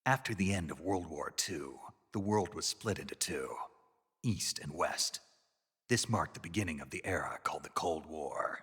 After the end of World War II, the world was split into two, East and West. This marked the beginning of the era called the Cold War.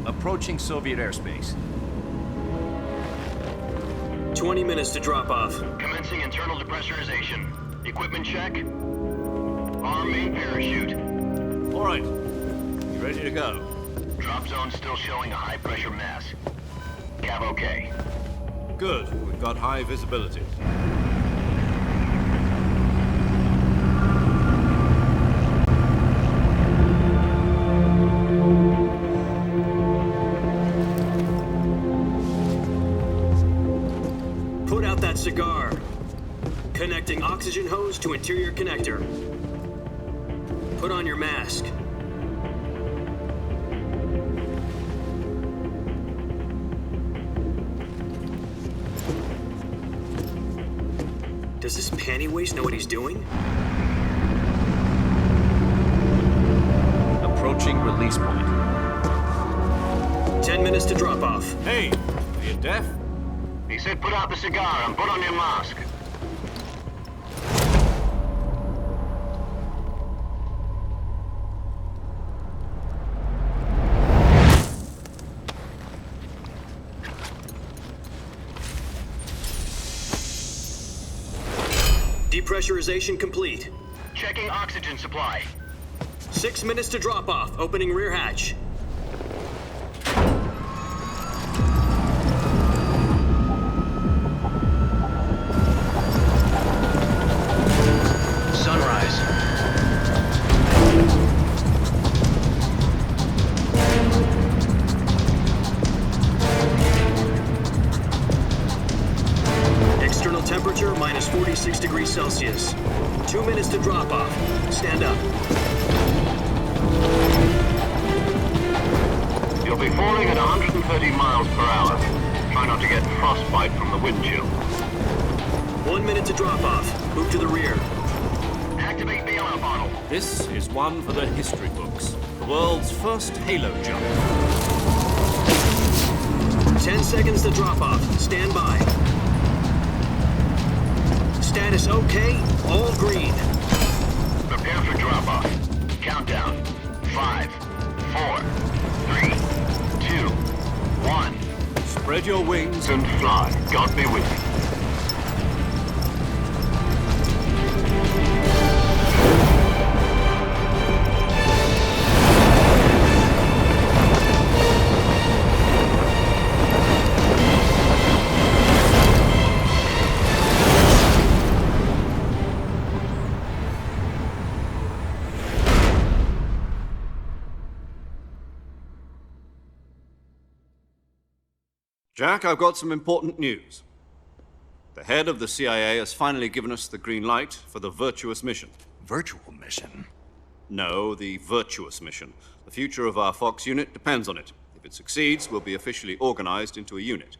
Approaching Soviet airspace. 20 minutes to drop off. Commencing internal depressurization. Equipment check. Arm main parachute. All right. You ready to go? Drop zone still showing a high pressure mass. Cav okay. Good. We've got high visibility. Cigar. Connecting oxygen hose to interior connector. Put on your mask. Does this panty waste know what he's doing? Approaching release point. 10 minutes to drop off. Hey, are you deaf? He said put out the cigar and put on your mask. Depressurization complete. Checking oxygen supply. 6 minutes to drop off. Opening rear hatch. Temperature minus 46 degrees Celsius. 2 minutes to drop off. Stand up. You'll be falling at 130 miles per hour. Try not to get frostbite from the wind chill. 1 minute to drop off. Move to the rear. Activate the alarm bottle. This is one for the history books. The world's first halo jump. 10 seconds to drop off. Stand by. Status okay, all green. Prepare for drop-off. Countdown. 5, 4, 3, 2, 1. Spread your wings and fly. God be with you. Jack, I've got some important news. The head of the CIA has finally given us the green light for the Virtuous mission. Virtual mission? No, the Virtuous mission. The future of our Fox unit depends on it. If it succeeds, we'll be officially organized into a unit.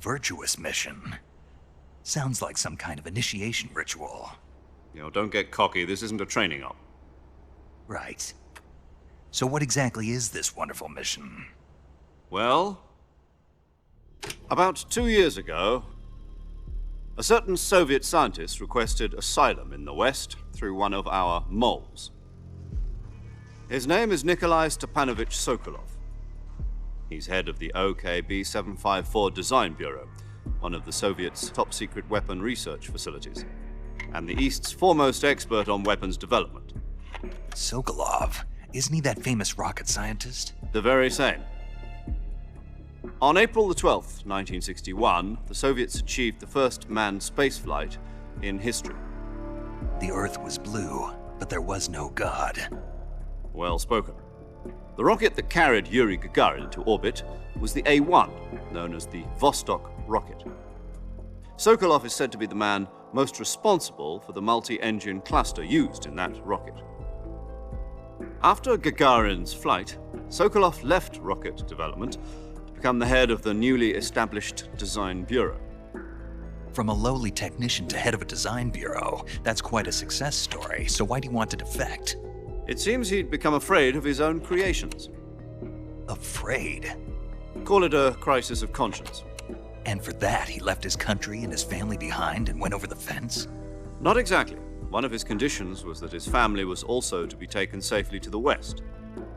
Virtuous mission? Sounds like some kind of initiation ritual. You know, don't get cocky. This isn't a training op. Right. So what exactly is this wonderful mission? Well, about 2 years ago, a certain Soviet scientist requested asylum in the West through one of our moles. His name is Nikolai Stepanovich Sokolov. He's head of the OKB 754 Design Bureau, one of the Soviets' top-secret weapon research facilities, and the East's foremost expert on weapons development. Sokolov? Isn't he that famous rocket scientist? The very same. On April the 12th, 1961, the Soviets achieved the first manned spaceflight in history. The Earth was blue, but there was no God. Well spoken. The rocket that carried Yuri Gagarin into orbit was the A-1, known as the Vostok rocket. Sokolov is said to be the man most responsible for the multi-engine cluster used in that rocket. After Gagarin's flight, Sokolov left rocket development to become the head of the newly established Design Bureau. From a lowly technician to head of a design bureau, that's quite a success story, so why'd he want to defect? It seems he'd become afraid of his own creations. Afraid? Call it a crisis of conscience. And for that, he left his country and his family behind and went over the fence? Not exactly. One of his conditions was that his family was also to be taken safely to the west.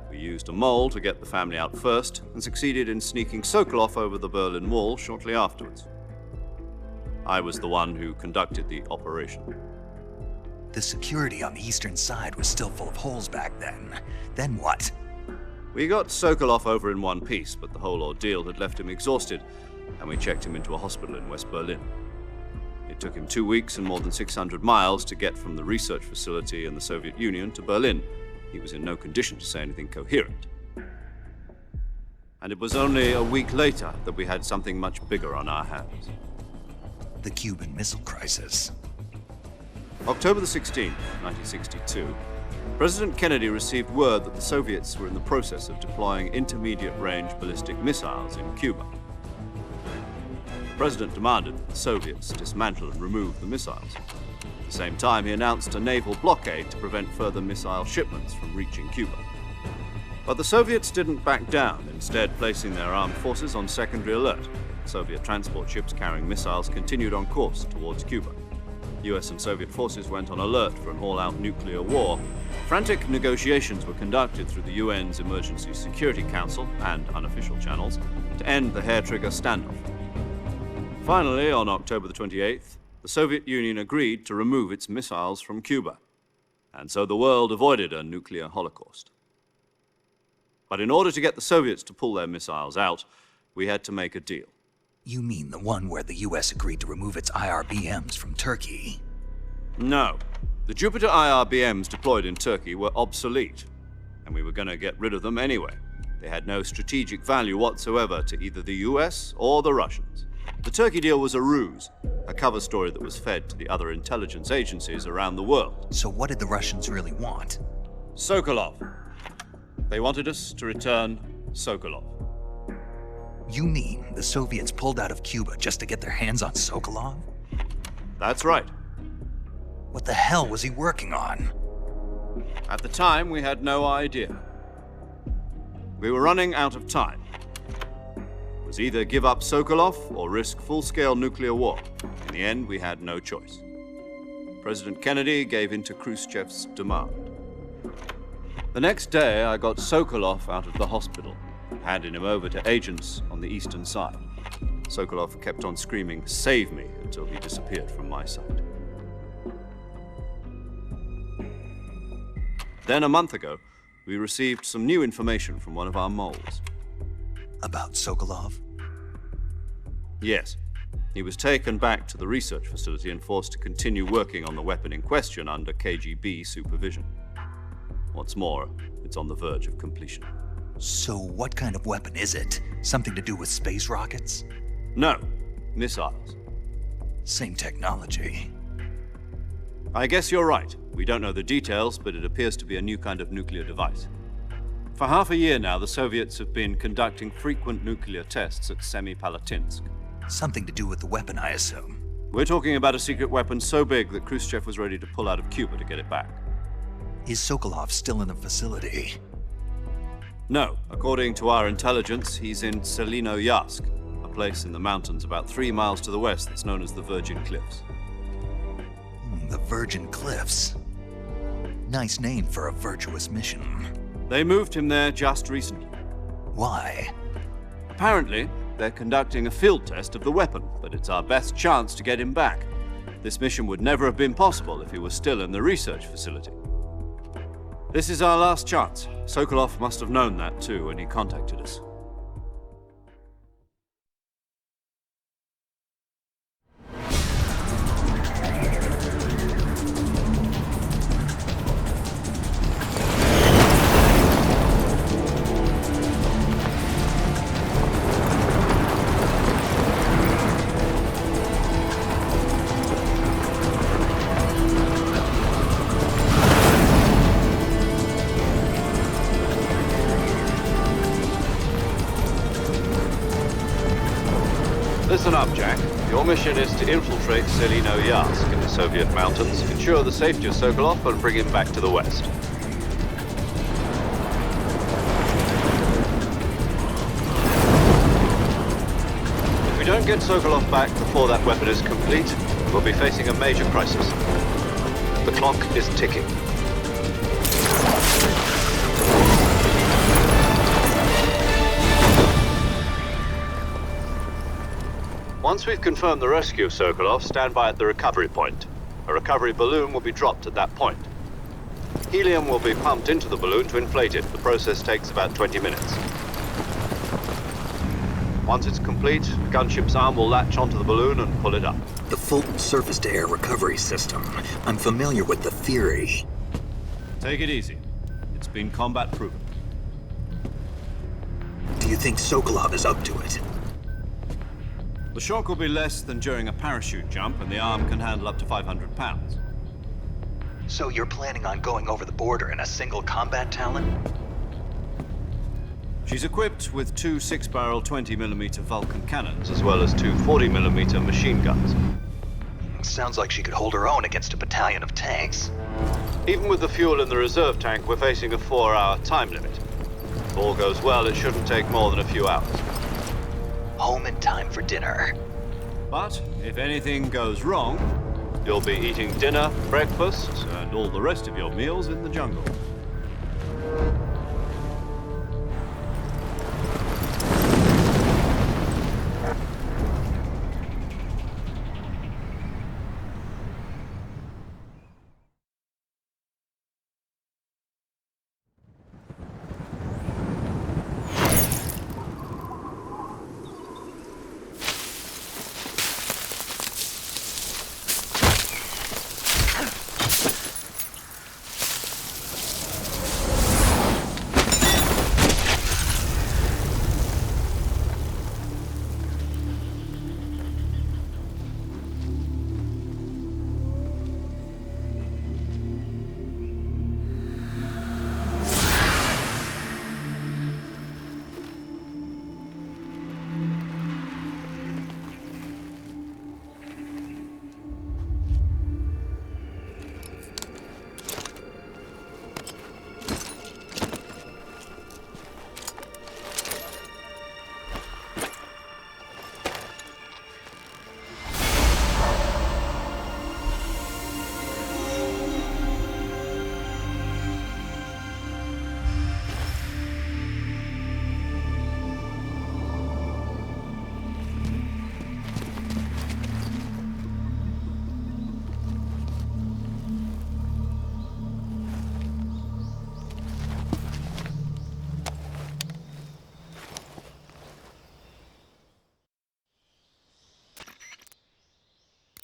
We used a mole to get the family out first and succeeded in sneaking Sokolov over the Berlin Wall shortly afterwards. I was the one who conducted the operation. The security on the eastern side was still full of holes back then. Then what? We got Sokolov over in one piece, but the whole ordeal had left him exhausted, and we checked him into a hospital in West Berlin. It took him 2 weeks and more than 600 miles to get from the research facility in the Soviet Union to Berlin. He was in no condition to say anything coherent. And it was only a week later that we had something much bigger on our hands. The Cuban Missile Crisis. October the 16th, 1962, President Kennedy received word that the Soviets were in the process of deploying intermediate-range ballistic missiles in Cuba. The President demanded that the Soviets dismantle and remove the missiles. At the same time, he announced a naval blockade to prevent further missile shipments from reaching Cuba. But the Soviets didn't back down, instead placing their armed forces on secondary alert. Soviet transport ships carrying missiles continued on course towards Cuba. US and Soviet forces went on alert for an all-out nuclear war. Frantic negotiations were conducted through the UN's Emergency Security Council and unofficial channels to end the hair-trigger standoff. Finally, on October the 28th, the Soviet Union agreed to remove its missiles from Cuba, and so the world avoided a nuclear holocaust. But in order to get the Soviets to pull their missiles out, we had to make a deal. You mean the one where the US agreed to remove its IRBMs from Turkey? No. The Jupiter IRBMs deployed in Turkey were obsolete, and we were going to get rid of them anyway. They had no strategic value whatsoever to either the US or the Russians. The Turkey deal was a ruse, a cover story that was fed to the other intelligence agencies around the world. So what did the Russians really want? Sokolov. They wanted us to return Sokolov. You mean the Soviets pulled out of Cuba just to get their hands on Sokolov? That's right. What the hell was he working on? At the time, we had no idea. We were running out of time. It was either give up Sokolov or risk full-scale nuclear war. In the end, we had no choice. President Kennedy gave in to Khrushchev's demand. The next day, I got Sokolov out of the hospital, handing him over to agents on the eastern side. Sokolov kept on screaming, "Save me," until he disappeared from my sight. Then a month ago, we received some new information from one of our moles. About Sokolov? Yes. He was taken back to the research facility and forced to continue working on the weapon in question under KGB supervision. What's more, it's on the verge of completion. So what kind of weapon is it? Something to do with space rockets? No, missiles. Same technology. I guess you're right. We don't know the details, but it appears to be a new kind of nuclear device. For half a year now, the Soviets have been conducting frequent nuclear tests at Semipalatinsk. Something to do with the weapon, I assume. We're talking about a secret weapon so big that Khrushchev was ready to pull out of Cuba to get it back. Is Sokolov still in the facility? No. According to our intelligence, he's in Selinoyarsk, a place in the mountains about 3 miles to the west that's known as the Virgin Cliffs. The Virgin Cliffs. Nice name for a virtuous mission. They moved him there just recently. Why? Apparently, they're conducting a field test of the weapon, but it's our best chance to get him back. This mission would never have been possible if he was still in the research facility. This is our last chance. Sokolov must have known that too when he contacted us. Listen up, Jack. Your mission is to infiltrate Selino Yask in the Soviet mountains, ensure the safety of Sokolov, and bring him back to the West. If we don't get Sokolov back before that weapon is complete, we'll be facing a major crisis. The clock is ticking. Once we've confirmed the rescue of Sokolov, stand by at the recovery point. A recovery balloon will be dropped at that point. Helium will be pumped into the balloon to inflate it. The process takes about 20 minutes. Once it's complete, the gunship's arm will latch onto the balloon and pull it up. The Fulton surface-to-air recovery system. I'm familiar with the theory. Take it easy. It's been combat-proven. Do you think Sokolov is up to it? The shock will be less than during a parachute jump, and the arm can handle up to 500 pounds. So you're planning on going over the border in a single combat Talon? She's equipped with two 6-barrel 20mm Vulcan cannons, as well as two 40mm machine guns. Sounds like she could hold her own against a battalion of tanks. Even with the fuel in the reserve tank, we're facing a 4-hour time limit. If all goes well, it shouldn't take more than a few hours. Home in time for dinner. But if anything goes wrong, you'll be eating dinner, breakfast, and all the rest of your meals in the jungle.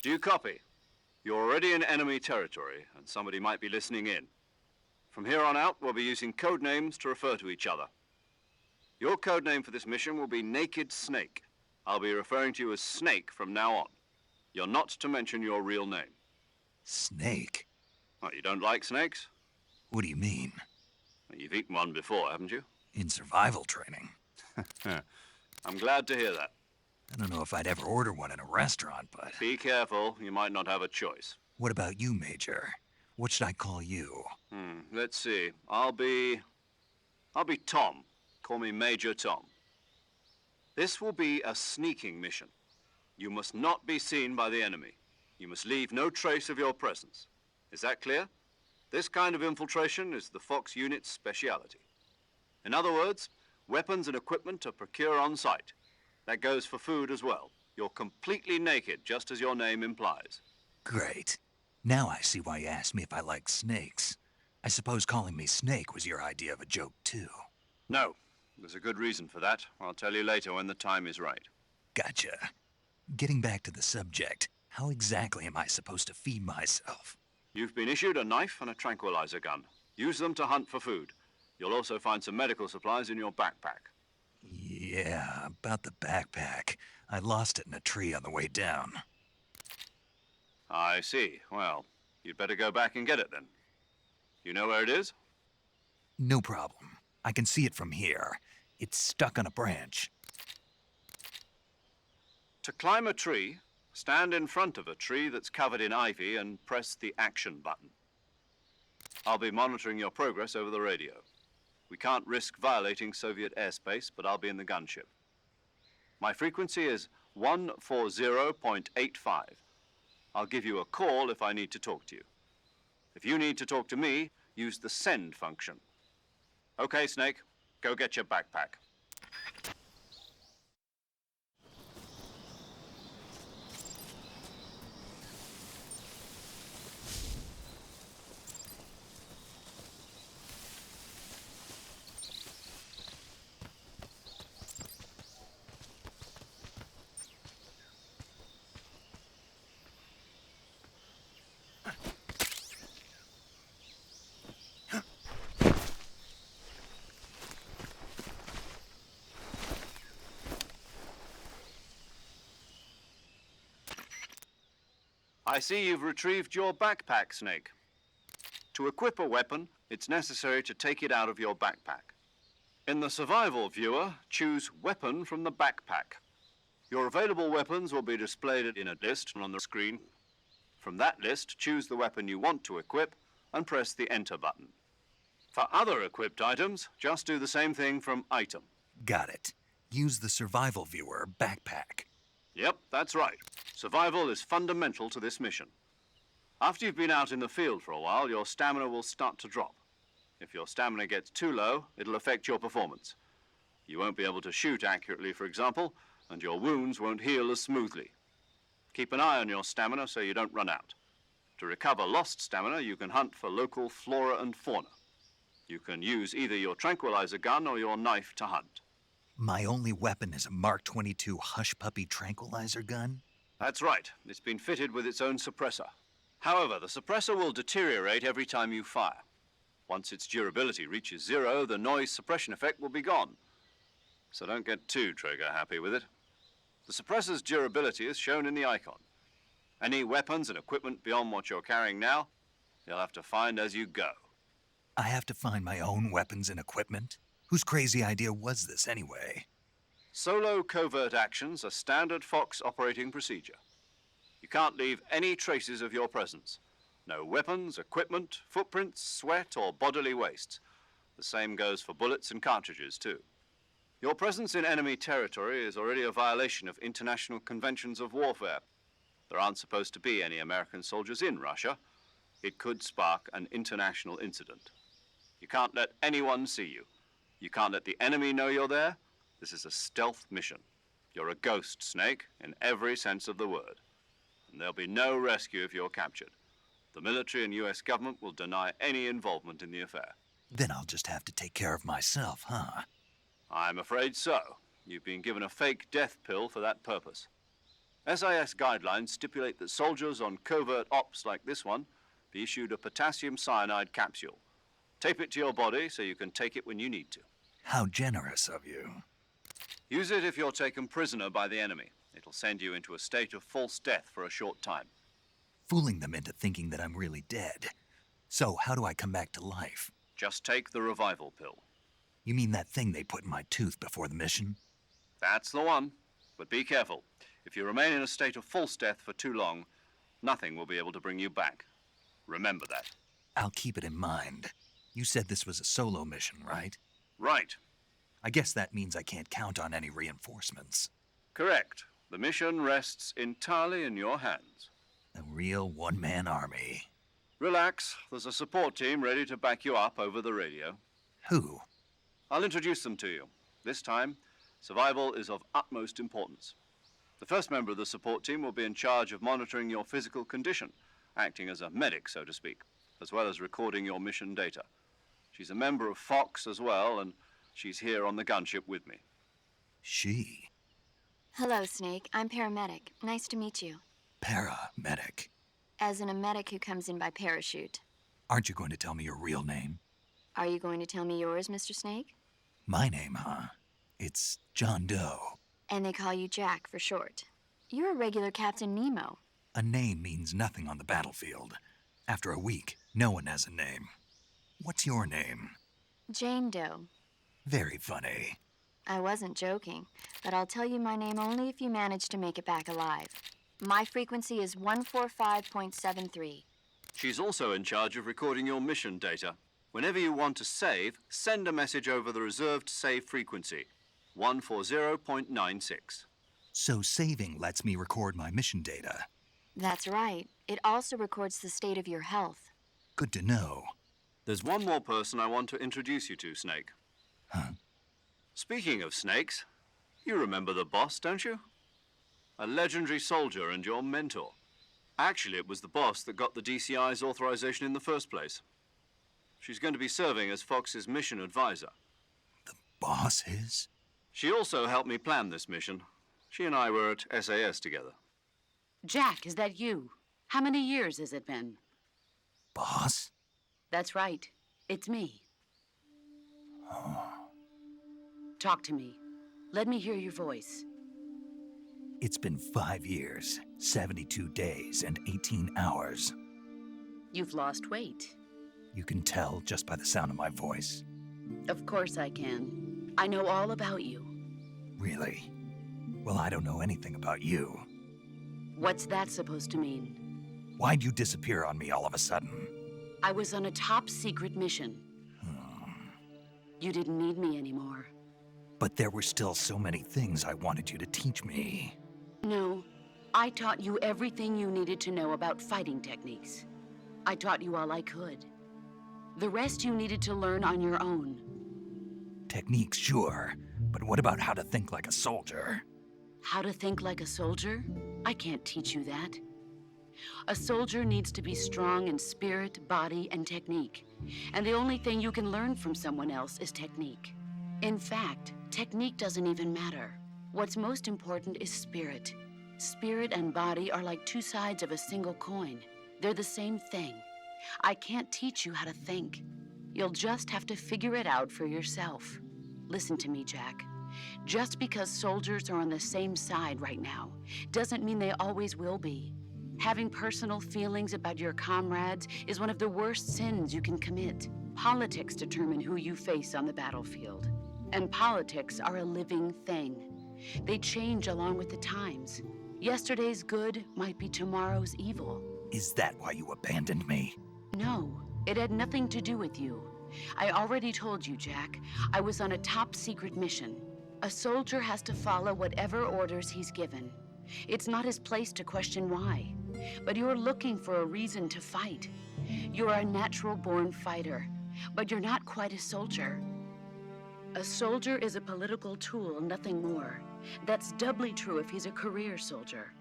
Do you copy? You're already in enemy territory, and somebody might be listening in. From here on out, we'll be using code names to refer to each other. Your code name for this mission will be Naked Snake. I'll be referring to you as Snake from now on. You're not to mention your real name. Snake? What, you don't like snakes? What do you mean? You've eaten one before, haven't you? In survival training. I'm glad to hear that. I don't know if I'd ever order one in a restaurant, but... Be careful, you might not have a choice. What about you, Major? What should I call you? Let's see. I'll be Tom. Call me Major Tom. This will be a sneaking mission. You must not be seen by the enemy. You must leave no trace of your presence. Is that clear? This kind of infiltration is the Fox unit's speciality. In other words, weapons and equipment are procured on site. That goes for food as well. You're completely naked, just as your name implies. Great. Now I see why you asked me if I like snakes. I suppose calling me Snake was your idea of a joke, too. No. There's a good reason for that. I'll tell you later when the time is right. Gotcha. Getting back to the subject, how exactly am I supposed to feed myself? You've been issued a knife and a tranquilizer gun. Use them to hunt for food. You'll also find some medical supplies in your backpack. Yeah, about the backpack. I lost it in a tree on the way down. I see. Well, you'd better go back and get it then. You know where it is? No problem. I can see it from here. It's stuck on a branch. To climb a tree, stand in front of a tree that's covered in ivy and press the action button. I'll be monitoring your progress over the radio. We can't risk violating Soviet airspace, but I'll be in the gunship. My frequency is 140.85. I'll give you a call if I need to talk to you. If you need to talk to me, use the send function. Okay, Snake, go get your backpack. I see you've retrieved your backpack, Snake. To equip a weapon, it's necessary to take it out of your backpack. In the survival viewer, choose Weapon from the backpack. Your available weapons will be displayed in a list on the screen. From that list, choose the weapon you want to equip and press the Enter button. For other equipped items, just do the same thing from Item. Got it. Use the survival viewer backpack. Yep, that's right. Survival is fundamental to this mission. After you've been out in the field for a while, your stamina will start to drop. If your stamina gets too low, it'll affect your performance. You won't be able to shoot accurately, for example, and your wounds won't heal as smoothly. Keep an eye on your stamina so you don't run out. To recover lost stamina, you can hunt for local flora and fauna. You can use either your tranquilizer gun or your knife to hunt. My only weapon is a Mark 22 Hush Puppy tranquilizer gun? That's right. It's been fitted with its own suppressor. However, the suppressor will deteriorate every time you fire. Once its durability reaches 0, the noise suppression effect will be gone. So don't get too trigger happy with it. The suppressor's durability is shown in the icon. Any weapons and equipment beyond what you're carrying now, you'll have to find as you go. I have to find my own weapons and equipment? Whose crazy idea was this anyway? Solo covert actions are standard Fox operating procedure. You can't leave any traces of your presence. No weapons, equipment, footprints, sweat, or bodily waste. The same goes for bullets and cartridges, too. Your presence in enemy territory is already a violation of international conventions of warfare. There aren't supposed to be any American soldiers in Russia. It could spark an international incident. You can't let anyone see you. You can't let the enemy know you're there. This is a stealth mission. You're a ghost, Snake, in every sense of the word. And there'll be no rescue if you're captured. The military and U.S. government will deny any involvement in the affair. Then I'll just have to take care of myself, huh? I'm afraid so. You've been given a fake death pill for that purpose. SIS guidelines stipulate that soldiers on covert ops like this one be issued a potassium cyanide capsule. Tape it to your body so you can take it when you need to. How generous of you. Use it if you're taken prisoner by the enemy. It'll send you into a state of false death for a short time. Fooling them into thinking that I'm really dead. So how do I come back to life? Just take the revival pill. You mean that thing they put in my tooth before the mission? That's the one. But be careful. If you remain in a state of false death for too long, nothing will be able to bring you back. Remember that. I'll keep it in mind. You said this was a solo mission, right? Right. I guess that means I can't count on any reinforcements. Correct. The mission rests entirely in your hands. A real one-man army. Relax. There's a support team ready to back you up over the radio. Who? I'll introduce them to you. This time, survival is of utmost importance. The first member of the support team will be in charge of monitoring your physical condition, acting as a medic, so to speak, as well as recording your mission data. She's a member of Fox as well, and she's here on the gunship with me. She? Hello, Snake. I'm paramedic. Nice to meet you. Paramedic. As in a medic who comes in by parachute. Aren't you going to tell me your real name? Are you going to tell me yours, Mr. Snake? My name, huh? It's John Doe. And they call you Jack for short. You're a regular Captain Nemo. A name means nothing on the battlefield. After a week, no one has a name. What's your name? Jane Doe. Very funny. I wasn't joking, but I'll tell you my name only if you manage to make it back alive. My frequency is 145.73. She's also in charge of recording your mission data. Whenever you want to save, send a message over the reserved save frequency, 140.96. So saving lets me record my mission data. That's right. It also records the state of your health. Good to know. There's one more person I want to introduce you to, Snake. Huh? Speaking of snakes, you remember the boss, don't you? A legendary soldier and your mentor. Actually, it was the boss that got the DCI's authorization in the first place. She's going to be serving as Fox's mission advisor. The boss is? She also helped me plan this mission. She and I were at SAS together. Jack, is that you? How many years has it been? Boss? That's right. It's me. Talk to me. Let me hear your voice. It's been 5 years, 72 days, and 18 hours. You've lost weight. You can tell just by the sound of my voice. Of course I can. I know all about you. Really? Well, I don't know anything about you. What's that supposed to mean? Why'd you disappear on me all of a sudden? I was on a top-secret mission. You didn't need me anymore. But there were still so many things I wanted you to teach me. No, I taught you everything you needed to know about fighting techniques. I taught you all I could. The rest you needed to learn on your own. Techniques, sure. But what about how to think like a soldier? How to think like a soldier? I can't teach you that. A soldier needs to be strong in spirit, body, and technique. And the only thing you can learn from someone else is technique. In fact, technique doesn't even matter. What's most important is spirit. Spirit and body are like two sides of a single coin. They're the same thing. I can't teach you how to think. You'll just have to figure it out for yourself. Listen to me, Jack. Just because soldiers are on the same side right now doesn't mean they always will be. Having personal feelings about your comrades is one of the worst sins you can commit. Politics determine who you face on the battlefield. And politics are a living thing. They change along with the times. Yesterday's good might be tomorrow's evil. Is that why you abandoned me? No, it had nothing to do with you. I already told you, Jack. I was on a top-secret mission. A soldier has to follow whatever orders he's given. It's not his place to question why. But you're looking for a reason to fight. You're a natural-born fighter, but you're not quite a soldier. A soldier is a political tool, nothing more. That's doubly true if he's a career soldier.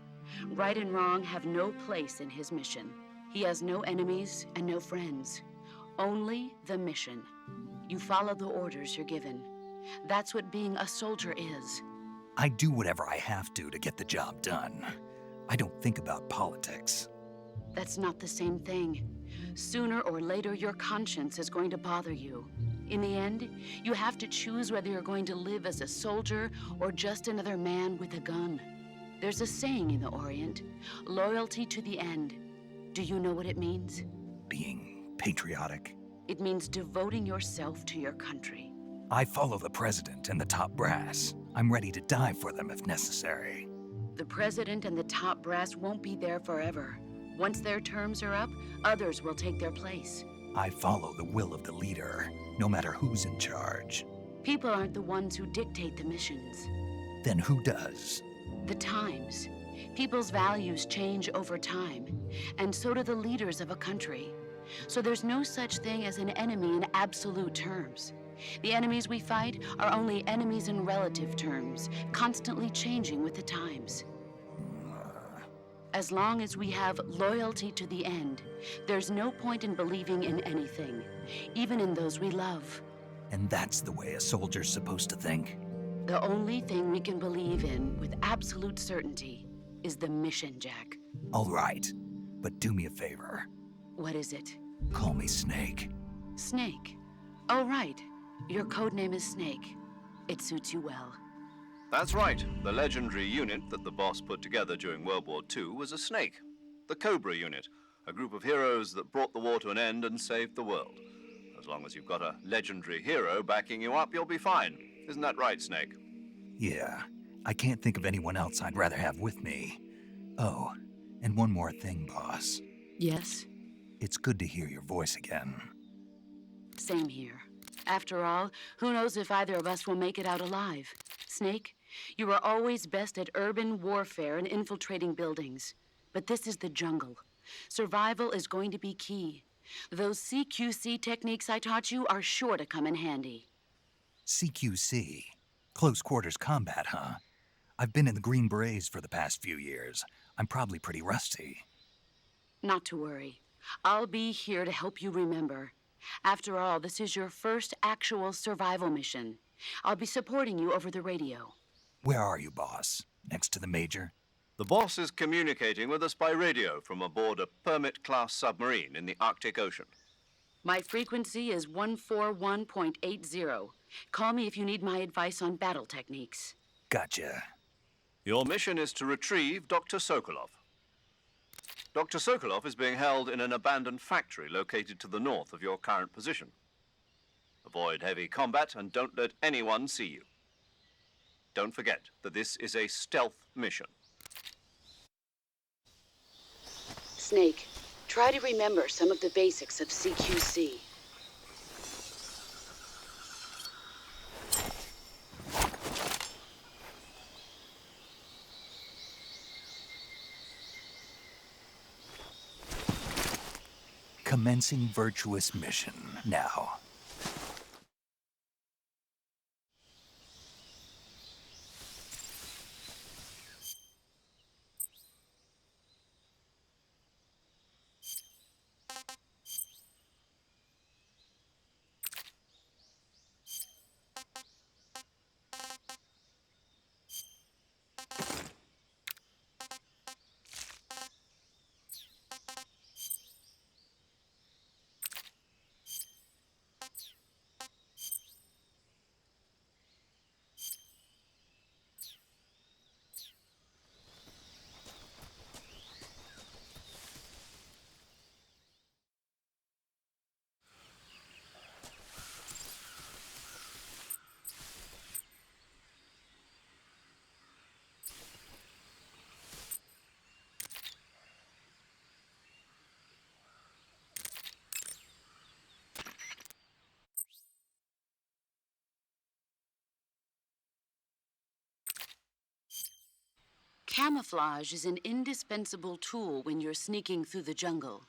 Right and wrong have no place in his mission. He has no enemies and no friends. Only the mission. You follow the orders you're given. That's what being a soldier is. I do whatever I have to get the job done. I don't think about politics. That's not the same thing. Sooner or later, your conscience is going to bother you. In the end, you have to choose whether you're going to live as a soldier or just another man with a gun. There's a saying in the Orient, loyalty to the end. Do you know what it means? Being patriotic. It means devoting yourself to your country. I follow the president and the top brass. I'm ready to die for them if necessary. The president and the top brass won't be there forever. Once their terms are up, others will take their place. I follow the will of the leader, no matter who's in charge. People aren't the ones who dictate the missions. Then who does? The times. People's values change over time, and so do the leaders of a country. So there's no such thing as an enemy in absolute terms. The enemies we fight are only enemies in relative terms, constantly changing with the times. As long as we have loyalty to the end, there's no point in believing in anything, even in those we love. And that's the way a soldier's supposed to think? The only thing we can believe in with absolute certainty is the mission, Jack. All right, but do me a favor. What is it? Call me Snake. Snake. Oh, right. Your codename is Snake. It suits you well. That's right. The legendary unit that the boss put together during World War II was a snake. The Cobra unit, a group of heroes that brought the war to an end and saved the world. As long as you've got a legendary hero backing you up, you'll be fine. Isn't that right, Snake? Yeah, I can't think of anyone else I'd rather have with me. Oh, and one more thing, boss. Yes? It's good to hear your voice again. Same here. After all, who knows if either of us will make it out alive? Snake, you are always best at urban warfare and infiltrating buildings. But this is the jungle. Survival is going to be key. Those CQC techniques I taught you are sure to come in handy. CQC? Close quarters combat, huh? I've been in the Green Berets for the past few years. I'm probably pretty rusty. Not to worry. I'll be here to help you remember. After all, this is your first actual survival mission. I'll be supporting you over the radio. Where are you, boss? Next to the Major? The boss is communicating with us by radio from aboard a Permit-class submarine in the Arctic Ocean. My frequency is 141.80. Call me if you need my advice on battle techniques. Gotcha. Your mission is to retrieve Dr. Sokolov. Dr. Sokolov is being held in an abandoned factory located to the north of your current position. Avoid heavy combat and don't let anyone see you. Don't forget that this is a stealth mission. Snake, try to remember some of the basics of CQC. Commencing Virtuous mission now. Camouflage is an indispensable tool when you're sneaking through the jungle.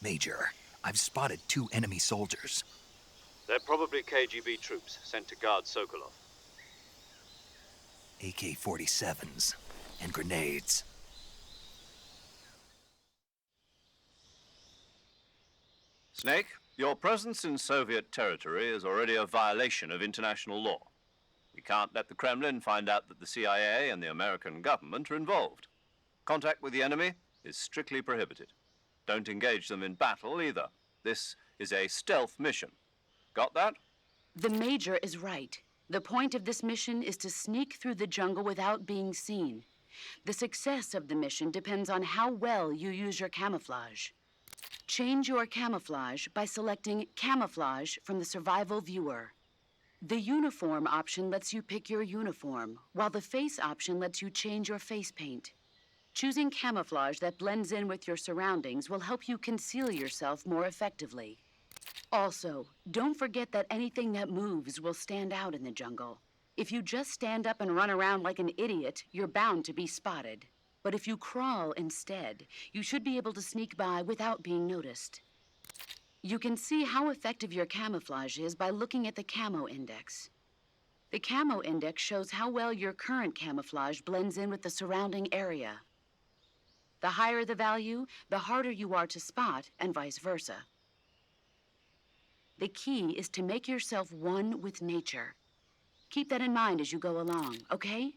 Major, I've spotted 2 enemy soldiers. They're probably KGB troops sent to guard Sokolov. AK-47s and grenades. Snake, your presence in Soviet territory is already a violation of international law. We can't let the Kremlin find out that the CIA and the American government are involved. Contact with the enemy is strictly prohibited. Don't engage them in battle either. This is a stealth mission. Got that? The Major is right. The point of this mission is to sneak through the jungle without being seen. The success of the mission depends on how well you use your camouflage. Change your camouflage by selecting Camouflage from the Survival Viewer. The Uniform option lets you pick your uniform, while the Face option lets you change your face paint. Choosing camouflage that blends in with your surroundings will help you conceal yourself more effectively. Also, don't forget that anything that moves will stand out in the jungle. If you just stand up and run around like an idiot, you're bound to be spotted. But if you crawl instead, you should be able to sneak by without being noticed. You can see how effective your camouflage is by looking at the Camo Index. The Camo Index shows how well your current camouflage blends in with the surrounding area. The higher the value, the harder you are to spot, and vice versa. The key is to make yourself one with nature. Keep that in mind as you go along, okay?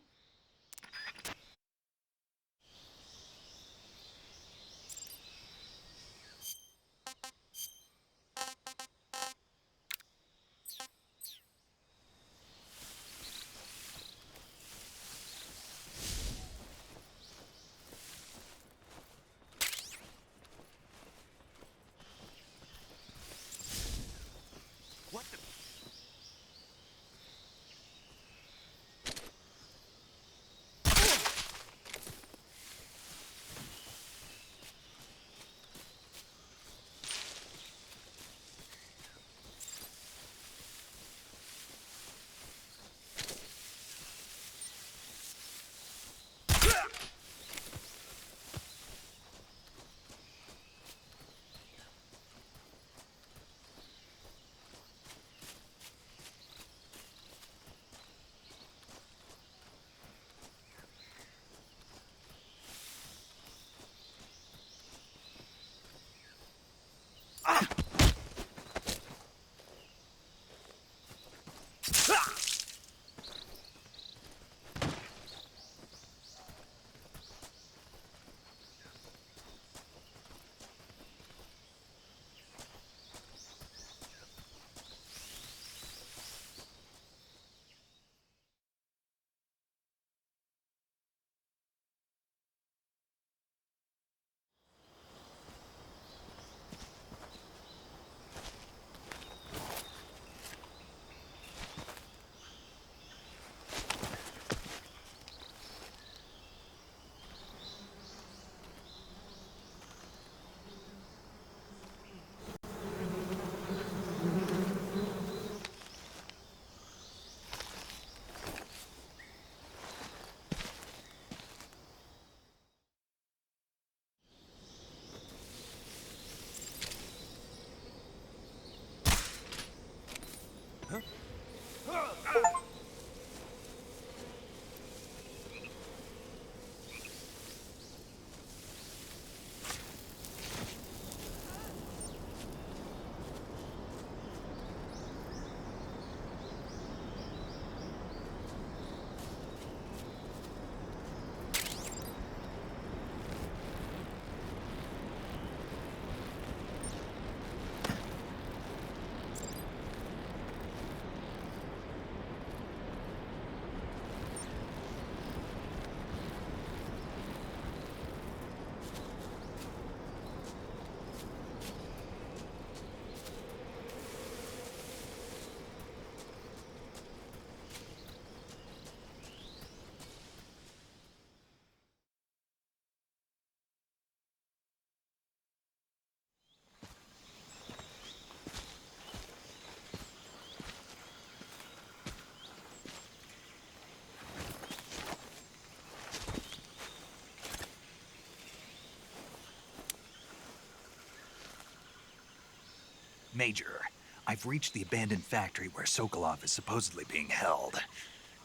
Major, I've reached the abandoned factory where Sokolov is supposedly being held.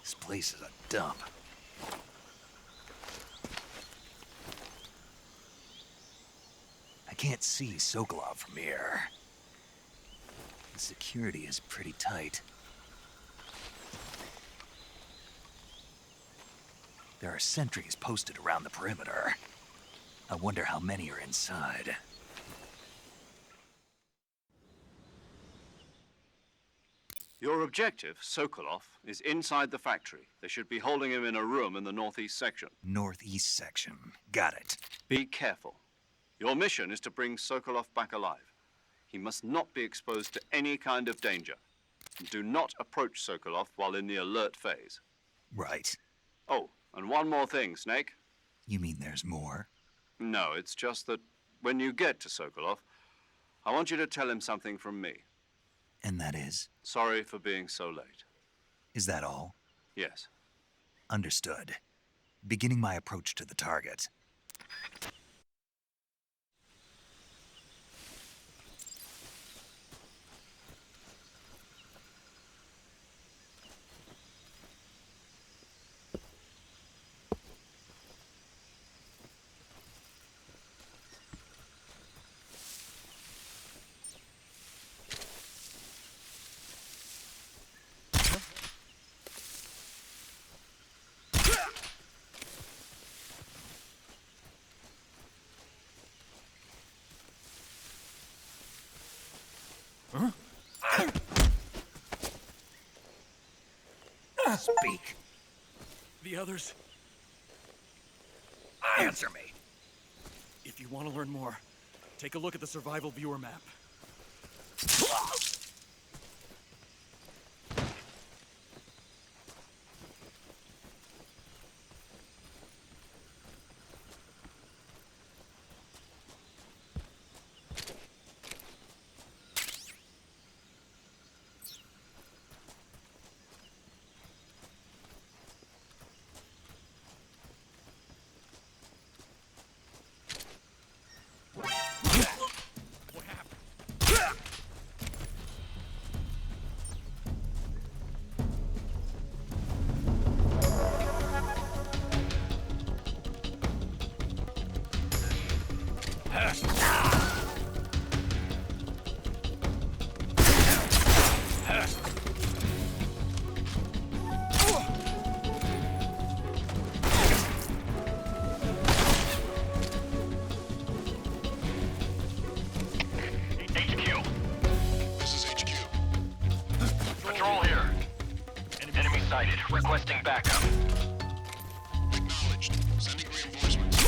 This place is a dump. I can't see Sokolov from here. The security is pretty tight. There are sentries posted around the perimeter. I wonder how many are inside. Your objective, Sokolov, is inside the factory. They should be holding him in a room in the northeast section. Northeast section. Got it. Be careful. Your mission is to bring Sokolov back alive. He must not be exposed to any kind of danger. Do not approach Sokolov while in the alert phase. Right. Oh, and one more thing, Snake. You mean there's more? No, it's just that when you get to Sokolov, I want you to tell him something from me. And that is? Sorry for being so late. Is that all? Yes. Understood. Beginning my approach to the target. Speak. The others, Answer me. if you want to learn more, take a look at the survival viewer map. HQ. This is HQ. Patrol here. Enemy sighted. Requesting backup. Acknowledged. Sending reinforcements.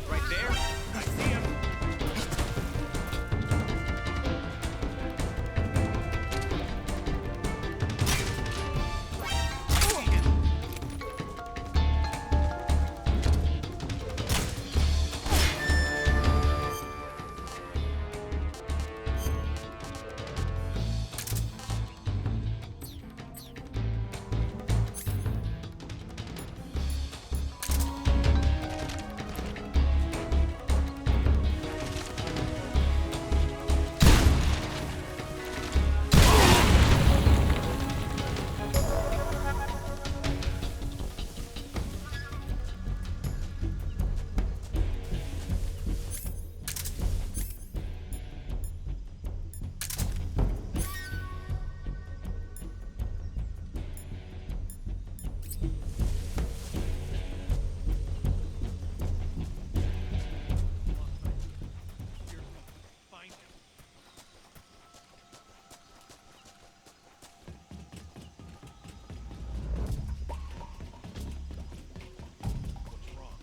Right there? I see him. Find him. What's wrong?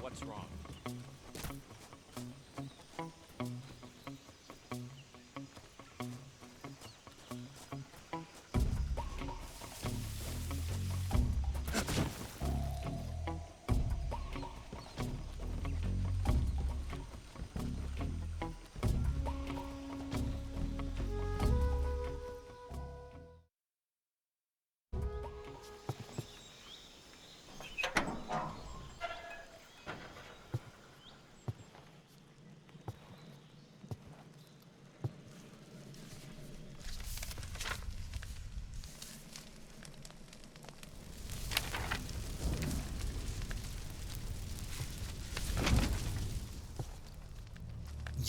What's wrong?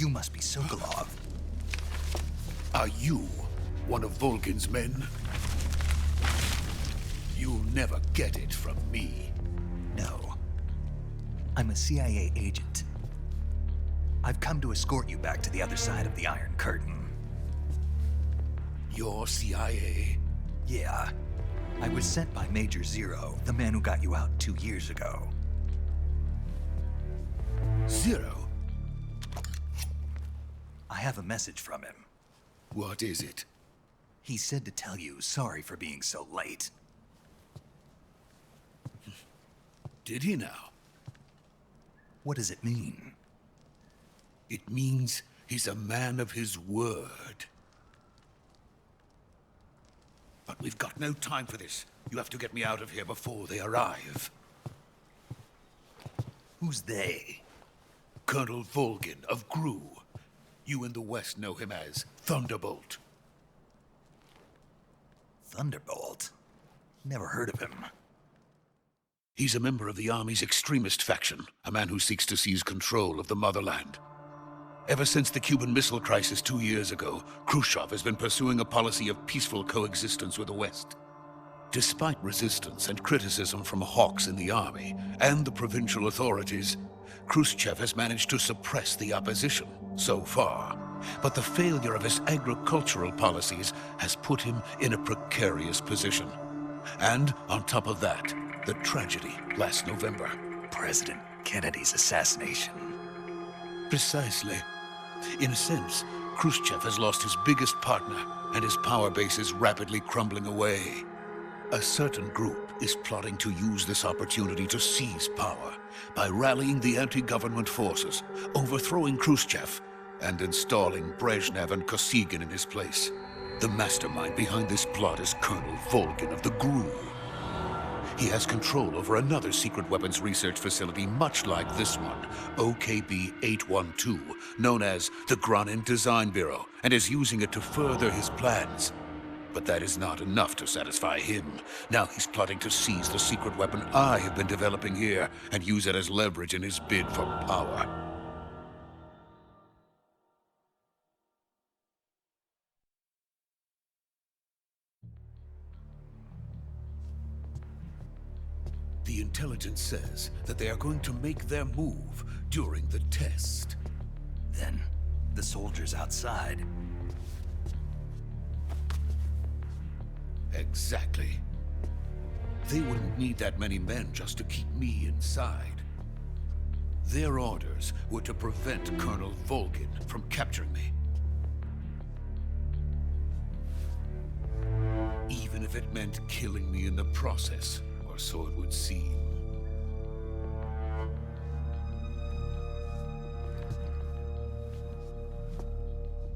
You must be Sokolov. Are you one of Volgin's men? You'll never get it from me. No. I'm a CIA agent. I've come to escort you back to the other side of the Iron Curtain. You're CIA? Yeah. I was sent by Major Zero, the man who got you out 2 years ago. Zero? I have a message from him. What is it? He said to tell you sorry for being so late. Did he now? What does it mean? It means he's a man of his word. But we've got no time for this. You have to get me out of here before they arrive. Who's they? Colonel Volgin of GRU. You in the West know him as Thunderbolt. Thunderbolt? Never heard of him. He's a member of the Army's extremist faction, a man who seeks to seize control of the motherland. Ever since the Cuban Missile Crisis 2 years ago, Khrushchev has been pursuing a policy of peaceful coexistence with the West. Despite resistance and criticism from hawks in the army and the provincial authorities, Khrushchev has managed to suppress the opposition so far. But the failure of his agricultural policies has put him in a precarious position. And on top of that, the tragedy last November. President Kennedy's assassination. Precisely. In a sense, Khrushchev has lost his biggest partner, and his power base is rapidly crumbling away. A certain group is plotting to use this opportunity to seize power by rallying the anti-government forces, overthrowing Khrushchev, and installing Brezhnev and Kosygin in his place. The mastermind behind this plot is Colonel Volgin of the GRU. He has control over another secret weapons research facility much like this one, OKB-812, known as the Granin Design Bureau, and is using it to further his plans. But that is not enough to satisfy him. Now he's plotting to seize the secret weapon I have been developing here and use it as leverage in his bid for power. The intelligence says that they are going to make their move during the test. Then, the soldiers outside. Exactly. They wouldn't need that many men just to keep me inside. Their orders were to prevent Colonel Volgin from capturing me. Even if it meant killing me in the process, or so it would seem.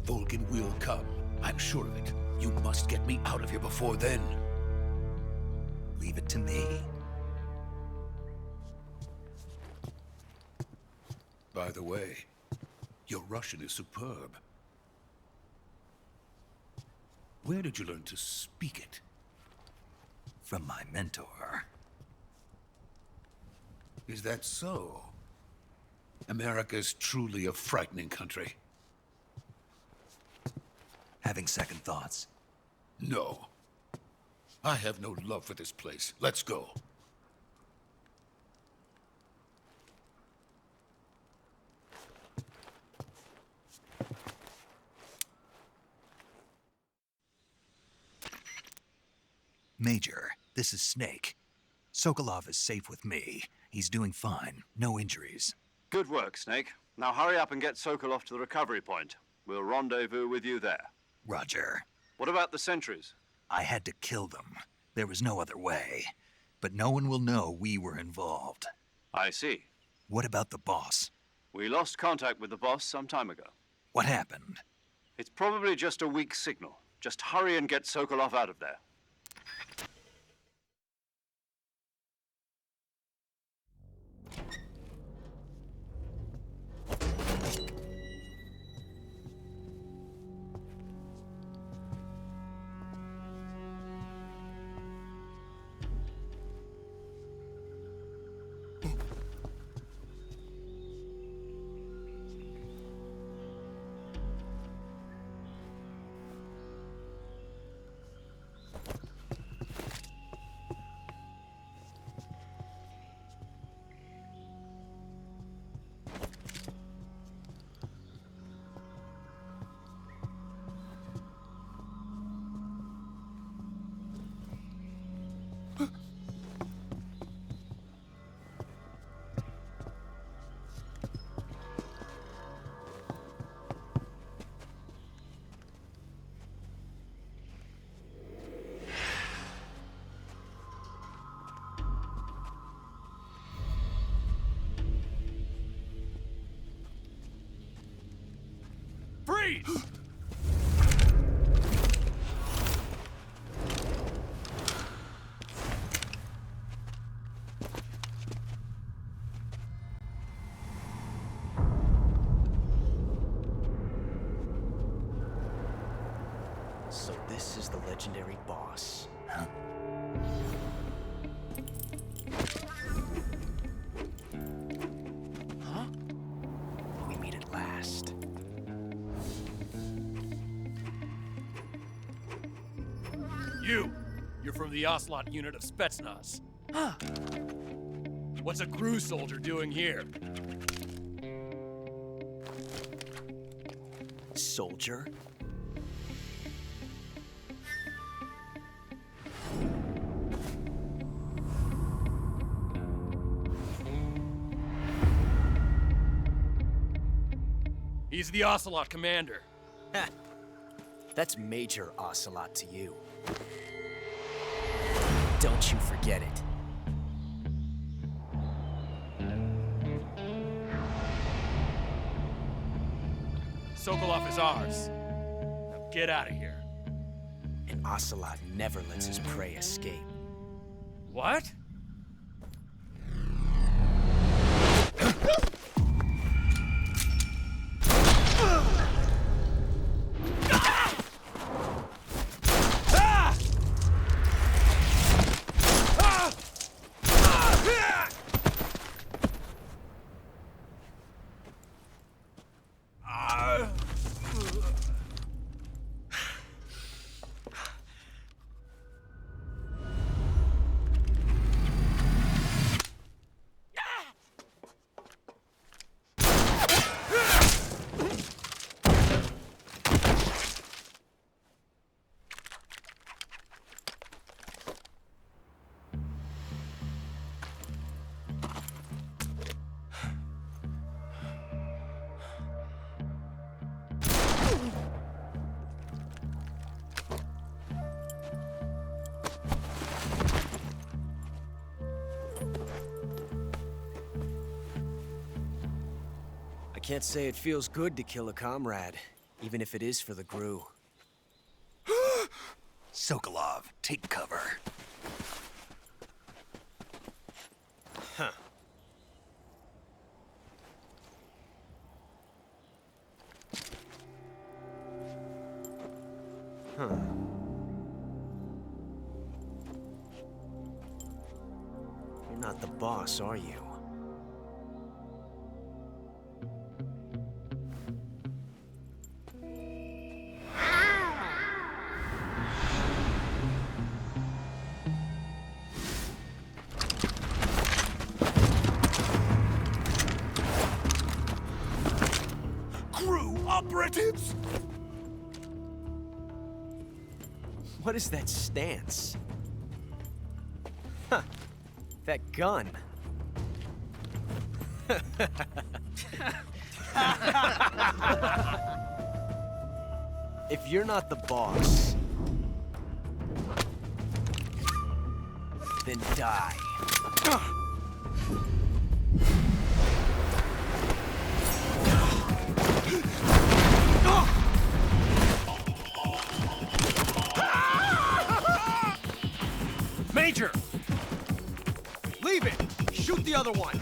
Volgin will come. I'm sure of it. You must get me out of here before then. Leave it to me. By the way, your Russian is superb. Where did you learn to speak it? From my mentor. Is that so? America's truly a frightening country. Having second thoughts? No. I have no love for this place. Let's go. Major, this is Snake. Sokolov is safe with me. He's doing fine. No injuries. Good work, Snake. Now hurry up and get Sokolov to the recovery point. We'll rendezvous with you there. Roger. What about the sentries? I had to kill them. There was no other way. But no one will know we were involved. I see. What about the boss? We lost contact with the boss some time ago. What happened? It's probably just a weak signal. Just hurry and get Sokolov out of there. So this is the legendary boss. Huh? Huh? We meet at last. You're from the Ocelot unit of Spetsnaz. Huh. What's a crew soldier doing here? Soldier? He's the Ocelot commander. Ha! That's Major Ocelot to you. Don't you forget it. Sokolov is ours. Now get out of here. And Ocelot never lets his prey escape. What? I can't say it feels good to kill a comrade, even if it is for the GRU. Sokolov, take cover. Huh. Huh. You're not the boss, are you? Operatives! What is that stance? Huh. That gun. If you're not the boss, then die. Major! Leave it! Shoot the other one!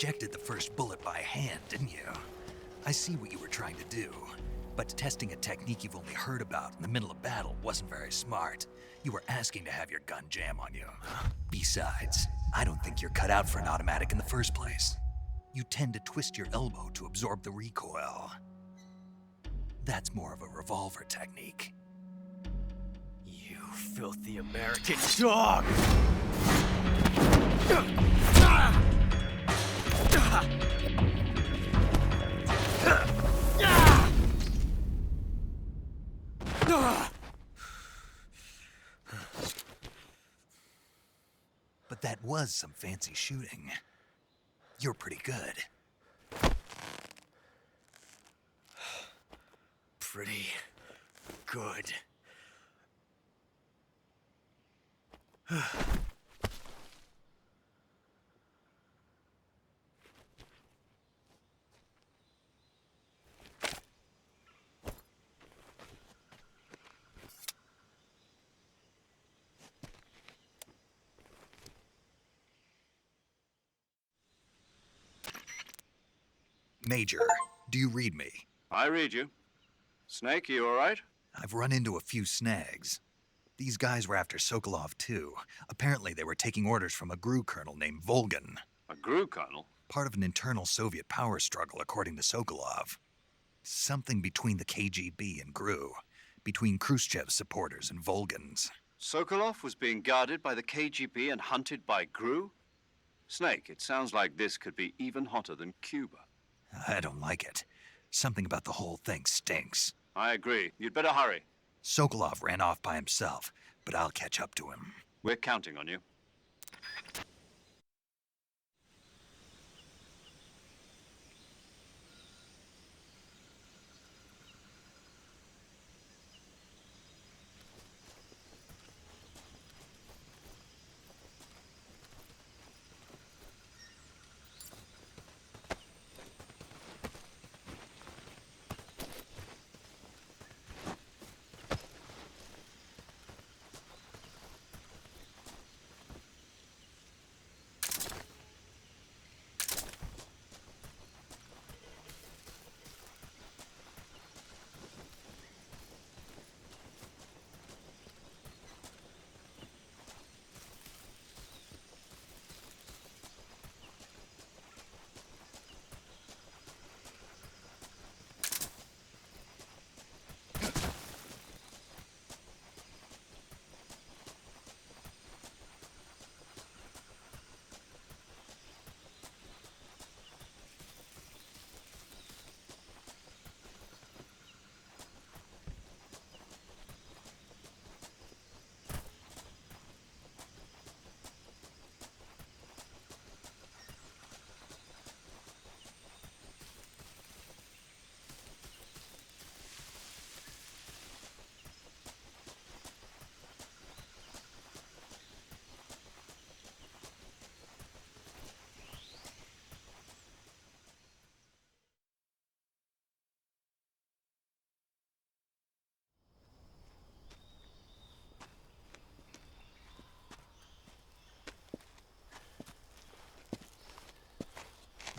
ejected the first bullet by hand, didn't you? I see what you were trying to do, but testing a technique you've only heard about in the middle of battle wasn't very smart. You were asking to have your gun jam on you. Besides, I don't think you're cut out for an automatic in the first place. You tend to twist your elbow to absorb the recoil. That's more of a revolver technique. You filthy American dog! But that was some fancy shooting. You're pretty good. Pretty good. Major, do you read me? I read you. Snake, you all right? I've run into a few snags. These guys were after Sokolov too. Apparently they were taking orders from a GRU colonel named Volgin. A GRU colonel? Part of an internal Soviet power struggle, according to Sokolov. Something between the KGB and GRU. Between Khrushchev's supporters and Volgin's. Sokolov was being guarded by the KGB and hunted by GRU? Snake, it sounds like this could be even hotter than Cuba. I don't like it. Something about the whole thing stinks. I agree. You'd better hurry. Sokolov ran off by himself, but I'll catch up to him. We're counting on you.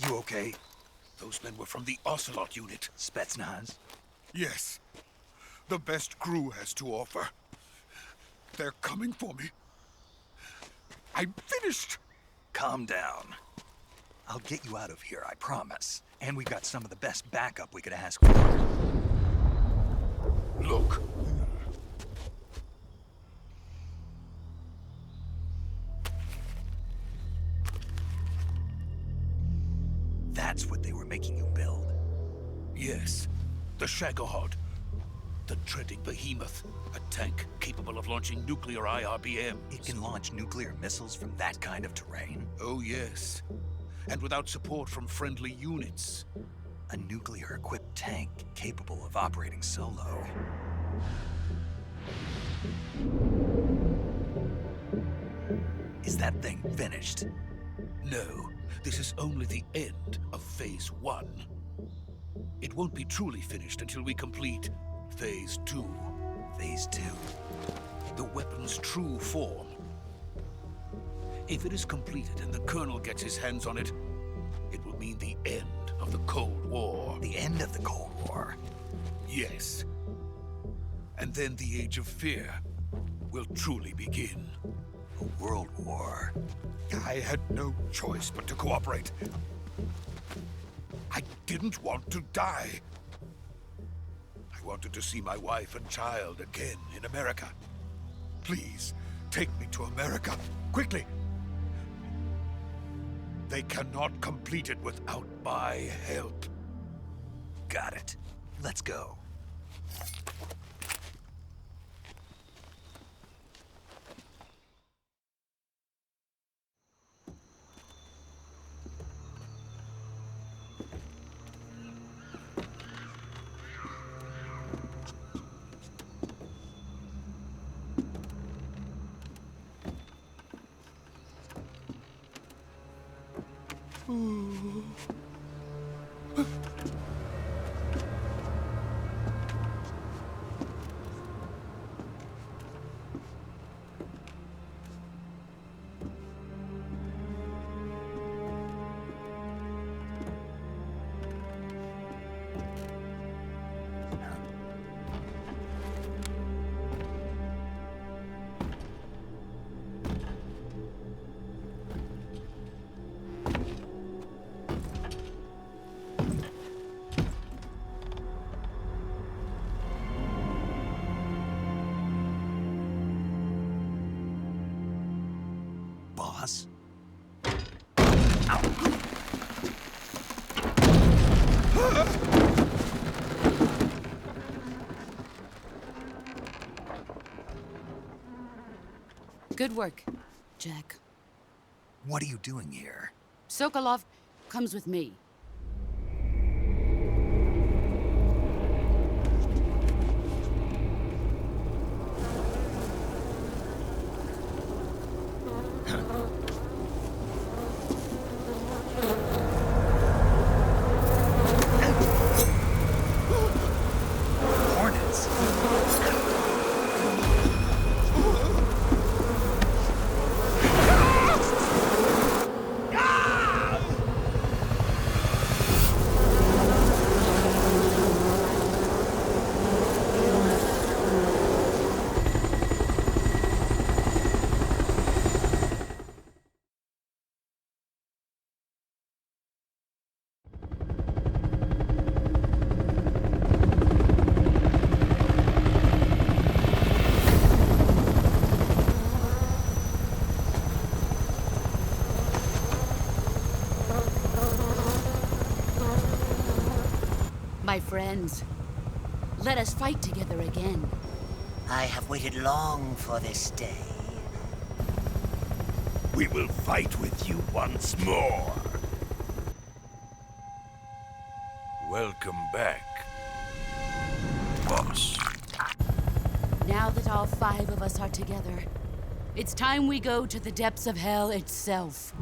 You okay? Those men were from the Ocelot unit. Spetsnaz? Yes. The best GRU has to offer. They're coming for me. I'm finished. Calm down. I'll get you out of here, I promise. And we got some of the best backup we could ask for. Look. That's what they were making you build? Yes. The Shagohod. The treading behemoth. A tank capable of launching nuclear IRBMs. It can launch nuclear missiles from that kind of terrain? Oh, yes. And without support from friendly units. A nuclear-equipped tank capable of operating solo. Is that thing finished? No. This is only the end of Phase 1. It won't be truly finished until we complete Phase 2. Phase 2? The weapon's true form. If it is completed and the Colonel gets his hands on it, it mean the end of the Cold War. The end of the Cold War? Yes. And then the Age of Fear will truly begin. A world war? I had no choice but to cooperate. I didn't want to die. I wanted to see my wife and child again in America. Please, take me to America, quickly. They cannot complete it without my help. Got it. Let's go. Boss? Good work, Jack. What are you doing here? Sokolov comes with me. Hornets? My friends, let us fight together again. I have waited long for this day. We will fight with you once more. Welcome back, boss. Now that all 5 of us are together, it's time we go to the depths of hell itself.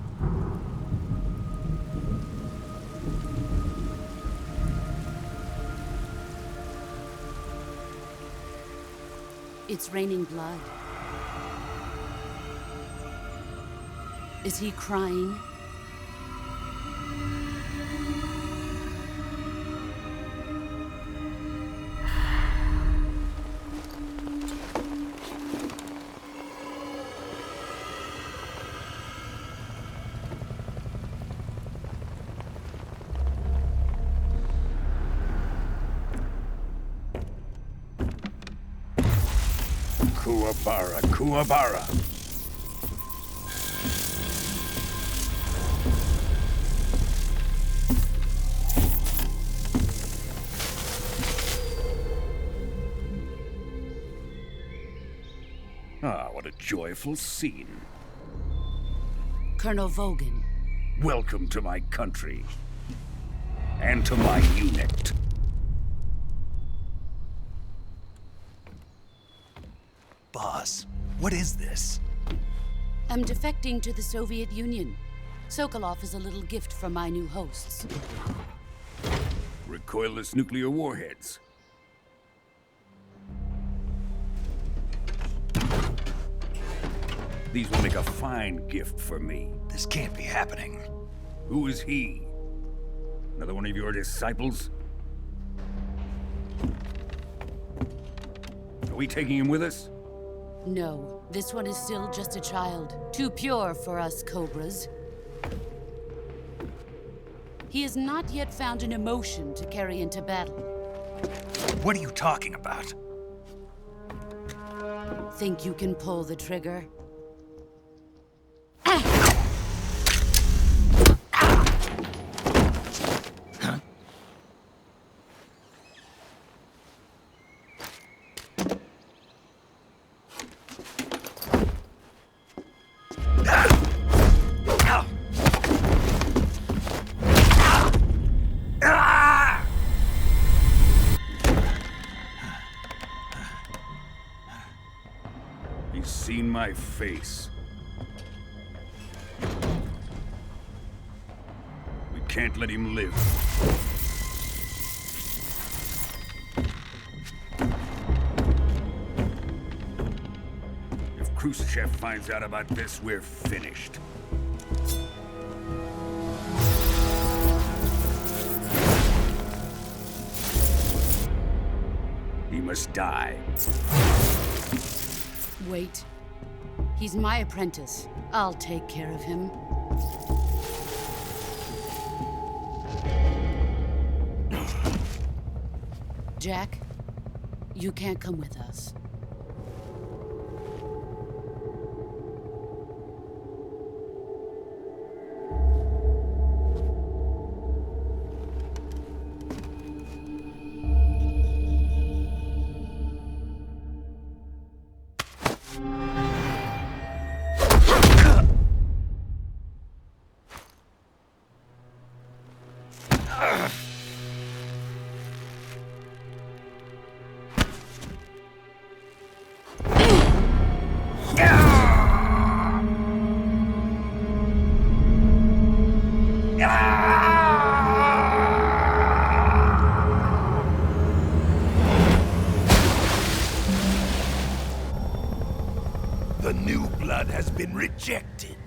It's raining blood. Is he crying? Kuwabara, Kuwabara. Ah, what a joyful scene. Colonel Volgin. Welcome to my country. And to my unit. Boss, what is this? I'm defecting to the Soviet Union. Sokolov is a little gift from my new hosts. Recoilless nuclear warheads. These will make a fine gift for me. This can't be happening. Who is he? Another one of your disciples? Are we taking him with us? No, this one is still just a child. Too pure for us Cobras. He has not yet found an emotion to carry into battle. What are you talking about? Think you can pull the trigger? He's seen my face. We can't let him live. If Khrushchev finds out about this, we're finished. He must die. Wait. He's my apprentice. I'll take care of him. Jack, you can't come with us. The new blood has been rejected.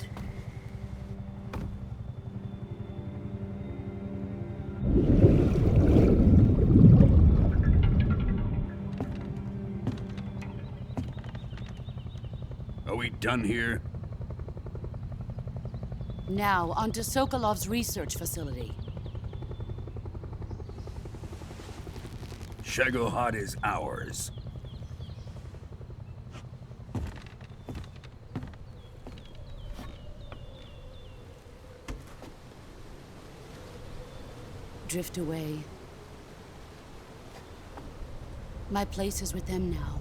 Are we done here? Now, onto Sokolov's research facility. Shagohod is ours. Drift away. My place is with them now.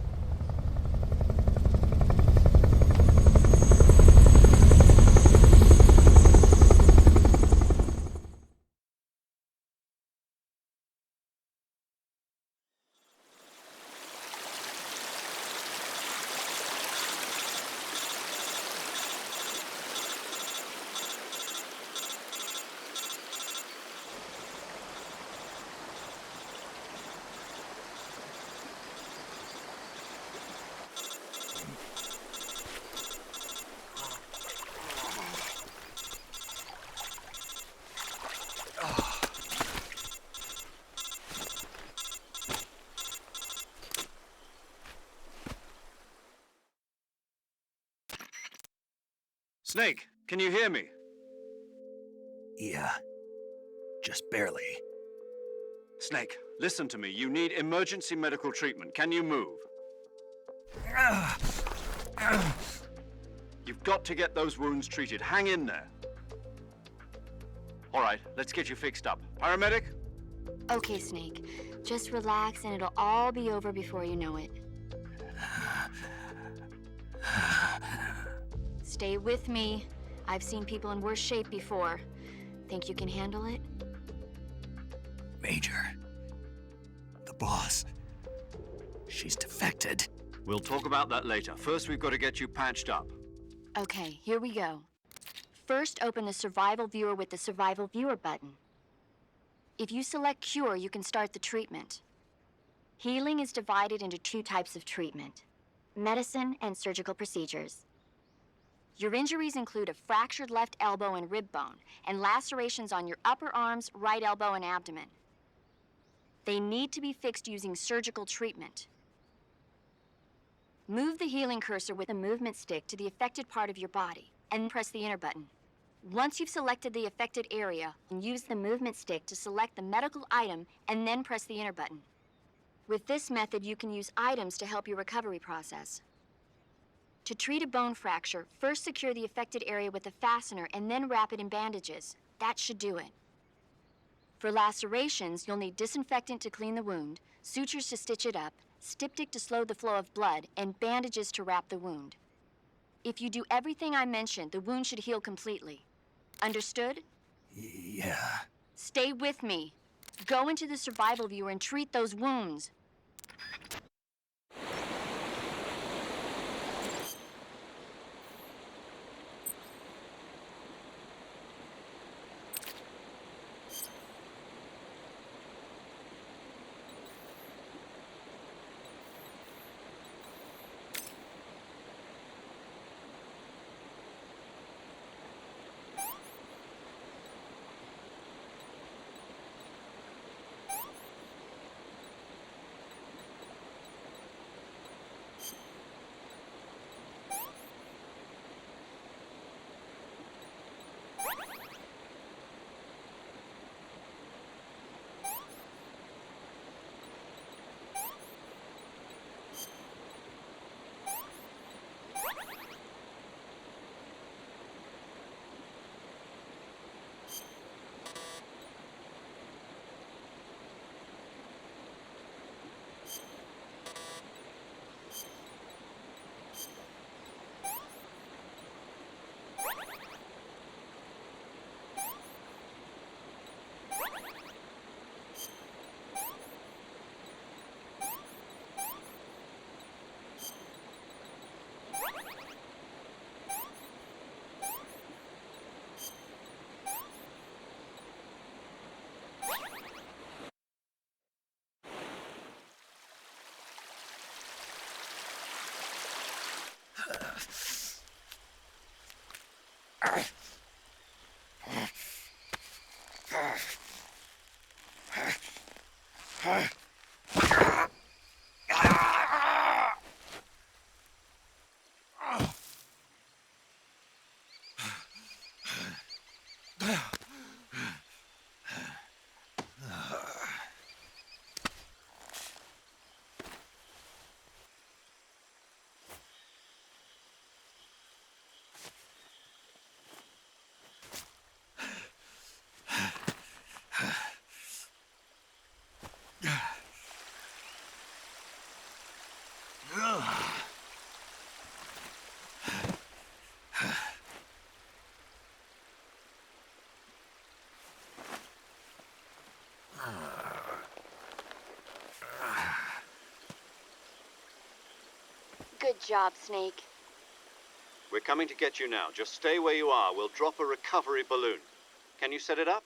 Snake, can you hear me? Yeah, just barely. Snake, listen to me. You need emergency medical treatment. Can you move? You've got to get those wounds treated. Hang in there. All right, let's get you fixed up. Paramedic? Okay, Snake. Just relax and it'll all be over before you know it. Stay with me. I've seen people in worse shape before. Think you can handle it? Major. The boss. She's defected. We'll talk about that later. First, we've got to get you patched up. Okay, here we go. First, open the Survival Viewer with the Survival Viewer button. If you select Cure, you can start the treatment. Healing is divided into two types of treatment: medicine and surgical procedures. Your injuries include a fractured left elbow and rib bone, and lacerations on your upper arms, right elbow, and abdomen. They need to be fixed using surgical treatment. Move the healing cursor with a movement stick to the affected part of your body, and press the enter button. Once you've selected the affected area, use the movement stick to select the medical item, and then press the enter button. With this method, you can use items to help your recovery process. To treat a bone fracture, first secure the affected area with a fastener and then wrap it in bandages. That should do it. For lacerations, you'll need disinfectant to clean the wound, sutures to stitch it up, styptic to slow the flow of blood, and bandages to wrap the wound. If you do everything I mentioned, the wound should heal completely. Understood? Yeah. Stay with me. Go into the survival viewer and treat those wounds. Good job, Snake. We're coming to get you now. Just stay where you are. We'll drop a recovery balloon. Can you set it up?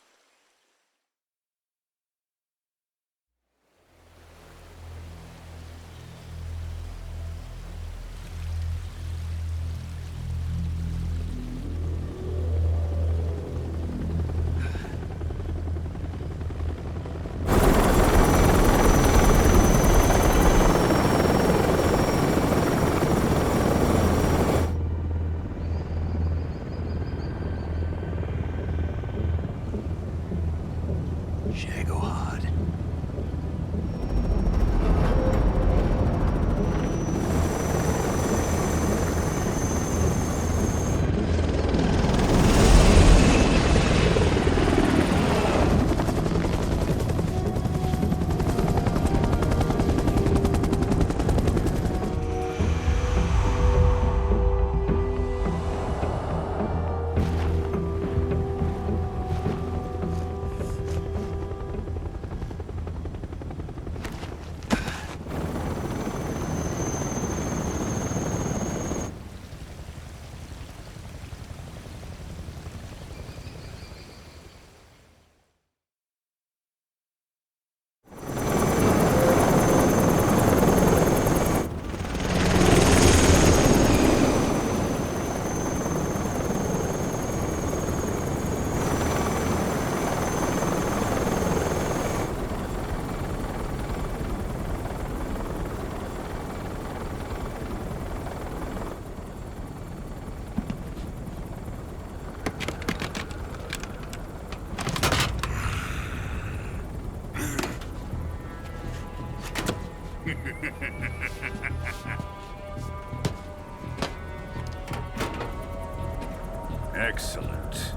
Excellent.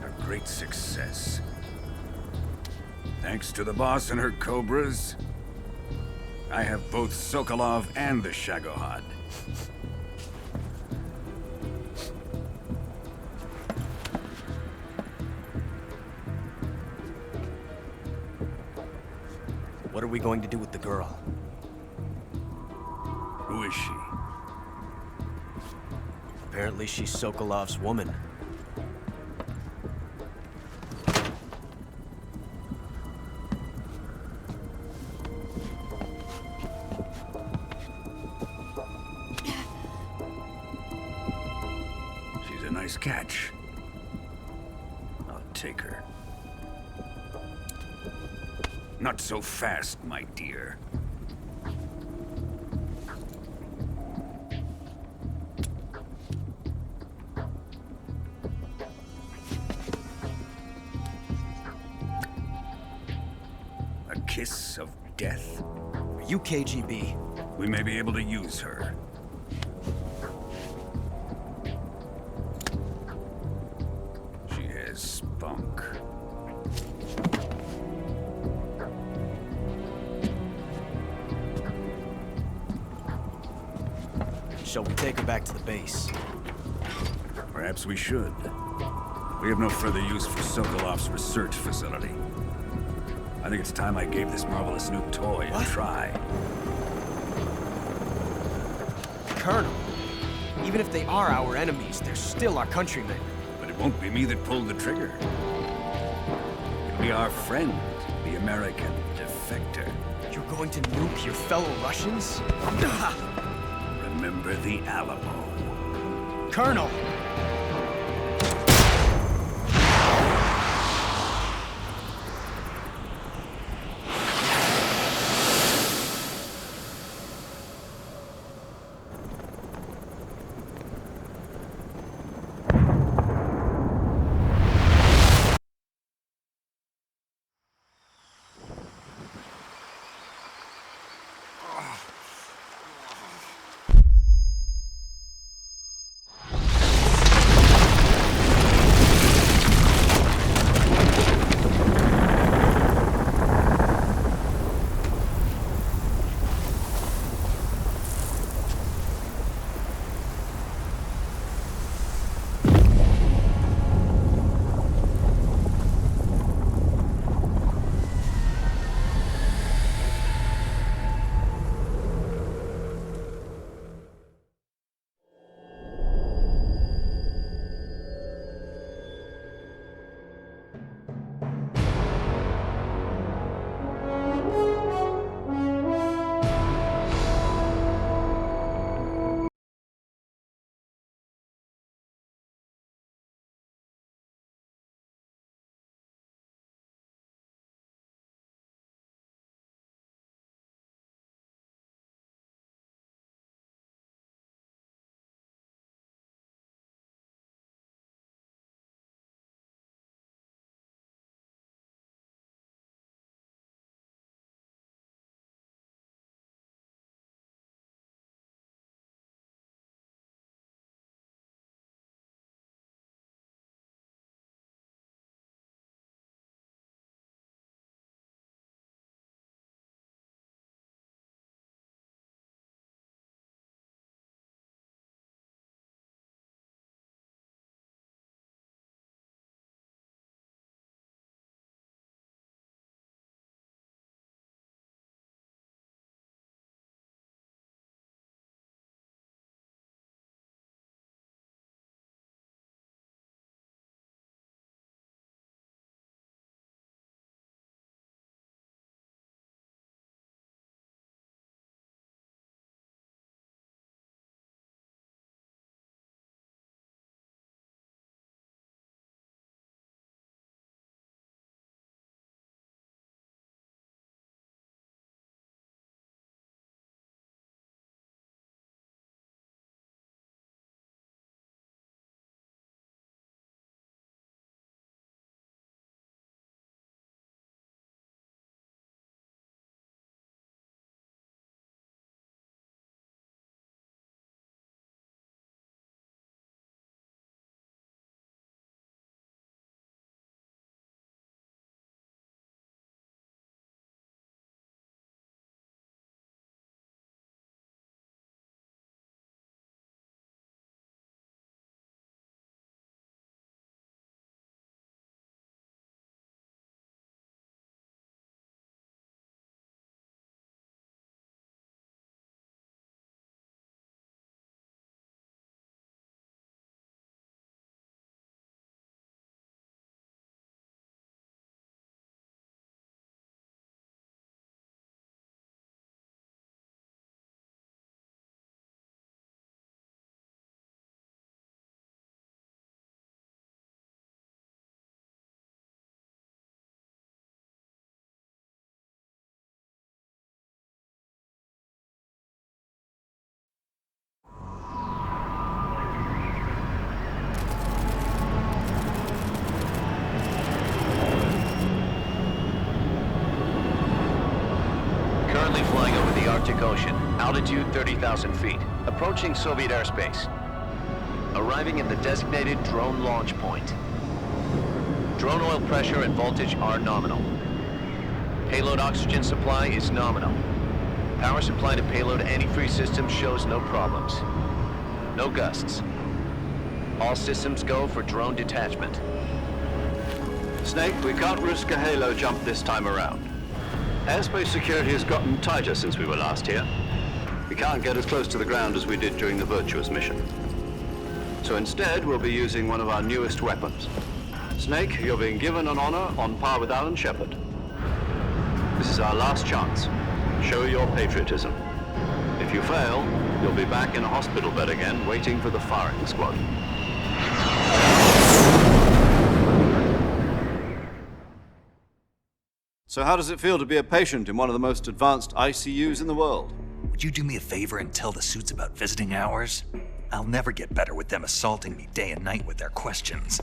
A great success. Thanks to the boss and her Cobras, I have both Sokolov and the Shagohod. What are we going to do with the girl? Who is she? Apparently she's Sokolov's woman. She's a nice catch. I'll take her. Not so fast, my dear. A kiss of death? Are you KGB? We may be able to use her. She has spunk. Shall we take her back to the base? Perhaps we should. We have no further use for Sokolov's research facility. I think it's time I gave this marvelous new toy a try. Colonel, even if they are our enemies, they're still our countrymen. But it won't be me that pulled the trigger. It'll be our friend, the American defector. You're going to nuke your fellow Russians? Remember the Alamo. Colonel! Pacific Ocean. Altitude 30,000 feet. Approaching Soviet airspace. Arriving at the designated drone launch point. Drone oil pressure and voltage are nominal. Payload oxygen supply is nominal. Power supply to payload antifreeze system shows no problems. No gusts. All systems go for drone detachment. Snake, we can't risk a halo jump this time around. Airspace security has gotten tighter since we were last here. We can't get as close to the ground as we did during the Virtuous mission. So instead, we'll be using one of our newest weapons. Snake, you're being given an honor on par with Alan Shepard. This is our last chance. Show your patriotism. If you fail, you'll be back in a hospital bed again, waiting for the firing squad. So how does it feel to be a patient in one of the most advanced ICUs in the world? Would you do me a favor and tell the suits about visiting hours? I'll never get better with them assaulting me day and night with their questions.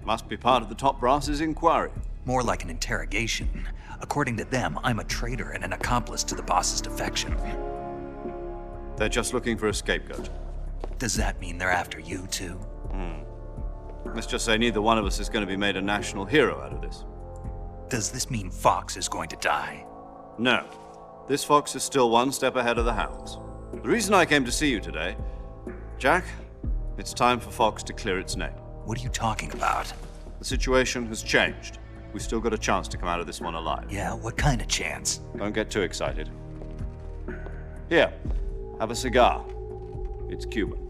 Must be part of the top brass's inquiry. More like an interrogation. According to them, I'm a traitor and an accomplice to the boss's defection. They're just looking for a scapegoat. Does that mean they're after you, too? Let's just say neither one of us is going to be made a national hero out of this. Does this mean Fox is going to die? No. This fox is still one step ahead of the hounds. The reason I came to see you today, Jack, it's time for Fox to clear its name. What are you talking about? The situation has changed. We've still got a chance to come out of this one alive. Yeah, what kind of chance? Don't get too excited. Here, have a cigar. It's Cuban.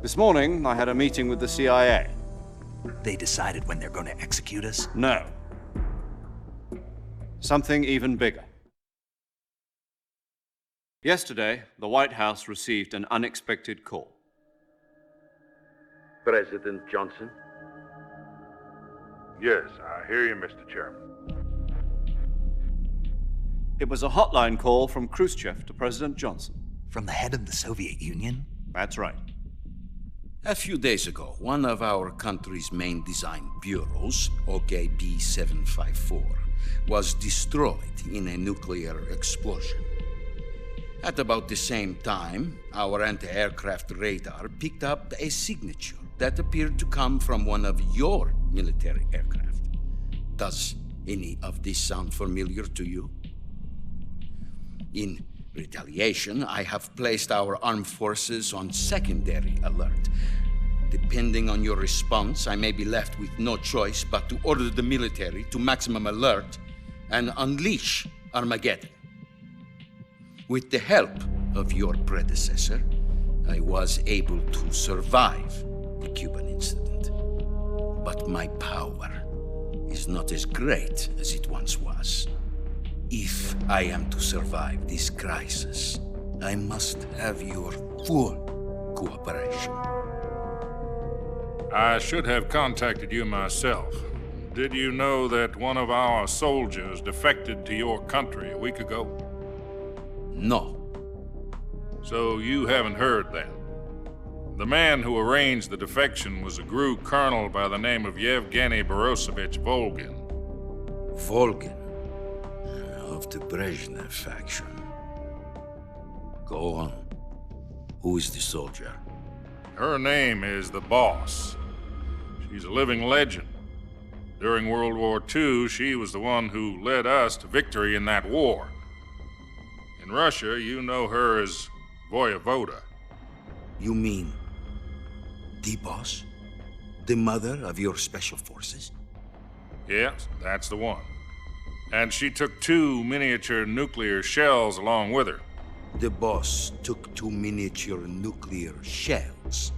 This morning, I had a meeting with the CIA. They decided when they're going to execute us? No. Something even bigger. Yesterday, the White House received an unexpected call. President Johnson? Yes, I hear you, Mr. Chairman. It was a hotline call from Khrushchev to President Johnson. From the head of the Soviet Union? That's right. A few days ago, one of our country's main design bureaus, OKB 754, was destroyed in a nuclear explosion. At about the same time, our anti-aircraft radar picked up a signature that appeared to come from one of your military aircraft. Does any of this sound familiar to you? In retaliation, I have placed our armed forces on secondary alert. Depending on your response, I may be left with no choice but to order the military to maximum alert and unleash Armageddon. With the help of your predecessor, I was able to survive the Cuban incident. But my power is not as great as it once was. If I am to survive this crisis, I must have your full cooperation. I should have contacted you myself. Did you know that one of our soldiers defected to your country a week ago? No. So you haven't heard then. The man who arranged the defection was a GRU colonel by the name of Yevgeny Borisovich Volgin. Volgin? Of the Brezhnev faction. Go on. Who is the soldier? Her name is the Boss. She's a living legend. During World War II, she was the one who led us to victory in that war. In Russia, you know her as Voyevoda. You mean the Boss? The mother of your special forces? Yes, that's the one. And she took 2 miniature nuclear shells along with her. The Boss took 2 miniature nuclear shells?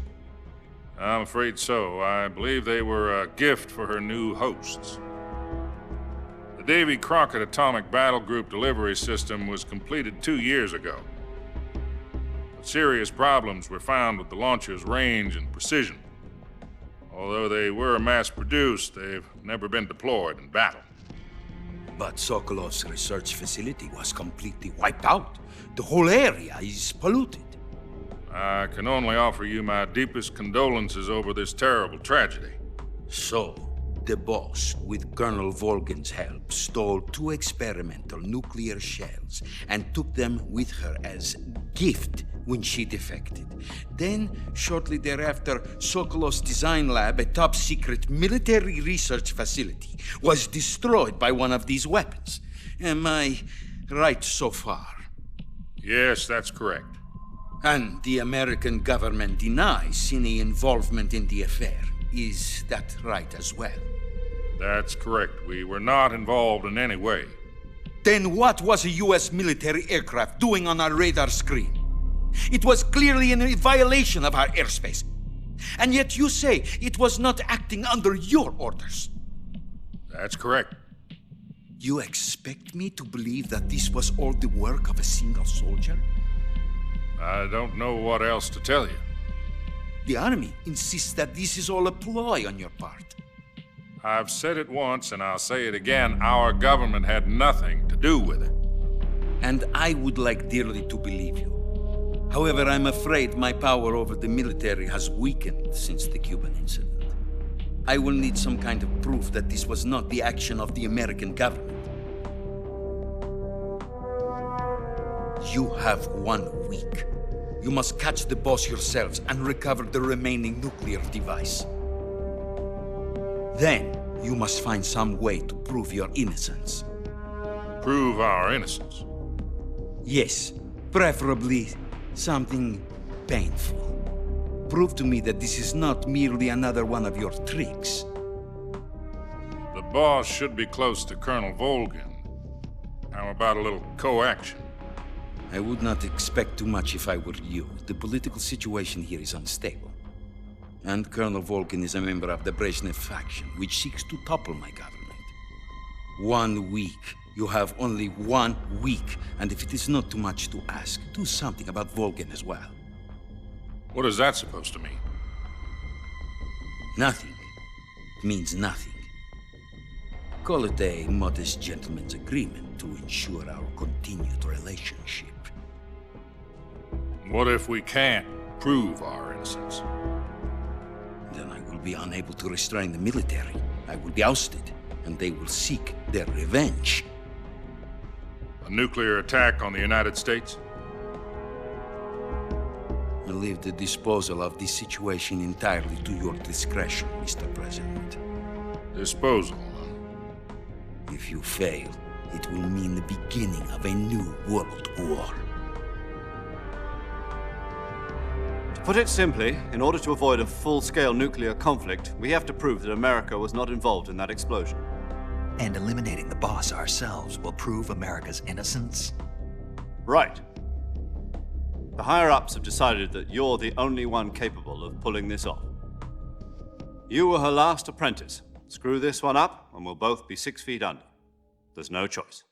I'm afraid so. I believe they were a gift for her new hosts. The Davy Crockett Atomic Battle Group delivery system was completed 2 years ago. But serious problems were found with the launcher's range and precision. Although they were mass-produced, they've never been deployed in battle. But Sokolov's research facility was completely wiped out. The whole area is polluted. I can only offer you my deepest condolences over this terrible tragedy. So, the boss, with Colonel Volgin's help, stole 2 experimental nuclear shells and took them with her as gift when she defected. Then, shortly thereafter, Sokolov's design lab, a top-secret military research facility, was destroyed by one of these weapons. Am I right so far? Yes, that's correct. And the American government denies any involvement in the affair. Is that right as well? That's correct. We were not involved in any way. Then what was a U.S. military aircraft doing on our radar screen? It was clearly in violation of our airspace. And yet you say it was not acting under your orders. That's correct. You expect me to believe that this was all the work of a single soldier? I don't know what else to tell you. The Army insists that this is all a ploy on your part. I've said it once, and I'll say it again. Our government had nothing to do with it. And I would like dearly to believe you. However, I'm afraid my power over the military has weakened since the Cuban incident. I will need some kind of proof that this was not the action of the American government. You have 1 week. You must catch the boss yourselves and recover the remaining nuclear device. Then, you must find some way to prove your innocence. Prove our innocence? Yes, preferably something painful. Prove to me that this is not merely another one of your tricks. The boss should be close to Colonel Volgin. How about a little co-action? I would not expect too much if I were you. The political situation here is unstable. And Colonel Volgin is a member of the Brezhnev faction, which seeks to topple my government. 1 week. You have only 1 week. And if it is not too much to ask, do something about Volgin as well. What is that supposed to mean? Nothing. It means nothing. Call it a modest gentleman's agreement to ensure our continued relationship. What if we can't prove our innocence? Then I will be unable to restrain the military. I will be ousted, and they will seek their revenge. A nuclear attack on the United States? I leave the disposal of this situation entirely to your discretion, Mr. President. Disposal, huh? If you fail, it will mean the beginning of a new world war. To put it simply, in order to avoid a full-scale nuclear conflict, we have to prove that America was not involved in that explosion. And eliminating the boss ourselves will prove America's innocence? Right. The higher-ups have decided that you're the only one capable of pulling this off. You were her last apprentice. Screw this one up, and we'll both be 6 feet under. There's no choice.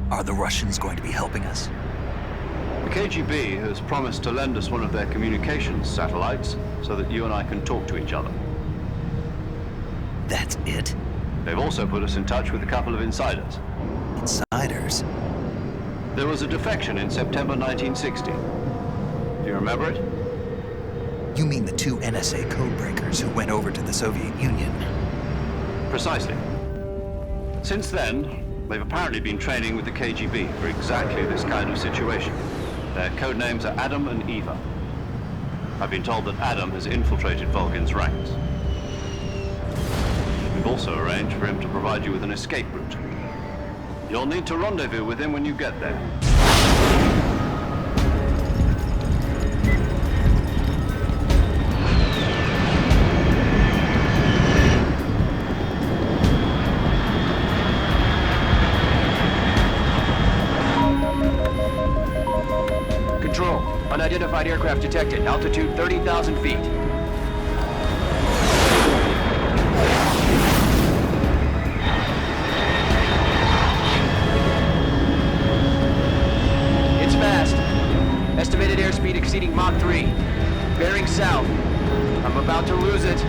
Are the Russians going to be helping us? The KGB has promised to lend us one of their communications satellites so that you and I can talk to each other. That's it? They've also put us in touch with a couple of insiders. Insiders? There was a defection in September 1960. Do you remember it? You mean the 2 NSA codebreakers who went over to the Soviet Union? Precisely. Since then, they've apparently been training with the KGB for exactly this kind of situation. Their code names are Adam and Eva. I've been told that Adam has infiltrated Volgin's ranks. We've also arranged for him to provide you with an escape route. You'll need to rendezvous with him when you get there. Control. Unidentified aircraft detected. Altitude 30,000 feet. It's fast. Estimated airspeed exceeding Mach 3. Bearing south. I'm about to lose it.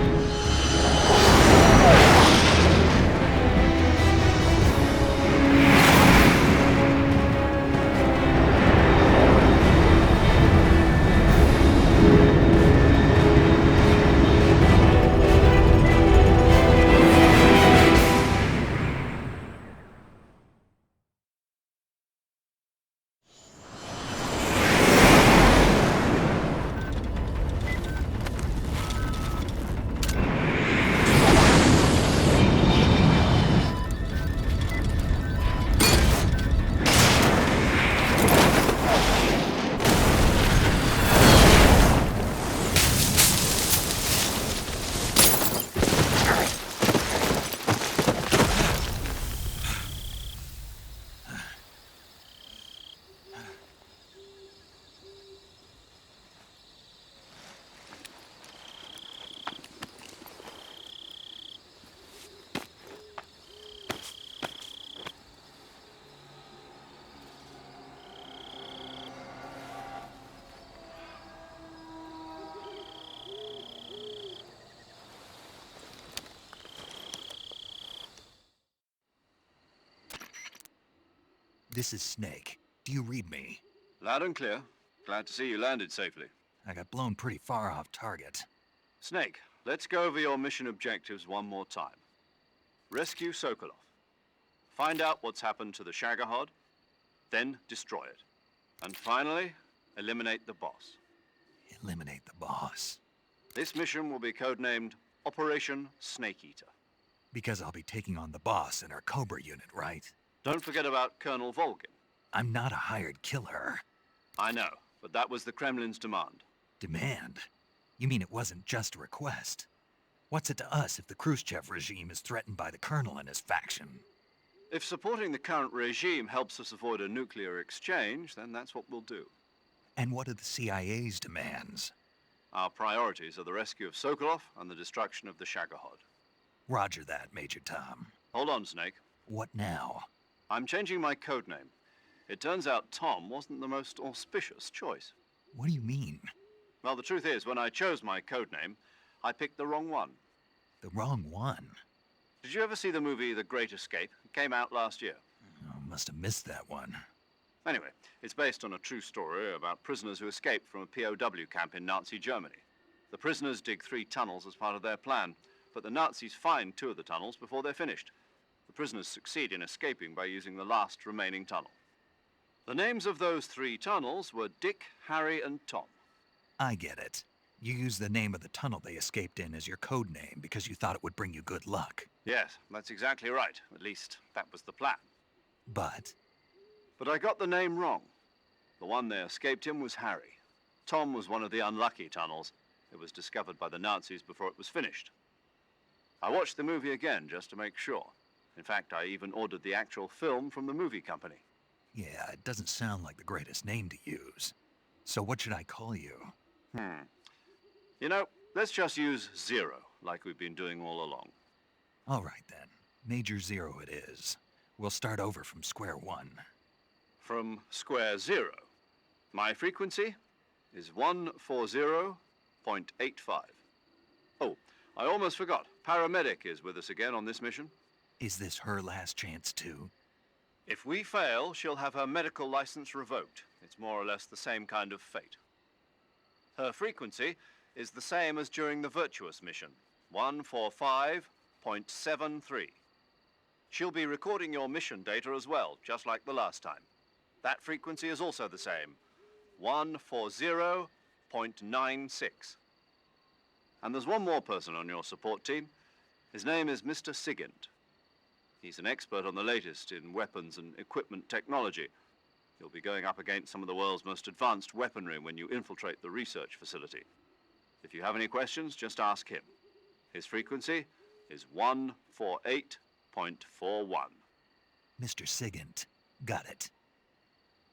This is Snake. Do you read me? Loud and clear. Glad to see you landed safely. I got blown pretty far off target. Snake, let's go over your mission objectives one more time. Rescue Sokolov. Find out what's happened to the Shagohod, then destroy it. And finally, eliminate the boss. Eliminate the boss. This mission will be codenamed Operation Snake Eater. Because I'll be taking on the boss in our Cobra unit, right? Don't forget about Colonel Volgin. I'm not a hired killer. I know, but that was the Kremlin's demand. Demand? You mean it wasn't just a request? What's it to us if the Khrushchev regime is threatened by the Colonel and his faction? If supporting the current regime helps us avoid a nuclear exchange, then that's what we'll do. And what are the CIA's demands? Our priorities are the rescue of Sokolov and the destruction of the Shagohod. Roger that, Major Tom. Hold on, Snake. What now? I'm changing my codename. It turns out Tom wasn't the most auspicious choice. What do you mean? Well, the truth is, when I chose my codename, I picked the wrong one. The wrong one? Did you ever see the movie The Great Escape? It came out last year. Oh, must have missed that one. Anyway, it's based on a true story about prisoners who escaped from a POW camp in Nazi Germany. The prisoners dig 3 tunnels as part of their plan, but the Nazis find 2 of the tunnels before they're finished. The prisoners succeed in escaping by using the last remaining tunnel. The names of those 3 tunnels were Dick, Harry, and Tom. I get it. You used the name of the tunnel they escaped in as your code name because you thought it would bring you good luck. Yes, that's exactly right. At least, that was the plan. But I got the name wrong. The one they escaped in was Harry. Tom was one of the unlucky tunnels. It was discovered by the Nazis before it was finished. I watched the movie again just to make sure. In fact, I even ordered the actual film from the movie company. yeah, it doesn't sound like the greatest name to use. So what should I call you? You know, let's just use Zero, like we've been doing all along. All right then. Major Zero it is. We'll start over from square one. From square 0. My frequency is 140.85. Oh, I almost forgot. Paramedic is with us again on this mission. Is this her last chance too? If we fail, she'll have her medical license revoked. It's more or less the same kind of fate. Her frequency is the same as during the Virtuous mission, 145.73. She'll be recording your mission data as well, just like the last time. That frequency is also the same, 140.96. And there's one more person on your support team. His name is Mr. Sigint. He's an expert on the latest in weapons and equipment technology. You'll be going up against some of the world's most advanced weaponry when you infiltrate the research facility. If you have any questions, just ask him. His frequency is 148.41. Mr. Sigint. Got it.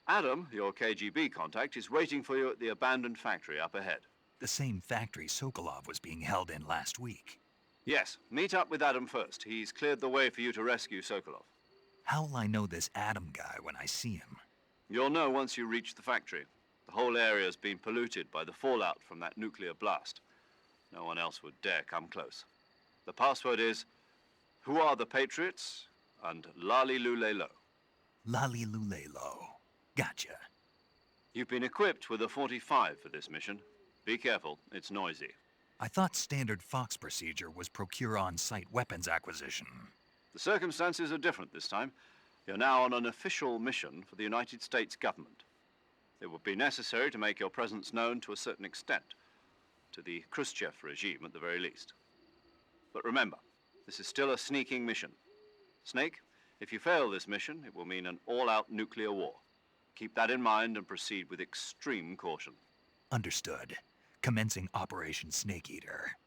Adam, your KGB contact, is waiting for you at the abandoned factory up ahead. The same factory Sokolov was being held in last week. Yes, meet up with Adam first. He's cleared the way for you to rescue Sokolov. How'll I know this Adam guy when I see him? You'll know once you reach the factory. The whole area's been polluted by the fallout from that nuclear blast. No one else would dare come close. The password is, "Who are the Patriots?" and Lali Lulelo. Lali Lulelo. Gotcha. You've been equipped with a 45 for this mission. Be careful, it's noisy. I thought standard Fox procedure was procure on-site weapons acquisition. The circumstances are different this time. You're now on an official mission for the United States government. It would be necessary to make your presence known to a certain extent, to the Khrushchev regime at the very least. But remember, this is still a sneaking mission. Snake, if you fail this mission, it will mean an all-out nuclear war. Keep that in mind and proceed with extreme caution. Understood. Commencing Operation Snake Eater.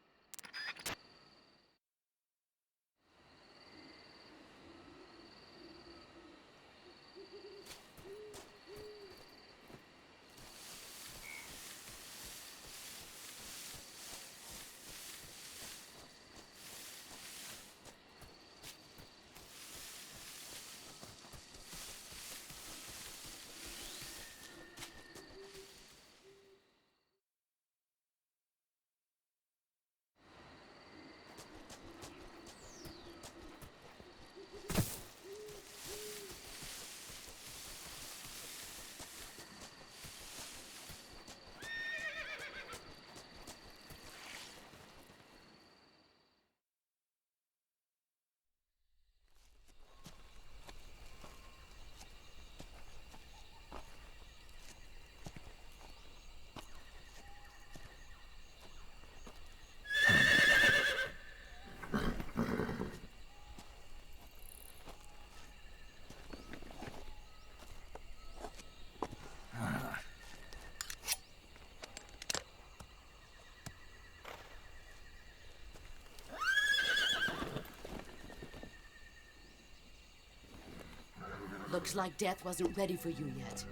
Looks like death wasn't ready for you yet.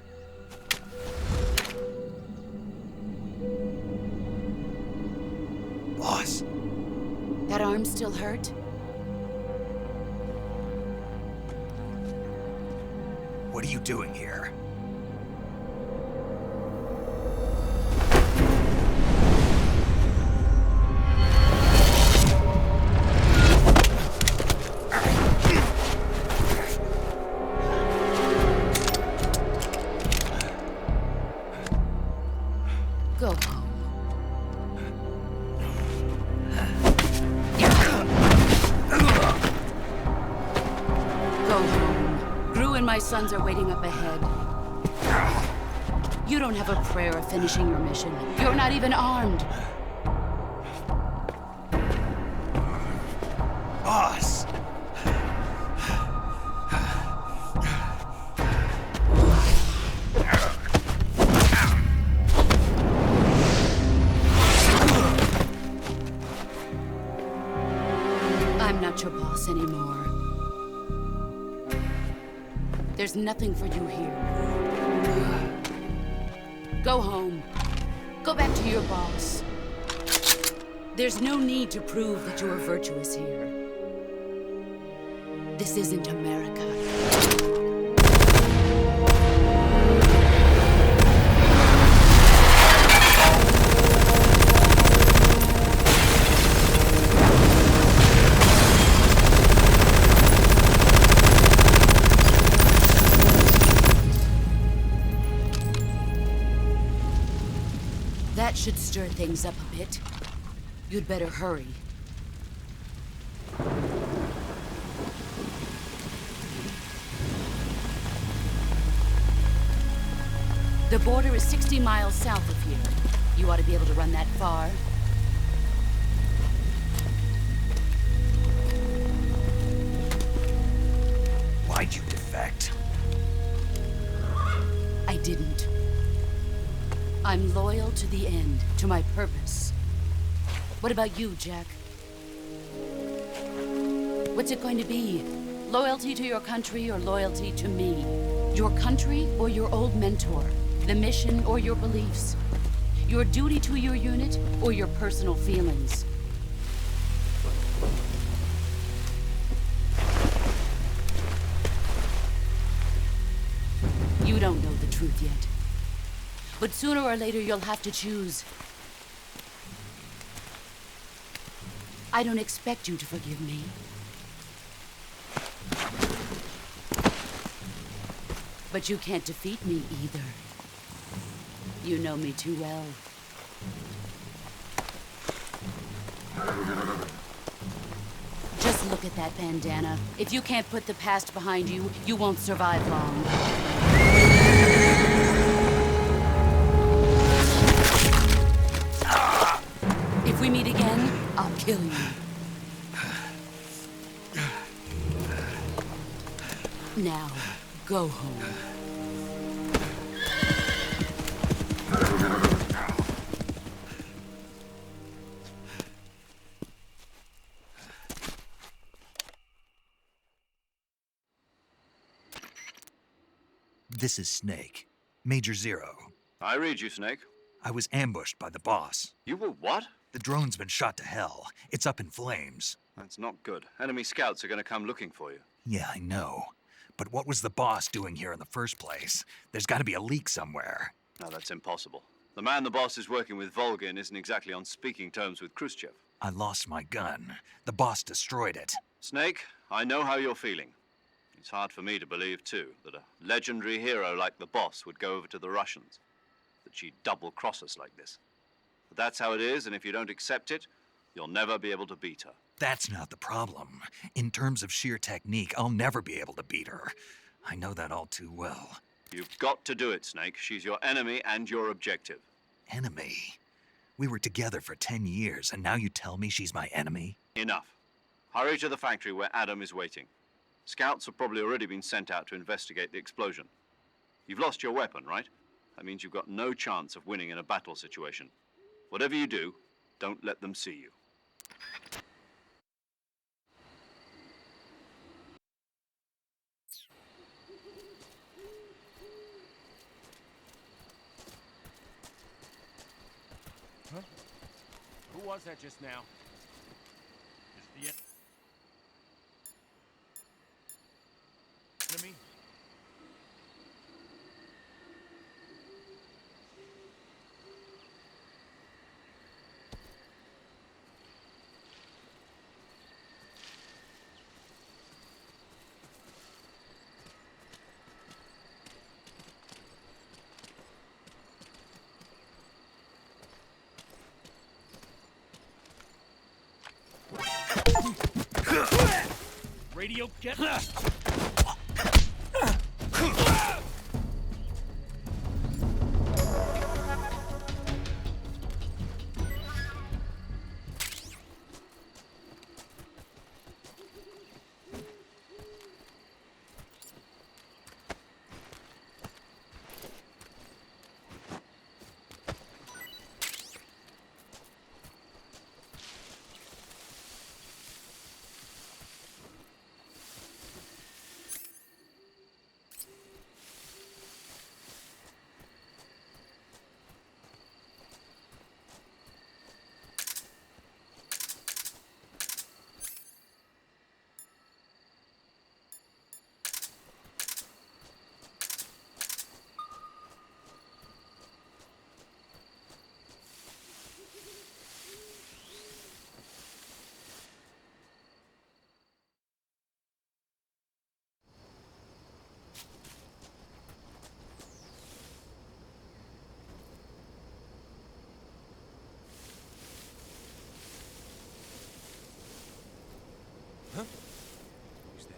Boss. That arm still hurt? What are you doing here? Go home. Go home. Gru and my sons are waiting up ahead. You don't have a prayer of finishing your mission. You're not even armed. Boss! I'm not your boss anymore. There's nothing for you here. Go home. Go back to your boss. There's no need to prove that you are virtuous here. This isn't America. That should stir things up a bit. You'd better hurry. The border is 60 miles south of here. You ought to be able to run that far. Why'd you defect? I didn't. I'm loyal to the end, to my purpose. What about you, Jack? What's it going to be? Loyalty to your country or loyalty to me? Your country or your old mentor? The mission or your beliefs? Your duty to your unit or your personal feelings? You don't know the truth yet. But sooner or later, you'll have to choose. I don't expect you to forgive me. But you can't defeat me either. You know me too well. Just look at that bandana. If you can't put the past behind you, you won't survive long. If we meet again, I'll kill you. Now, go home. This is Snake. Major Zero. I read you, Snake. I was ambushed by the boss. You were what? The drone's been shot to hell. It's up in flames. That's not good. Enemy scouts are going to come looking for you. Yeah, I know. But what was the boss doing here in the first place? There's got to be a leak somewhere. No, that's impossible. The man the boss is working with, Volgin, isn't exactly on speaking terms with Khrushchev. I lost my gun. The boss destroyed it. Snake, I know how you're feeling. It's hard for me to believe, too, that a legendary hero like the boss would go over to the Russians. That she'd double-cross us like this. But that's how it is, and if you don't accept it, you'll never be able to beat her. That's not the problem. In terms of sheer technique, I'll never be able to beat her. I know that all too well. You've got to do it, Snake. She's your enemy and your objective. Enemy? We were together for 10 years, and now you tell me she's my enemy? Enough. Hurry to the factory where Adam is waiting. Scouts have probably already been sent out to investigate the explosion. You've lost your weapon, right? That means you've got no chance of winning in a battle situation. Whatever you do, don't let them see you. Huh? Who was that just now? Is the enemy? Radio, get... Huh? Who's that?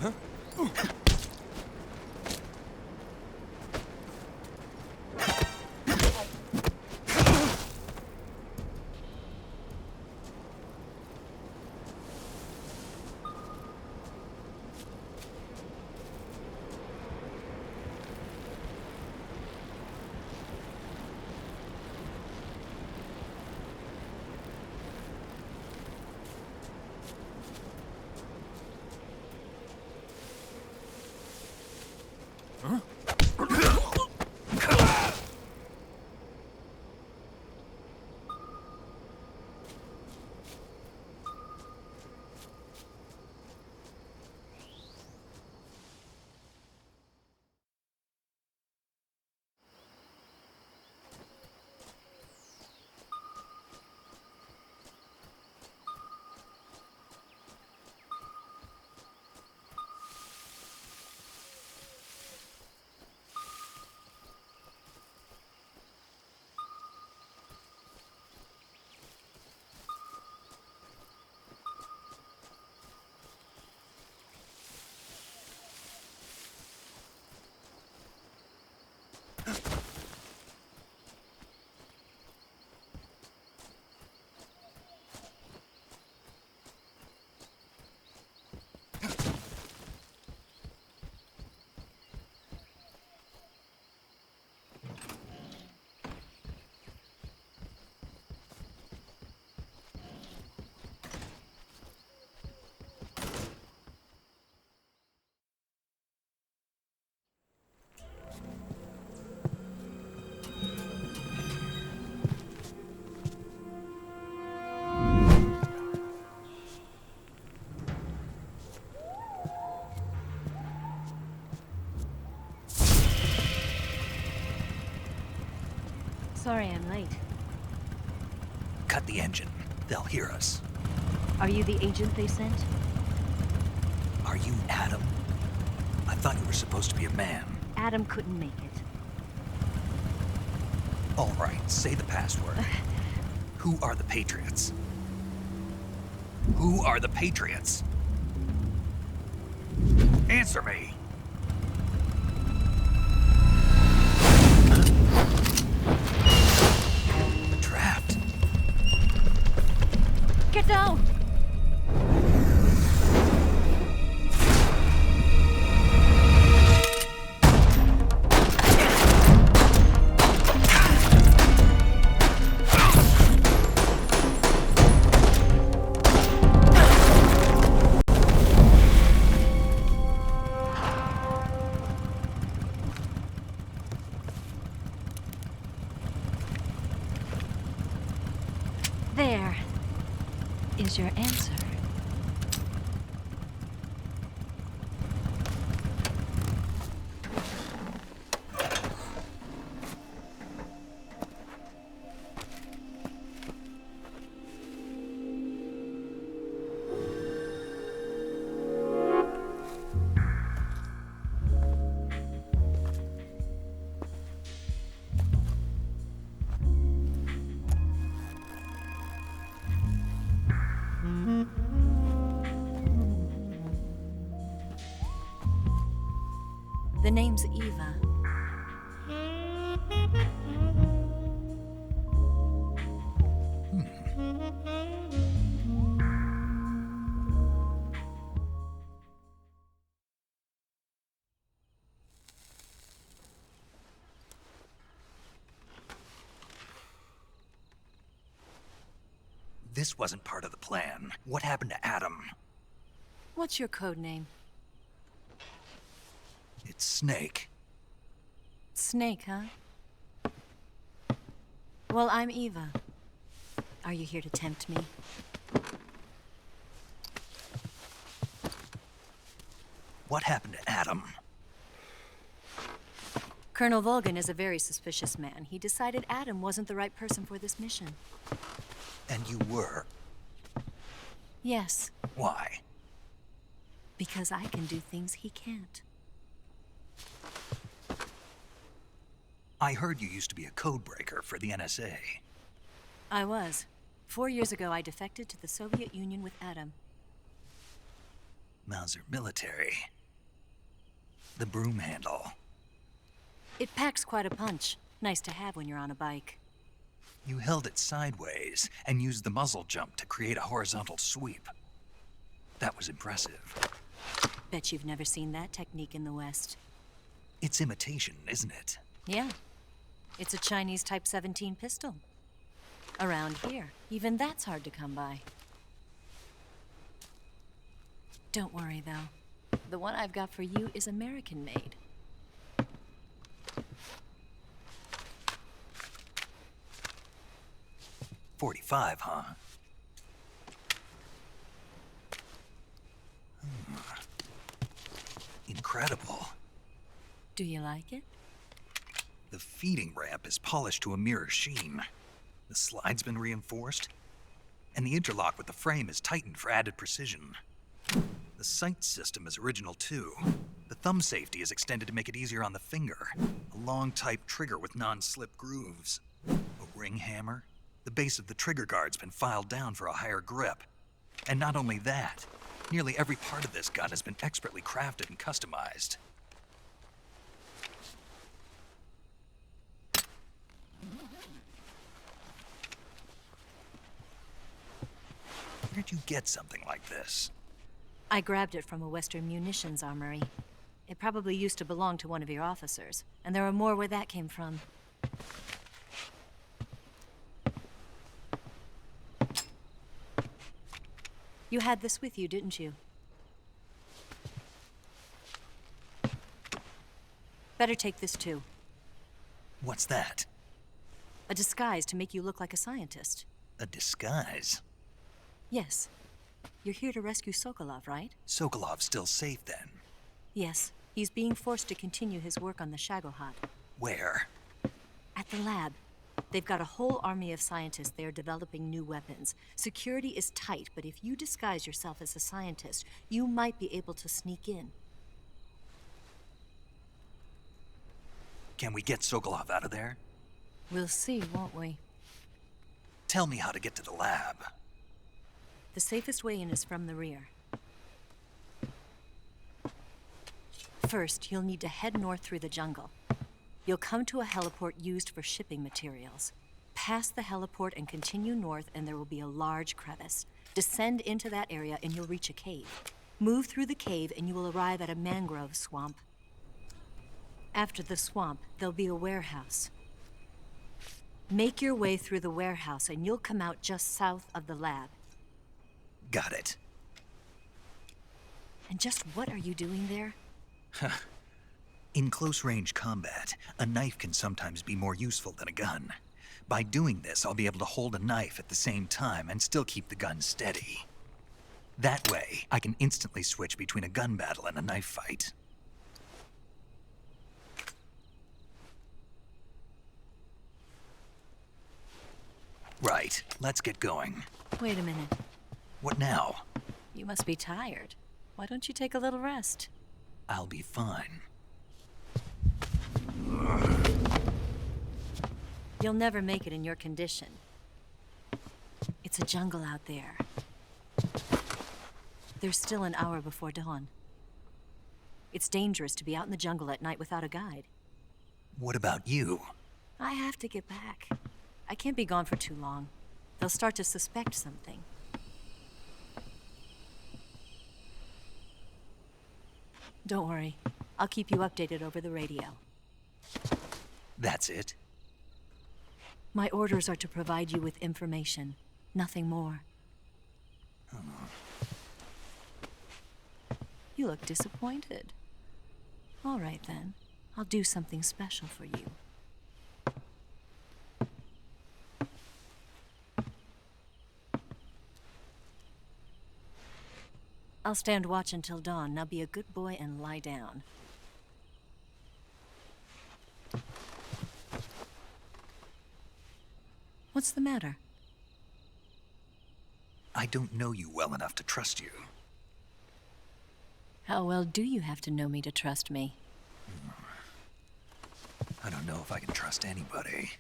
Huh? Huh? Sorry I'm late. Cut the engine. They'll hear us. Are you the agent they sent? Are you Adam? I thought you were supposed to be a man. Adam couldn't make it. All right, say the password. Who are the Patriots? Who are the Patriots? Answer me! I'm trapped. Get down! There is your answer. The name's Eva. This wasn't part of the plan. What happened to Adam? What's your code name? It's Snake. Snake, huh? Well, I'm Eva. Are you here to tempt me? What happened to Adam? Colonel Volgin is a very suspicious man. He decided Adam wasn't the right person for this mission. And you were? Yes. Why? Because I can do things he can't. I heard you used to be a codebreaker for the NSA. I was. 4 years ago, I defected to the Soviet Union with Adam. Mauser military. The broom handle. It packs quite a punch. Nice to have when you're on a bike. You held it sideways and used the muzzle jump to create a horizontal sweep. That was impressive. Bet you've never seen that technique in the West. It's imitation, isn't it? Yeah. It's a Chinese Type 17 pistol. Around here, even that's hard to come by. Don't worry, though. The one I've got for you is American-made. .45, huh? Incredible. Do you like it? The feeding ramp is polished to a mirror sheen. The slide's been reinforced, and the interlock with the frame is tightened for added precision. The sight system is original too. The thumb safety is extended to make it easier on the finger. A long type trigger with non-slip grooves. A ring hammer. The base of the trigger guard's been filed down for a higher grip. And not only that, nearly every part of this gun has been expertly crafted and customized. Where'd you get something like this? I grabbed it from a Western munitions armory. It probably used to belong to one of your officers, and there are more where that came from. You had this with you, didn't you? Better take this too. What's that? A disguise to make you look like a scientist. A disguise? Yes. You're here to rescue Sokolov, right? Sokolov's still safe then? Yes. He's being forced to continue his work on the Shagohod. Where? At the lab. They've got a whole army of scientists there developing new weapons. Security is tight, but if you disguise yourself as a scientist, you might be able to sneak in. Can we get Sokolov out of there? We'll see, won't we? Tell me how to get to the lab. The safest way in is from the rear. First, you'll need to head north through the jungle. You'll come to a heliport used for shipping materials. Pass the heliport and continue north, and there will be a large crevice. Descend into that area and you'll reach a cave. Move through the cave and you will arrive at a mangrove swamp. After the swamp, there'll be a warehouse. Make your way through the warehouse and you'll come out just south of the lab. Got it. And just what are you doing there? In close-range combat, a knife can sometimes be more useful than a gun. By doing this, I'll be able to hold a knife at the same time and still keep the gun steady. That way, I can instantly switch between a gun battle and a knife fight. Right, let's get going. Wait a minute. What now? You must be tired. Why don't you take a little rest? I'll be fine. You'll never make it in your condition. It's a jungle out there. There's still an hour before dawn. It's dangerous to be out in the jungle at night without a guide. What about you? I have to get back. I can't be gone for too long. They'll start to suspect something. Don't worry. I'll keep you updated over the radio. That's it? My orders are to provide you with information, nothing more. You look disappointed. All right then. I'll do something special for you. I'll stand watch until dawn. Now be a good boy and lie down. What's the matter? I don't know you well enough to trust you. How well do you have to know me to trust me? I don't know if I can trust anybody.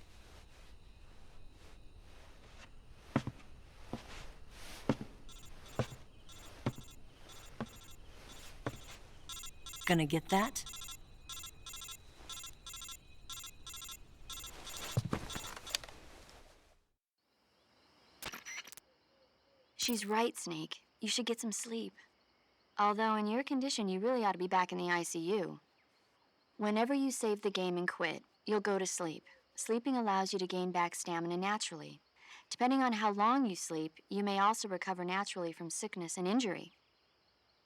Gonna get that? She's right, Snake. You should get some sleep. Although in your condition, you really ought to be back in the ICU. Whenever you save the game and quit, you'll go to sleep. Sleeping allows you to gain back stamina naturally. Depending on how long you sleep, you may also recover naturally from sickness and injury.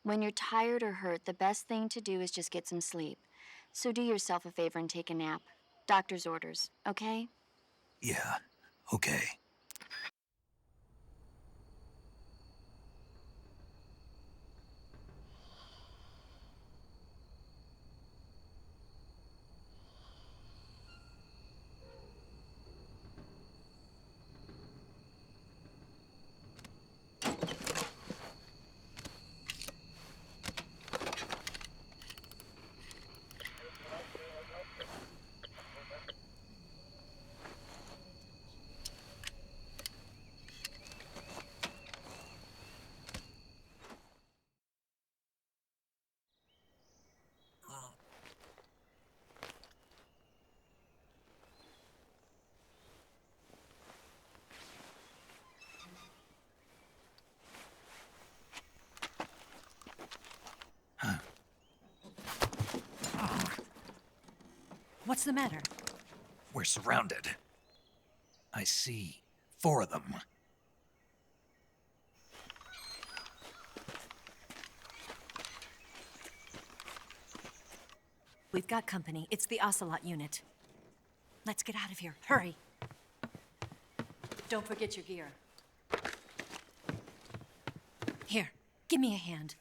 When you're tired or hurt, the best thing to do is just get some sleep. So do yourself a favor and take a nap. Doctor's orders, okay? Yeah, okay. What's the matter? We're surrounded. I see 4 of them. We've got company. It's the Ocelot unit. Let's get out of here. Hurry. Don't forget your gear. Here, give me a hand.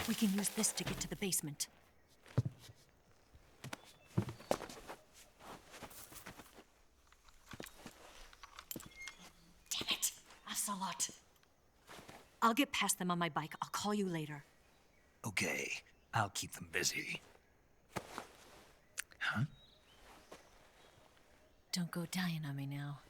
We can use this to get to the basement. Damn it, Ocelot. I'll get past them on my bike. I'll call you later. Okay, I'll keep them busy. Huh? Don't go dying on me now.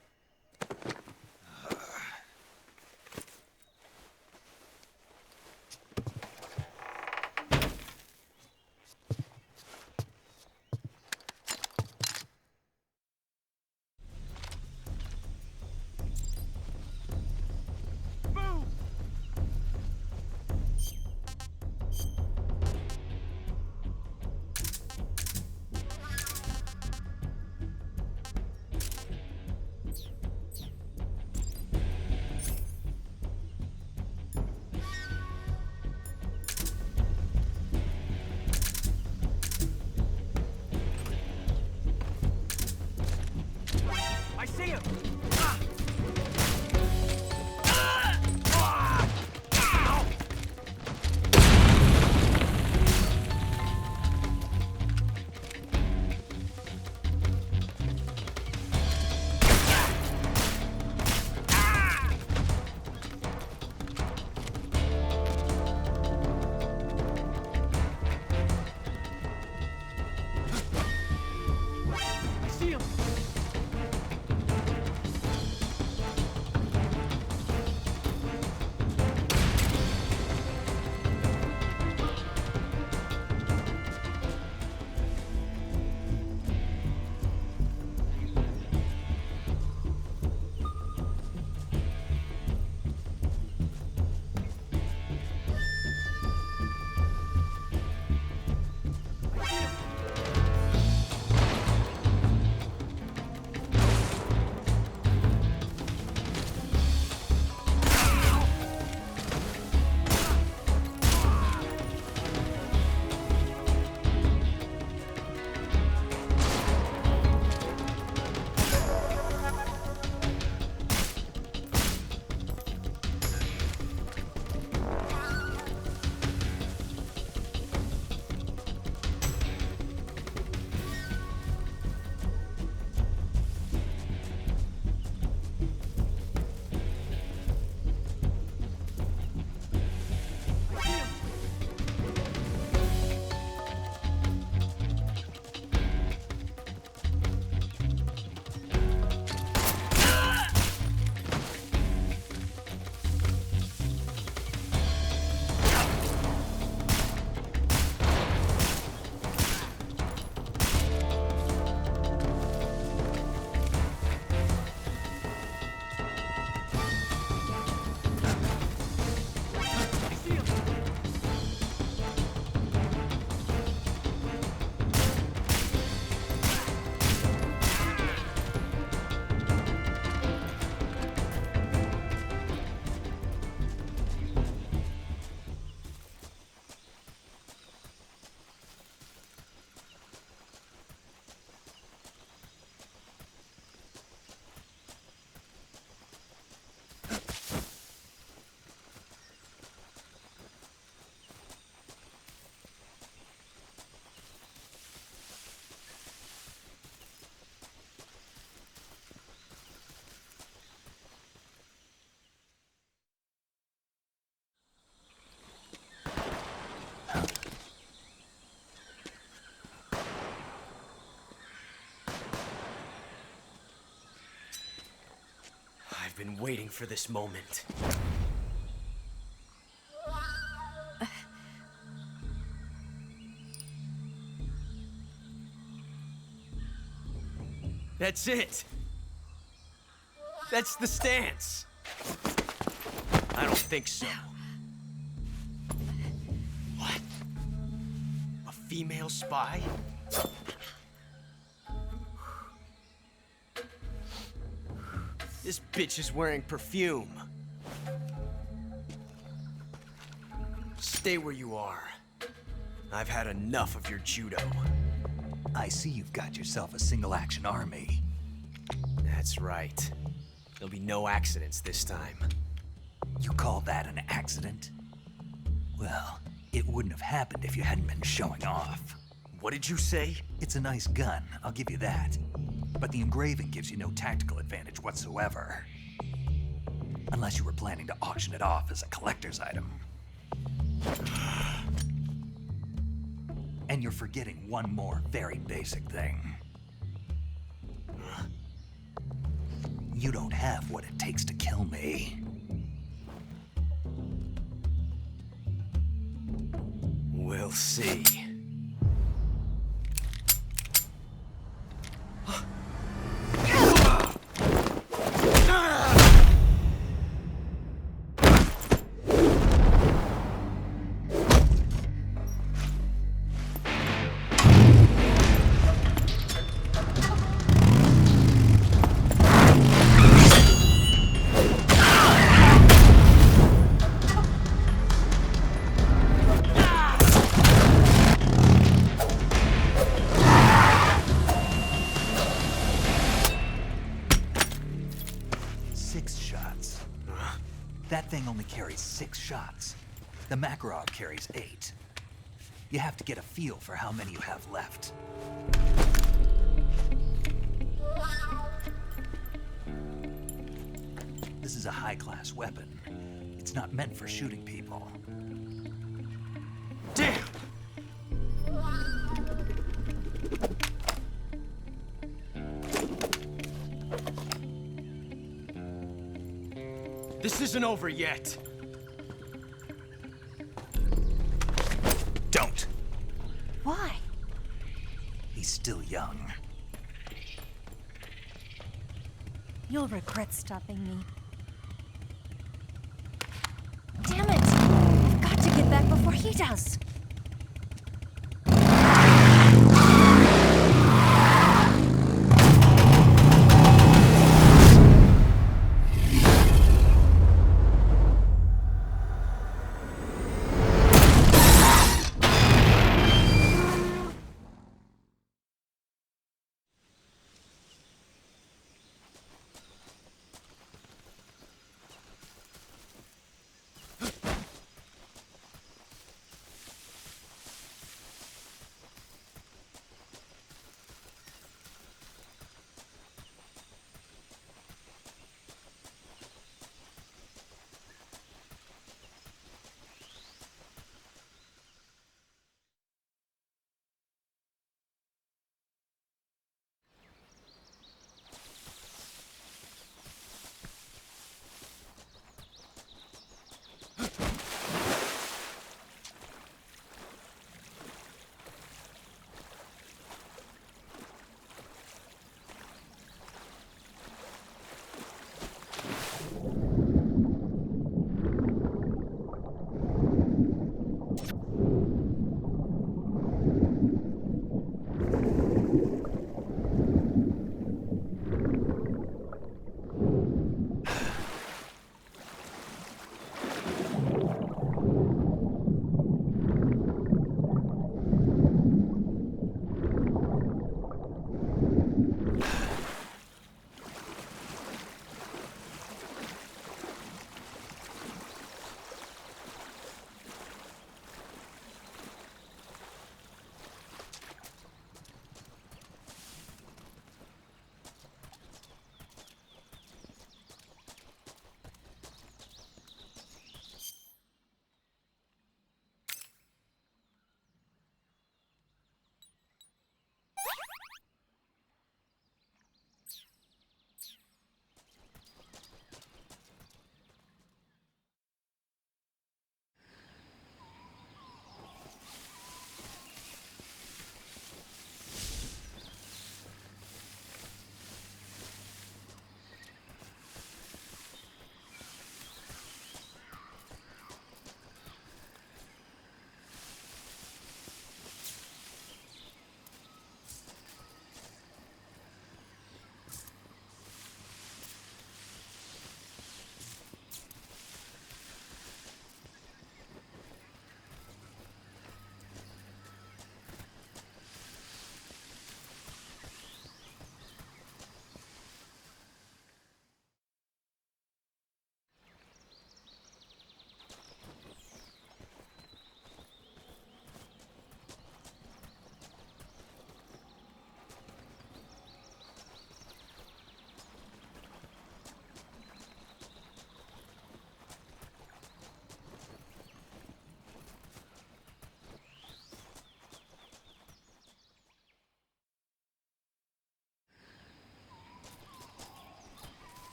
I've been waiting for this moment. That's it. That's the stance. I don't think so. What? A female spy? This bitch is wearing perfume. Stay where you are. I've had enough of your judo. I see you've got yourself a single-action army. That's right. There'll be no accidents this time. You call that an accident? Well, it wouldn't have happened if you hadn't been showing off. What did you say? It's a nice gun, I'll give you that. But the engraving gives you no tactical advantage whatsoever. Unless you were planning to auction it off as a collector's item. And you're forgetting one more very basic thing. You don't have what it takes to kill me. We'll see. That thing only carries 6 shots. The Makarov carries 8. You have to get a feel for how many you have left. This is a high-class weapon. It's not meant for shooting people. Damn! This isn't over yet. Don't. Why? He's still young. You'll regret stopping me. Damn it! I've got to get back before he does.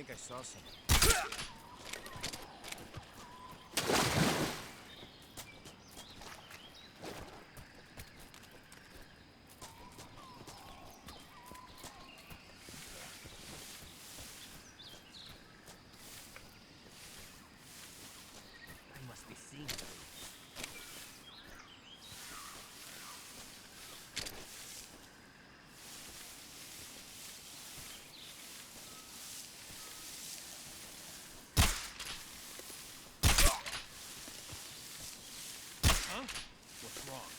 think I saw some. I must be seeing things. What's wrong?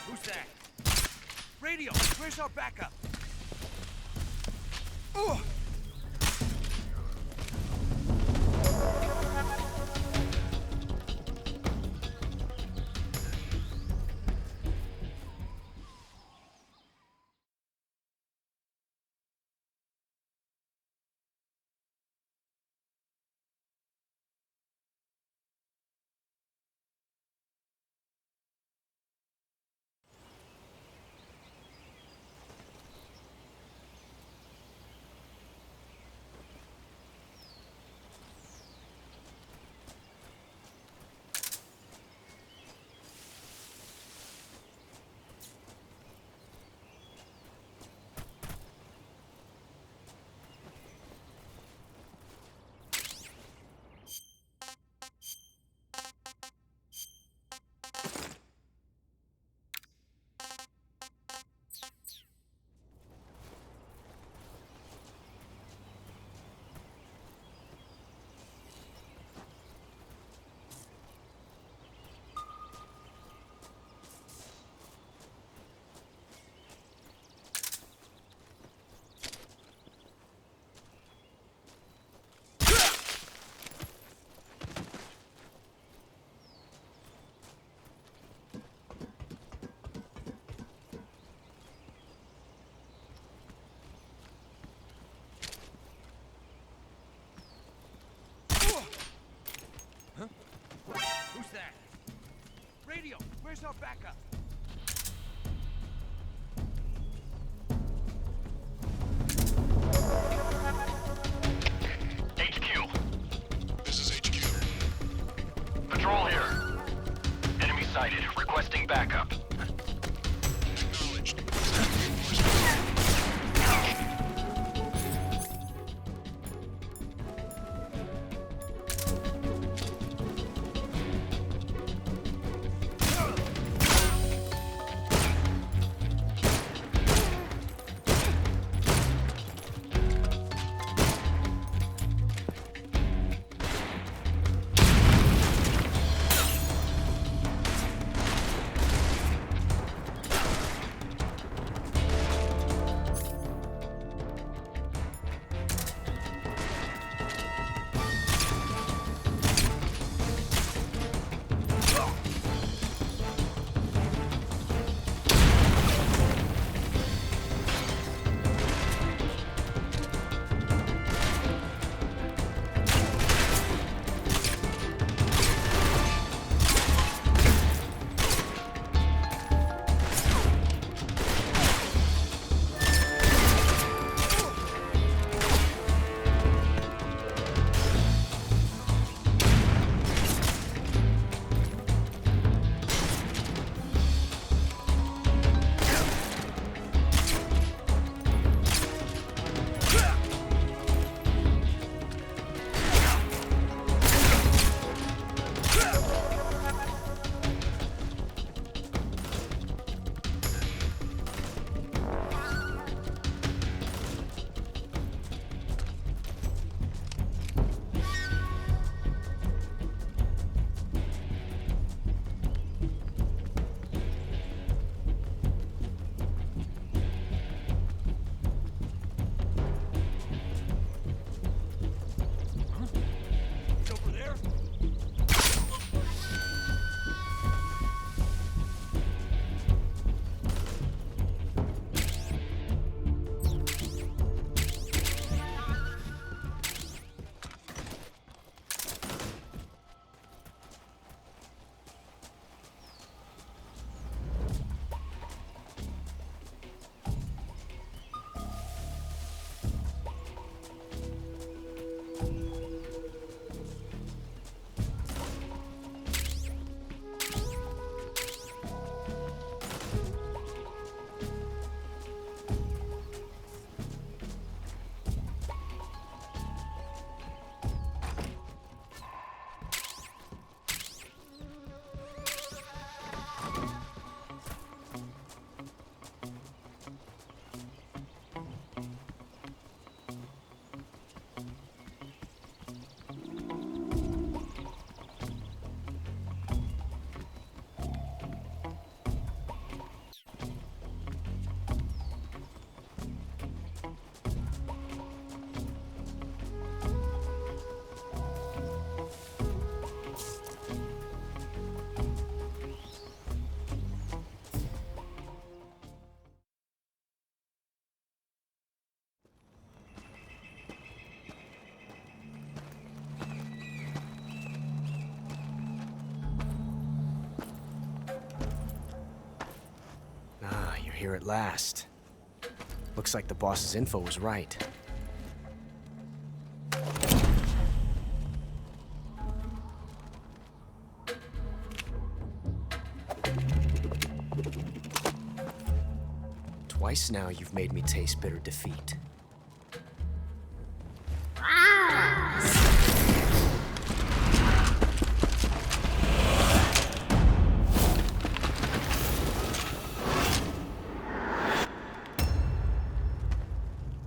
Who's that? Radio, where's our backup? Who's that? Radio, where's our backup? HQ. This is HQ. Patrol here. Enemy sighted. Requesting backup. Acknowledged. here at last. Looks like the boss's info was right. Twice now you've made me taste bitter defeat.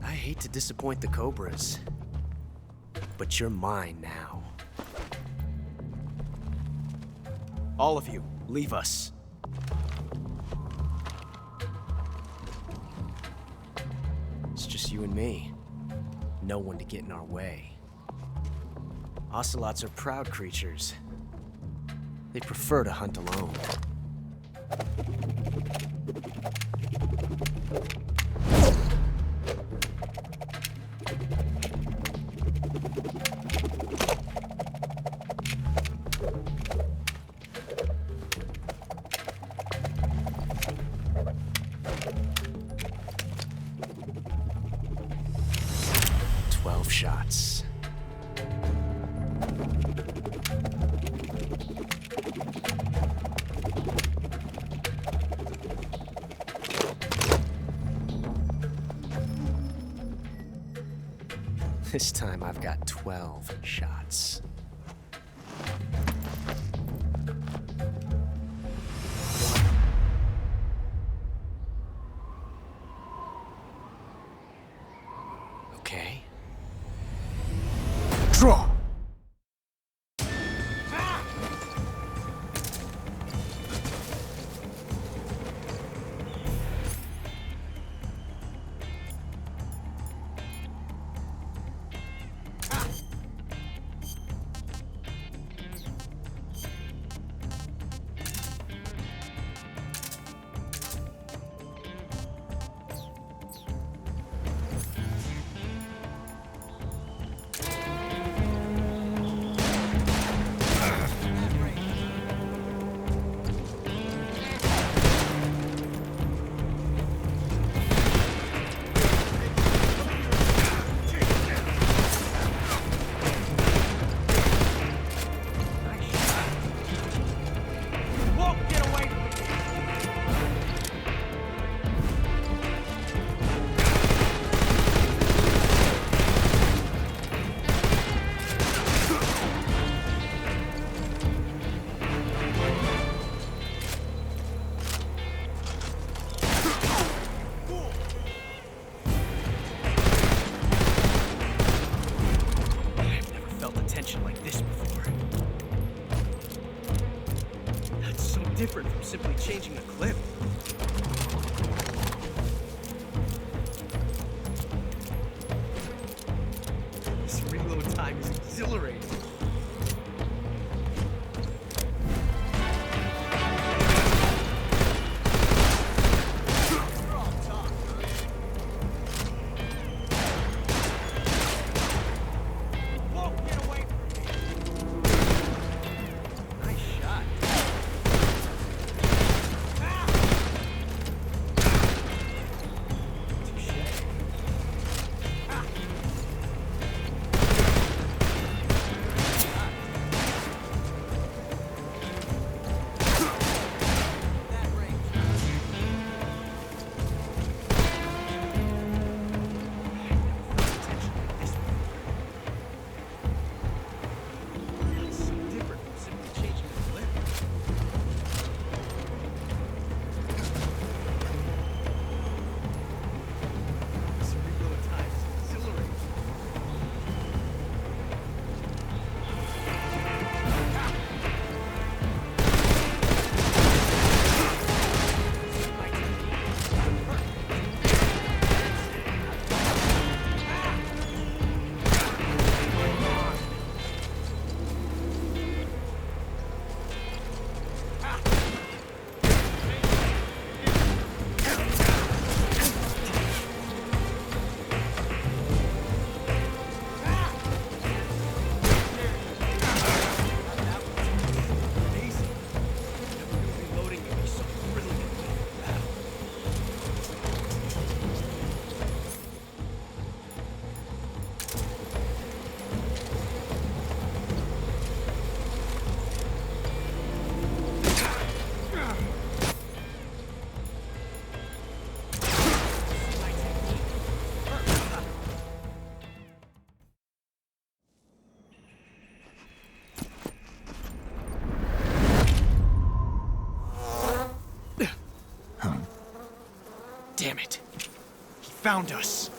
I hate to disappoint the Cobras, but you're mine now. All of you, leave us. It's just you and me. No one to get in our way. Ocelots are proud creatures. They prefer to hunt alone. Shots. This time I've got 12 shots. Okay. Draw! Different from simply changing a clip. This reload time is exhilarating. Damn it. He found us.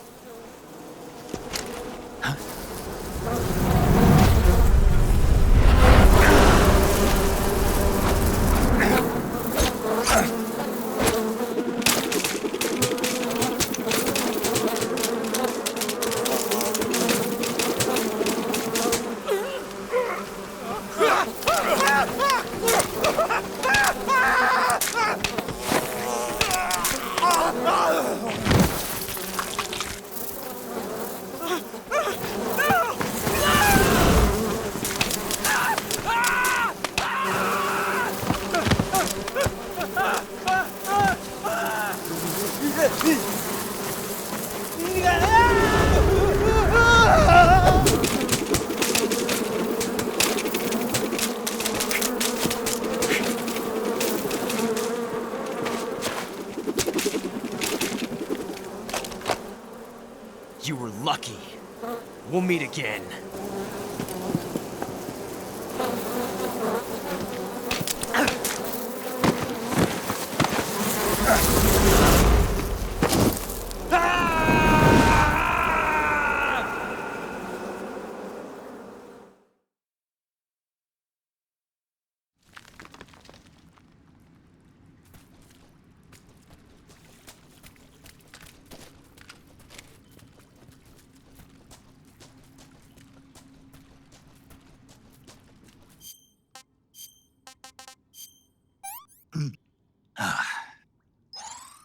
You were lucky. We'll meet again.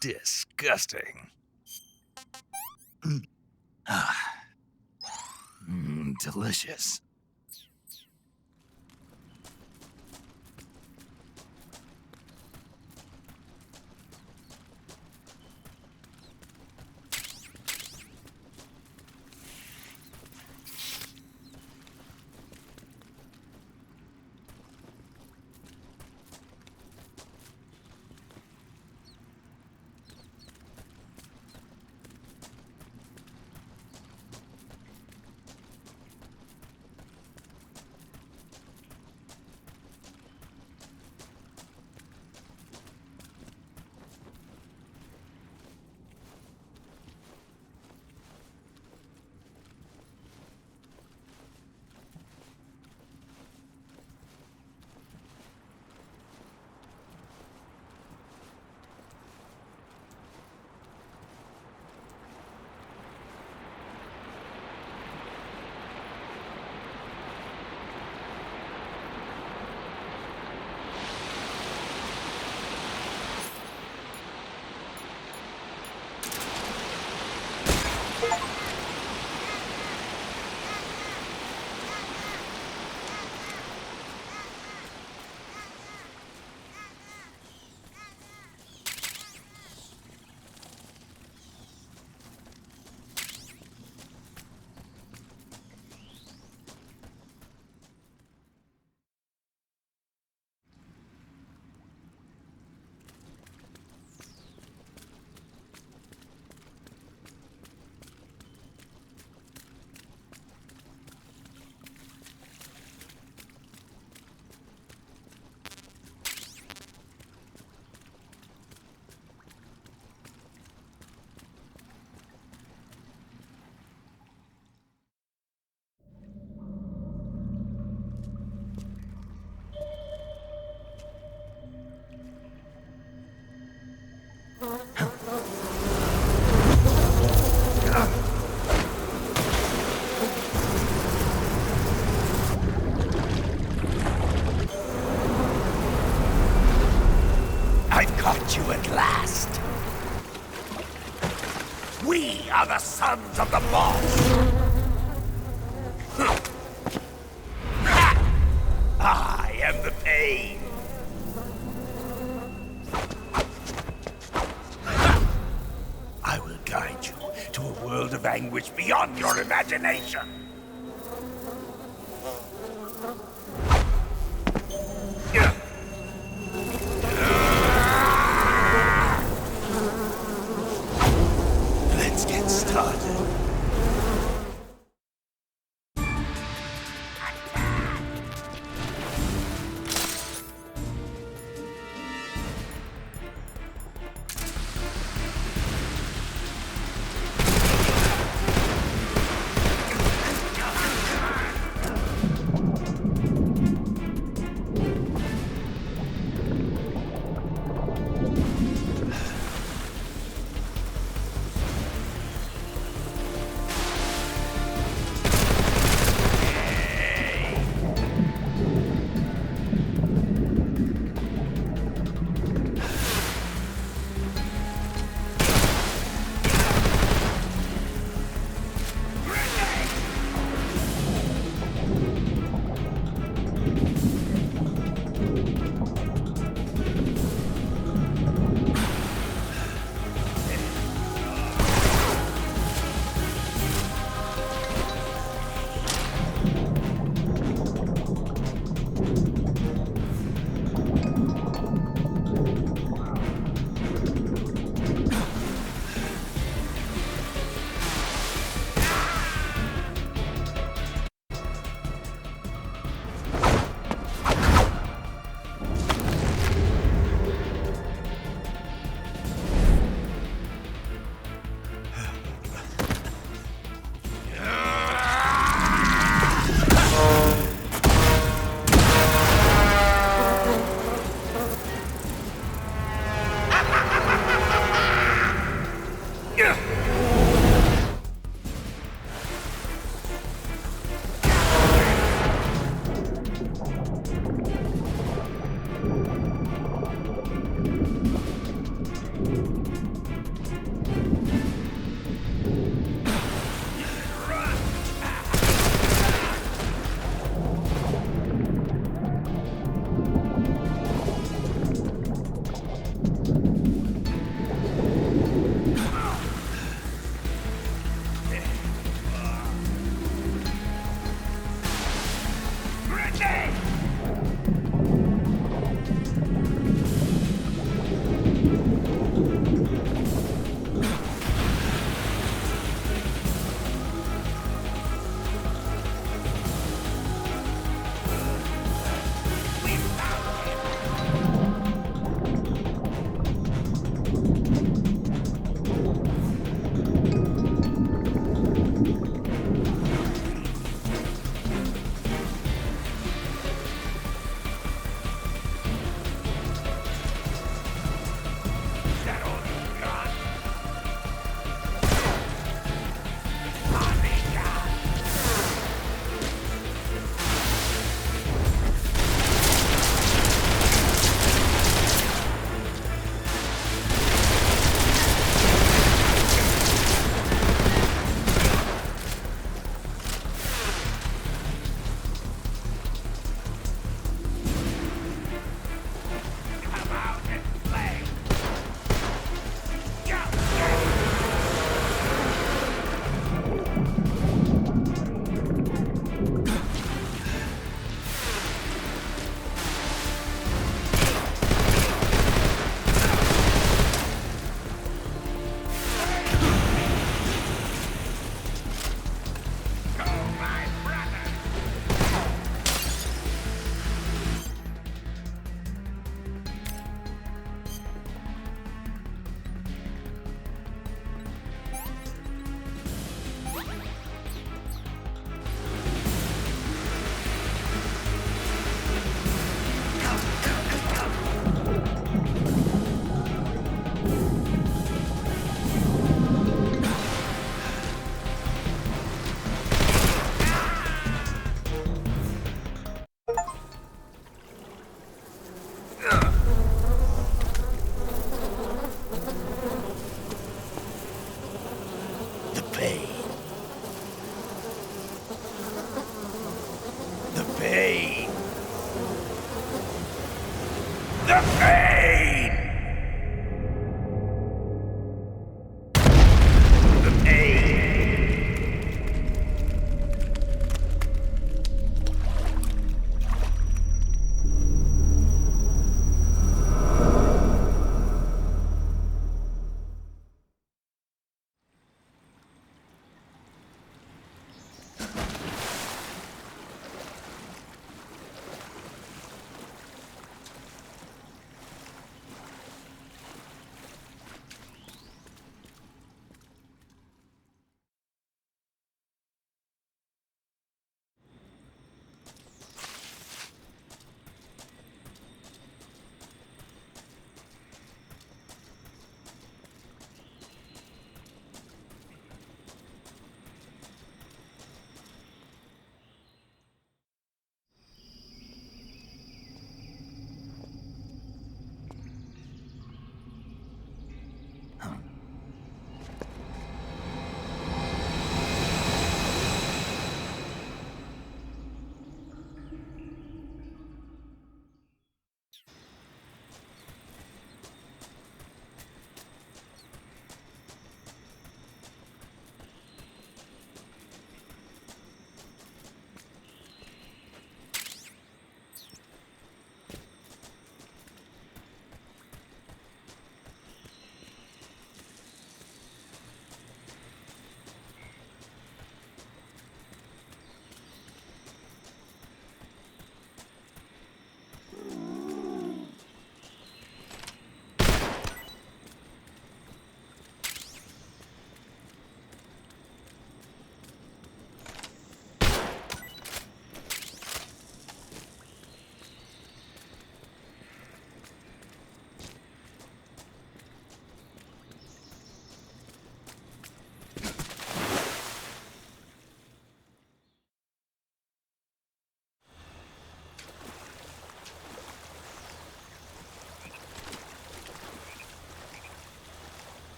Disgusting. Delicious. Caught you at last. We are the sons of the boss. I am the pain. I will guide you to a world of anguish beyond your imagination.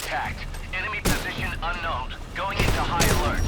Attacked. Enemy position unknown. Going into high alert.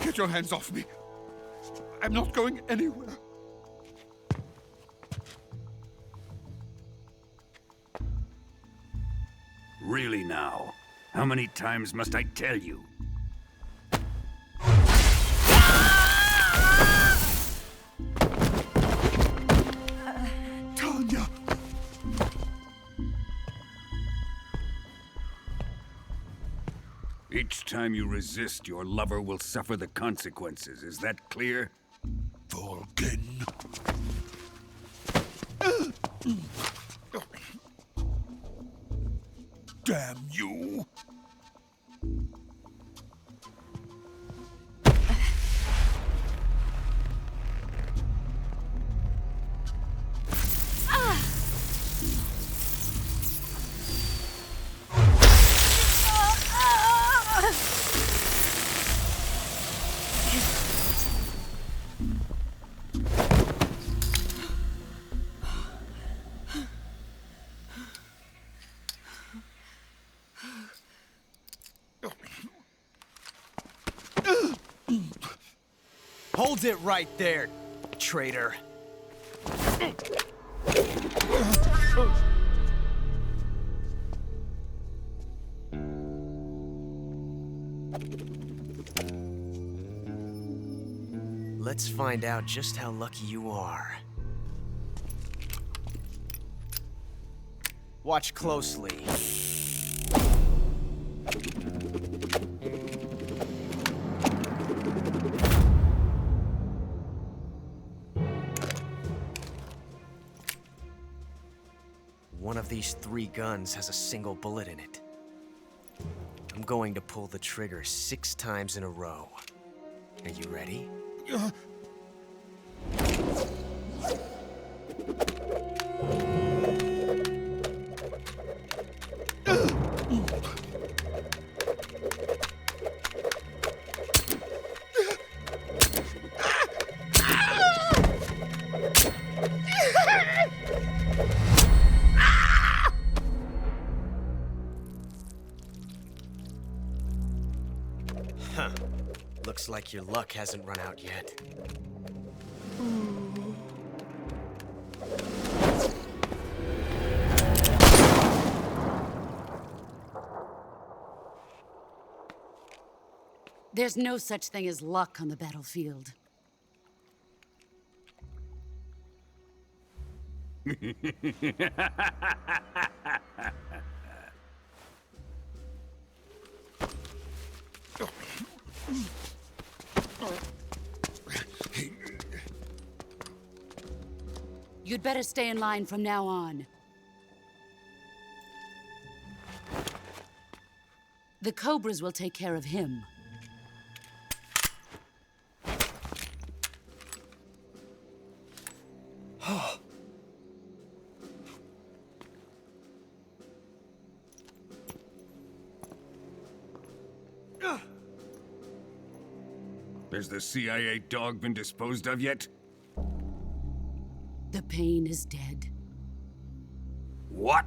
Get your hands off me. I'm not going anywhere. Really now? How many times must I tell you? Tanya! Each time you resist, your lover will suffer the consequences. Is that clear? Volgin. Damn you! Hold it right there, traitor. Let's find out just how lucky you are. Watch closely. One of these 3 guns has a single bullet in it. I'm going to pull the trigger 6 times in a row. Are you ready? Huh. Looks like your luck hasn't run out yet. There's no such thing as luck on the battlefield. You'd better stay in line from now on. The Cobras will take care of him. Has the CIA dog been disposed of yet? The pain is dead. What?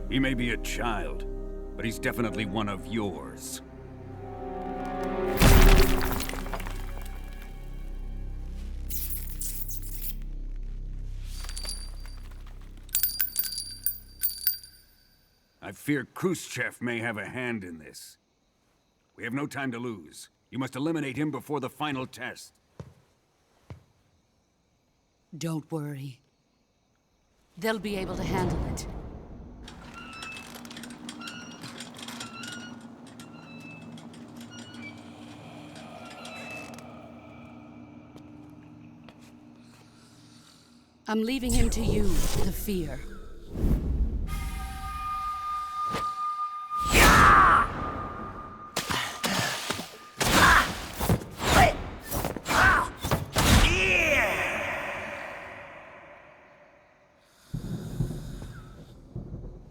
He may be a child, but he's definitely one of yours. I fear Khrushchev may have a hand in this. We have no time to lose. You must eliminate him before the final test. Don't worry. They'll be able to handle it. I'm leaving him to you, the fear.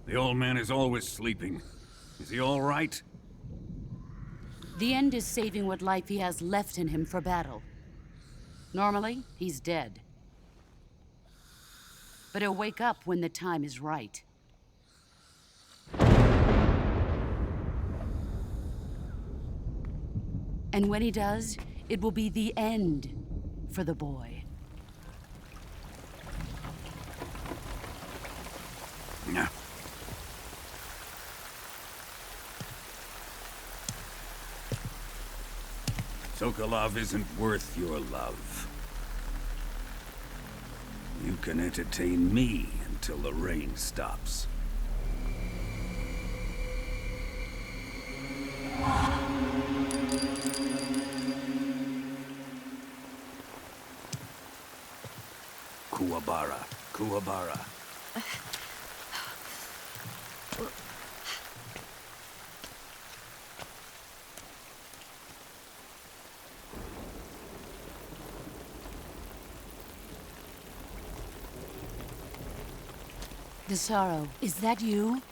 The old man is always sleeping. Is he all right? The end is saving what life he has left in him for battle. Normally, he's dead. But he'll wake up when the time is right. And when he does, it will be the end for the boy. No. Sokolov isn't worth your love. You can entertain me until the rain stops. Kuwabara, Kuwabara. The sorrow, is that you?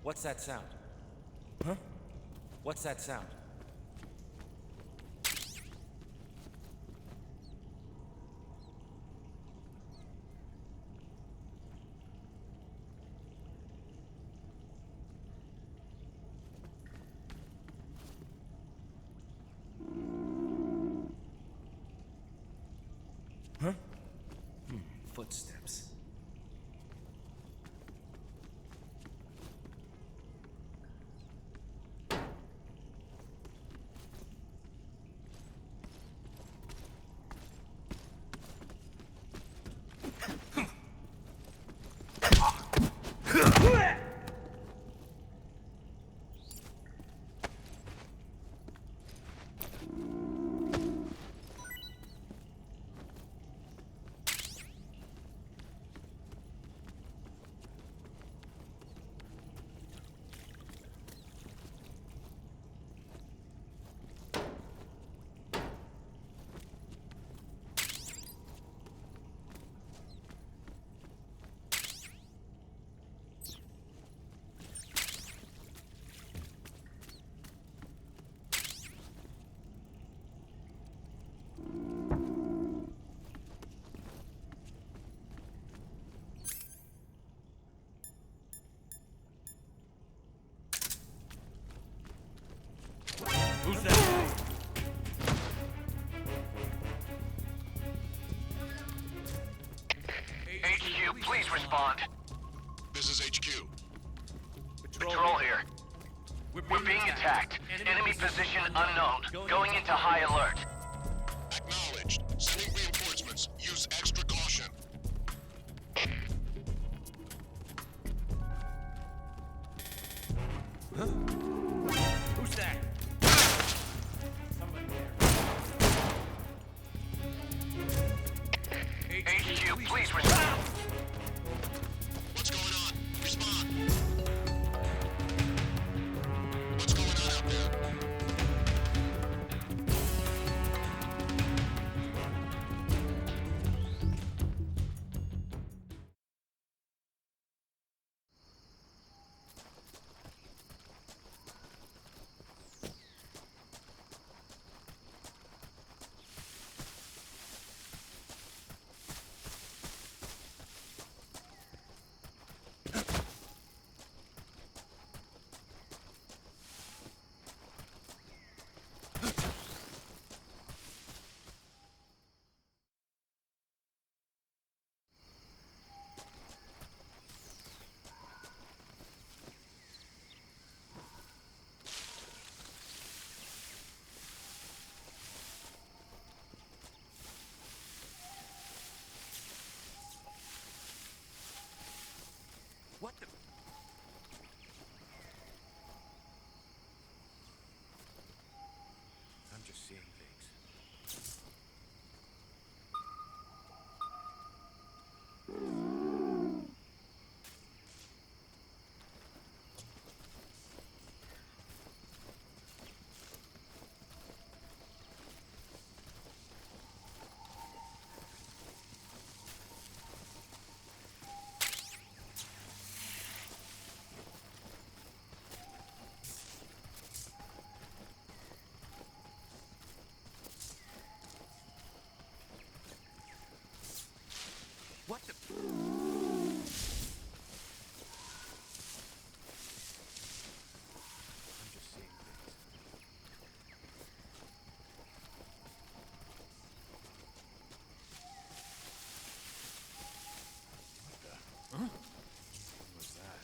What's that sound? Huh? What's that sound? Huh? Footsteps. Who's that? HQ, please respond. This is HQ. Patrol here. We're being attacked. Enemy position unknown. Going into high alert. Acknowledged. Sending reinforcements. Use extra caution. Huh? Who's that? Somebody there. HQ, please respond. What's going on? Respond. What's going on out there? What the? I'm just seeing things. What the? I'm just seeing things. What the? Huh? What was that?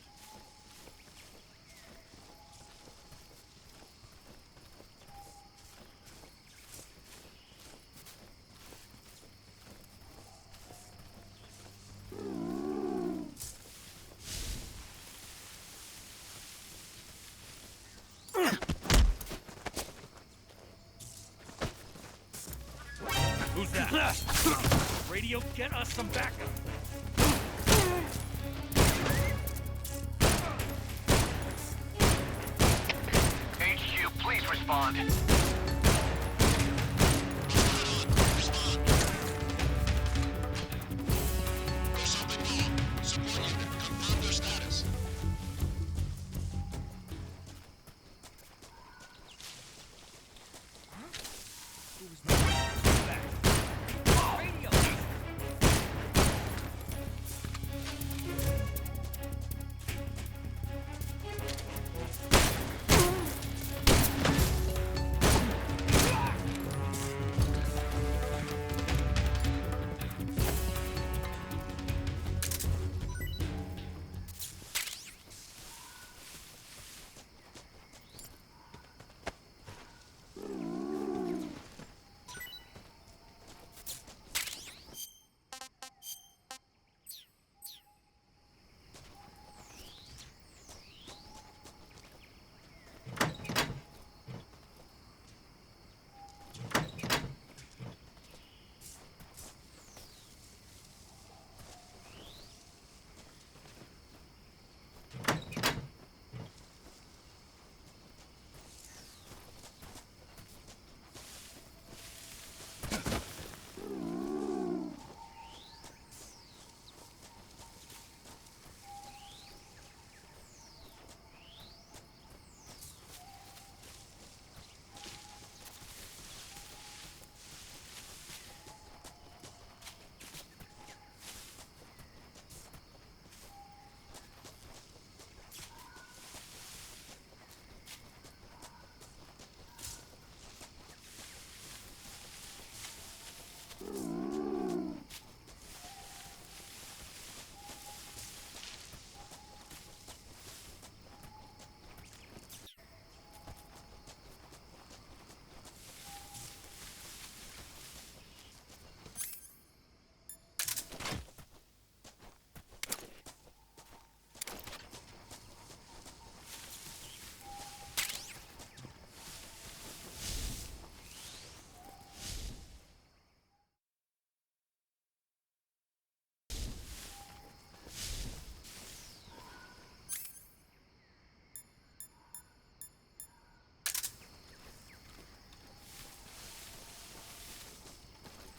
Who's that? Radio, get us some backup. HQ, please respond. There's something wrong. Support unit, confirm their status.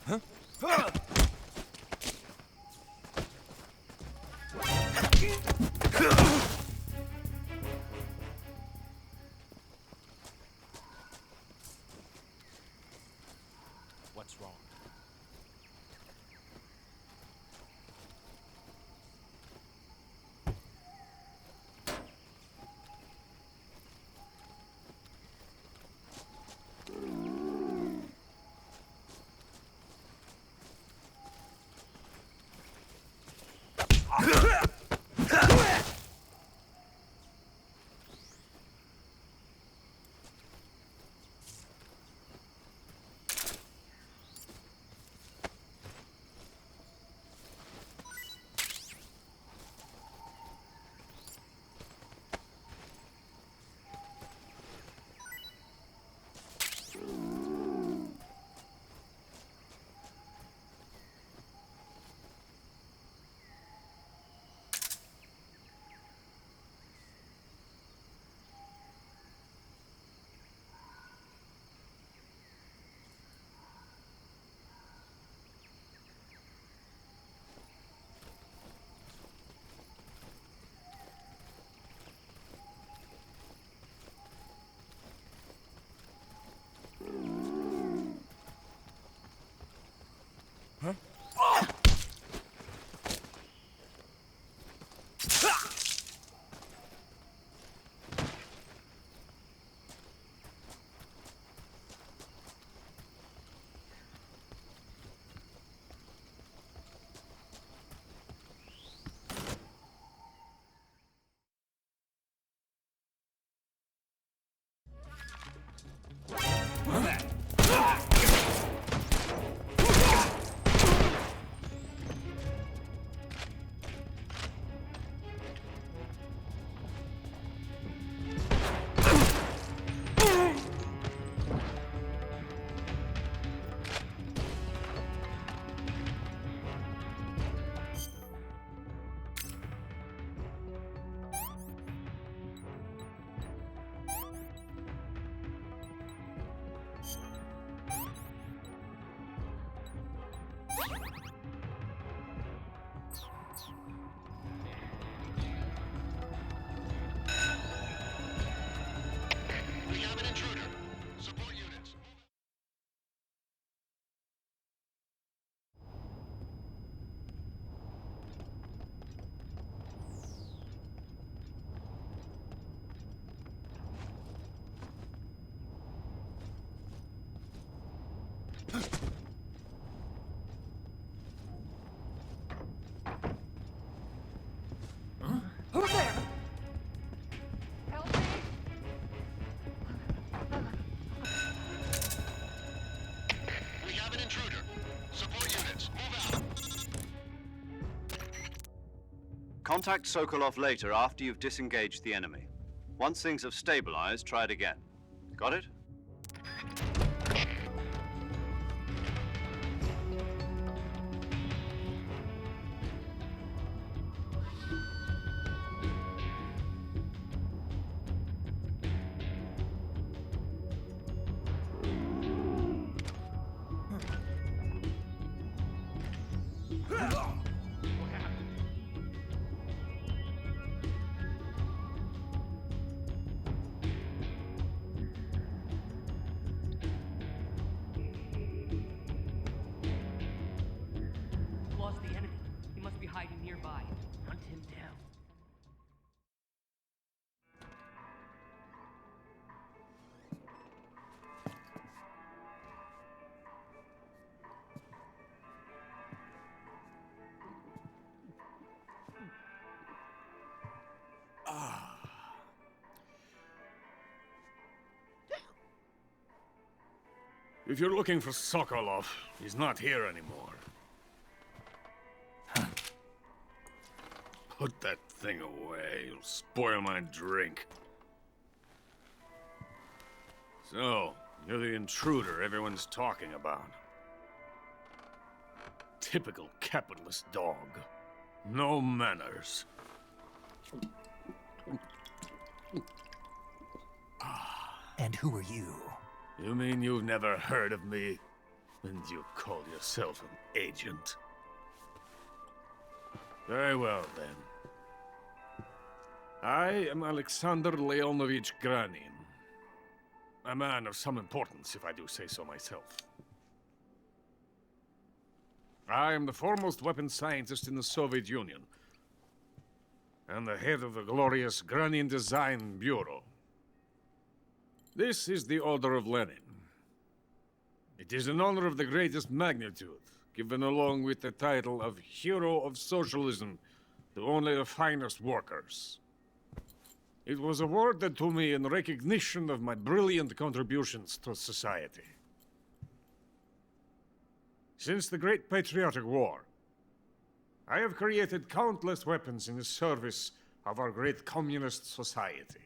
Huh? What's wrong? Huh? Who's there? Help me! We have an intruder. Support units, move out. Contact Sokolov later after you've disengaged the enemy. Once things have stabilized, try it again. Got it? Lost the enemy. He must be hiding nearby. Hunt him down. If you're looking for Sokolov, he's not here anymore. Put that thing away. You'll spoil my drink. So, you're the intruder everyone's talking about. Typical capitalist dog. No manners. And who are you? You mean you've never heard of me? And you call yourself an agent? Very well, then. I am Alexander Leonovich Granin. A man of some importance, if I do say so myself. I am the foremost weapons scientist in the Soviet Union, and the head of the glorious Granin Design Bureau. This is the Order of Lenin. It is an honor of the greatest magnitude, given along with the title of Hero of Socialism to only the finest workers. It was awarded to me in recognition of my brilliant contributions to society. Since the Great Patriotic War, I have created countless weapons in the service of our great communist society.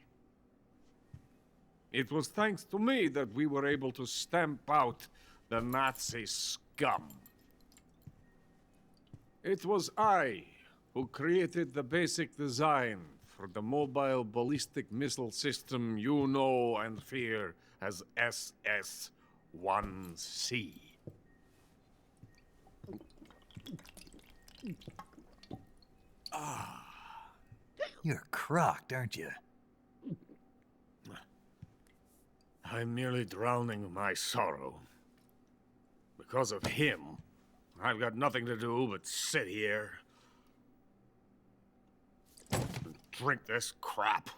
It was thanks to me that we were able to stamp out the Nazi scum. It was I who created the basic design for the mobile ballistic missile system you know and fear as SS-1C. You're crocked, aren't you? I'm merely drowning my sorrow. Because of him, I've got nothing to do but sit here and drink this crap.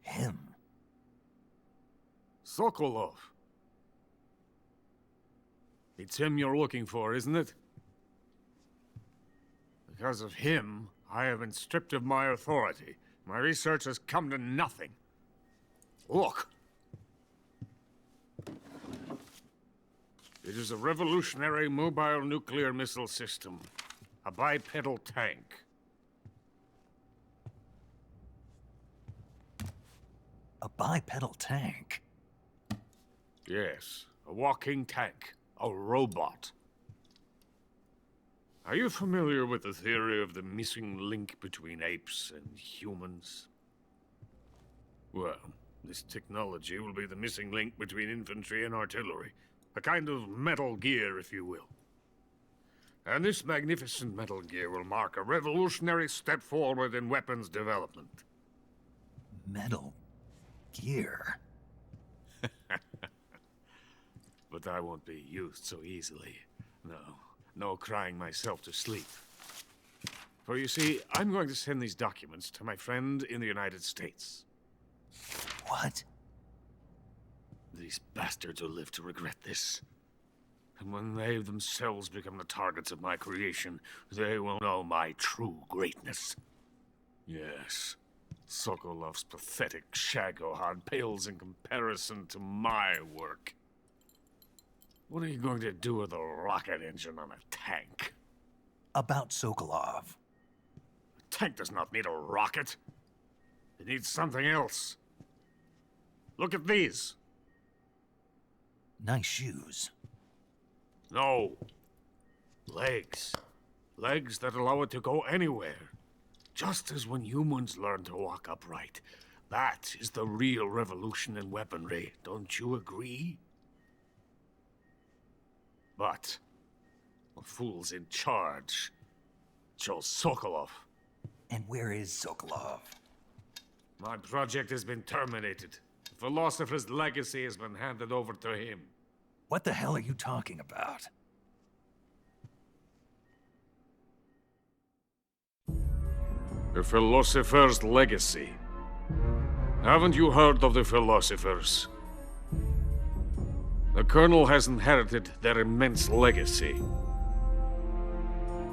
Him? Sokolov. It's him you're looking for, isn't it? Because of him, I have been stripped of my authority. My research has come to nothing. Look. It is a revolutionary mobile nuclear missile system. A bipedal tank. A bipedal tank? Yes, a walking tank. A robot. Are you familiar with the theory of the missing link between apes and humans? Well, this technology will be the missing link between infantry and artillery. A kind of Metal Gear, if you will. And this magnificent Metal Gear will mark a revolutionary step forward in weapons development. Metal Gear? But I won't be used so easily. No crying myself to sleep. For you see, I'm going to send these documents to my friend in the United States. What? These bastards will live to regret this. when they themselves become the targets of my creation, they will know my true greatness. Yes, Sokolov's pathetic Shagohod pales in comparison to my work. What are you going to do with a rocket engine on a tank? About Sokolov. A tank does not need a rocket. It needs something else. Look at these. Nice shoes. No. Legs. Legs that allow it to go anywhere. Just as when humans learn to walk upright. That is the real revolution in weaponry. Don't you agree? But the fool's in charge. Joe Sokolov. And where is Sokolov? My project has been terminated. The philosopher's legacy has been handed over to him. What the hell are you talking about? The philosopher's legacy. Haven't you heard of the philosophers? The Colonel has inherited their immense legacy.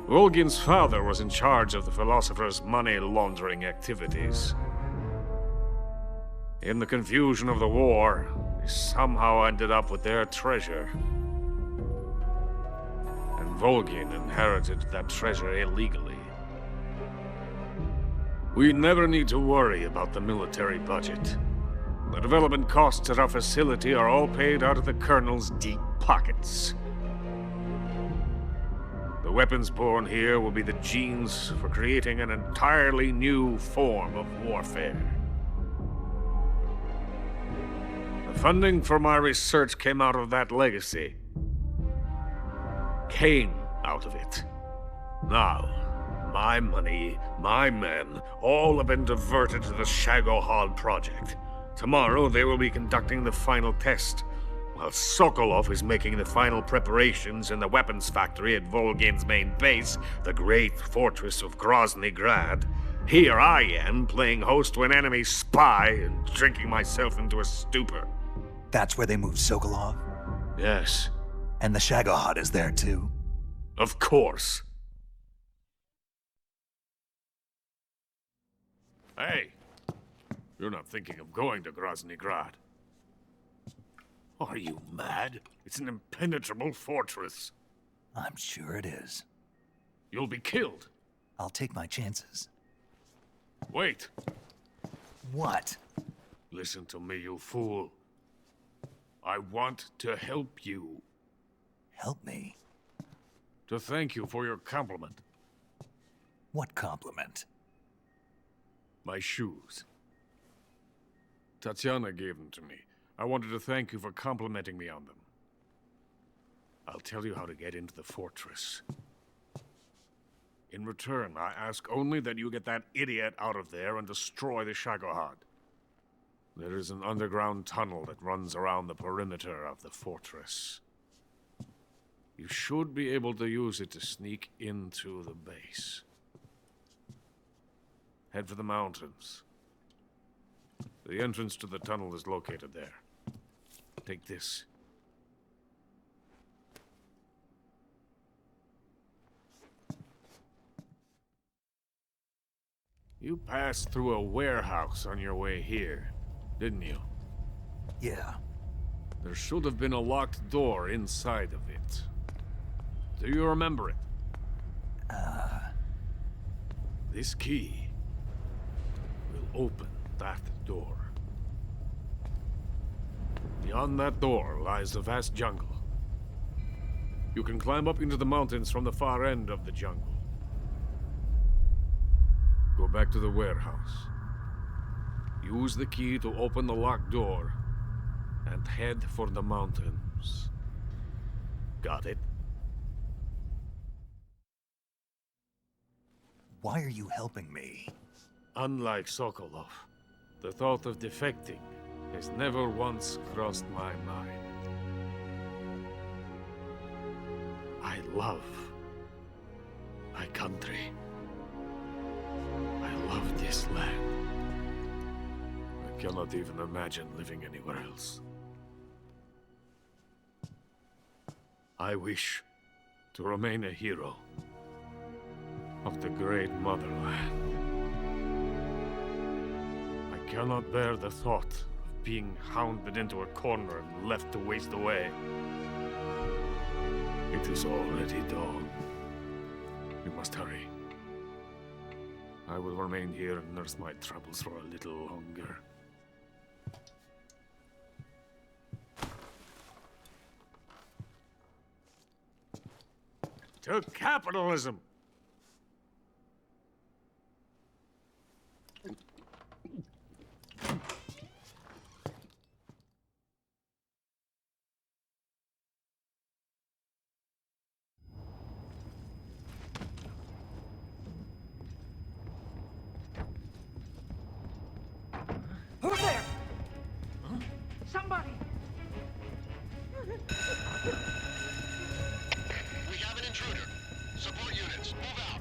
Volgin's father was in charge of the philosophers' money laundering activities. In the confusion of the war, he somehow ended up with their treasure. And Volgin inherited that treasure illegally. We never need to worry about the military budget. The development costs at our facility are all paid out of the Colonel's deep pockets. The weapons born here will be the genes for creating an entirely new form of warfare. The funding for my research came out of that legacy. Came out of it. Now, my money, my men, all have been diverted to the Shagohod project. Tomorrow they will be conducting the final test, while Sokolov is making the final preparations in the weapons factory at Volgin's main base, the great fortress of Grozny Grad. Here I am, playing host to an enemy spy and drinking myself into a stupor. That's where they moved Sokolov? Yes. And the Shagohod is there too? Of course. Hey, you're not thinking of going to Grozny Grad. Are you mad? It's an impenetrable fortress. I'm sure it is. You'll be killed. I'll take my chances. Wait. What? Listen to me, you fool. I want to help you. Help me? To thank you for your compliment. What compliment? My shoes. Tatiana gave them to me. I wanted to thank you for complimenting me on them. I'll tell you how to get into the fortress. In return, I ask only that you get that idiot out of there and destroy the Shagohod. There is an underground tunnel that runs around the perimeter of the fortress. You should be able to use it to sneak into the base. Head for the mountains. The entrance to the tunnel is located there. Take this. You passed through a warehouse on your way here, didn't you? Yeah. There should have been a locked door inside of it. Do you remember it? This key will open that door. Beyond that door lies the vast jungle. You can climb up into the mountains from the far end of the jungle. Go back to the warehouse. Use the key to open the locked door and head for the mountains. Got it? Why are you helping me? Unlike Sokolov, the thought of defecting has never once crossed my mind. I love my country. I love this land. I cannot even imagine living anywhere else. I wish to remain a hero of the great motherland. I cannot bear the thought of being hounded into a corner and left to waste away. It is already dawn. We must hurry. I will remain here and nurse my troubles for a little longer. To capitalism! Who's there? Somebody! We have an intruder. Support units, move out.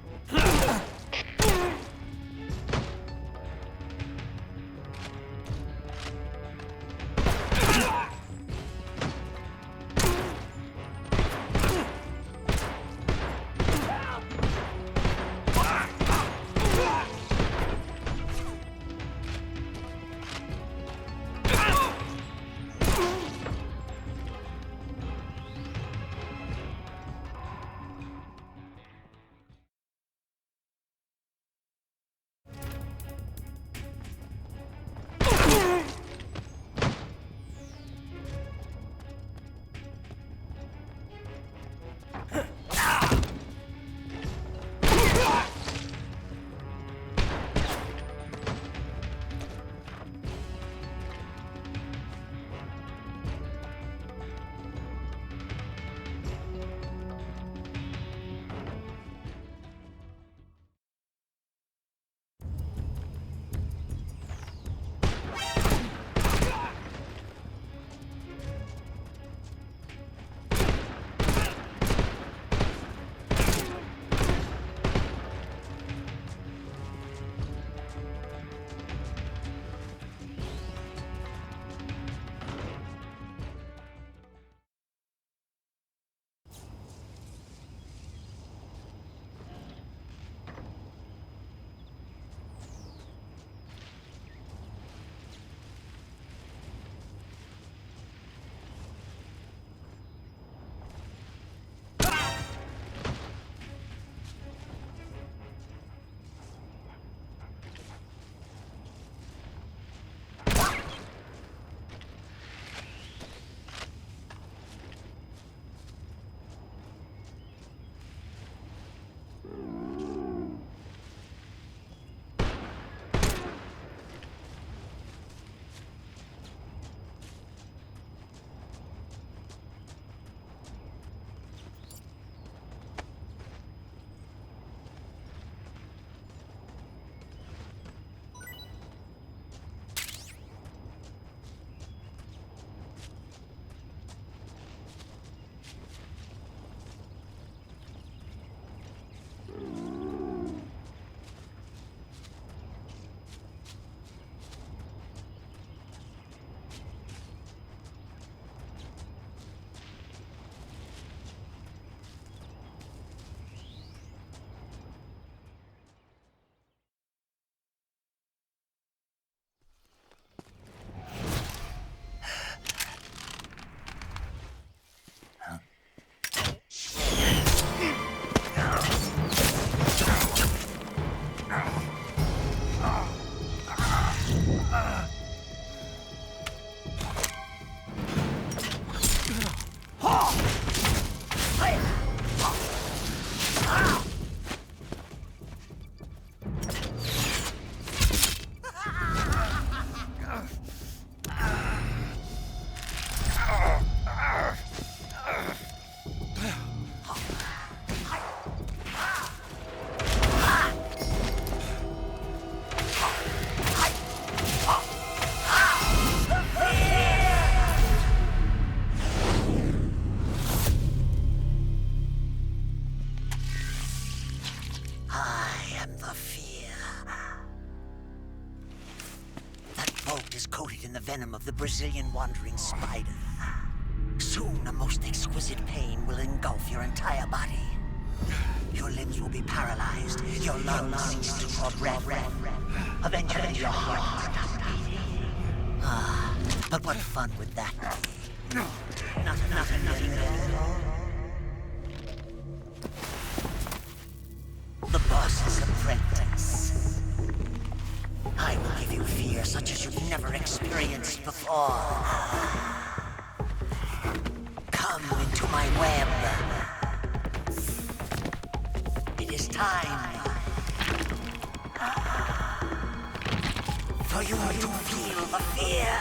Coated in the venom of the Brazilian wandering spider. Soon a The most exquisite pain will engulf your entire body. Your limbs will be paralyzed. Your lungs cease to draw breath. Eventually, your heart will stop beating. Ah, but what fun would that be? Nothing at all. The boss's apprentice. I will give you fear such as you've never experienced before. Come into my web. It is time for you to feel the fear.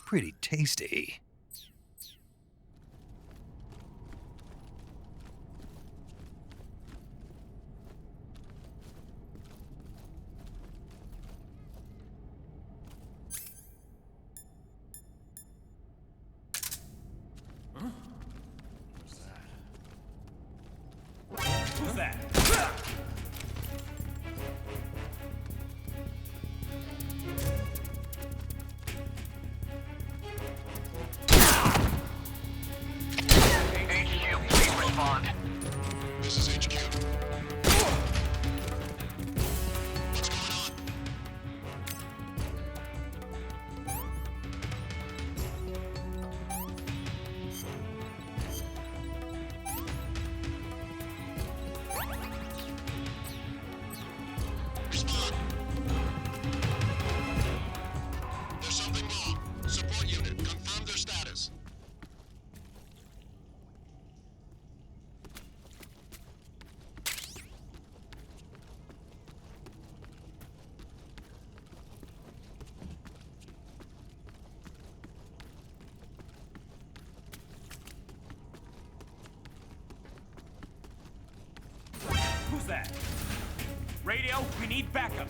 Pretty tasty. Who's that? HQ, please respond. This is HQ. What's going on? Respond. There's something wrong. Support unit, confirm their status. Who's that? Radio, we need backup.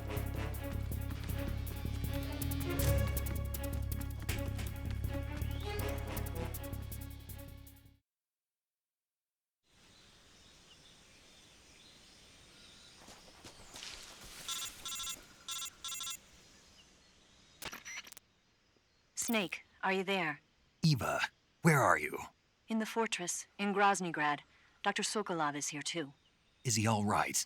Snake, are you there? Eva, where are you? In the fortress, in Groznygrad. Dr. Sokolov is here too. Is he all right?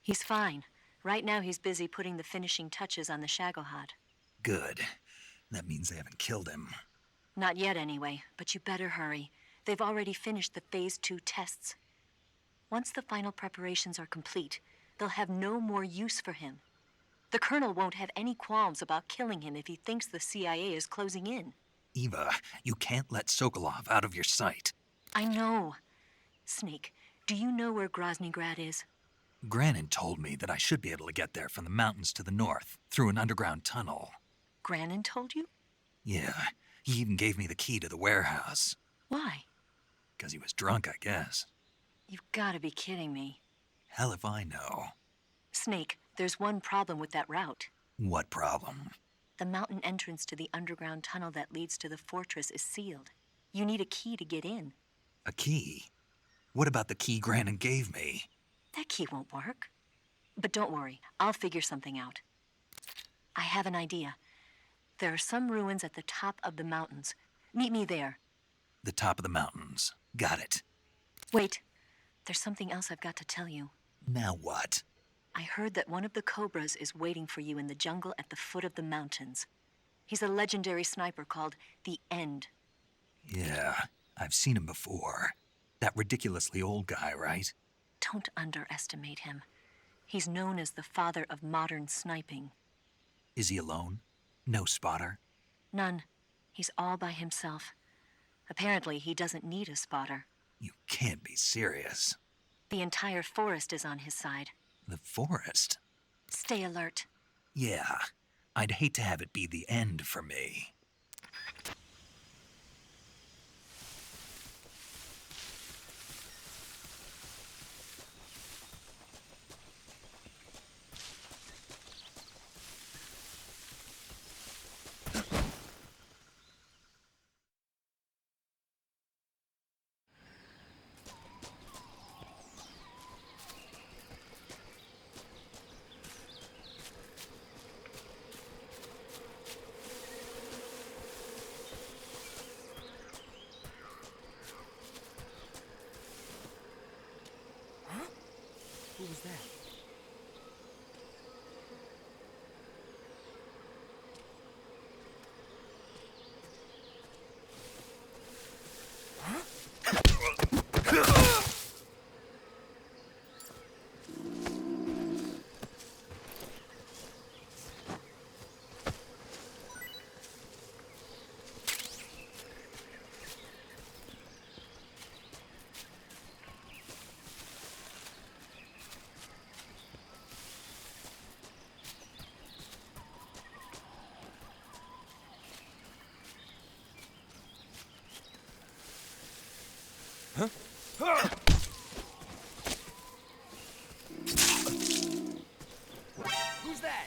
He's fine. Right now he's busy putting the finishing touches on the Shagohod. Good. That means they haven't killed him. Not yet anyway, but you better hurry. They've already finished the Phase 2 tests. Once the final preparations are complete, they'll have no more use for him. The Colonel won't have any qualms about killing him if he thinks the CIA is closing in. Eva, you can't let Sokolov out of your sight. I know. Snake, do you know where Groznygrad is? Granin told me that I should be able to get there from the mountains to the north, through an underground tunnel. Granin told you? Yeah, he even gave me the key to the warehouse. Why? 'Cause he was drunk, I guess. You've got to be kidding me. Hell if I know. Snake, there's one problem with that route. What problem? The mountain entrance to the underground tunnel that leads to the fortress is sealed. You need a key to get in. A key? What about the key Granin gave me? That key won't work. But don't worry, I'll figure something out. I have an idea. There are some ruins at the top of the mountains. Meet me there. The top of the mountains. Got it. Wait, there's something else I've got to tell you. Now what? I heard that one of the Cobras is waiting for you in the jungle at the foot of the mountains. He's a legendary sniper called the End. Yeah, I've seen him before. That ridiculously old guy, right? Don't underestimate him. He's known as the father of modern sniping. Is he alone? No spotter? None. He's all by himself. Apparently, he doesn't need a spotter. You can't be serious. The entire forest is on his side. The forest? Stay alert. Yeah, I'd hate to have it be the end for me. Who was that? Who's that?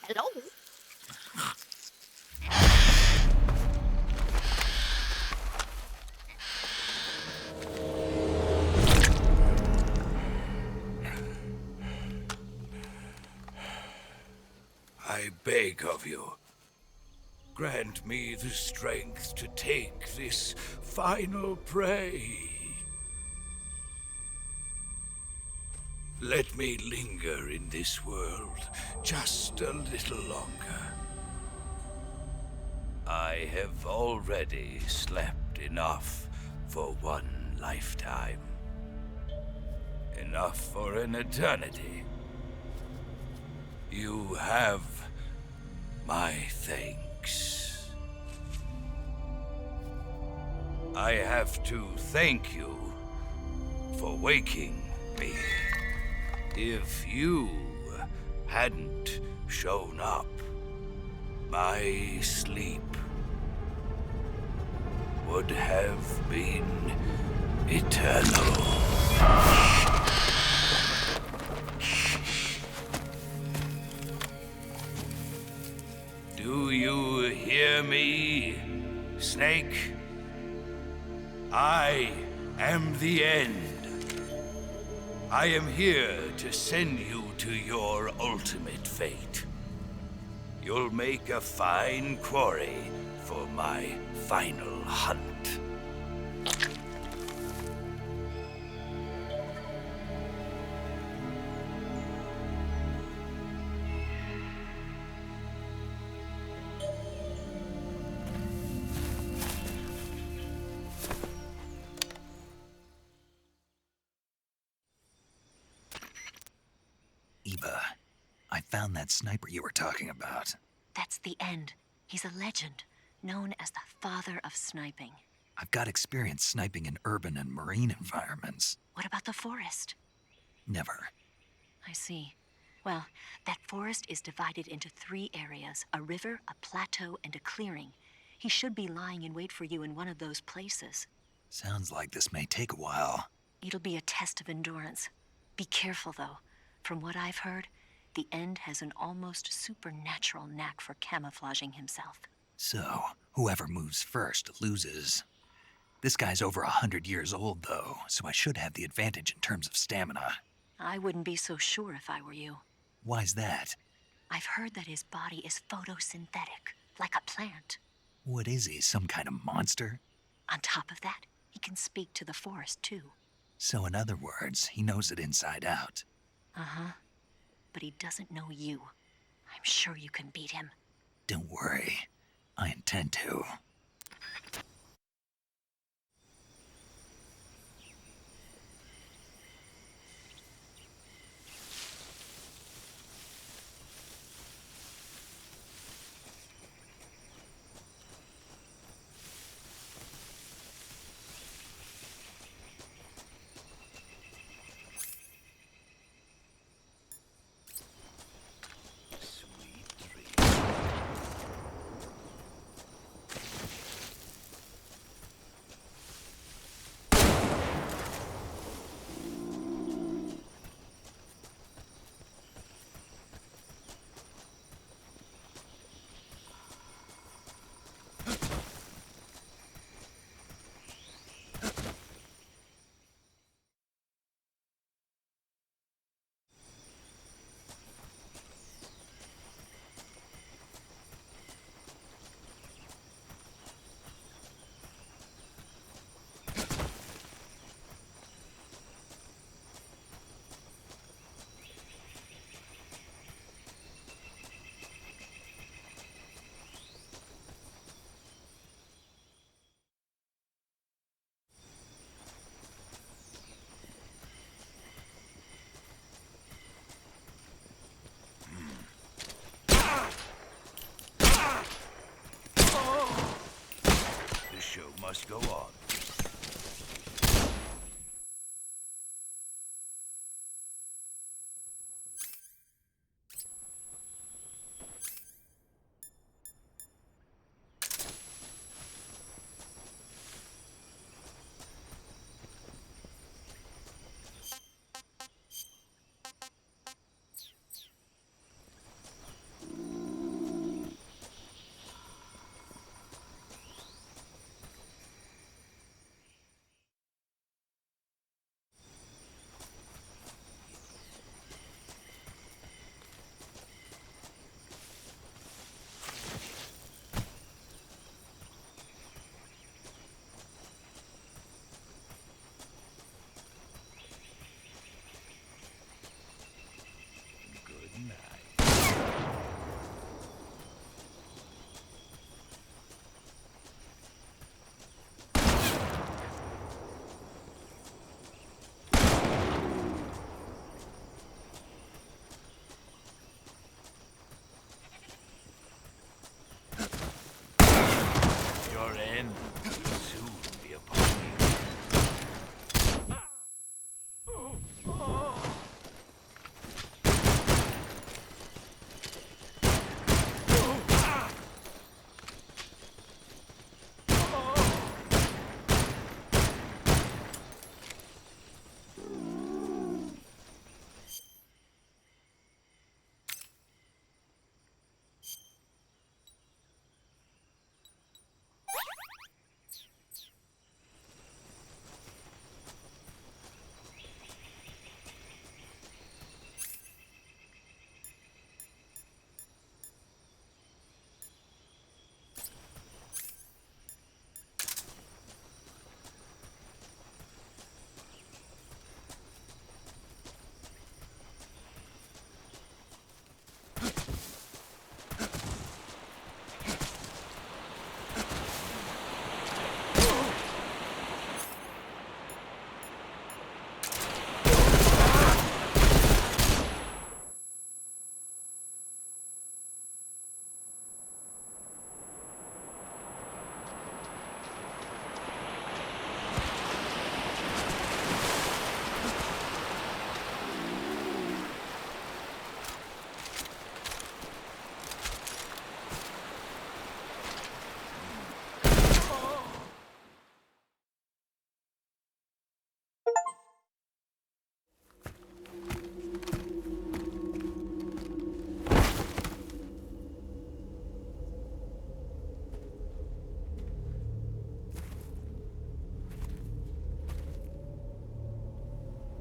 Hello? I beg of you, grant me the strength to take this final prey. Let me linger in this world just a little longer. I have already slept enough for one lifetime. Enough for an eternity. You have my thanks. I have to thank you for waking me. If you hadn't shown up, my sleep would have been eternal. Do you hear me, Snake? I am the end. I am here to send you to your ultimate fate. You'll make a fine quarry for my final hunt. Eva, I found that sniper you were talking about. That's the end. He's a legend, known as the father of sniping. I've got experience sniping in urban and marine environments. What about the forest? Never. I see. Well, that forest is divided into 3 areas, a river, a plateau, and a clearing. He should be lying in wait for you in one of those places. Sounds like this may take a while. It'll be a test of endurance. Be careful, though. From what I've heard, the End has an almost supernatural knack for camouflaging himself. So, whoever moves first loses. This guy's over 100 years old, though, so I should have the advantage in terms of stamina. I wouldn't be so sure if I were you. Why's that? I've heard that his body is photosynthetic, like a plant. What is he, some kind of monster? On top of that, he can speak to the forest, too. So in other words, he knows it inside out. Uh-huh. But he doesn't know you. I'm sure you can beat him. Don't worry. I intend to. show must go on.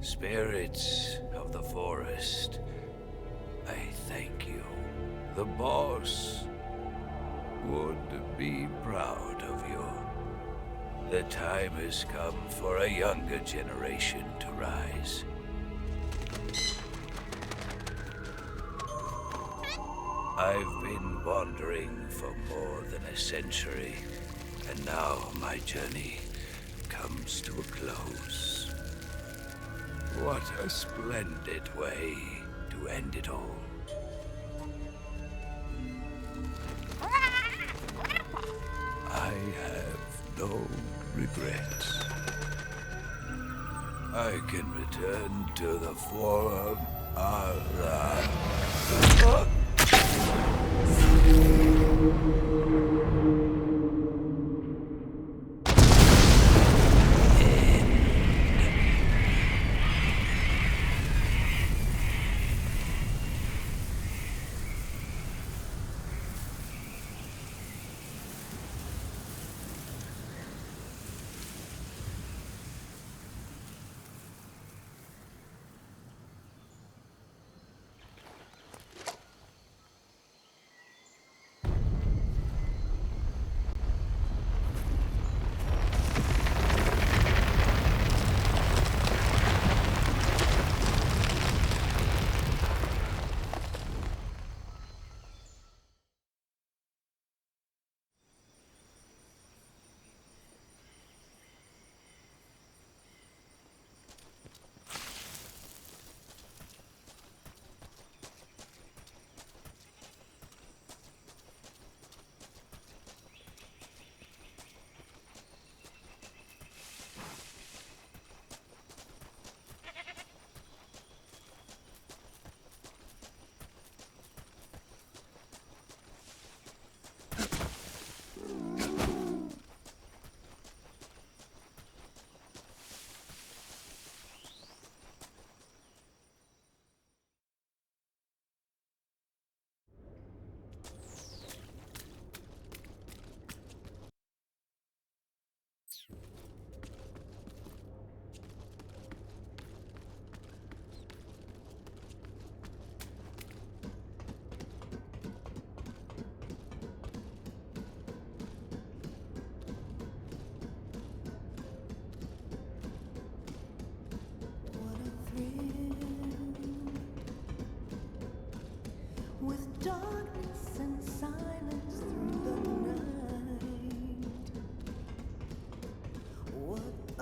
Spirits of the forest, I thank you. The boss would be proud of you. The time has come for a younger generation to rise. I've been wandering for more than a century, and now my journey comes to a close. What a splendid way to end it all. I have no regrets. I can return to the Forum Allah.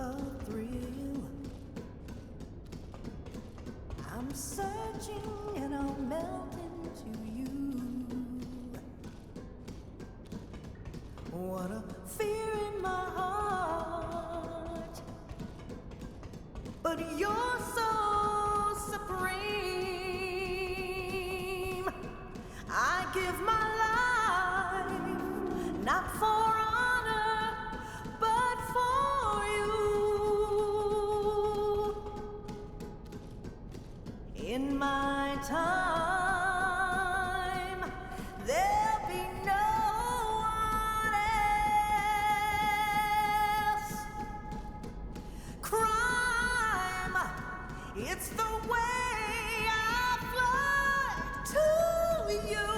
a thrill. I'm searching and I'll melt into you. What a fear in my heart, but you're so supreme. I give my life not for honor, but for you. In my time, there'll be no one else. Crime, it's the way I fly to you.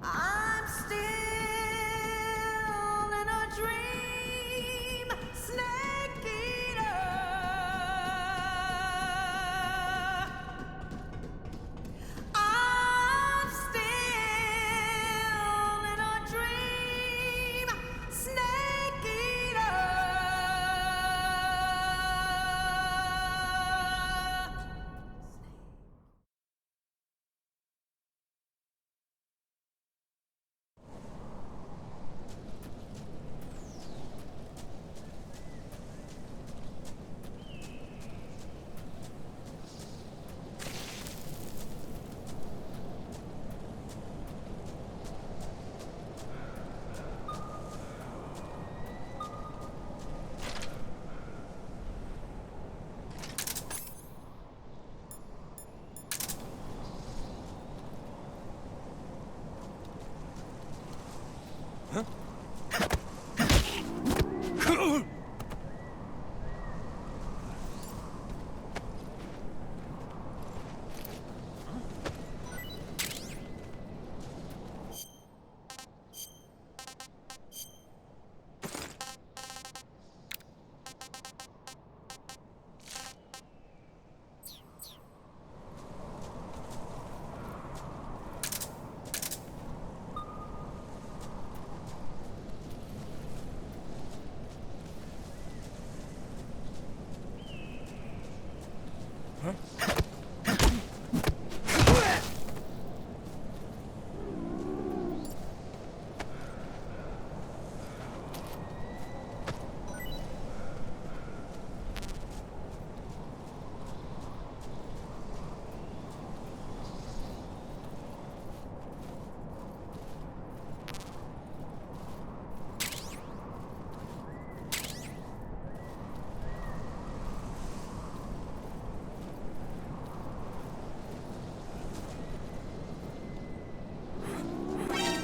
I'm still in a dream, snake eater. I'm still in a dream, snake eater.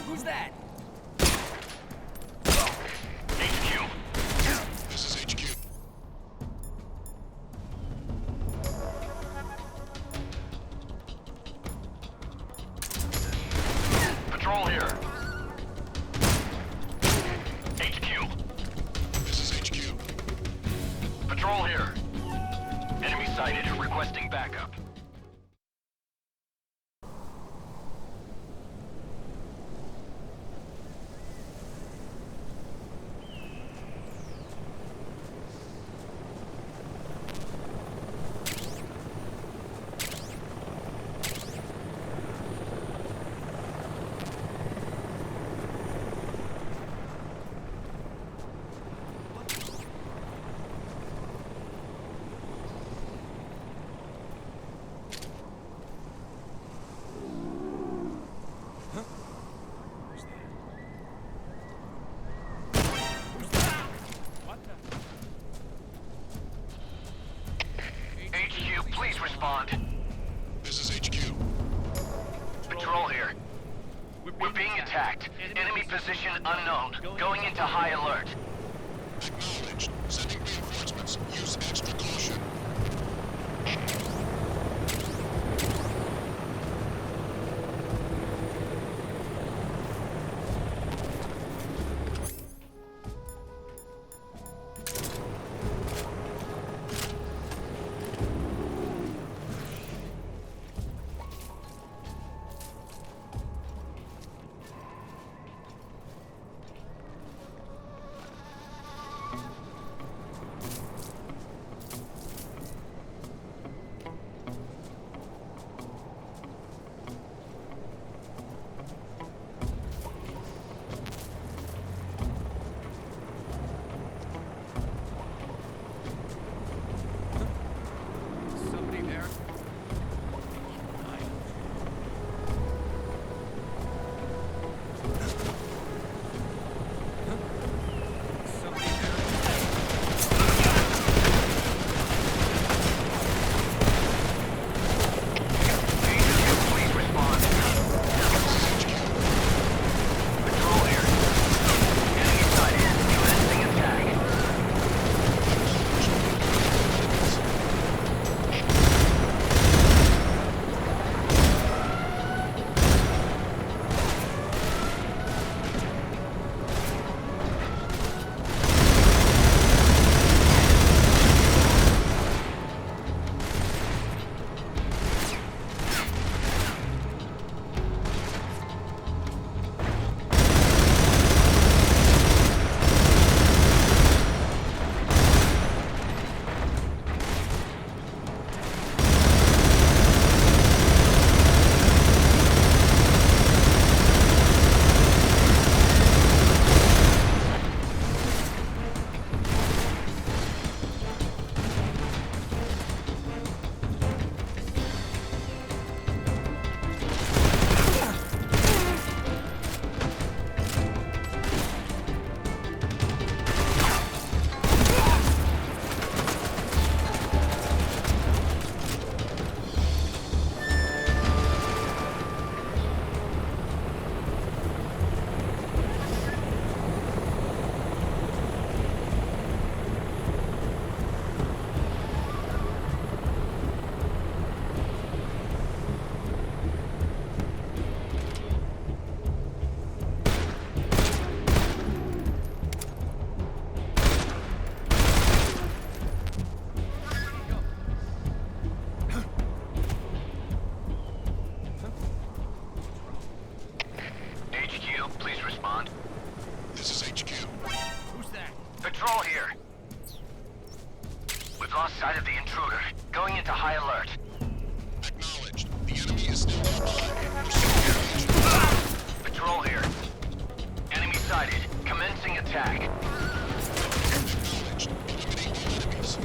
Who's that? HQ. This is HQ. Patrol here. HQ. This is HQ. Patrol here. Enemy sighted. Requesting backup. HQ, please respond. This is HQ. Patrol here. We're being attacked. Enemy position unknown. Going into high alert. Acknowledged. Sending reinforcements. Use extra caution. Patrol here. We've lost sight of the intruder. Going into high alert. Acknowledged. The enemy is still nearby. Patrol here. Enemy sighted. Commencing attack. Acknowledged. Eliminate all enemies.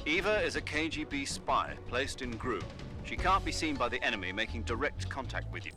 Eva is a KGB spy placed in Gru. She can't be seen by the enemy making direct contact with you.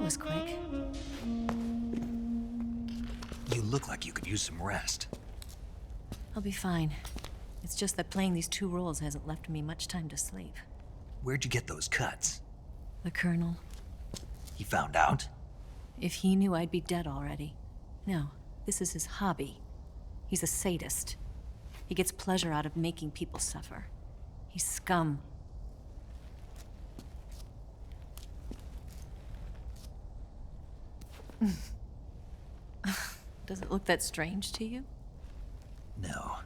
was quick. You look like you could use some rest. I'll be fine. It's just that playing these 2 roles hasn't left me much time to sleep. Where'd you get those cuts? The Colonel. He found out? If he knew, I'd be dead already. No, this is his hobby. He's a sadist. He gets pleasure out of making people suffer. He's scum. Does it look that strange to you? No.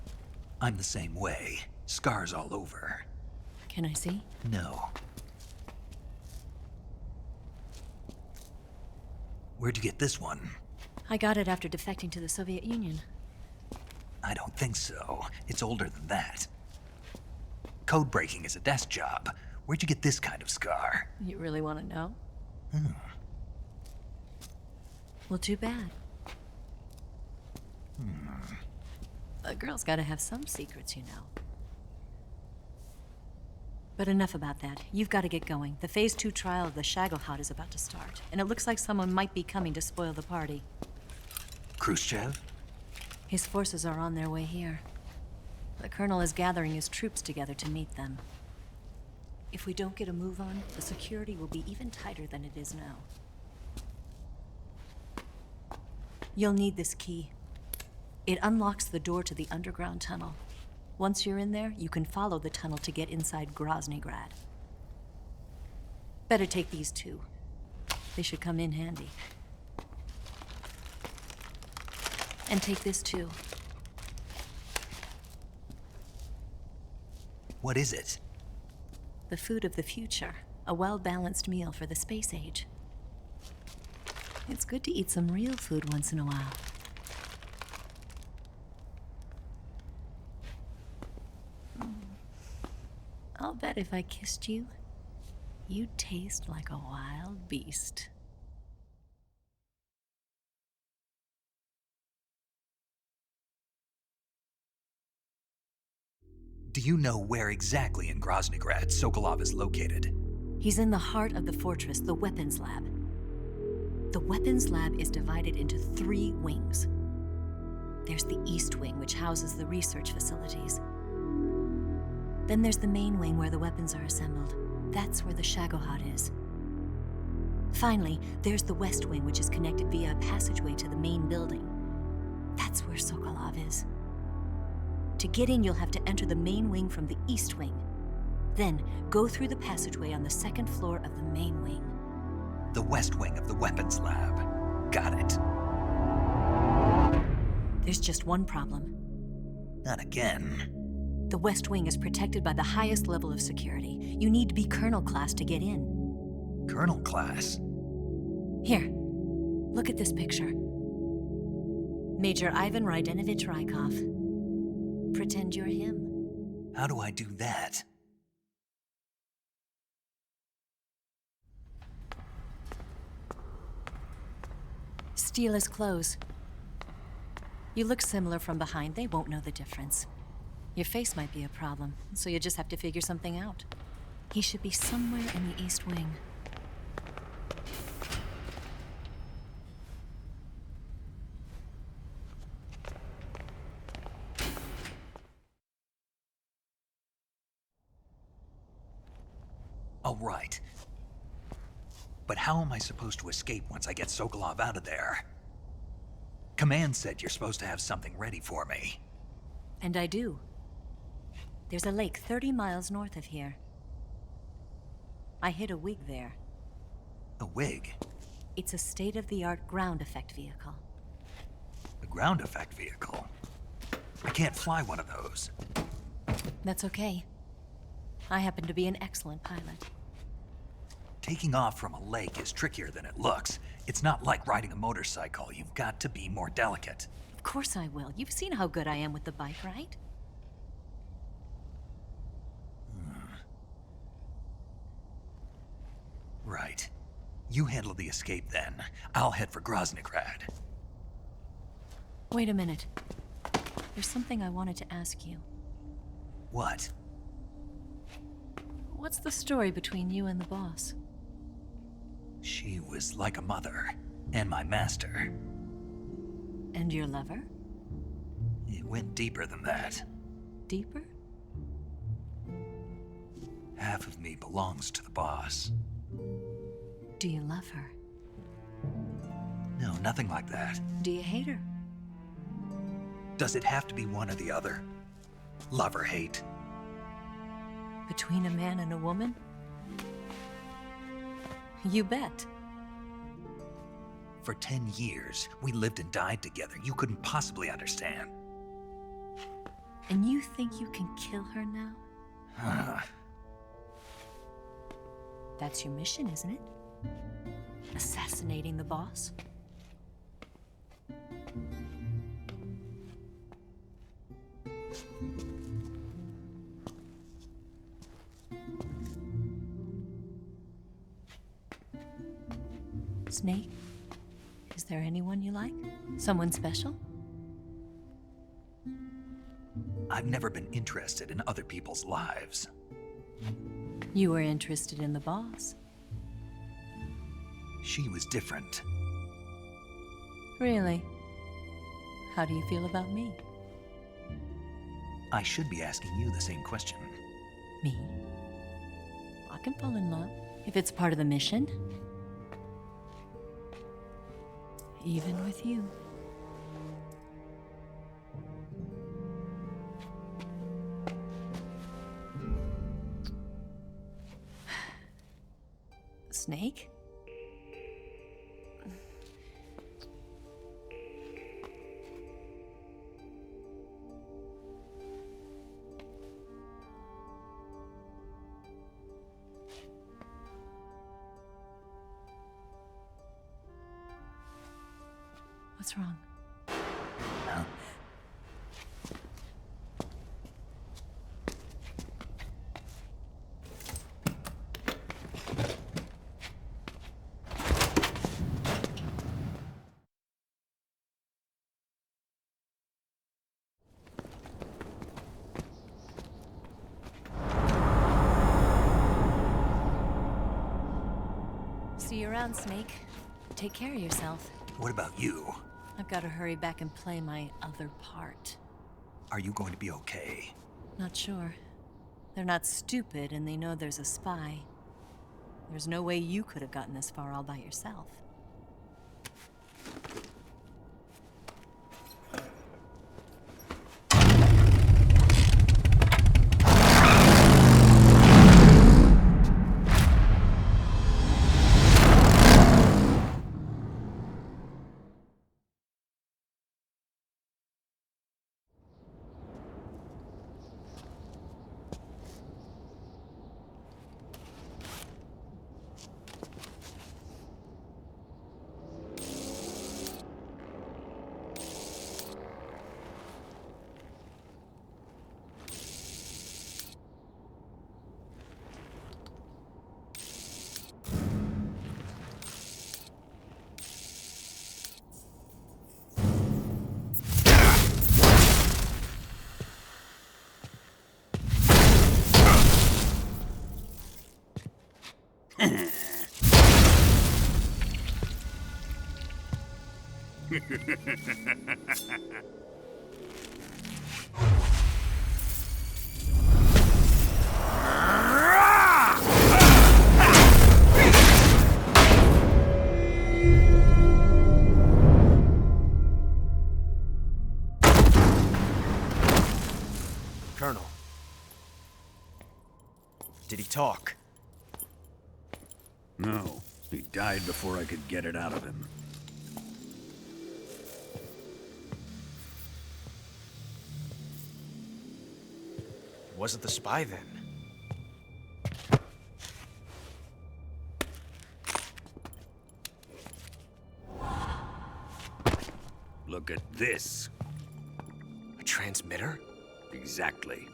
I'm the same way. Scars all over. Can I see? No. Where'd you get this one? I got it after defecting to the Soviet Union. I don't think so. It's older than that. Code breaking is a desk job. Where'd you get this kind of scar? You really want to know? Well, too bad. A girl's gotta have some secrets, you know. But enough about that. You've got to get going. The Phase 2 trial of the Shagohod is about to start, and it looks like someone might be coming to spoil the party. Khrushchev? His forces are on their way here. The Colonel is gathering his troops together to meet them. If we don't get a move on, the security will be even tighter than it is now. You'll need this key. It unlocks the door to the underground tunnel. Once you're in there, you can follow the tunnel to get inside Groznygrad. Better take these 2. They should come in handy. And take this too. What is it? The food of the future. A well-balanced meal for the space age. It's good to eat some real food once in a while. I'll bet if I kissed you, you'd taste like a wild beast. Do you know where exactly in Groznygrad Sokolov is located? He's in the heart of the fortress, the weapons lab. The weapons lab is divided into 3 wings. There's the East Wing, which houses the research facilities. Then there's the main wing where the weapons are assembled. That's where the Shagohod is. Finally, there's the West Wing, which is connected via a passageway to the main building. That's where Sokolov is. To get in, you'll have to enter the main wing from the East Wing. Then, go through the passageway on the 2nd floor of the main wing. The West Wing of the weapons lab. Got it. There's just one problem. Not again. The West Wing is protected by the highest level of security. You need to be Colonel class to get in. Colonel class? Here, look at this picture. Major Ivan Rydenovich Rykov. Pretend you're him. How do I do that? Steal his clothes. You look similar from behind. They won't know the difference. Your face might be a problem, so you just have to figure something out. He should be somewhere in the East Wing. All right. But how am I supposed to escape once I get Sokolov out of there? Command said you're supposed to have something ready for me. And I do. There's a lake 30 miles north of here. I hid a wig there. A wig? It's a state-of-the-art ground effect vehicle. A ground effect vehicle? I can't fly one of those. That's okay. I happen to be an excellent pilot. Taking off from a lake is trickier than it looks. It's not like riding a motorcycle. You've got to be more delicate. Of course I will. You've seen how good I am with the bike, right? Right. You handle the escape then. I'll head for Groznygrad. Wait a minute. There's something I wanted to ask you. What? What's the story between you and the boss? She was like a mother, and my master. And your lover? It went deeper than that. Deeper? Half of me belongs to the boss. Do you love her? No, nothing like that. Do you hate her? Does it have to be one or the other? Love or hate? Between a man and a woman? You bet. For 10 years, we lived and died together. You couldn't possibly understand. And you think you can kill her now? That's your mission, isn't it? Assassinating the boss? Snake, is there anyone you like? Someone special? I've never been interested in other people's lives. You were interested in the boss. She was different. Really? How do you feel about me? I should be asking you the same question. Me? I can fall in love if it's part of the mission. Even with you. Snake? What's wrong? Huh? See you around, Snake. Take care of yourself. What about you? I've got to hurry back and play my other part. Are you going to be okay? Not sure. They're not stupid, and they know there's a spy. There's no way you could have gotten this far all by yourself. Colonel. Did he talk? No. He died before I could get it out of him. Wasn't the spy then? Look at this. A transmitter? Exactly.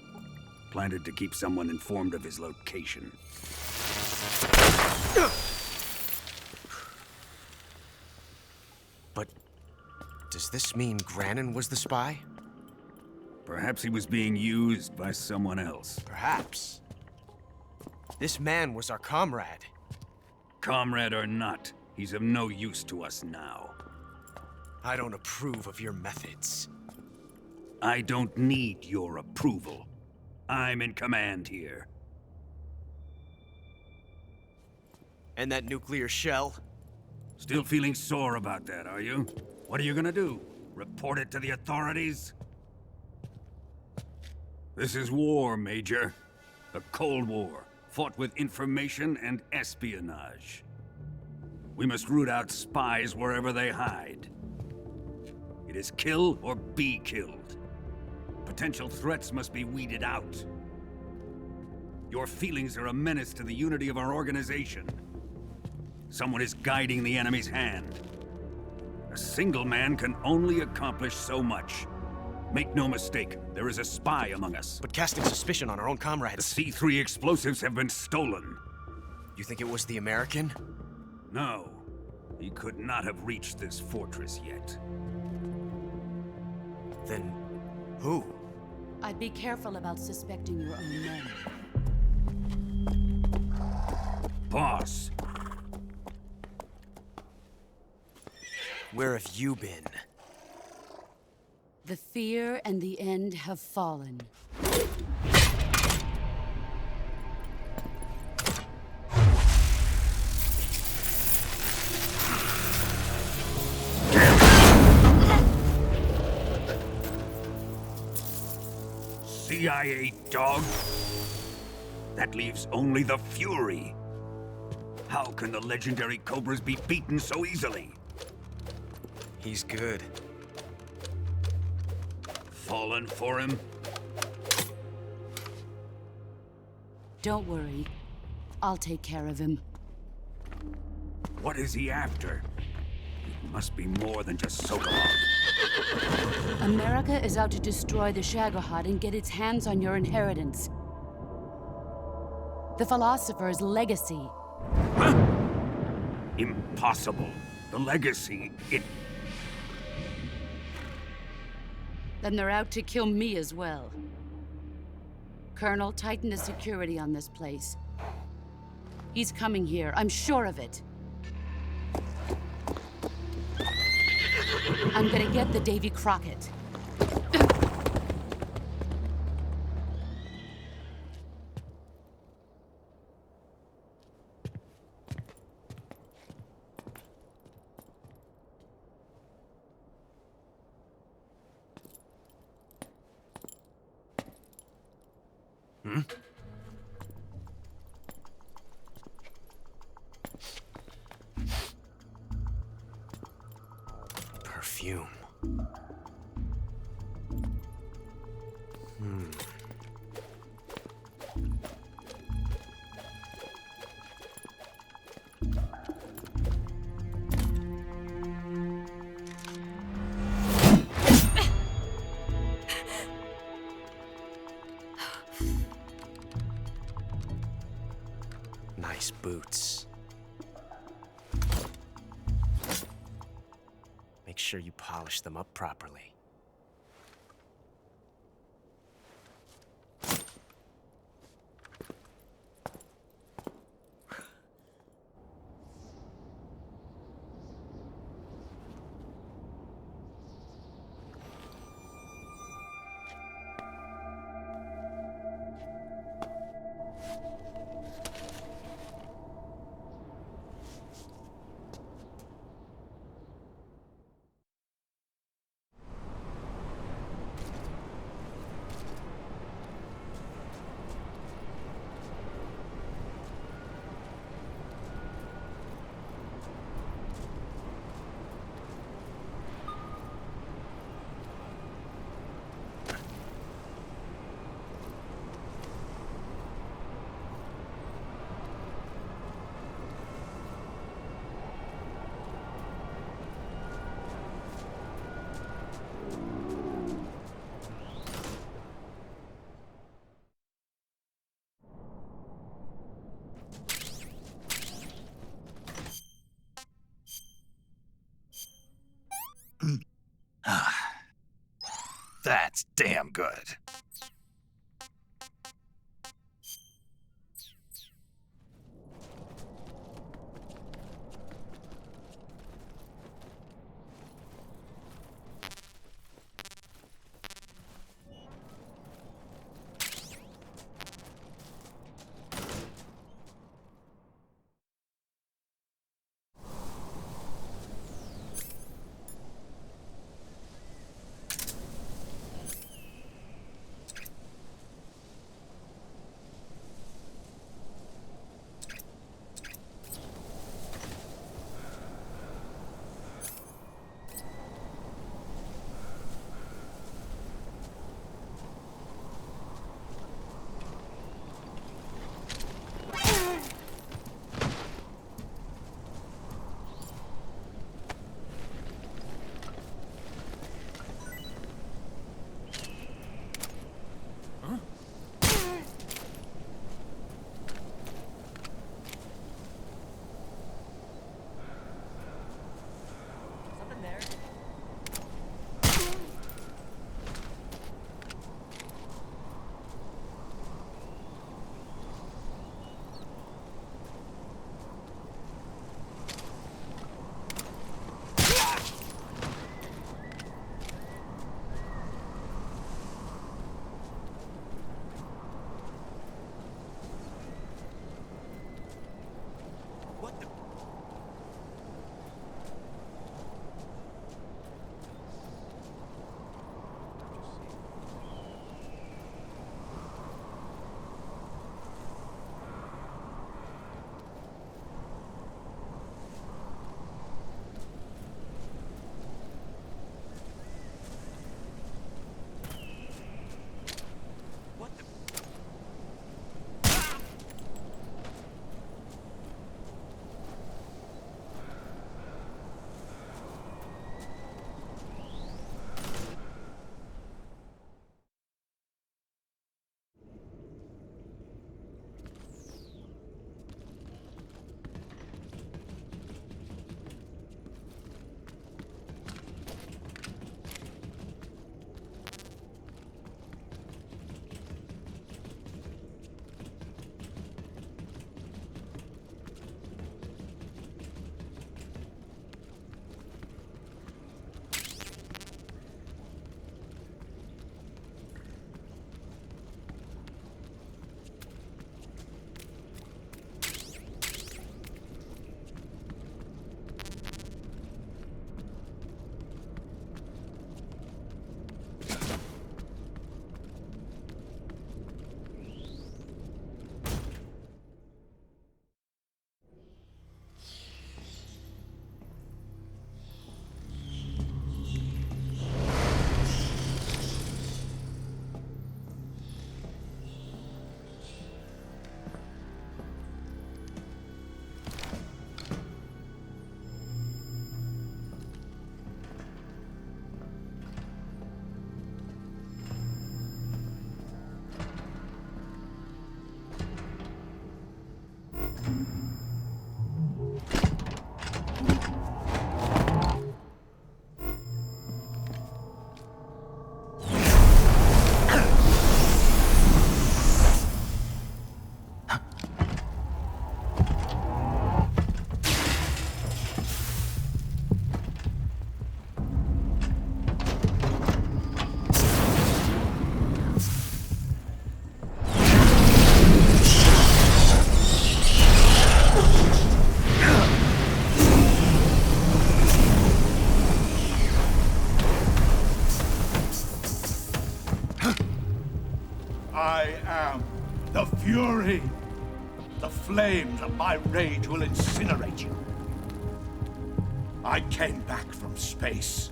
Planted to keep someone informed of his location. But does this mean Granin was the spy? Perhaps he was being used by someone else. Perhaps. This man was our comrade. comrade or not, he's of no use to us now. I don't approve of your methods. I don't need your approval. I'm in command here. And that nuclear shell? Still feeling sore about that, are you? What are you gonna do? Report it to the authorities? This is war, Major. The Cold War, fought with information and espionage. We must root out spies wherever they hide. It is kill or be killed. Potential threats must be weeded out. Your feelings are a menace to the unity of our organization. Someone is guiding the enemy's hand. A single man can only accomplish so much. Make no mistake, there is a spy among us. But casting suspicion on our own comrades... The C3 explosives have been stolen. You think it was the American? No. He could not have reached this fortress yet. Then... who? I'd be careful about suspecting your own men. Boss! Where have you been? The fear and the end have fallen. CIA dog? That leaves only the Fury. How can the legendary Cobras be beaten so easily? He's good. Fallen for him? Don't worry. I'll take care of him. What is he after? It must be more than just Sokolov. America is out to destroy the Shagohod and get its hands on your inheritance. The philosopher's legacy. Huh? Impossible. The legacy, it... Then they're out to kill me as well. Colonel, tighten the security on this place. He's coming here, I'm sure of it. I'm gonna get the Davy Crockett. Hmm? Perfume. Nice boots. Make sure you polish them up properly. That's damn good. am the Fury. The flames of my rage will incinerate you. I came back from space.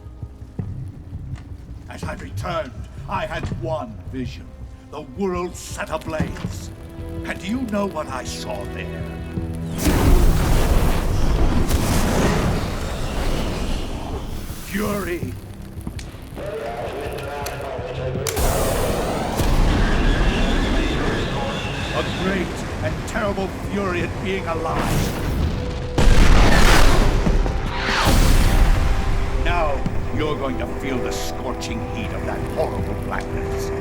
As I returned, I had one vision. The world set ablaze. And do you know what I saw there? Fury. A great and terrible fury at being alive. Now, you're going to feel the scorching heat of that horrible blackness.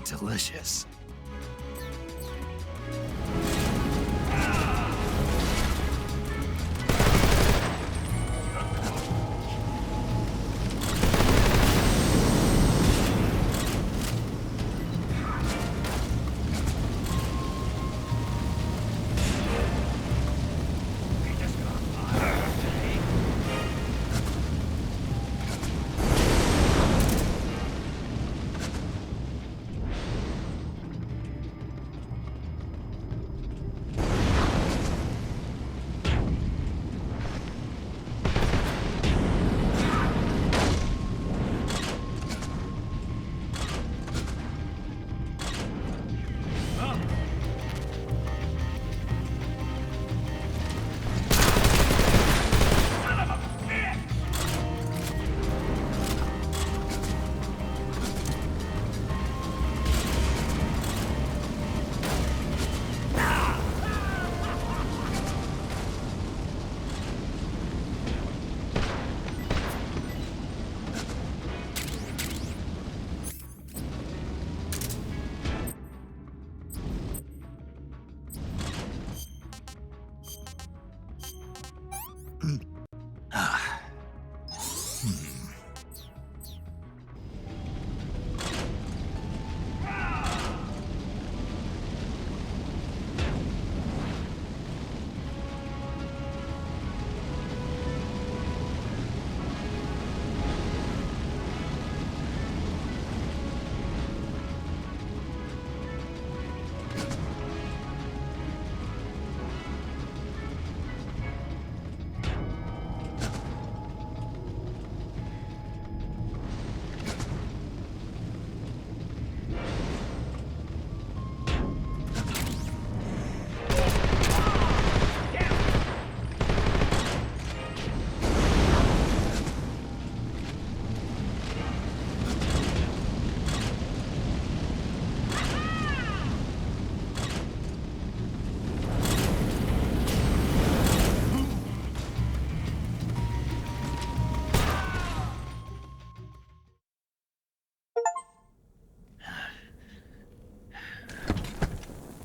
Delicious.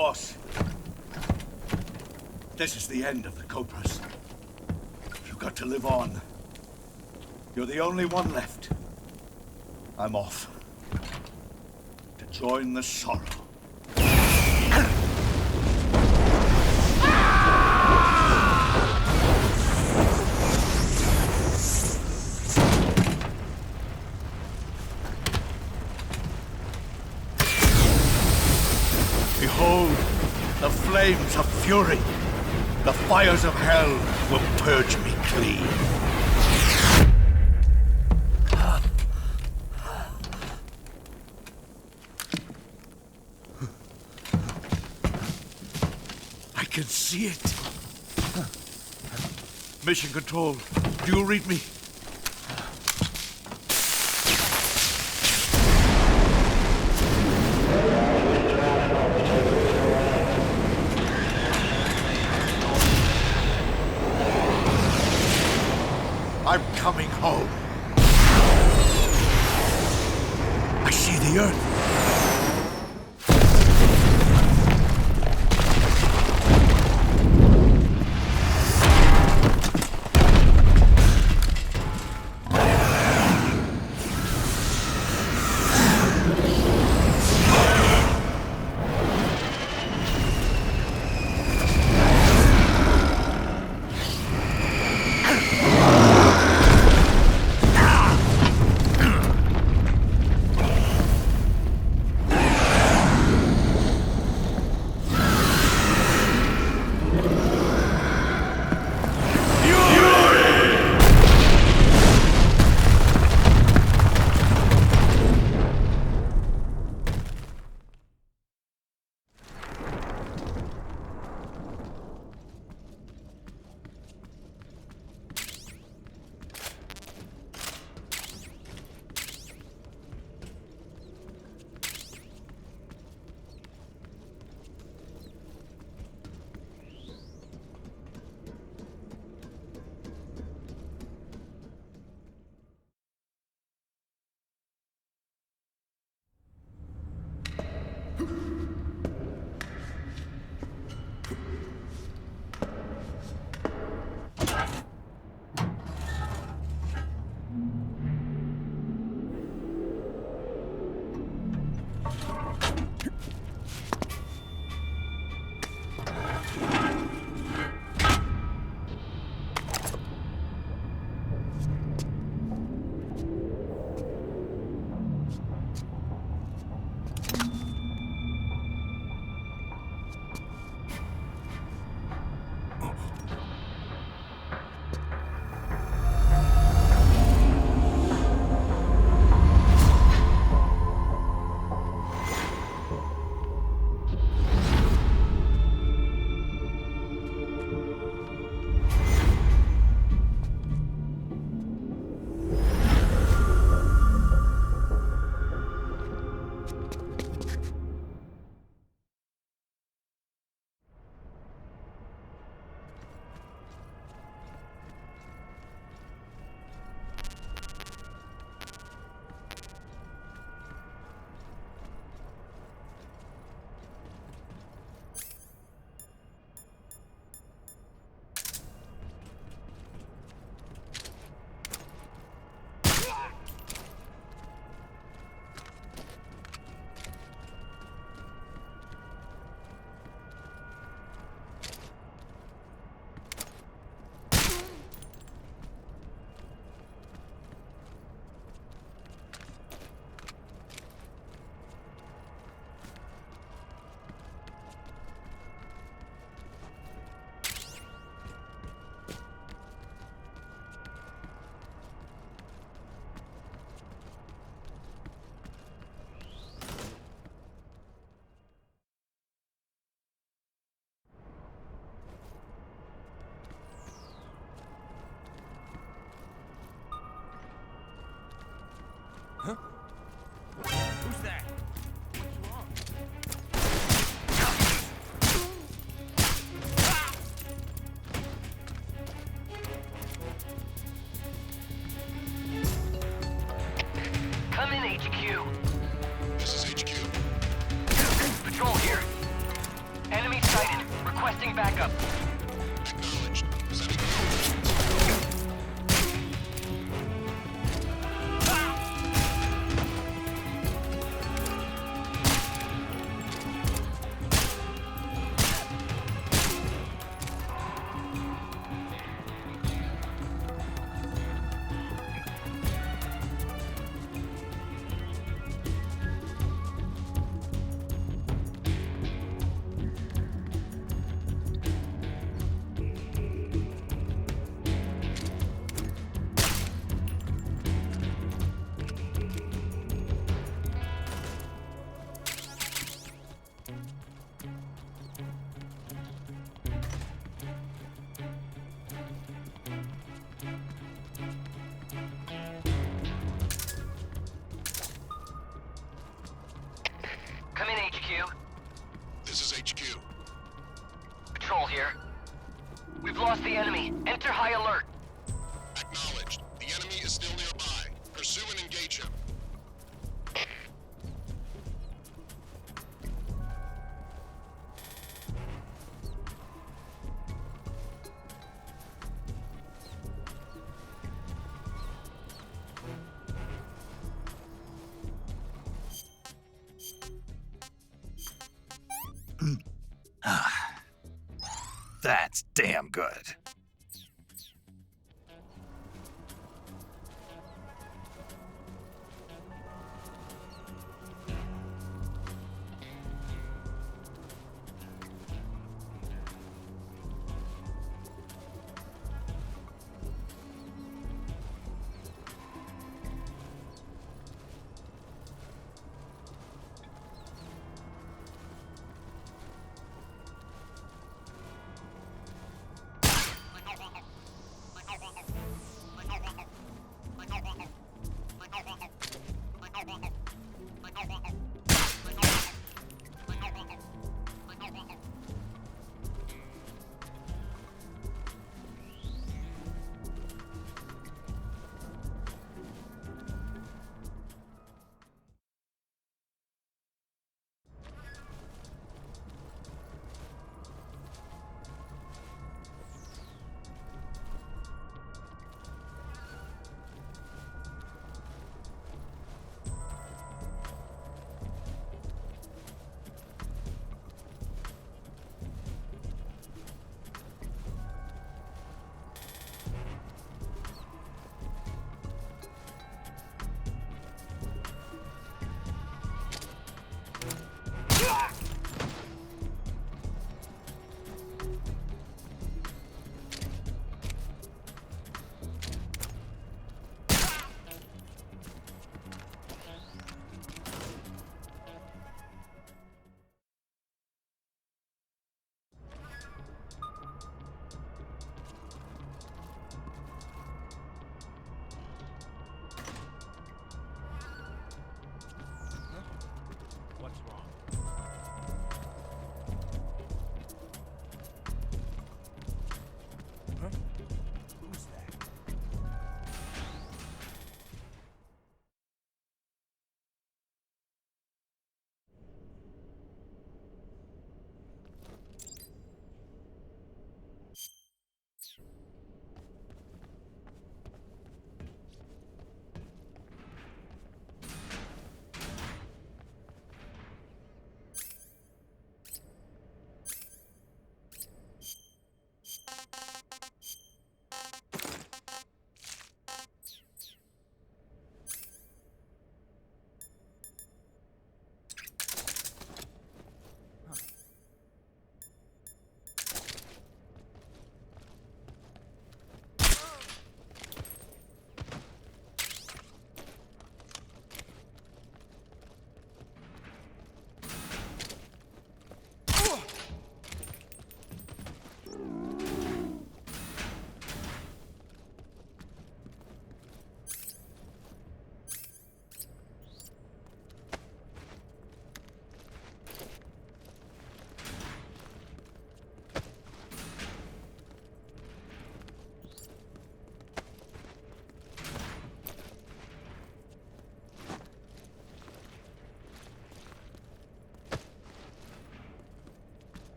Boss, this is the end of the Cobras. You've got to live on. You're the only one left. I'm off to join the sorrow. Behold, the flames of fury. The fires of hell will purge me clean. I can see it. Mission Control, do you read me? I'm coming home. I see the Earth. Huh? Who's that? Come in, HQ. This is HQ. Patrol here. Requesting backup. Acknowledged. Sending Come in, HQ. This is HQ. Patrol here. We've lost the enemy. Enter high alert. Acknowledged. The enemy is still nearby. Pursue and engage him. That's damn good.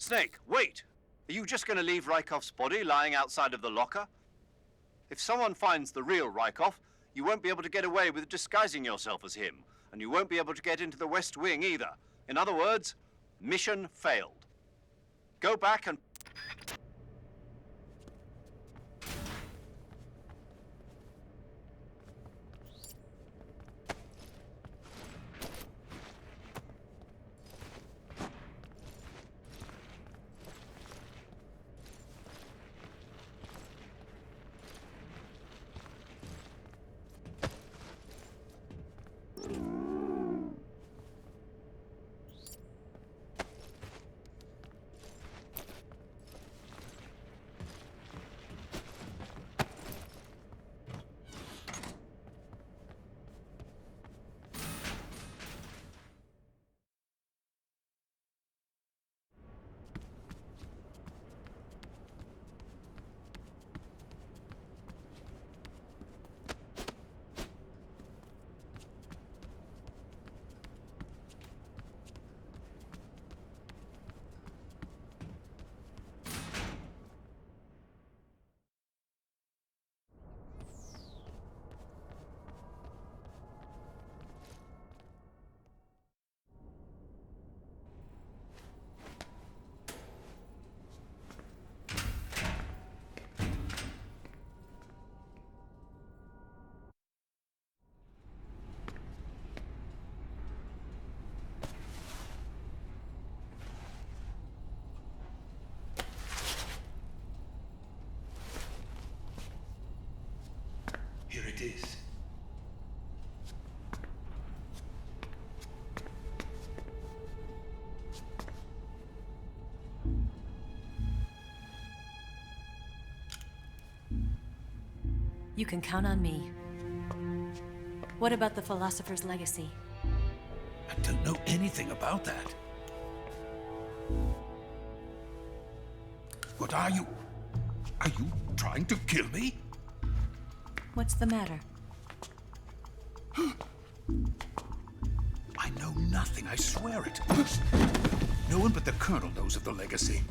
Snake, wait! Are you just going to leave Rykov's body lying outside of the locker? If someone finds the real Rykov, you won't be able to get away with disguising yourself as him, and you won't be able to get into the West Wing either. In other words, mission failed. Go back and... Here it is. You can count on me. What about the Philosopher's Legacy? I don't know anything about that. What are you? Are you trying to kill me? What's the matter? I know nothing, I swear it. No one but the Colonel knows of the legacy.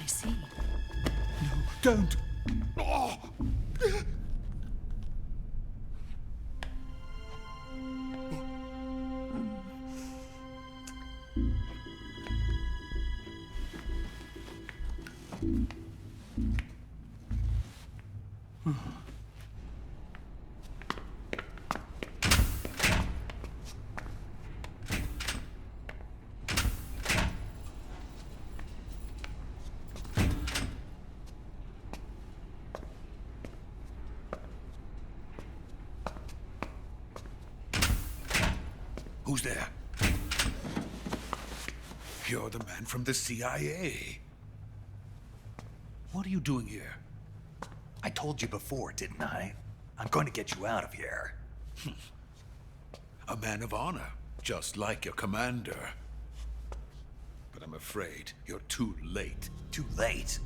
I see. No, don't! Oh. Who's there? You're the man from the CIA. What are you doing here? I told you before, didn't I? I'm going to get you out of here. A man of honor, just like your commander. But I'm afraid you're too late. Too late?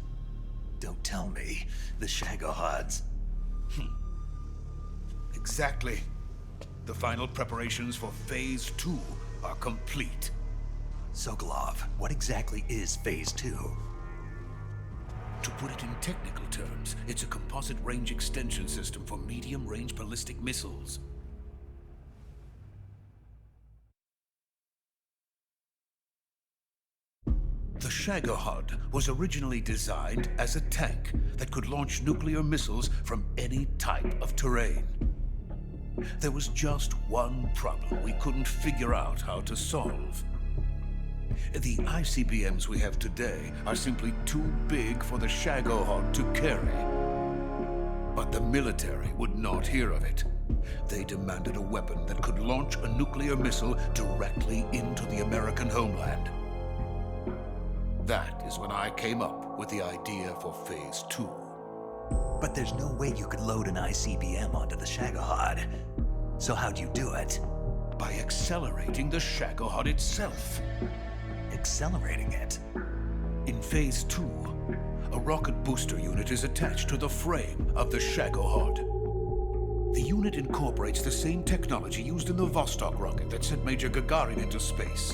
Don't tell me. The Shagohods. Exactly. The final preparations for Phase 2 are complete. Sokolov, what exactly is Phase 2? To put it in technical terms, it's a composite range extension system for medium-range ballistic missiles. The Shagohod was originally designed as a tank that could launch nuclear missiles from any type of terrain. There was just one problem we couldn't figure out how to solve. The ICBMs we have today are simply too big for the Shagohod to carry. But the military would not hear of it. They demanded a weapon that could launch a nuclear missile directly into the American homeland. That is when I came up with the idea for Phase 2. But there's no way you could load an ICBM onto the Shagohod. So how'd you do it? By accelerating the Shagohod itself. Accelerating it? In Phase 2, a rocket booster unit is attached to the frame of the Shagohod. The unit incorporates the same technology used in the Vostok rocket that sent Major Gagarin into space.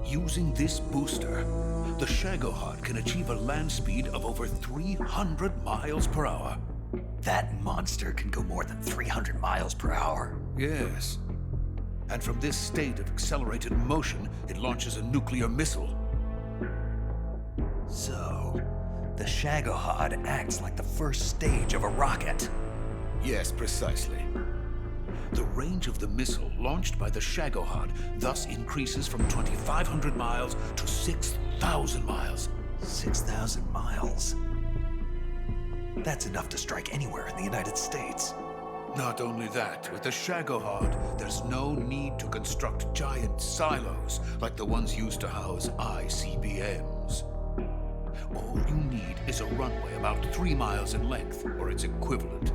Using this booster, the Shagohod can achieve a land speed of over 300 miles per hour. That monster can go more than 300 miles per hour? Yes. And from this state of accelerated motion, it launches a nuclear missile. So, the Shagohod acts like the first stage of a rocket. Yes, precisely. The range of the missile launched by the Shagohod thus increases from 2,500 miles to 6,000 miles. 6,000 miles? That's enough to strike anywhere in the United States. Not only that, with the Shagohod, there's no need to construct giant silos like the ones used to house ICBMs. All you need is a runway about 3 miles in length, or its equivalent.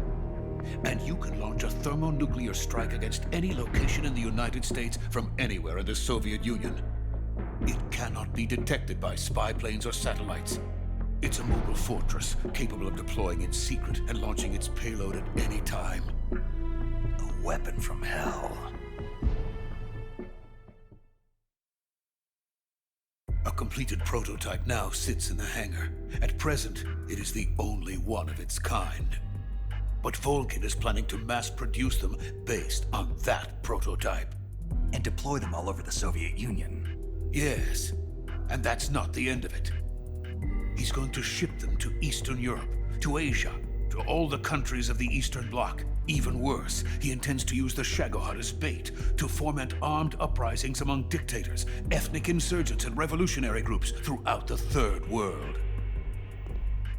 And you can launch a thermonuclear strike against any location in the United States from anywhere in the Soviet Union. It cannot be detected by spy planes or satellites. It's a mobile fortress, capable of deploying in secret and launching its payload at any time. A weapon from hell. A completed prototype now sits in the hangar. At present, it is the only one of its kind. But Volgin is planning to mass-produce them based on that prototype. And deploy them all over the Soviet Union. Yes, and that's not the end of it. He's going to ship them to Eastern Europe, to Asia, to all the countries of the Eastern Bloc. Even worse, he intends to use the Shagohod as bait to foment armed uprisings among dictators, ethnic insurgents, and revolutionary groups throughout the Third World.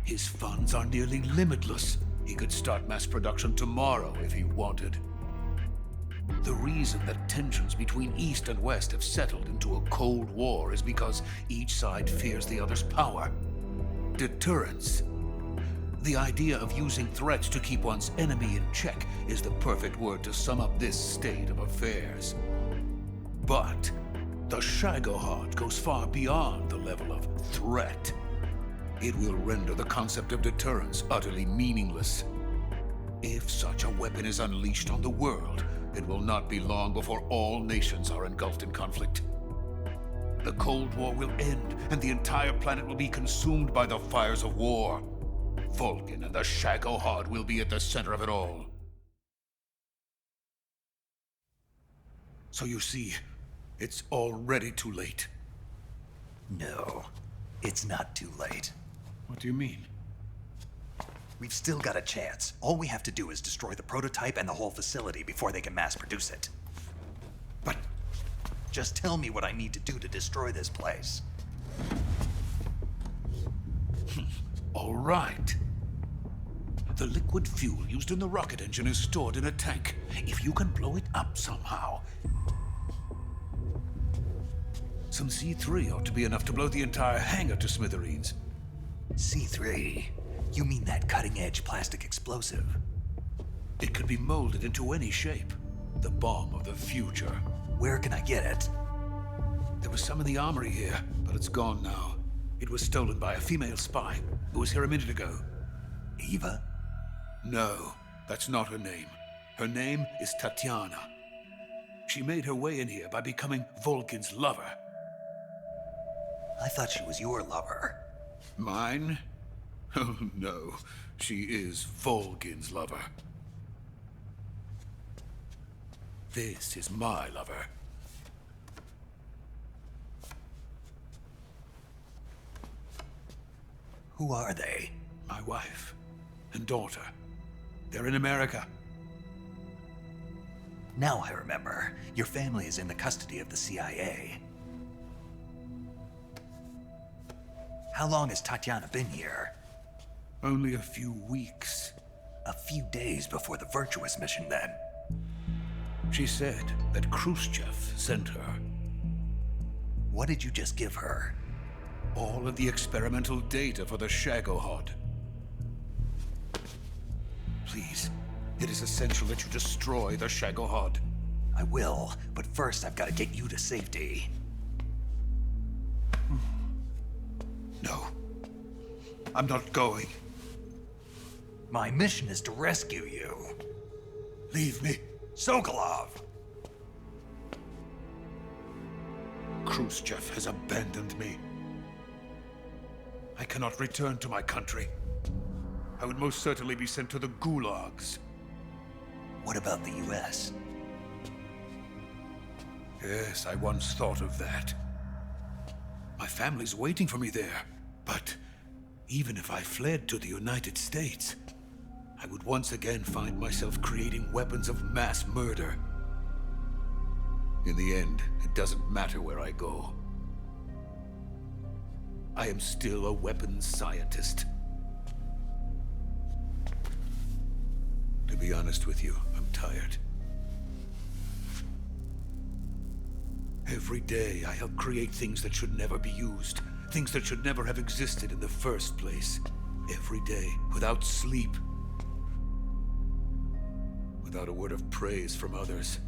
His funds are nearly limitless. He could start mass production tomorrow if he wanted. The reason that tensions between East and West have settled into a Cold War is because each side fears the other's power. Deterrence. The idea of using threats to keep one's enemy in check is the perfect word to sum up this state of affairs. But the Shagohod goes far beyond the level of threat. It will render the concept of deterrence utterly meaningless. If such a weapon is unleashed on the world, it will not be long before all nations are engulfed in conflict. The Cold War will end, and the entire planet will be consumed by the fires of war. Volgin and the Shagohod will be at the center of it all. So you see, it's already too late. No, it's not too late. What do you mean? We've still got a chance. All we have to do is destroy the prototype and the whole facility before they can mass produce it. But just tell me what I need to do to destroy this place. All right. The liquid fuel used in the rocket engine is stored in a tank. If you can blow it up somehow. Some C3 ought to be enough to blow the entire hangar to smithereens. C3? You mean that cutting-edge plastic explosive? It could be molded into any shape. The bomb of the future. Where can I get it? There was some in the armory here, but it's gone now. It was stolen by a female spy who was here a minute ago. Eva? No, that's not her name. Her name is Tatiana. She made her way in here by becoming Volgin's lover. I thought she was your lover. Mine? Oh, no. She is Volgin's lover. This is my lover. Who are they? My wife and daughter. They're in America. Now I remember. Your family is in the custody of the CIA. How long has Tatiana been here? Only a few weeks. A few days before the Virtuous mission, then. She said that Khrushchev sent her. What did you just give her? All of the experimental data for the Shagohod. Please, it is essential that you destroy the Shagohod. I will, but first I've got to get you to safety. No. I'm not going. My mission is to rescue you. Leave me. Sokolov! Khrushchev has abandoned me. I cannot return to my country. I would most certainly be sent to the gulags. What about the US? Yes, I once thought of that. My family's waiting for me there. But even if I fled to the United States, I would once again find myself creating weapons of mass murder. In the end, it doesn't matter where I go. I am still a weapons scientist. To be honest with you, I'm tired. Every day, I help create things that should never be used. Things that should never have existed in the first place. Every day, without sleep. Without a word of praise from others.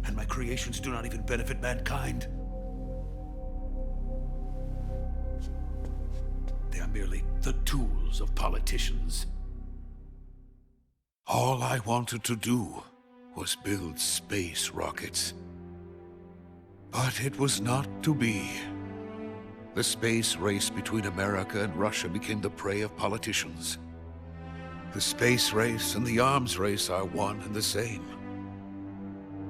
And my creations do not even benefit mankind. They are merely the tools of politicians. All I wanted to do was build space rockets. But it was not to be. The space race between America and Russia became the prey of politicians. The space race and the arms race are one and the same.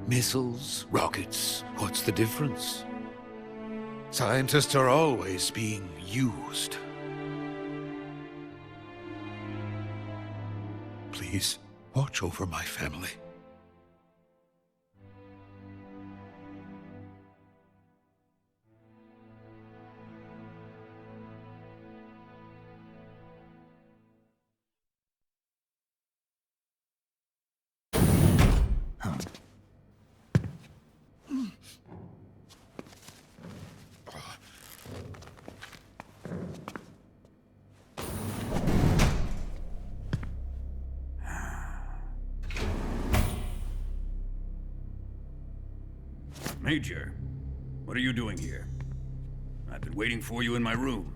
Missiles, rockets, what's the difference? Scientists are always being used. Please, watch over my family. Major, what are you doing here? I've been waiting for you in my room.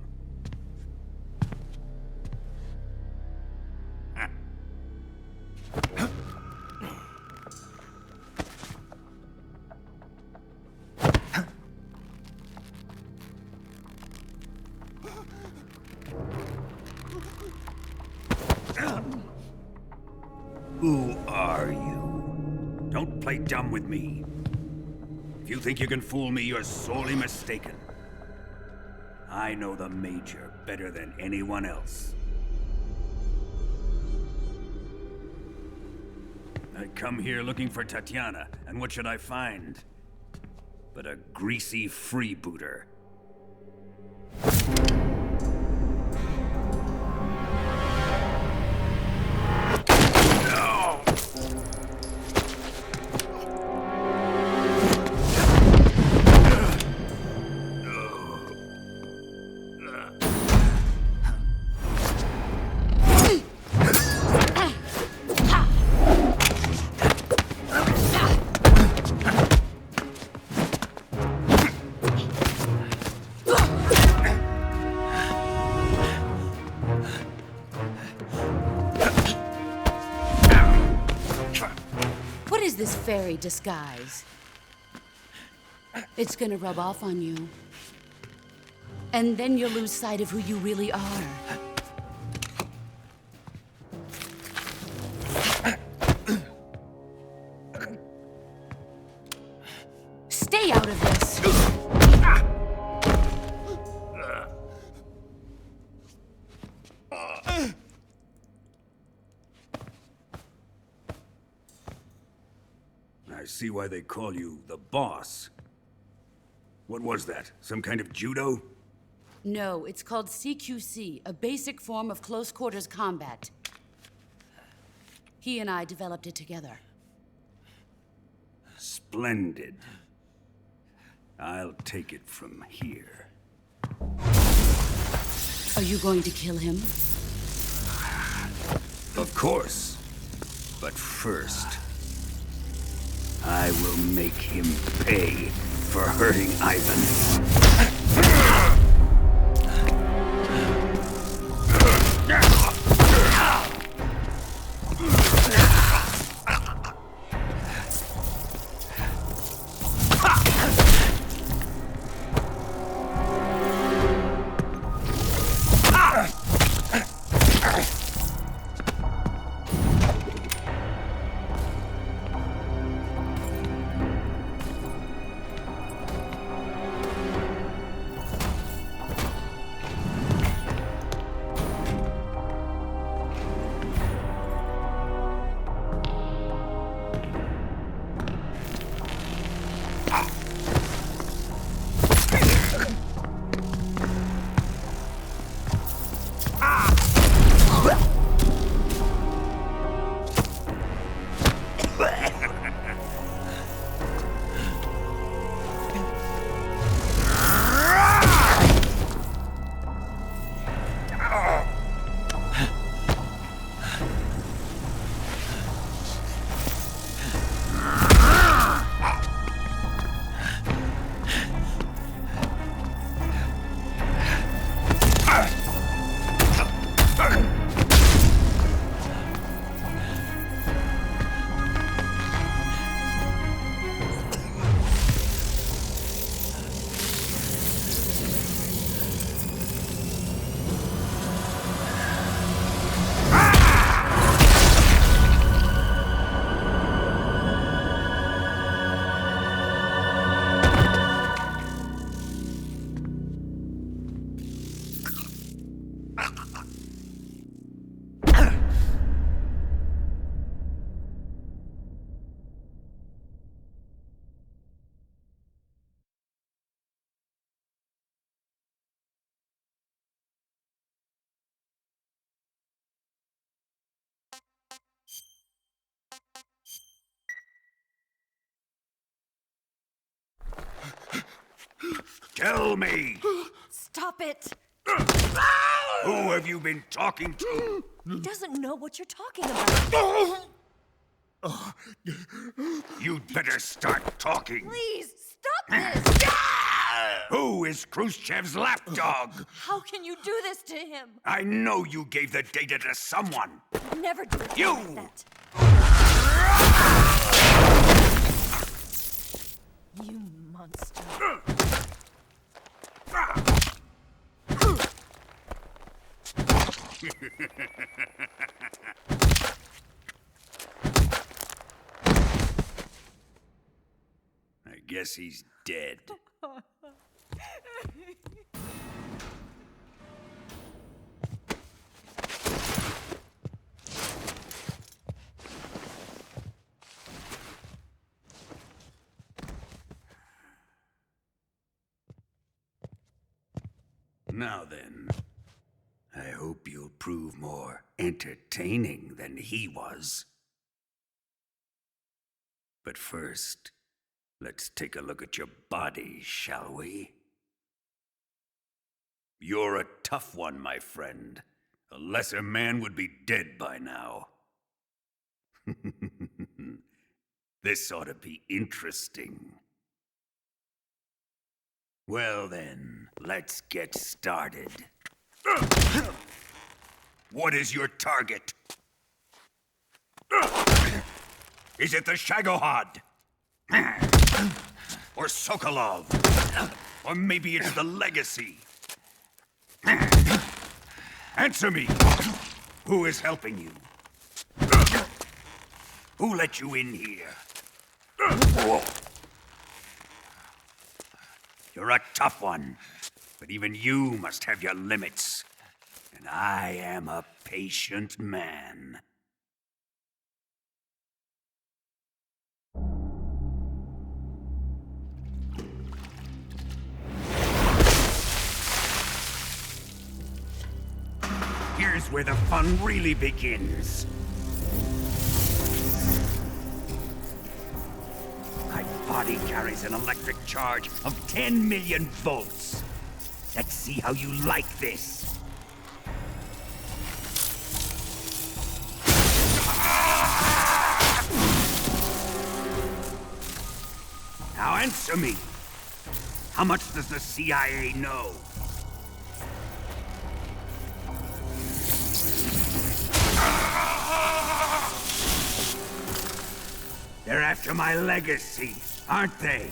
Who are you? Don't play dumb with me. If you think you can fool me, you're sorely mistaken. I know the Major better than anyone else. I come here looking for Tatiana, and what should I find? But a greasy freebooter. Fairy disguise. It's gonna rub off on you. And then you'll lose sight of who you really are. Stay out of this! I see why they call you the boss. What was that? Some kind of judo? No, it's called CQC, a basic form of close quarters combat. He and I developed it together. Splendid. I'll take it from here. Are you going to kill him? Of course. But first, I will make him pay for hurting Ivan. Tell me! Stop it! Who have you been talking to? He doesn't know what you're talking about. You'd better start talking. Please, stop this! Who is Khrushchev's lapdog? How can you do this to him? I know you gave the data to someone. Never do it You! like that. You monster. I guess he's dead. Now then, I hope you'll prove more entertaining than he was. But first, let's take a look at your body, shall we? You're a tough one, my friend. A lesser man would be dead by now. This ought to be interesting. Well then, let's get started. What is your target? Is it the Shagohod? Or Sokolov? Or maybe it's the Legacy? Answer me! Who is helping you? Who let you in here? You're a tough one, but even you must have your limits. And I am a patient man. Here's where the fun really begins. My body carries an electric charge of 10 million volts. Let's see how you like this. Now answer me. How much does the CIA know? They're after my legacy, aren't they?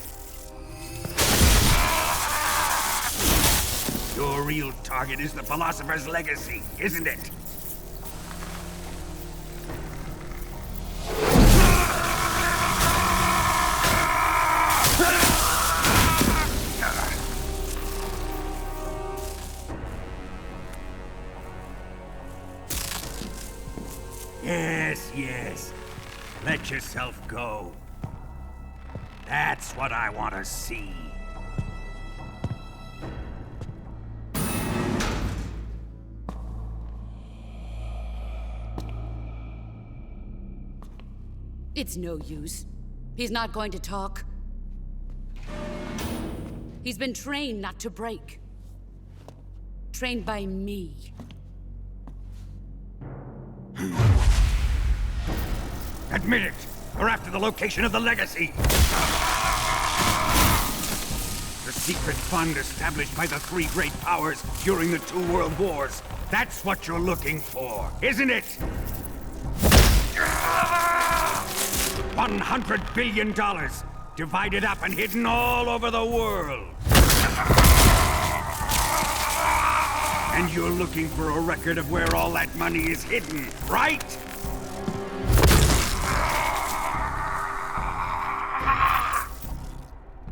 Your real target is the Philosopher's Legacy, isn't it? Yes, yes. Let yourself go. That's what I want to see. It's no use. He's not going to talk. He's been trained not to break. Trained by me. Admit it! You're after the location of the Legacy! The secret fund established by the three great powers during the 2 world wars. That's what you're looking for, isn't it? $100 billion, divided up and hidden all over the world. And you're looking for a record of where all that money is hidden, right?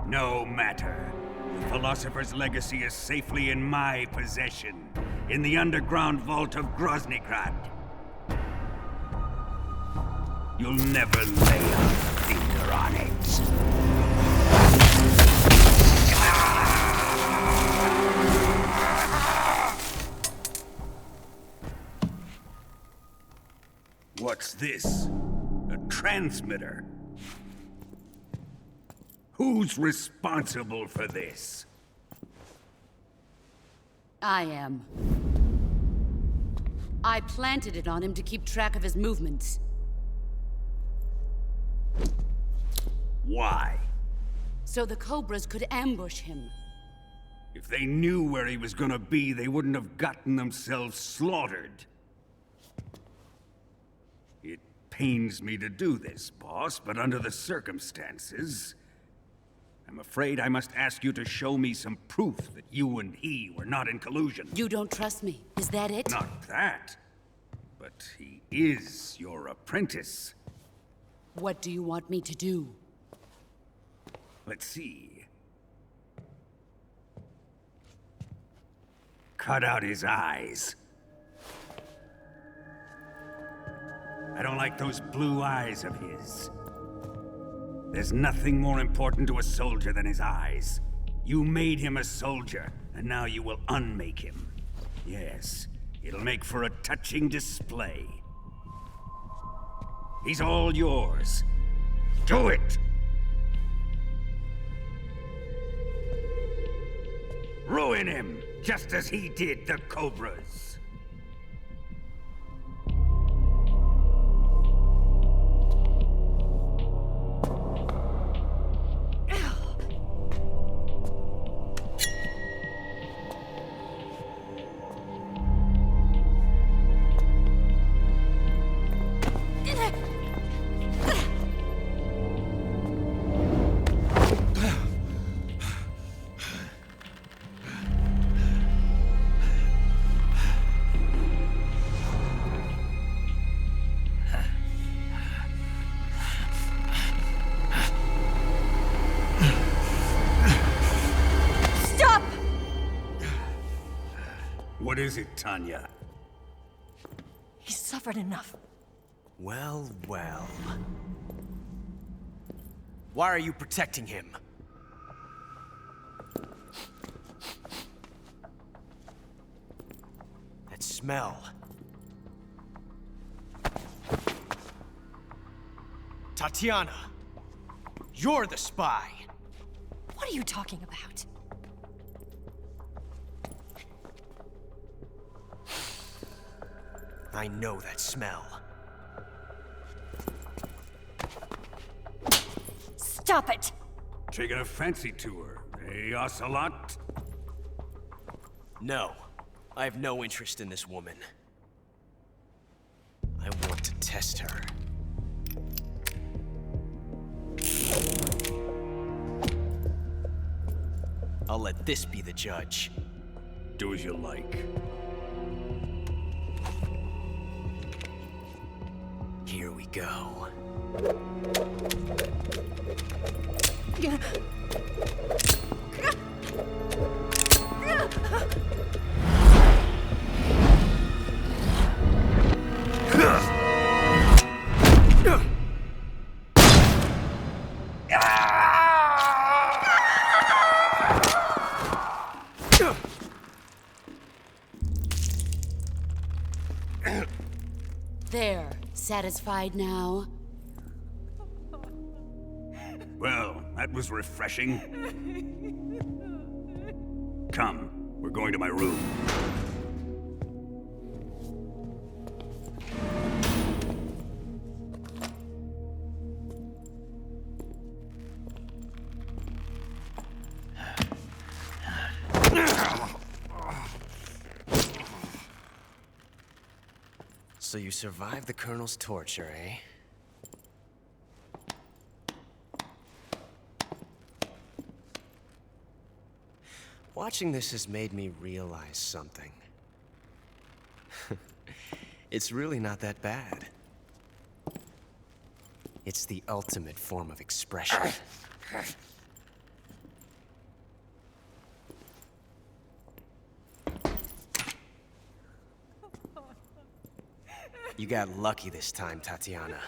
No matter. The Philosopher's Legacy is safely in my possession, in the underground vault of Groznygrad. You'll never lay a finger on it. What's this? A transmitter? Who's responsible for this? I am. I planted it on him to keep track of his movements. Why? So the Cobras could ambush him. If they knew where he was gonna be, they wouldn't have gotten themselves slaughtered. It pains me to do this, boss, but under the circumstances, I'm afraid I must ask you to show me some proof that you and he were not in collusion. You don't trust me, is that it? Not that, but he is your apprentice. What do you want me to do? Let's see. Cut out his eyes. I don't like those blue eyes of his. There's nothing more important to a soldier than his eyes. You made him a soldier, and now you will unmake him. Yes, it'll make for a touching display. He's all yours. Do it! Ruin him, just as he did the Cobras. What is it, Tanya? He's suffered enough. Well, well. Why are you protecting him? That smell. Tatiana! You're the spy! What are you talking about? I know that smell. Stop it! Taking a fancy to her, eh, Ocelot? No. I have no interest in this woman. I want to test her. I'll let this be the judge. Do as you like. Here we go. There. Satisfied now? Well, that was refreshing. Come, we're going to my room. So you survived the Colonel's torture, eh? Watching this has made me realize something. It's really not that bad. It's the ultimate form of expression. You got lucky this time, Tatiana.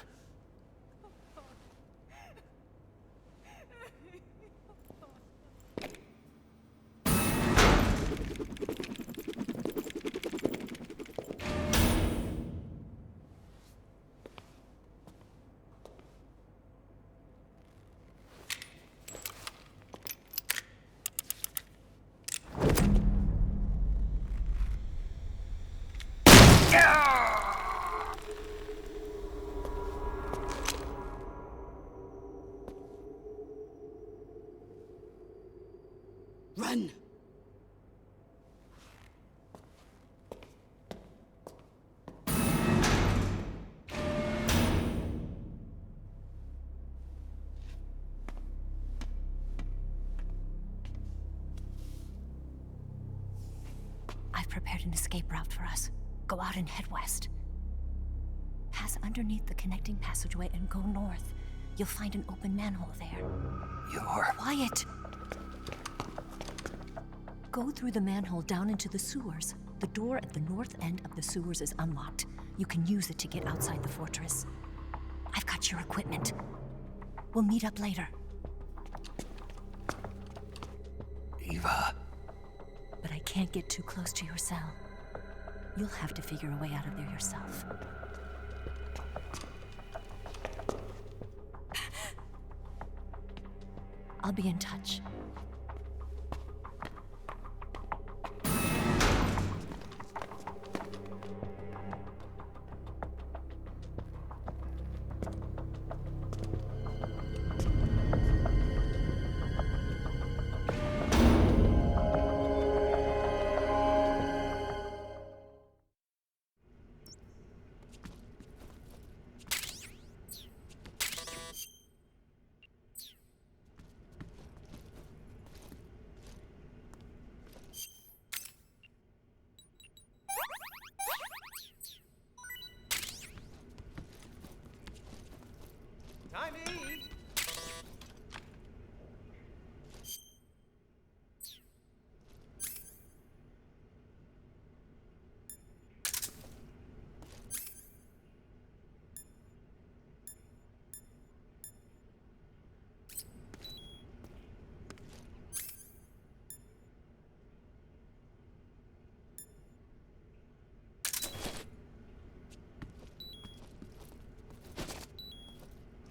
prepared an escape route for us. Go out and head west. Pass underneath the connecting passageway and go north. You'll find an open manhole there. You're... Quiet! Go through the manhole down into the sewers. The door at the north end of the sewers is unlocked. You can use it to get outside the fortress. I've got your equipment. We'll meet up later. Eva. But I can't get too close to your cell. You'll have to figure a way out of there yourself. I'll be in touch. Time to eat.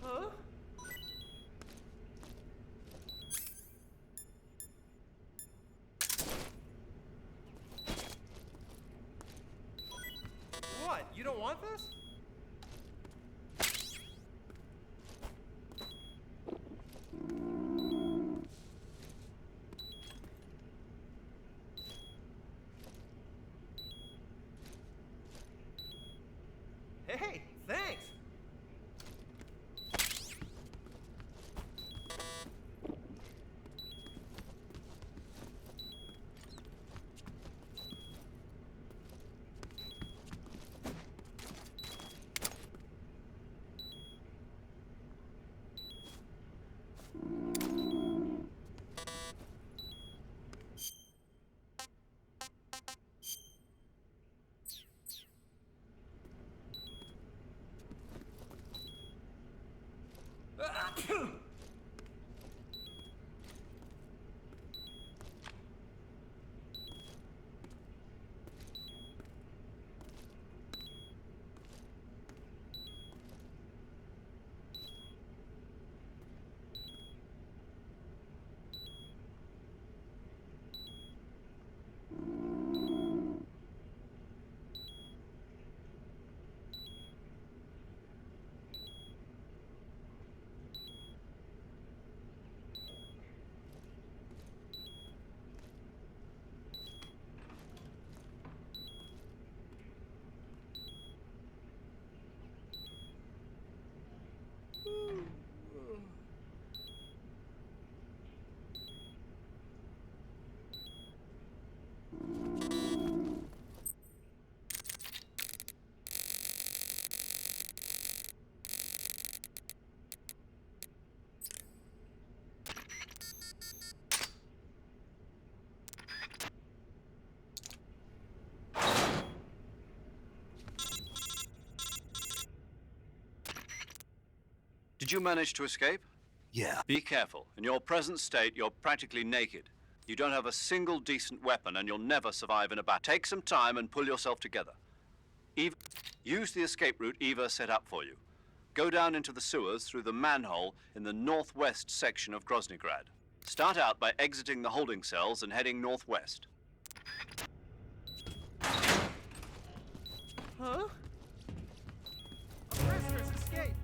Huh? What? You don't want this? Hey, thanks. Did you manage to escape? Yeah. Be careful. In your present state, you're practically naked. You don't have a single decent weapon, and you'll never survive in a battle. Take some time and pull yourself together. Use the escape route Eva set up for you. Go down into the sewers through the manhole in the northwest section of Groznygrad. Start out by exiting the holding cells and heading northwest. Huh? A prisoner's escaped.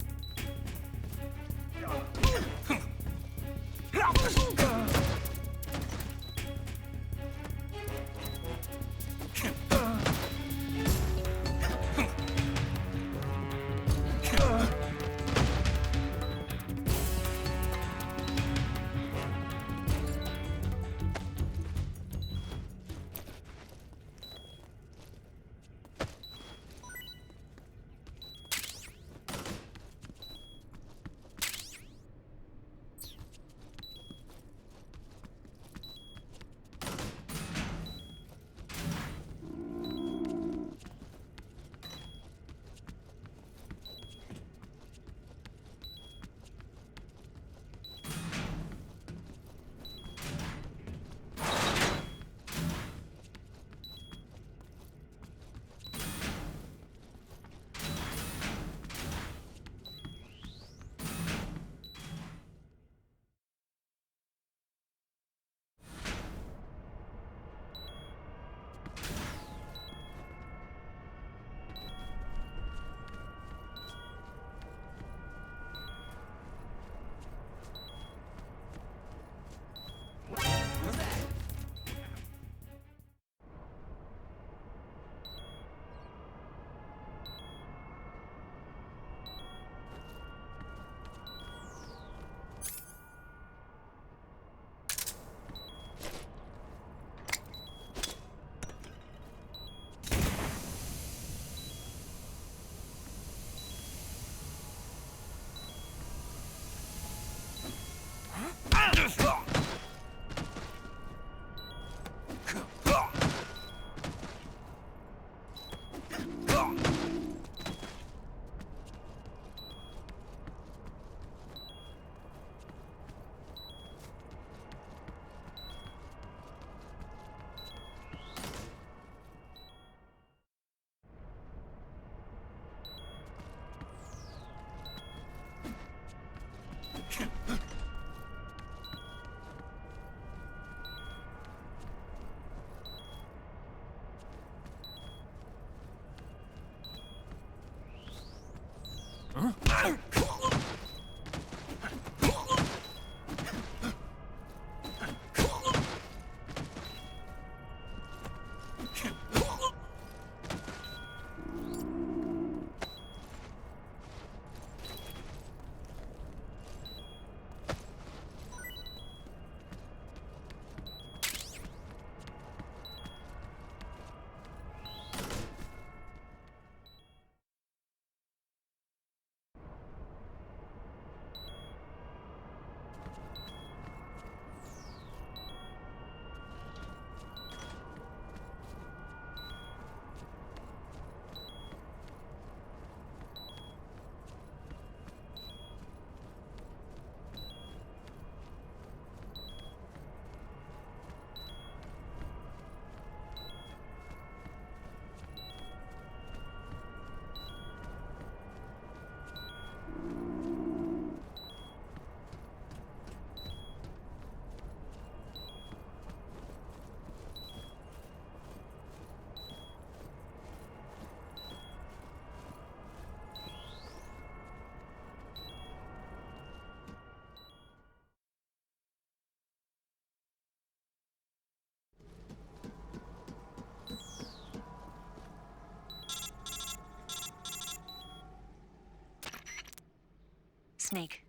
Snake,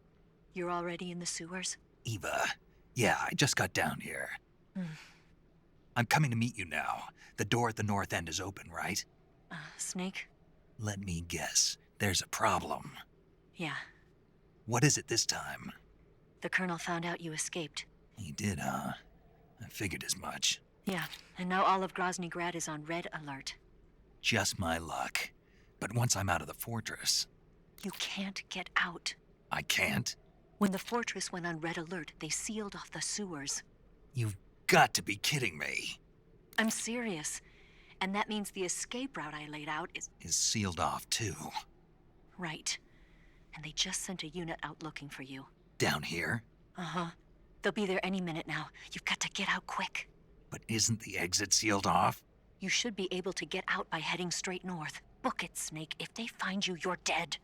you're already in the sewers? Eva, yeah, I just got down here. I'm coming to meet you now. The door at the north end is open, right? Snake? Let me guess. There's a problem. Yeah. What is it this time? The Colonel found out you escaped. He did, huh? I figured as much. Yeah, and now all of Grozny Grad is on red alert. Just my luck. But once I'm out of the fortress... You can't get out. I can't? When the fortress went on red alert, they sealed off the sewers. You've got to be kidding me. I'm serious. And that means the escape route I laid out is sealed off, too. Right. And they just sent a unit out looking for you. Down here? Uh-huh. They'll be there any minute now. You've got to get out quick. But isn't the exit sealed off? You should be able to get out by heading straight north. Book it, Snake. If they find you, you're dead.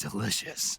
Delicious.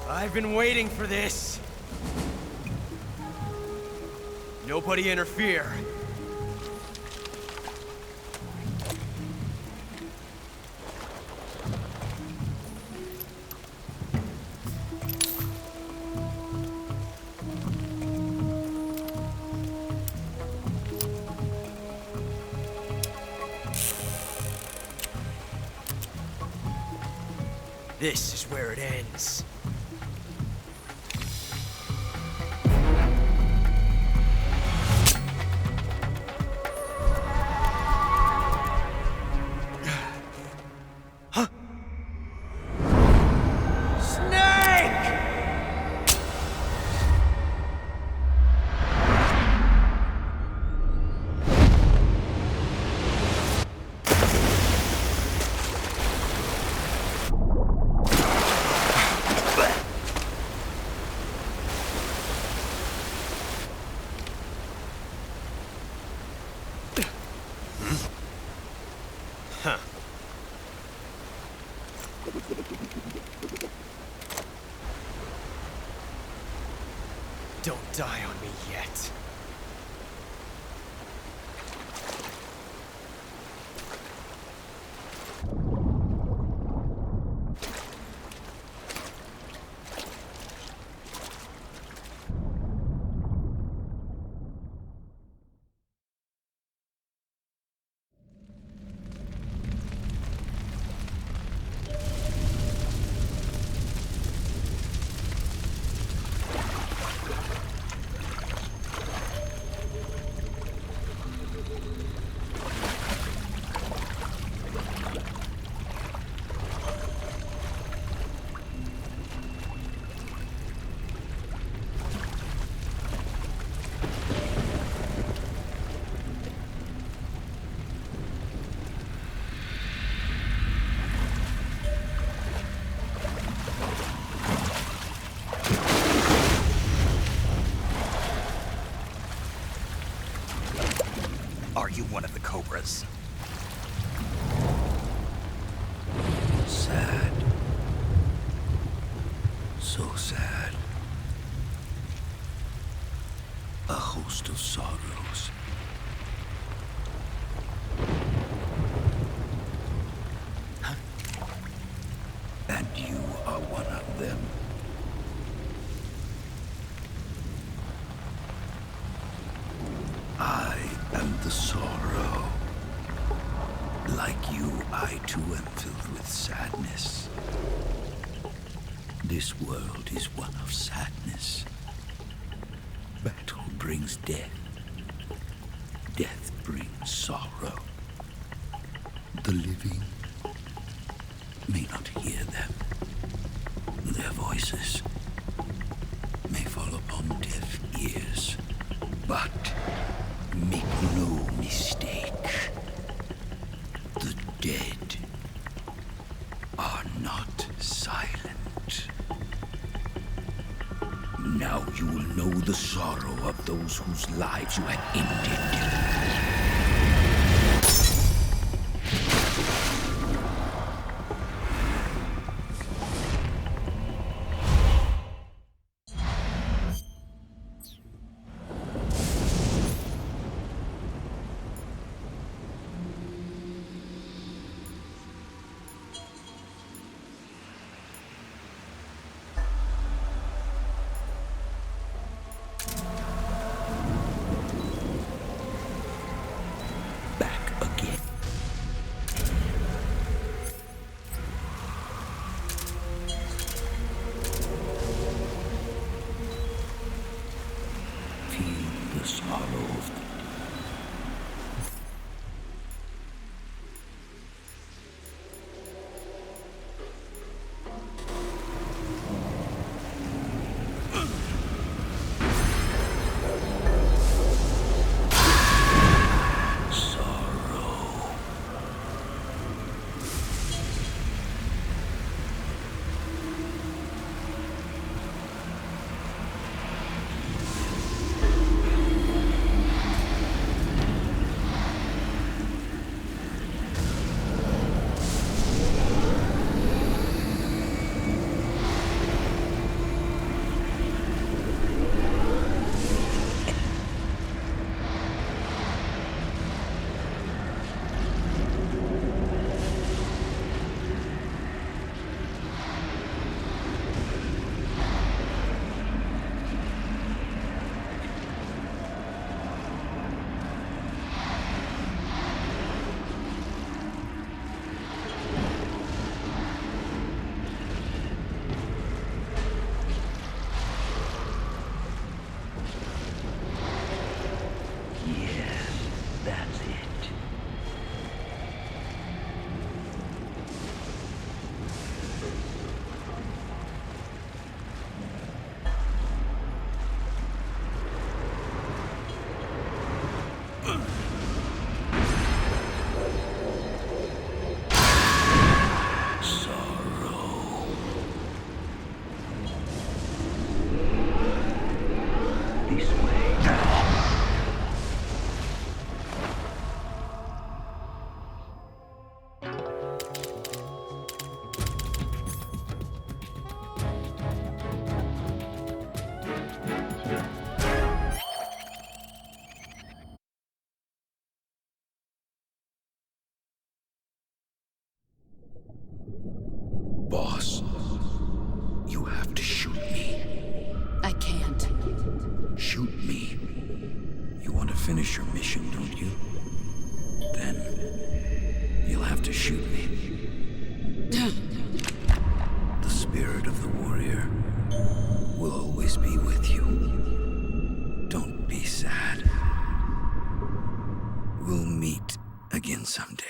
I've been waiting for this. Nobody interfere. This is where it ends. Don't die on me yet. Are you one of the Cobras? Sad. So sad. A host of sorrows. And you are one of them. I am the sorrow. Like you, I too am filled with sadness. This world is one of sadness. Battle brings death. Death brings sorrow. The living may not hear them. Their voices may fall upon deaf ears. But make no mistake, the dead are not silent. Now you will know the sorrow of those whose lives you have ended. the sorrow of Boss, you have to shoot me. I can't. Shoot me. You want to finish your mission, don't you? Then you'll have to shoot me. The spirit of the warrior will always be with you. Don't be sad. We'll meet again someday.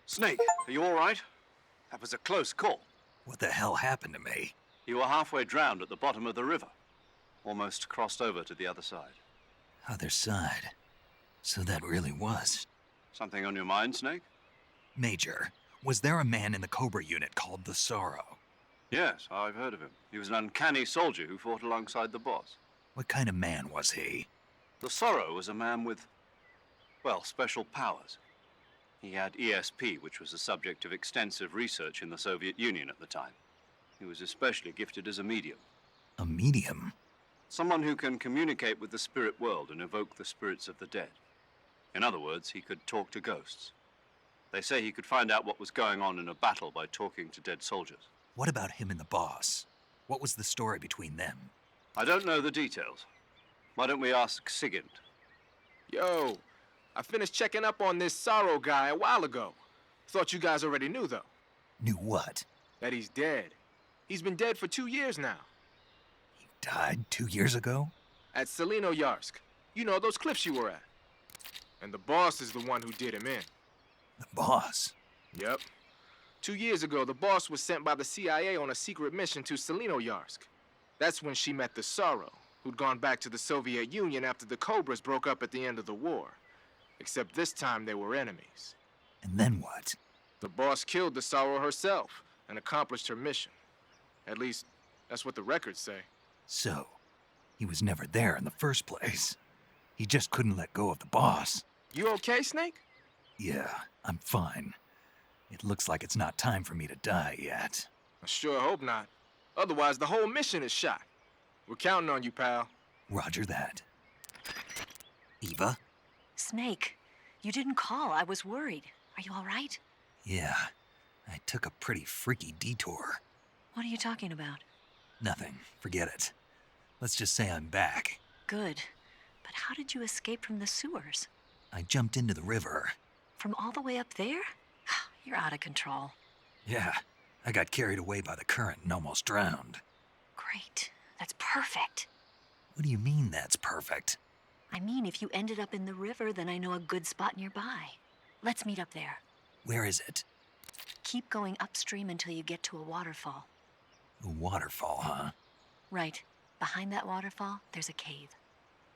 Snake, are you all right? That was a close call. What the hell happened to me? You were halfway drowned at the bottom of the river. Almost crossed over to the other side. Other side? So that really was. Something on your mind, Snake? Major, was there a man in the Cobra unit called the Sorrow? Yes, I've heard of him. He was an uncanny soldier who fought alongside the boss. What kind of man was he? The Sorrow was a man with, well, special powers. He had ESP, which was the subject of extensive research in the Soviet Union at the time. He was especially gifted as a medium. A medium? Someone who can communicate with the spirit world and evoke the spirits of the dead. In other words, he could talk to ghosts. They say he could find out what was going on in a battle by talking to dead soldiers. What about him and the boss? What was the story between them? I don't know the details. Why don't we ask Sigint? Yo, I finished checking up on this Sorrow guy a while ago. Thought you guys already knew, though. Knew what? That he's dead. He's been dead for 2 years now. Died 2 years ago? At Selino-Yarsk. You know, those cliffs you were at. And the boss is the one who did him in. The boss? Yep. 2 years ago, the boss was sent by the CIA on a secret mission to Selino-Yarsk. That's when she met the Sorrow, who'd gone back to the Soviet Union after the Cobras broke up at the end of the war. Except this time they were enemies. And then what? The boss killed the Sorrow herself and accomplished her mission. At least, that's what the records say. So, he was never there in the first place. He just couldn't let go of the boss. You okay, Snake? Yeah, I'm fine. It looks like it's not time for me to die yet. I sure hope not. Otherwise, the whole mission is shot. We're counting on you, pal. Roger that. Eva? Snake, you didn't call. I was worried. Are you all right? Yeah, I took a pretty freaky detour. What are you talking about? Nothing. Forget it. Let's just say I'm back. Good. But how did you escape from the sewers? I jumped into the river. From all the way up there? You're out of control. Yeah, I got carried away by the current and almost drowned. Great. That's perfect. What do you mean that's perfect? I mean, if you ended up in the river, then I know a good spot nearby. Let's meet up there. Where is it? Keep going upstream until you get to a waterfall. A waterfall, huh? Right. Behind that waterfall, there's a cave.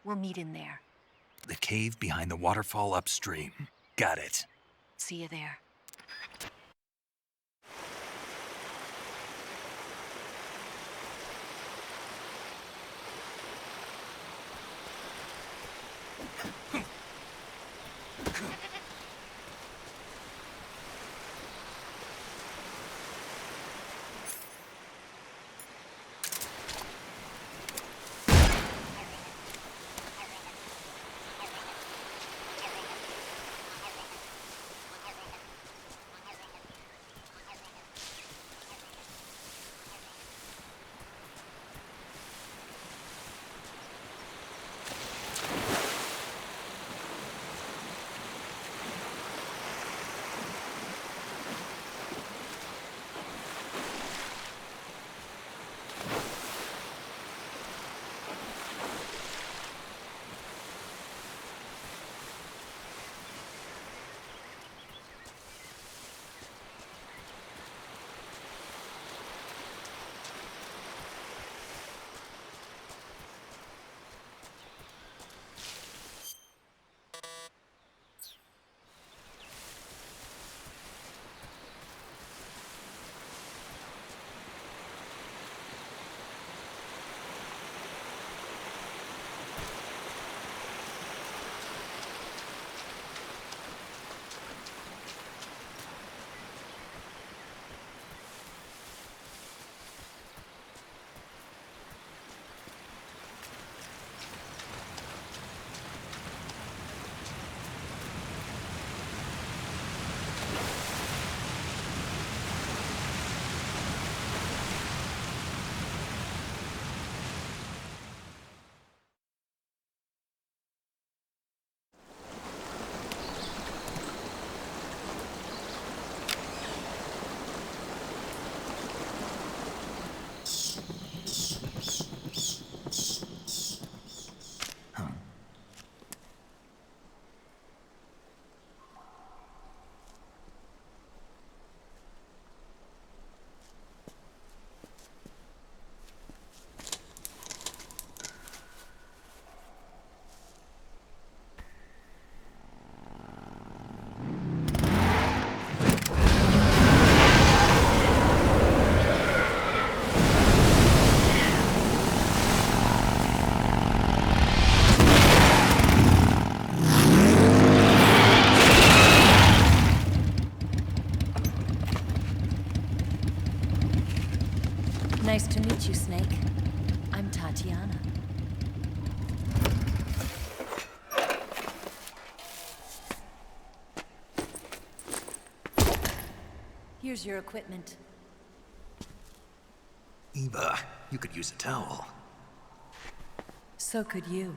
We'll meet in there. The cave behind the waterfall upstream. Got it. See you there. Nice to meet you, Snake. I'm Tatiana. Here's your equipment. Eva, you could use a towel. So could you.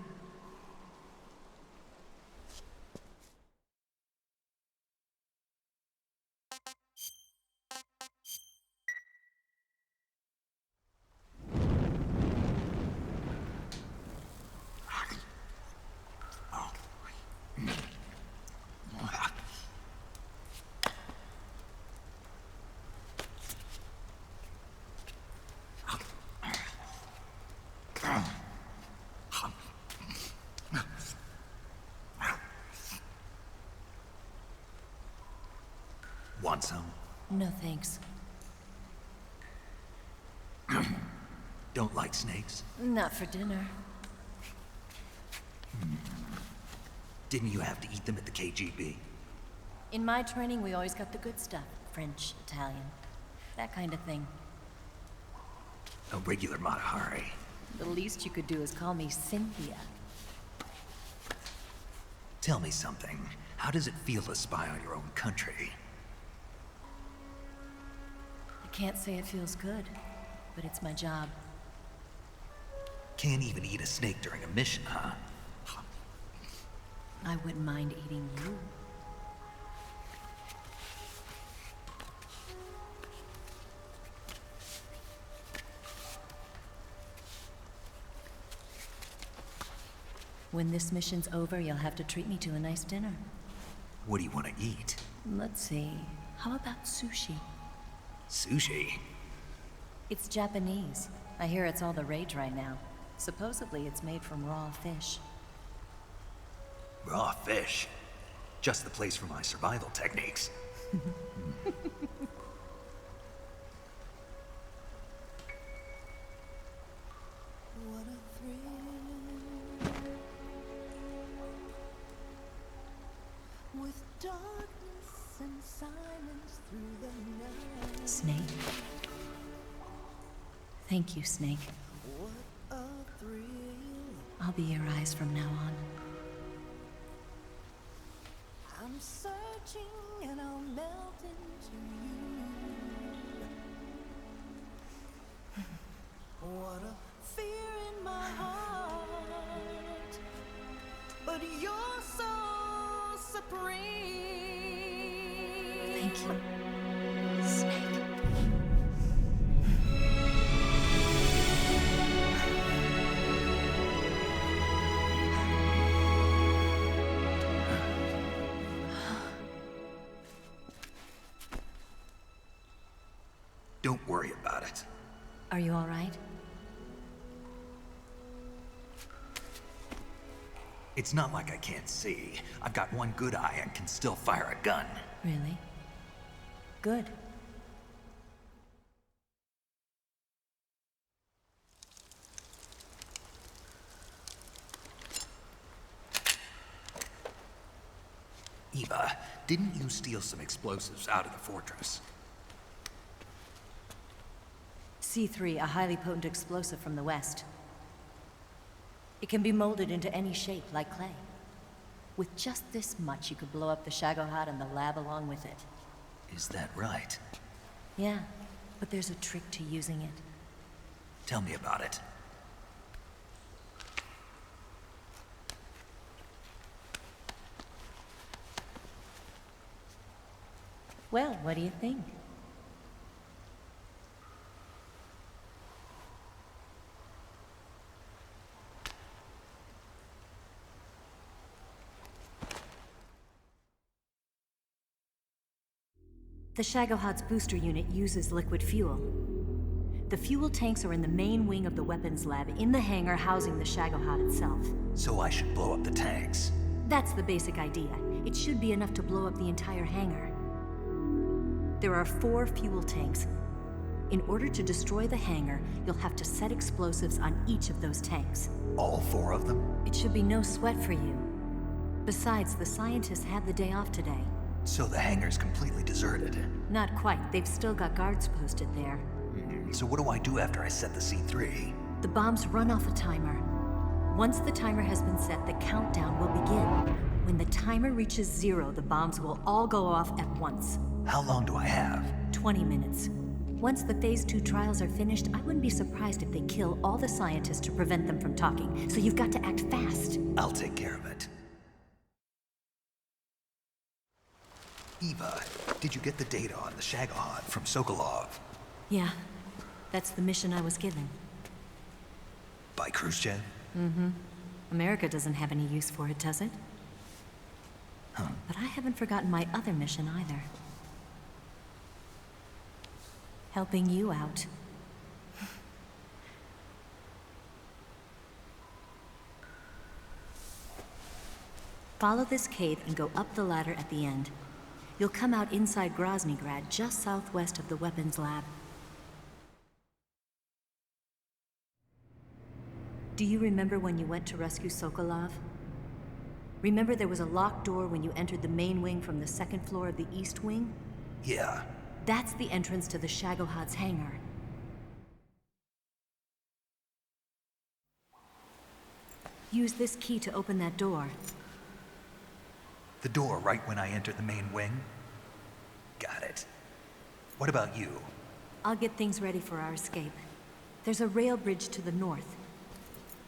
Want some? No thanks. Don't like snakes? Not for dinner. Didn't you have to eat them at the KGB? In my training, we always got the good stuff. French, Italian, that kind of thing. A regular Matahari. The least you could do is call me Cynthia. Tell me something. How does it feel to spy on your own country? I can't say it feels good, but it's my job. Can't even eat a snake during a mission, huh? I wouldn't mind eating you. When this mission's over, you'll have to treat me to a nice dinner. What do you want to eat? Let's see. How about sushi? Sushi? It's Japanese. I hear it's all the rage right now. Supposedly, it's made from raw fish. Raw fish? Just the place for my survival techniques. What a thrill. With darkness and silence through the night. Snake. Thank you, Snake. What a thrill. I'll be your eyes from now on. I'm searching and I'll melt into you. What a fear in my heart, but you're so supreme. Thank you, Snake. Don't worry about it. Are you all right? It's not like I can't see. I've got one good eye and can still fire a gun. Really? Good. Eva, didn't you steal some explosives out of the fortress? C3, a highly potent explosive from the west. It can be molded into any shape, like clay. With just this much, you could blow up the Shagohod and the lab along with it. Is that right? Yeah, but there's a trick to using it. Tell me about it. Well, what do you think? The Shagohod's booster unit uses liquid fuel. The fuel tanks are in the main wing of the weapons lab in the hangar housing the Shagohod itself. So I should blow up the tanks. That's the basic idea. It should be enough to blow up the entire hangar. There are 4 fuel tanks. In order to destroy the hangar, you'll have to set explosives on each of those tanks. All 4 of them? It should be no sweat for you. Besides, the scientists had the day off today. So the hangar's completely deserted. Not quite. They've still got guards posted there. So what do I do after I set the C3? The bombs run off a timer. Once the timer has been set, the countdown will begin. When the timer reaches 0, the bombs will all go off at once. How long do I have? 20 minutes. Once the Phase 2 trials are finished, I wouldn't be surprised if they kill all the scientists to prevent them from talking. So you've got to act fast. I'll take care of it. Eva, did you get the data on the Shagohod from Sokolov? Yeah, that's the mission I was given. By Khrushchev? Mm-hmm. America doesn't have any use for it, does it? Huh. But I haven't forgotten my other mission either. Helping you out. Follow this cave and go up the ladder at the end. You'll come out inside Groznygrad, just southwest of the weapons lab. Do you remember when you went to rescue Sokolov? Remember there was a locked door when you entered the main wing from the second floor of the east wing? Yeah. That's the entrance to the Shagohod's hangar. Use this key to open that door. The door right when I enter the main wing? Got it. What about you? I'll get things ready for our escape. There's a rail bridge to the north.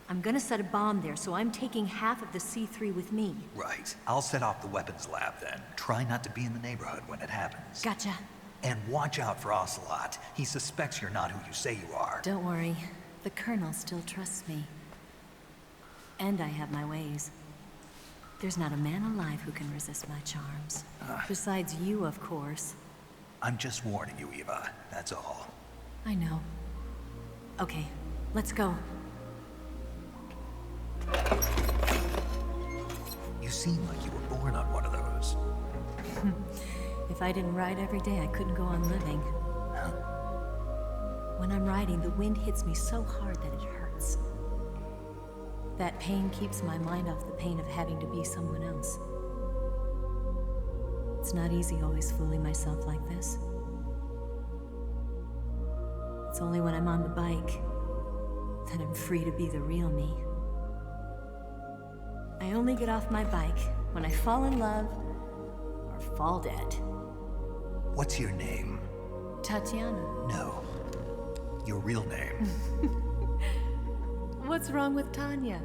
I'm gonna set a bomb there, so I'm taking half of the C3 with me. Right. I'll set off the weapons lab then. Try not to be in the neighborhood when it happens. Gotcha. And watch out for Ocelot. He suspects you're not who you say you are. Don't worry. The Colonel still trusts me. And I have my ways. There's not a man alive who can resist my charms. Besides you, of course. I'm just warning you, Eva. That's all. I know. Okay, let's go. You seem like you were born on one of those. If I didn't ride every day, I couldn't go on living. When I'm riding, the wind hits me so hard that it hurts. That pain keeps my mind off the pain of having to be someone else. It's not easy always fooling myself like this. It's only when I'm on the bike that I'm free to be the real me. I only get off my bike when I fall in love or fall dead. What's your name? Tatiana. No. Your real name. What's wrong with Tanya?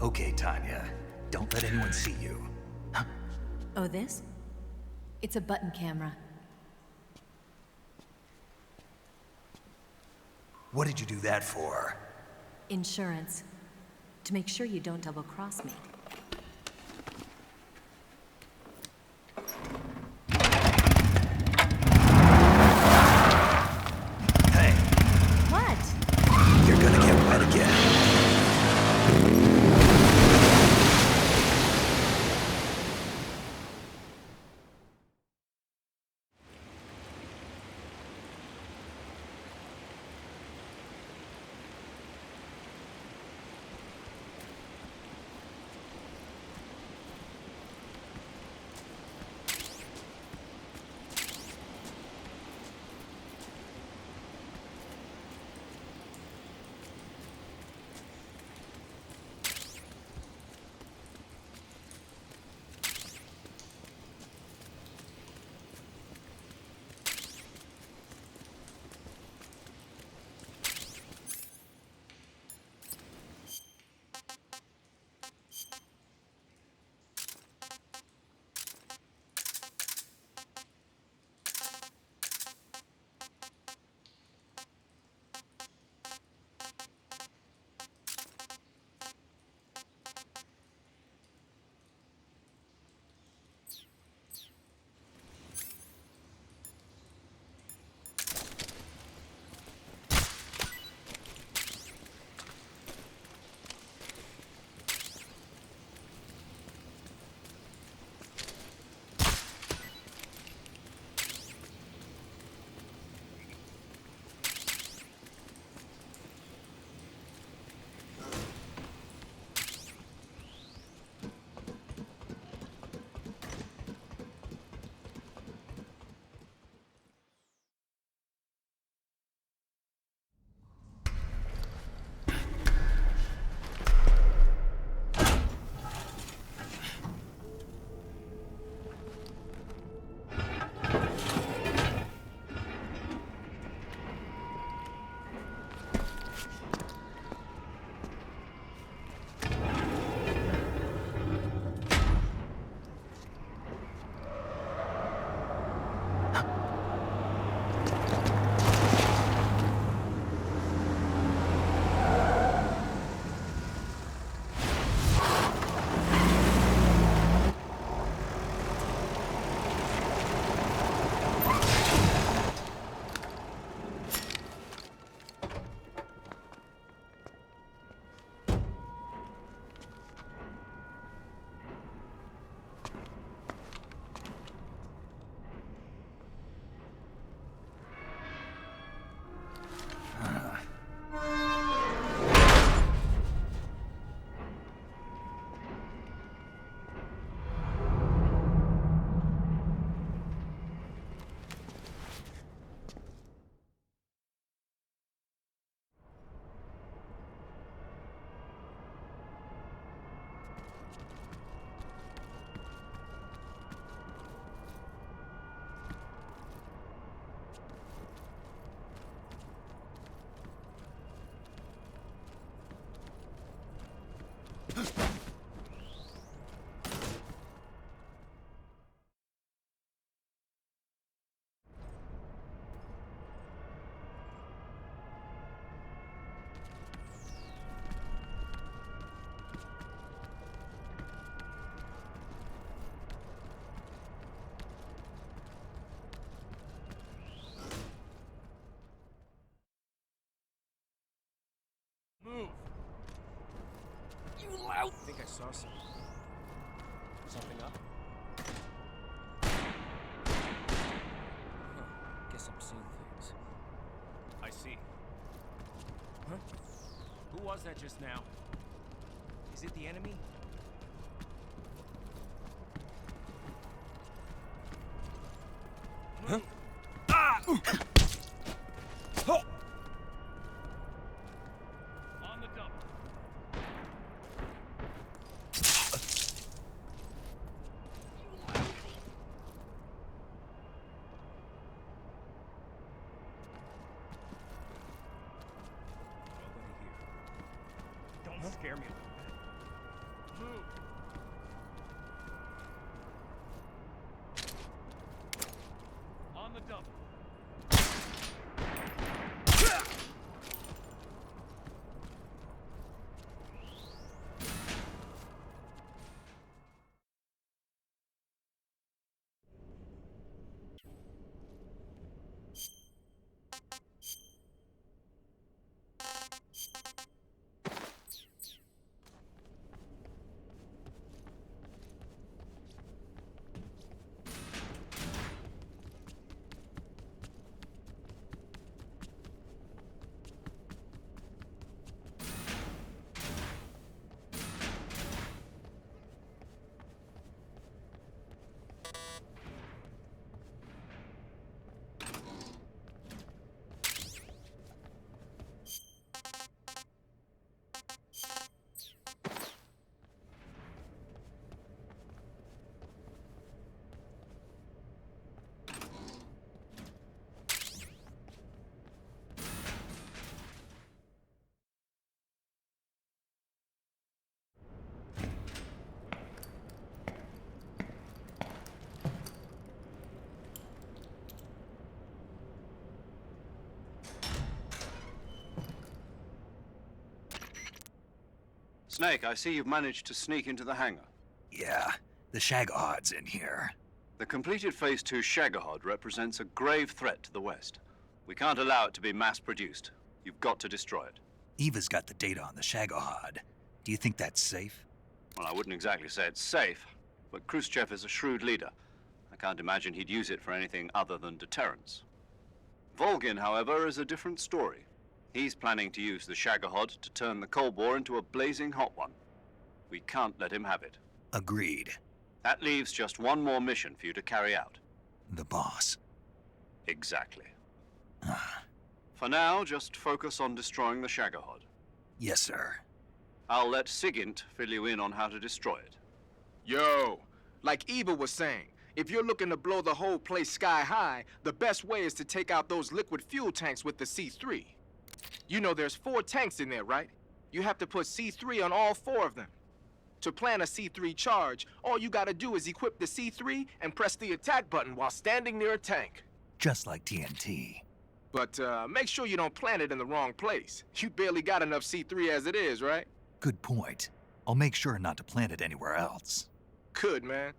Okay, Tanya. Don't let anyone see you. Oh, this? It's a button camera. What did you do that for? Insurance. To make sure you don't double-cross me. Hey. What? You're gonna get wet again. Guess I'm seeing things. I see. Huh? Who was that just now? Is it the enemy? Huh? Ah! On the double. Don't scare me a little bit. Move. On the double. Snake, I see you've managed to sneak into the hangar. Yeah, the Shagohod's in here. The completed Phase 2 Shagohod represents a grave threat to the West. We can't allow it to be mass-produced. You've got to destroy it. Eva's got the data on the Shagohod. Do you think that's safe? Well, I wouldn't exactly say it's safe, but Khrushchev is a shrewd leader. I can't imagine he'd use it for anything other than deterrence. Volgin, however, is a different story. He's planning to use the Shagohod to turn the Cold War into a blazing hot one. We can't let him have it. Agreed. That leaves just one more mission for you to carry out. The boss. Exactly. For now, just focus on destroying the Shagohod. Yes, sir. I'll let Sigint fill you in on how to destroy it. Yo, like Eva was saying, if you're looking to blow the whole place sky high, the best way is to take out those liquid fuel tanks with the C3. You know there's 4 tanks in there, right? You have to put C3 on all 4 of them. To plan a C3 charge, all you gotta do is equip the C3 and press the attack button while standing near a tank. Just like TNT. But make sure you don't plant it in the wrong place. You barely got enough C3 as it is, right? Good point. I'll make sure not to plant it anywhere else. Good, man.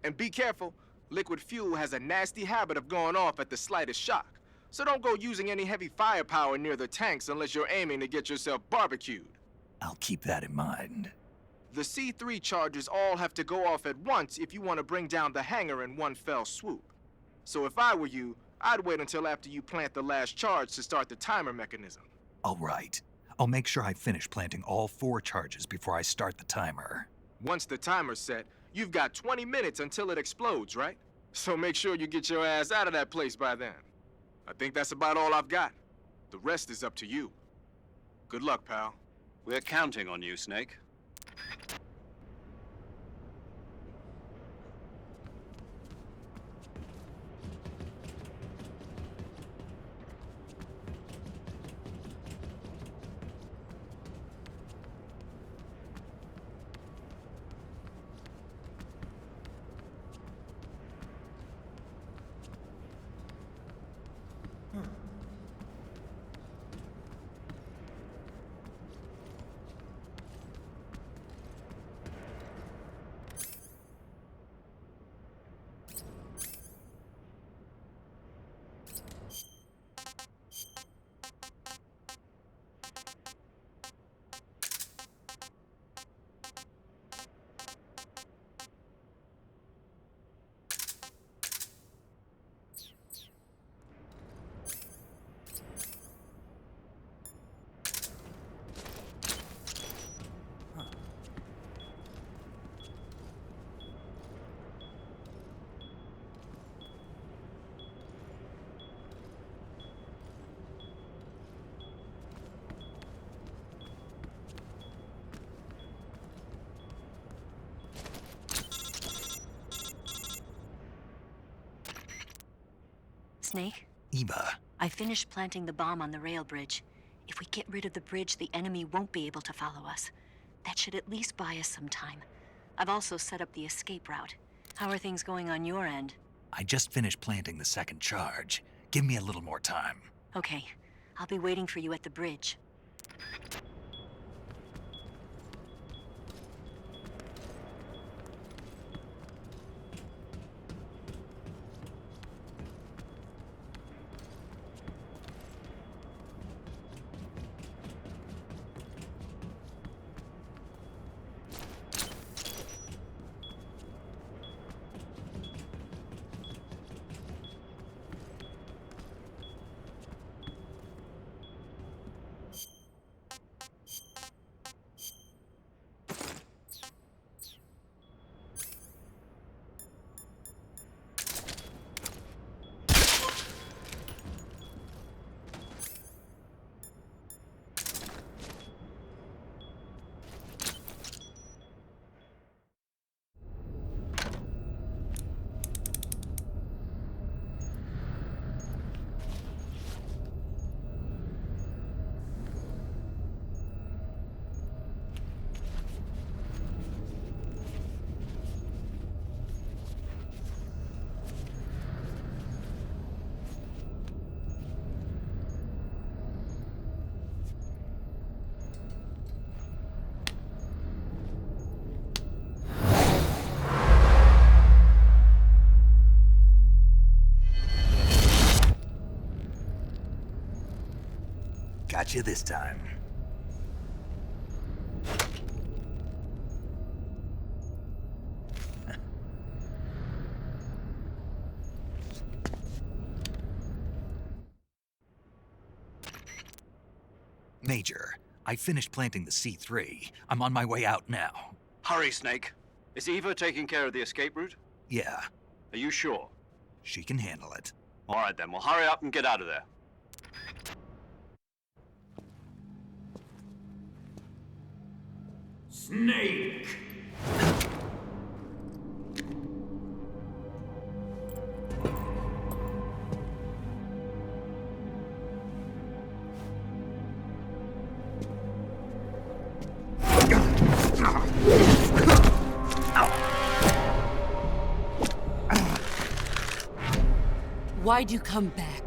And be careful. Liquid fuel has a nasty habit of going off at the slightest shock. So don't go using any heavy firepower near the tanks unless you're aiming to get yourself barbecued. I'll keep that in mind. The C3 charges all have to go off at once if you want to bring down the hangar in one fell swoop. So if I were you, I'd wait until after you plant the last charge to start the timer mechanism. All right. I'll make sure I finish planting all 4 charges before I start the timer. Once the timer's set, you've got 20 minutes until it explodes, right? So make sure you get your ass out of that place by then. I think that's about all I've got. The rest is up to you. Good luck, pal. We're counting on you, Snake. Snake? Eva, I finished planting the bomb on the rail bridge. If we get rid of the bridge, the enemy won't be able to follow us. That should at least buy us some time. I've also set up the escape route. How are things going on your end? I just finished planting the second charge. Give me a little more time. Okay. I'll be waiting for you at the bridge. Got you this time. Major, I finished planting the C3. I'm on my way out now. Hurry, Snake. Is Eva taking care of the escape route? Yeah. Are you sure? She can handle it. All right then, well hurry up and get out of there. Snake! Why'd you come back?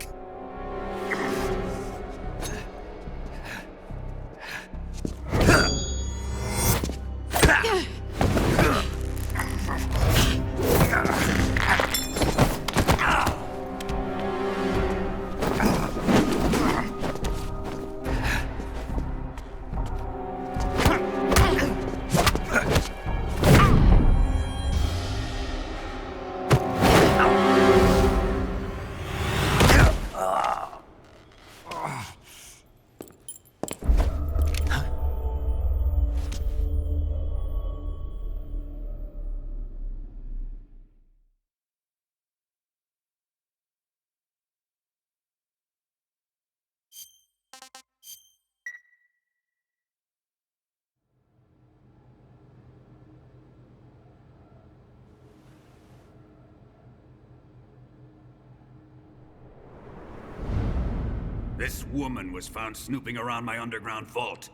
This woman was found snooping around my underground vault.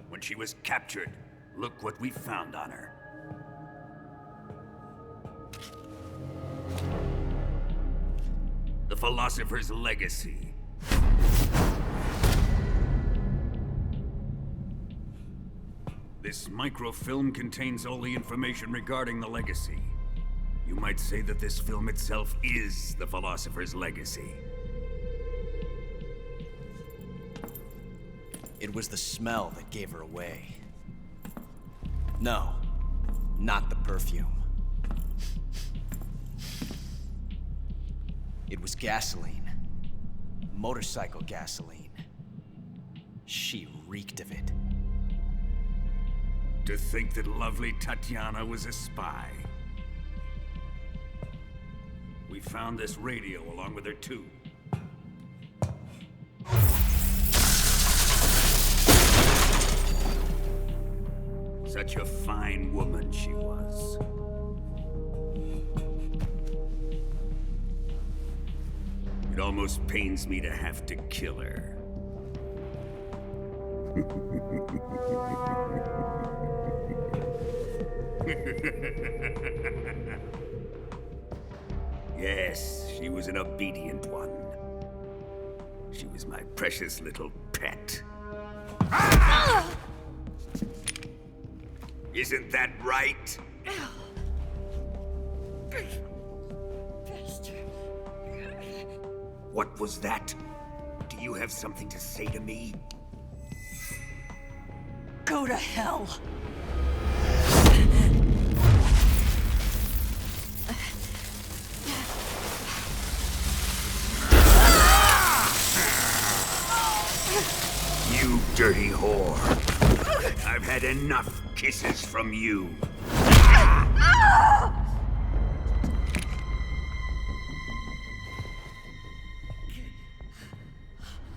When she was captured, look what we found on her. The Philosopher's Legacy. This microfilm contains all the information regarding the Legacy. You might say that this film itself is the Philosopher's Legacy. It was the smell that gave her away. No, not the perfume. It was gasoline. Motorcycle gasoline. She reeked of it. To think that lovely Tatiana was a spy. We found this radio along with her too. Such a fine woman she was. It almost pains me to have to kill her. Yes, she was an obedient one. She was my precious little pet. Ah! Isn't that right? What was that? Do you have something to say to me? Go to hell. You dirty whore. I've had enough kisses from you.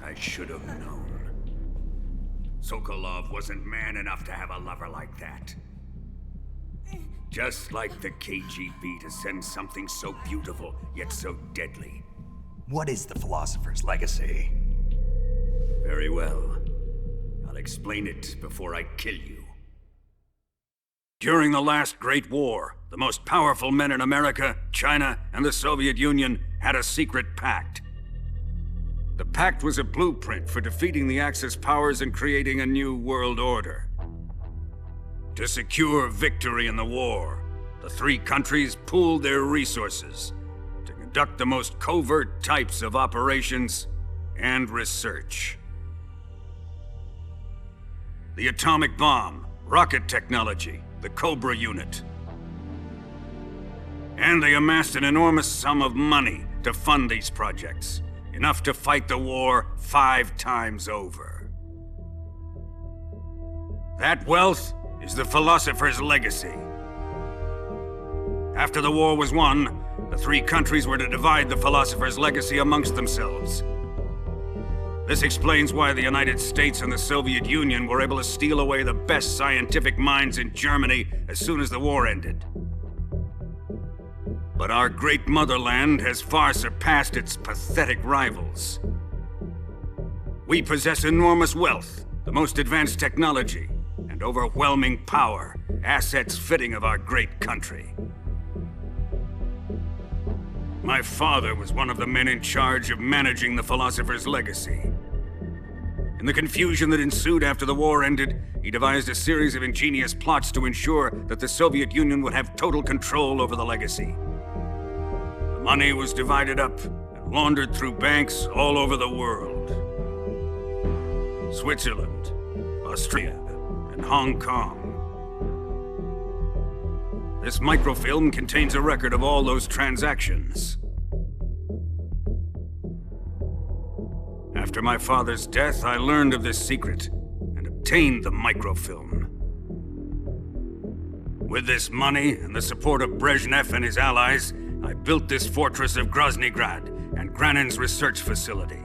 I should have known. Sokolov wasn't man enough to have a lover like that. Just like the KGB to send something so beautiful, yet so deadly. What is the Philosopher's Legacy? Very well. I'll explain it before I kill you. During the last Great War, the most powerful men in America, China, and the Soviet Union had a secret pact. The pact was a blueprint for defeating the Axis powers and creating a new world order. To secure victory in the war, the three countries pooled their resources to conduct the most covert types of operations and research. The atomic bomb, rocket technology, the Cobra unit. And they amassed an enormous sum of money to fund these projects, enough to fight the war 5 times over. That wealth is the Philosopher's Legacy. After the war was won, the three countries were to divide the Philosopher's Legacy amongst themselves. This explains why the United States and the Soviet Union were able to steal away the best scientific minds in Germany as soon as the war ended. But our great motherland has far surpassed its pathetic rivals. We possess enormous wealth, the most advanced technology, and overwhelming power, assets fitting of our great country. My father was one of the men in charge of managing the Philosopher's Legacy. In the confusion that ensued after the war ended, he devised a series of ingenious plots to ensure that the Soviet Union would have total control over the legacy. The money was divided up and laundered through banks all over the world. Switzerland, Austria, and Hong Kong. This microfilm contains a record of all those transactions. After my father's death, I learned of this secret and obtained the microfilm. With this money and the support of Brezhnev and his allies, I built this fortress of Groznygrad and Granin's research facility.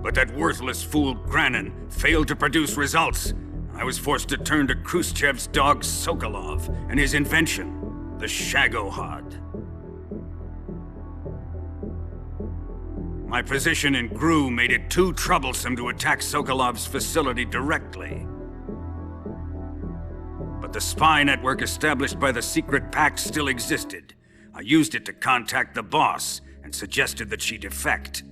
But that worthless fool Granin failed to produce results. I was forced to turn to Khrushchev's dog Sokolov and his invention, the Shagohod. My position in GRU made it too troublesome to attack Sokolov's facility directly. But the spy network established by the secret pact still existed. I used it to contact the boss and suggested that she defect.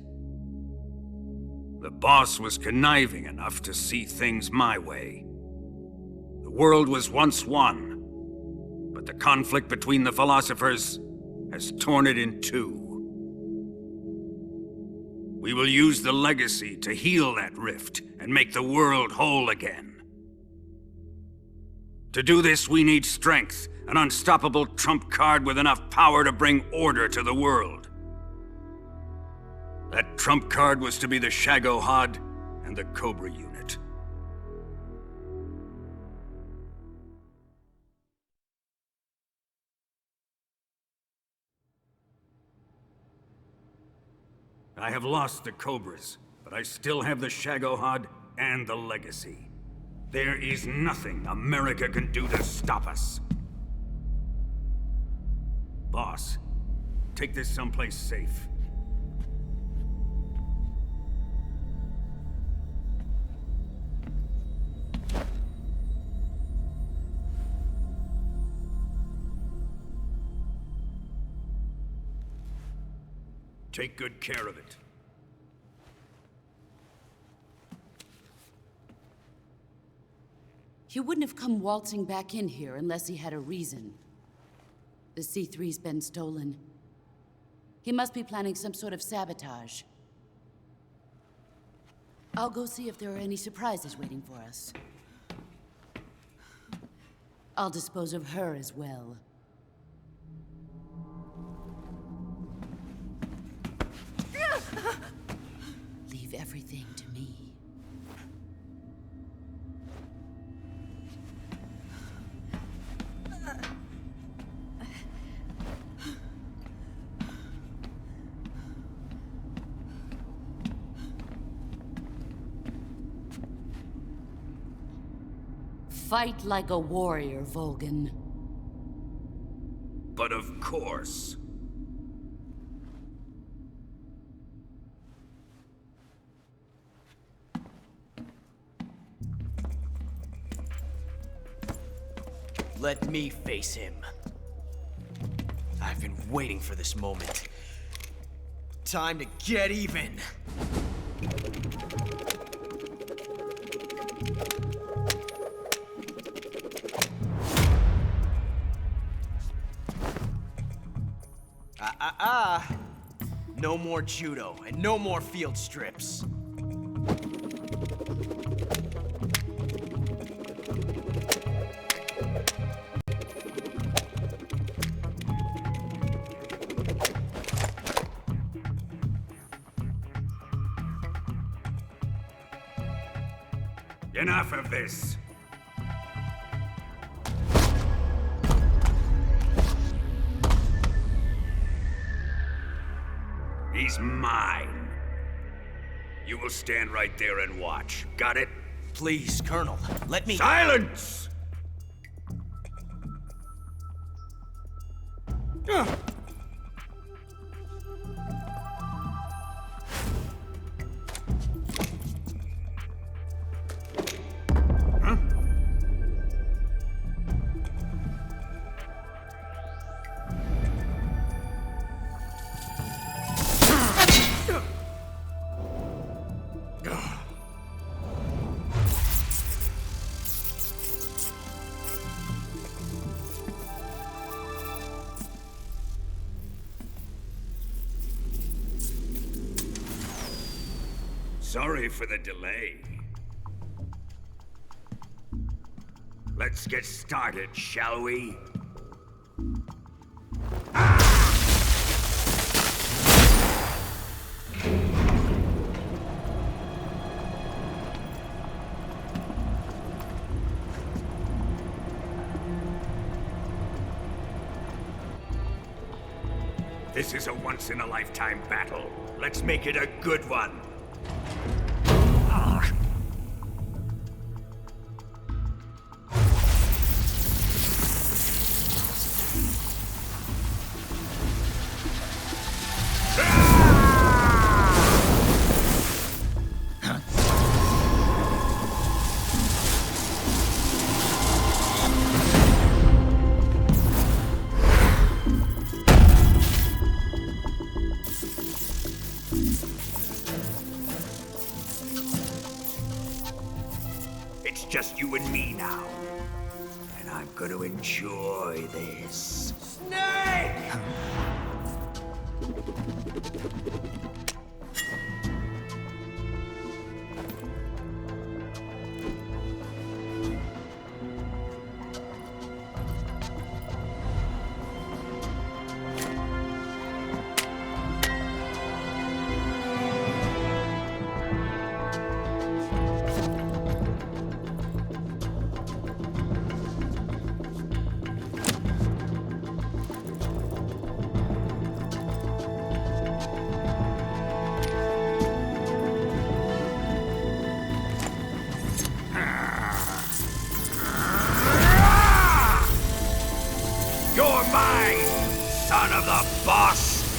The boss was conniving enough to see things my way. The world was once one, but the conflict between the philosophers has torn it in two. We will use the legacy to heal that rift and make the world whole again. To do this, we need strength, an unstoppable trump card with enough power to bring order to the world. That trump card was to be the Shagohod and the Cobra unit. I have lost the Cobras, but I still have the Shagohod and the legacy. There is nothing America can do to stop us. Boss, Take this someplace safe. Take good care of it. He wouldn't have come waltzing back in here unless he had a reason. The C3's been stolen. He must be planning some sort of sabotage. I'll go see if there are any surprises waiting for us. I'll dispose of her as well. Leave everything to me. Fight like a warrior, Volgin. But of course. Let me face him. I've been waiting for this moment. Time to get even. No more judo, and no more field strips. Enough of this. He's mine. You will stand right there and watch. Got it? Please, Colonel, let me— Silence! Sorry for the delay. Let's get started, shall we? This is a once-in-a-lifetime battle. Let's make it a good one. It's just you and me now. And I'm gonna enjoy this. Snake! You're mine, son of the boss!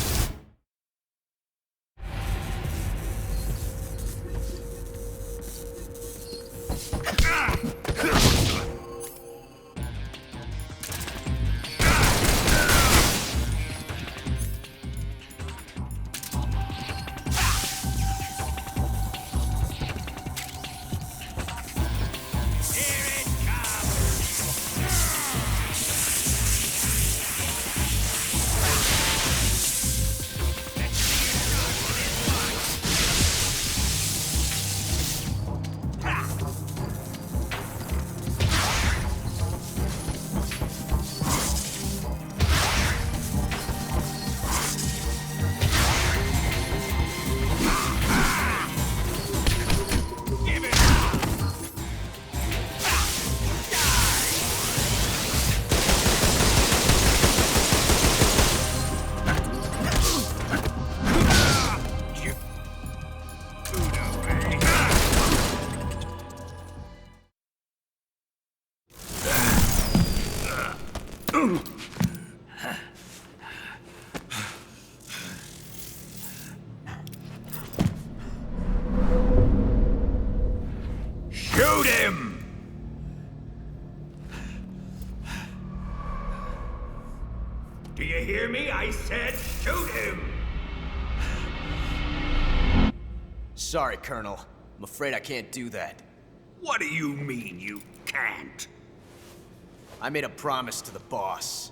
Shoot him! Do you hear me? I said shoot him! Sorry, Colonel. I'm afraid I can't do that. What do you mean you can't? I made a promise to the boss.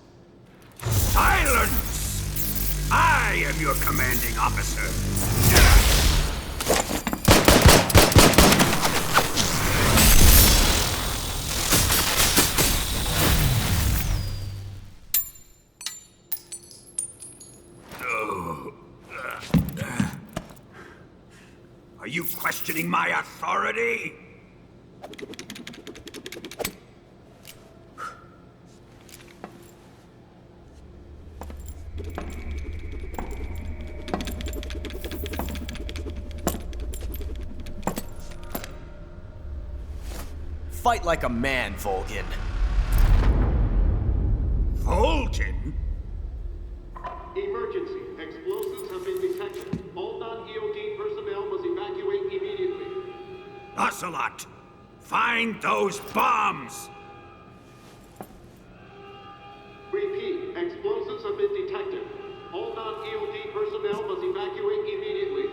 Silence! I am your commanding officer. Are you questioning my authority? Fight like a man, Volgin. Volgin? Emergency. Explosives have been detected. All non-EOD personnel must evacuate immediately. Ocelot! Find those bombs! Repeat. Explosives have been detected. All non-EOD personnel must evacuate immediately.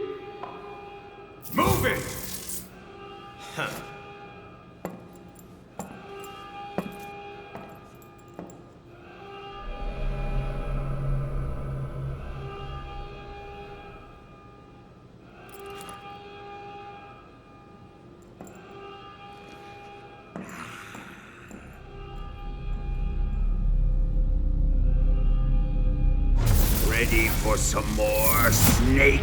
Move it! Huh. Ready for some more, Snake?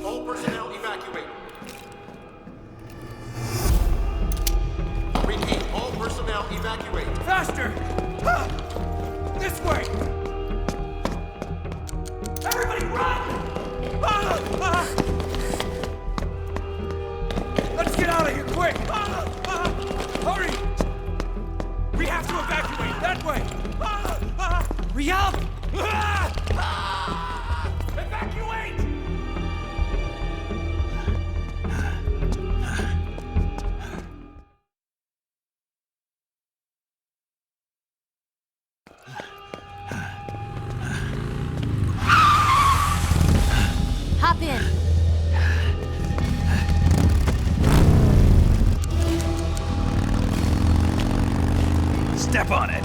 All personnel evacuate. Repeat, all personnel evacuate. Faster! This way! Everybody run! Let's get out of here, quick! Hurry! We have to evacuate, that way! Hurry up! Evacuate! Hop in. Step on it.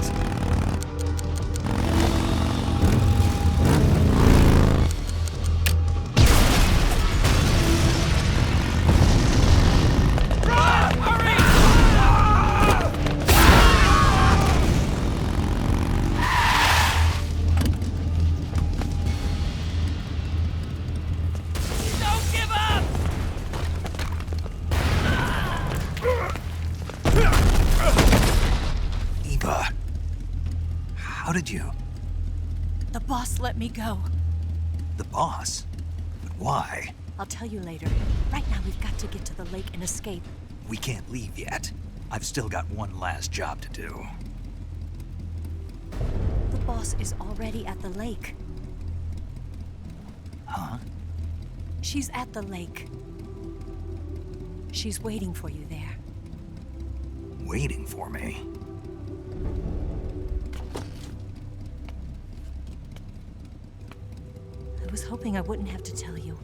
How did you? The boss let me go. The boss? But why? I'll tell you later. Right now, we've got to get to the lake and escape. We can't leave yet. I've still got one last job to do. The boss is already at the lake. Huh? She's at the lake. She's waiting for you there. Waiting for me? I was hoping I wouldn't have to tell you.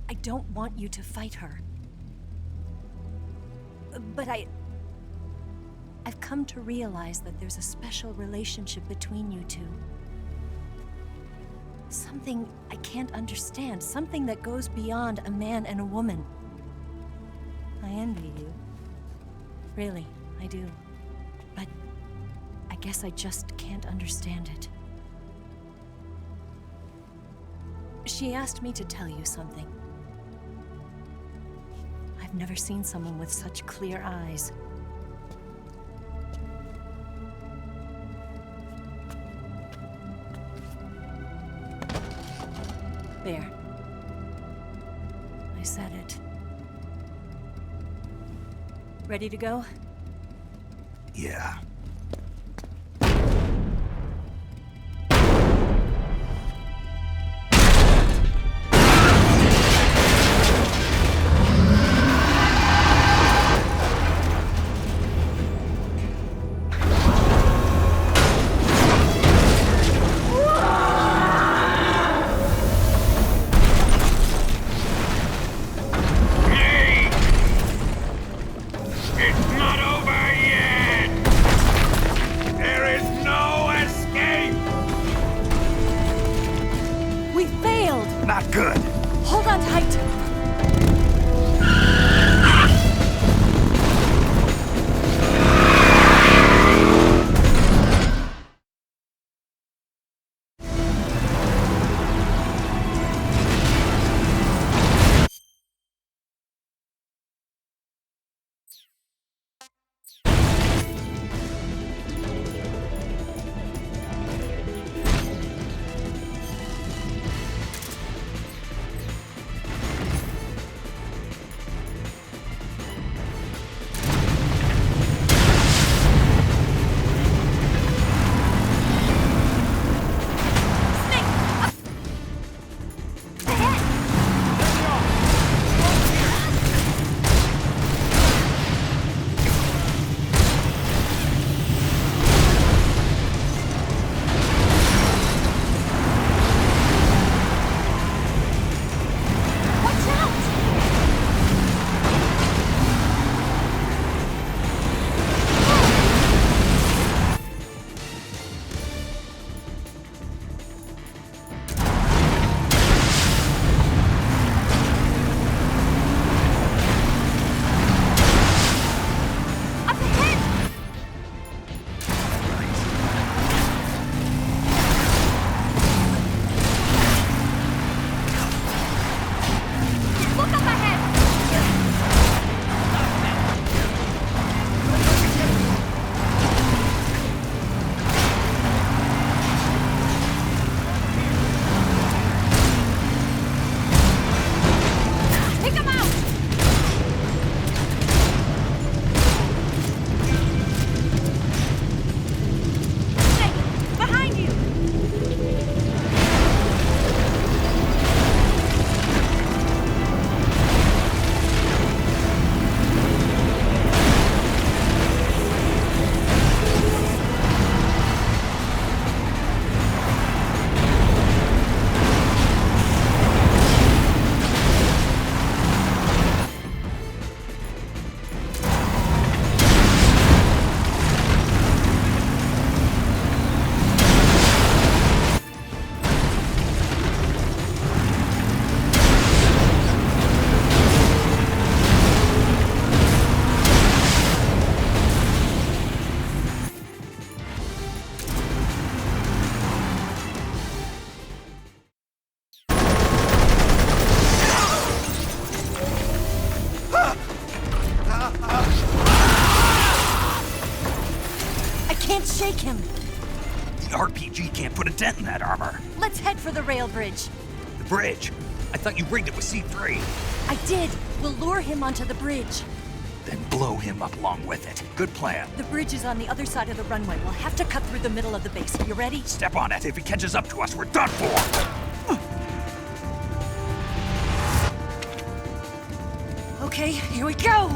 I don't want you to fight her. But I've come to realize that there's a special relationship between you two. Something I can't understand. Something that goes beyond a man and a woman. I envy you. Really, I do. But I guess I just can't understand it. She asked me to tell you something. I've never seen someone with such clear eyes. There. I said it. Ready to go? Yeah. Not good. Hold on tight. can't shake him. The RPG can't put a dent in that armor. Let's head for the rail bridge. The bridge? I thought you rigged it with C3. I did. We'll lure him onto the bridge. Then blow him up along with it. Good plan. The bridge is on the other side of the runway. We'll have to cut through the middle of the base. You ready? Step on it. If he catches up to us, we're done for. Okay, here we go!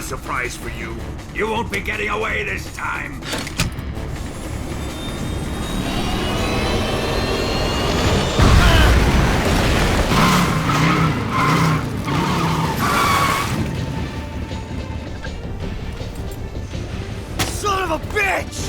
surprise for you. You won't be getting away this time. Son of a bitch!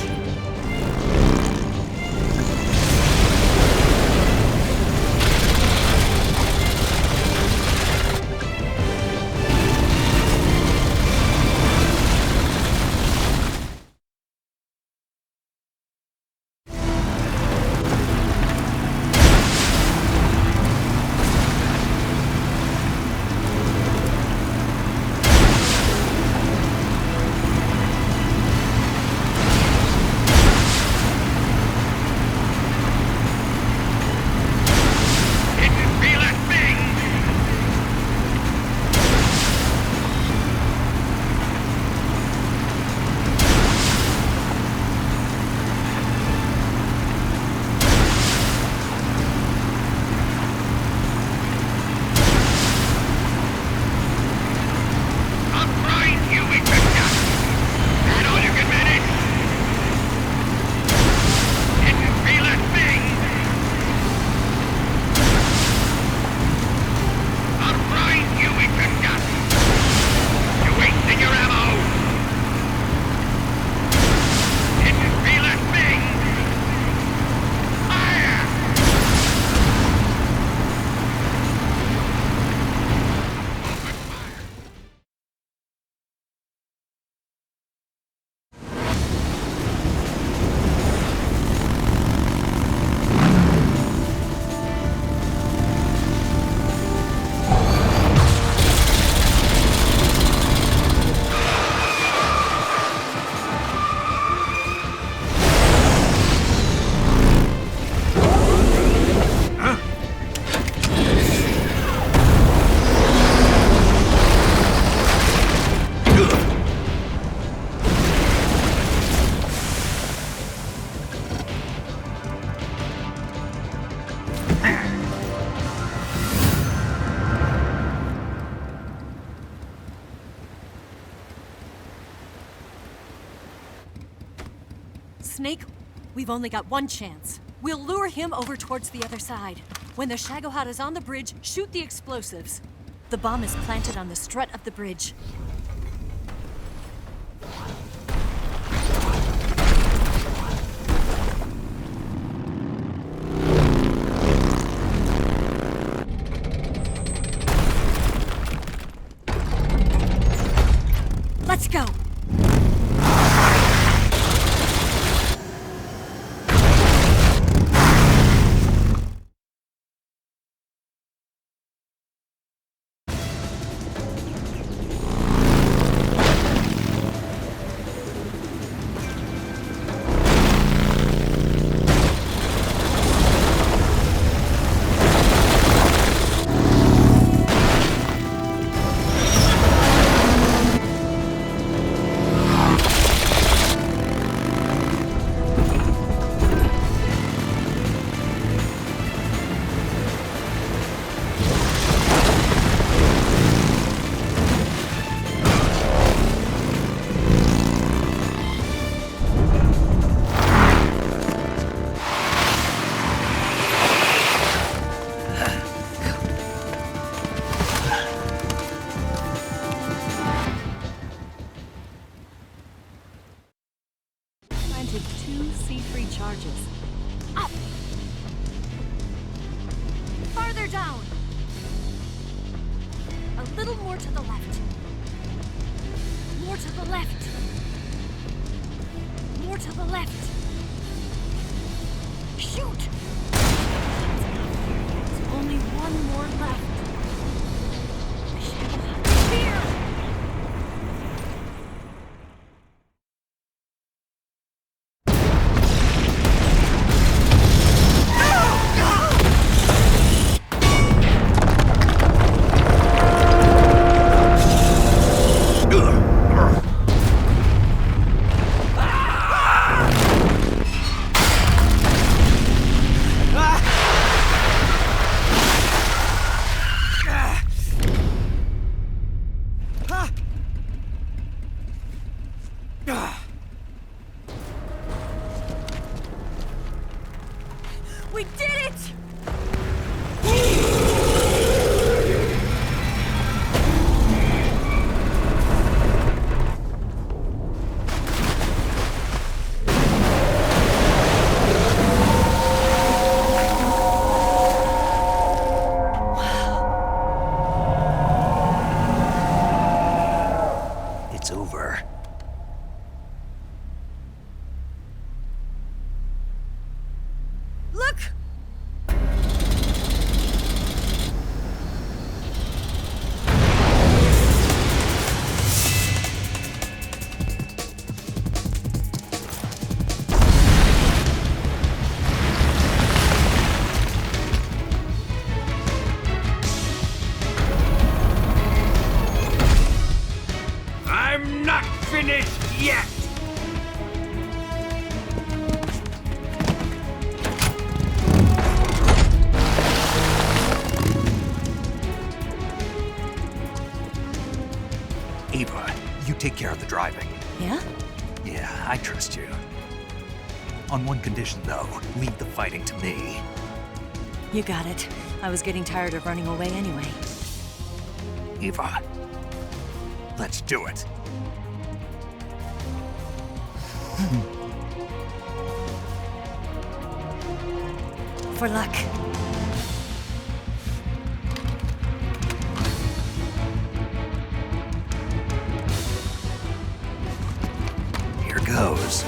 Snake, we've only got one chance. We'll lure him over towards the other side. When the Shagohod is on the bridge, shoot the explosives. The bomb is planted on the strut of the bridge. Let's go! take care of the driving. Yeah? Yeah, I trust you. On one condition, though. Leave the fighting to me. You got it. I was getting tired of running away anyway. Eva, let's do it. For luck. Here goes.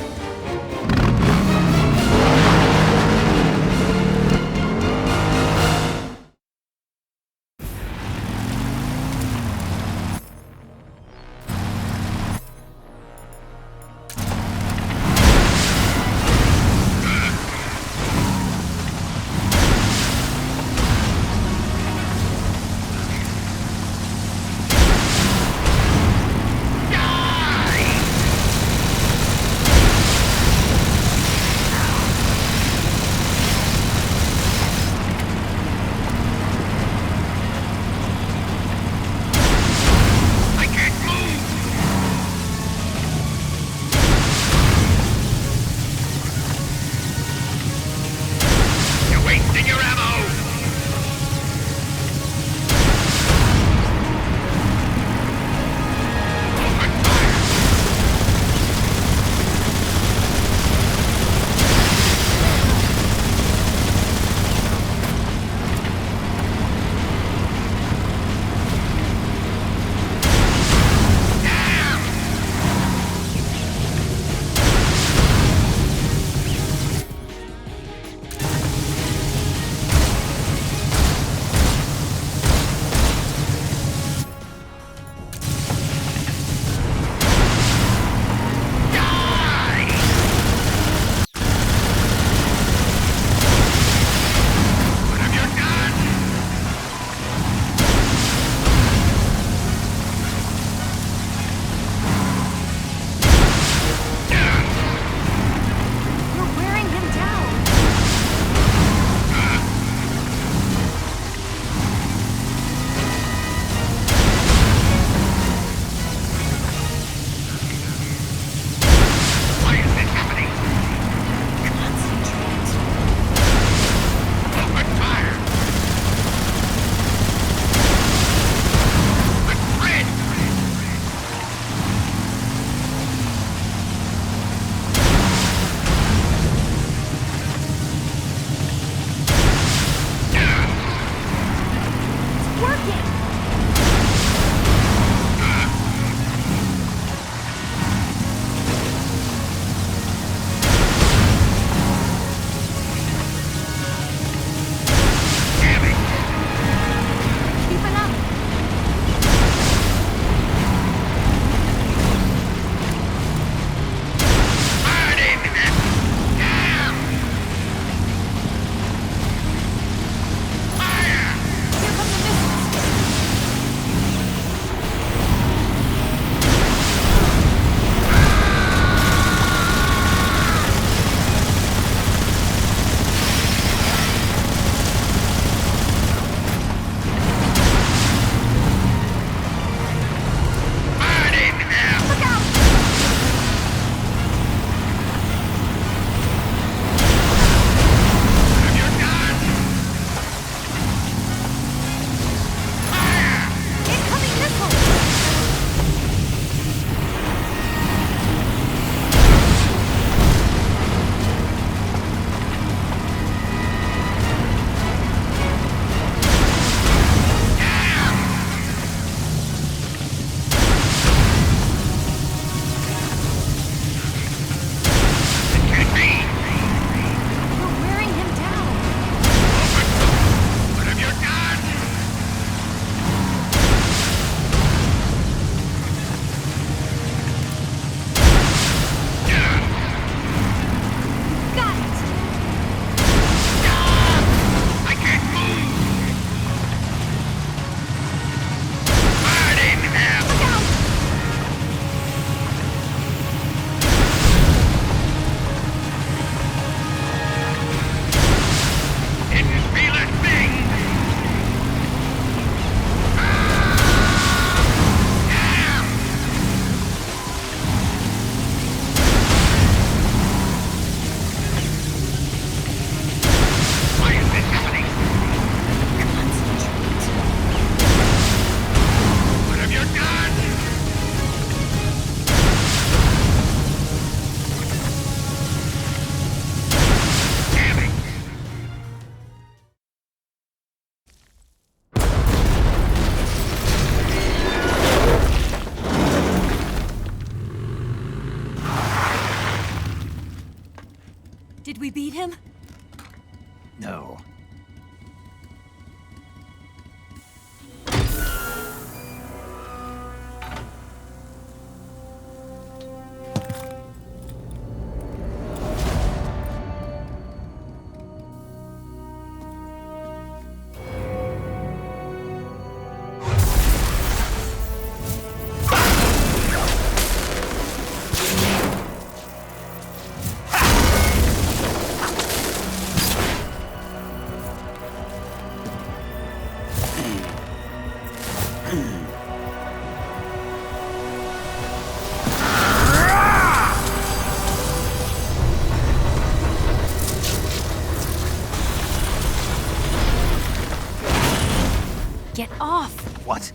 Get off! What?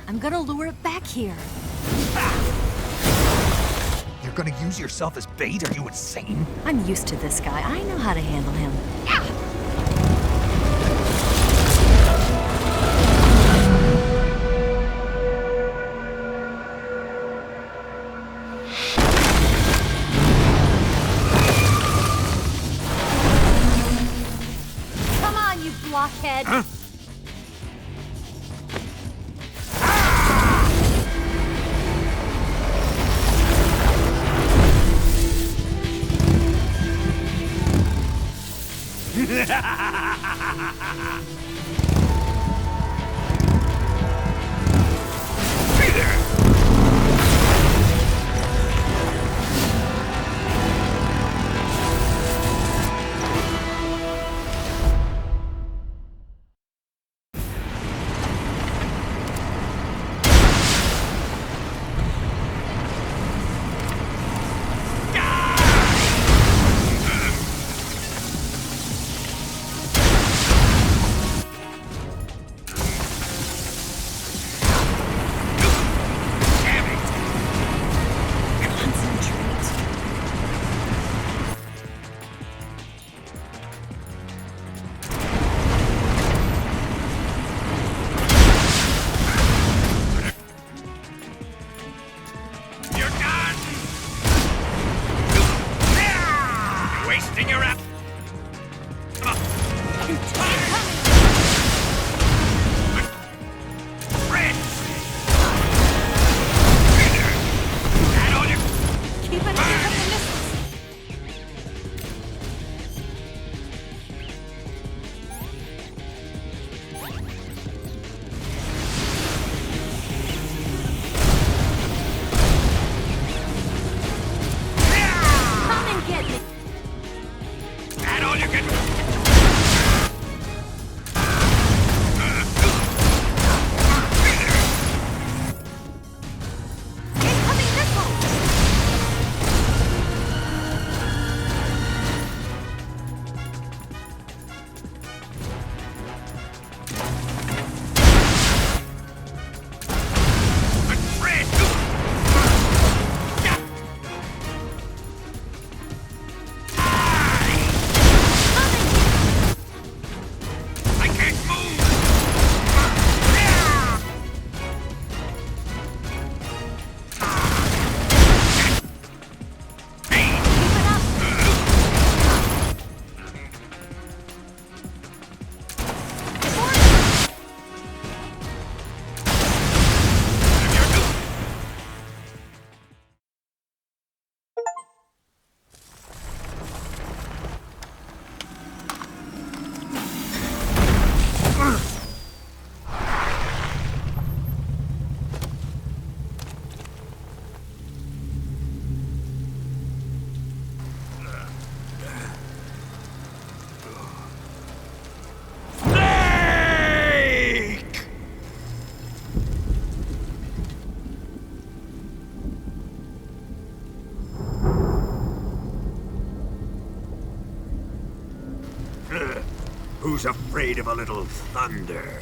I'm gonna lure it back here. You're gonna use yourself as bait? Are you insane? I'm used to this guy. I know how to handle him. Come on, you blockhead! Huh? Who's afraid of a little thunder?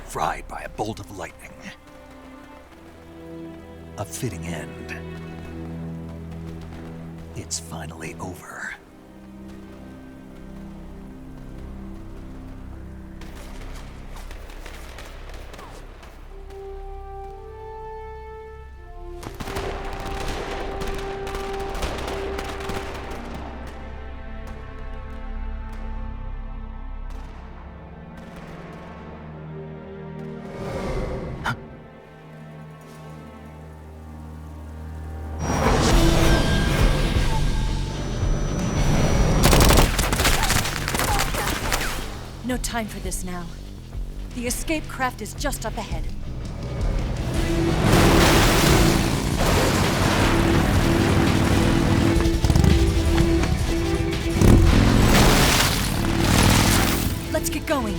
Fried by a bolt of lightning. A fitting end. It's finally over. No time for this now. The escape craft is just up ahead. Let's get going.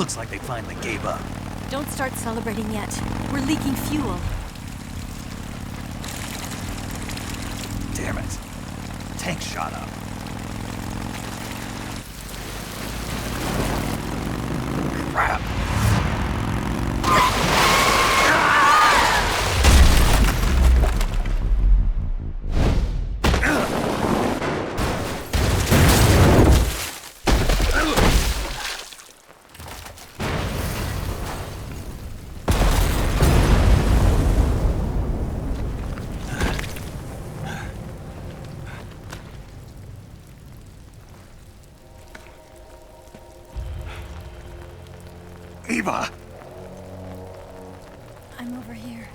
Looks like they finally gave up. Don't start celebrating yet. We're leaking fuel. Damn it. Tank shot up. Crap. Eva! I'm over here.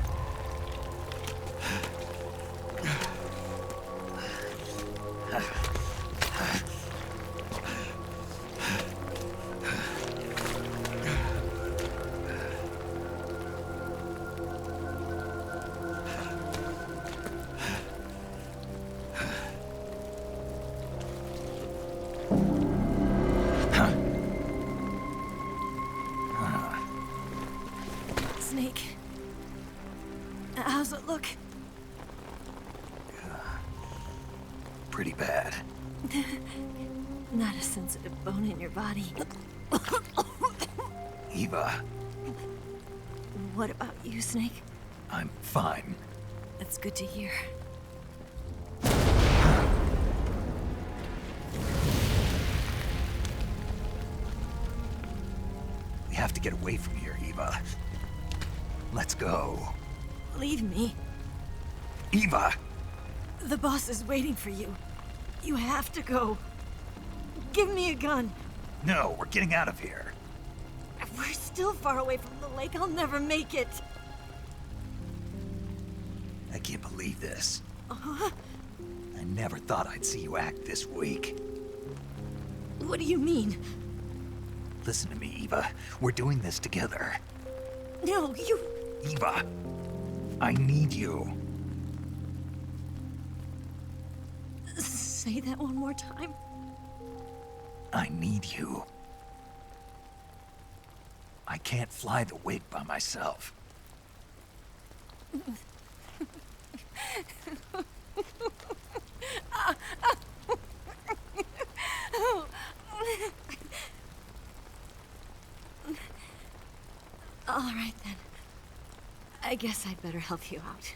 Snake. How's it look? Pretty bad. Not a sensitive bone in your body. Eva, What about you, Snake? I'm fine. That's good to hear. We have to get away from here, Eva. Let's go. Leave me. Eva! The boss is waiting for you. You have to go. Give me a gun. No, we're getting out of here. We're still far away from the lake. I'll never make it. I can't believe this. Uh-huh. I never thought I'd see you act this weak. What do you mean? Listen to me, Eva. We're doing this together. No, you... Eva, I need you. Say that one more time. I need you. I can't fly the wig by myself. All right, then. I guess I'd better help you out.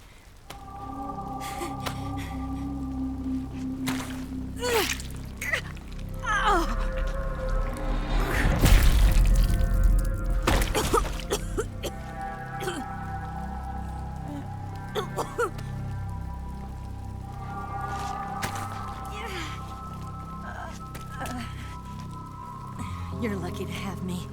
You're lucky to have me.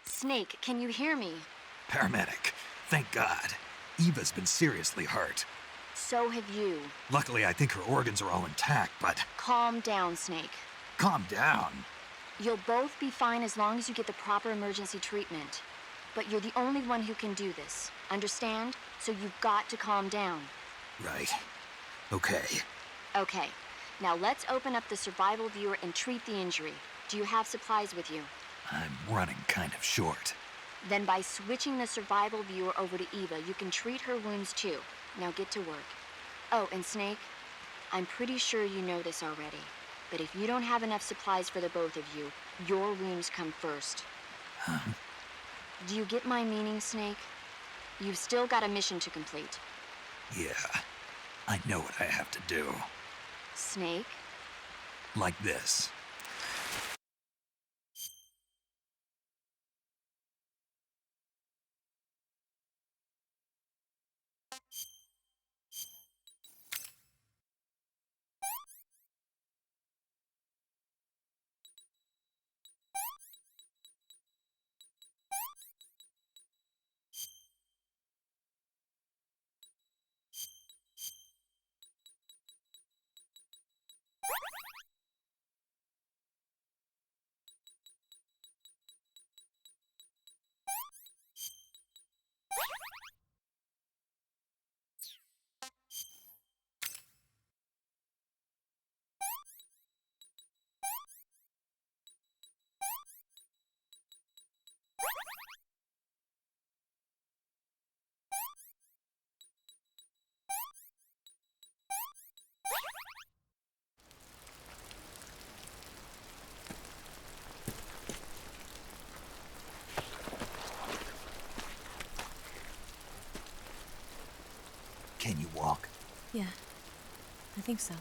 Snake, can you hear me? Paramedic, thank God. Eva's been seriously hurt. So have you. Luckily, I think her organs are all intact, but... Calm down, Snake. Calm down. You'll both be fine as long as you get the proper emergency treatment. But you're the only one who can do this. Understand? So you've got to calm down. Right. Okay. Okay. Now let's open up the survival viewer and treat the injury. Do you have supplies with you? I'm running kind of short. Then by switching the survival viewer over to Eva, you can treat her wounds too. Now get to work. Oh, and Snake, I'm pretty sure you know this already, but if you don't have enough supplies for the both of you, your wounds come first. Huh? Do you get my meaning, Snake? You've still got a mission to complete. Yeah. I know what I have to do. Snake? Like this. Yeah, I think so.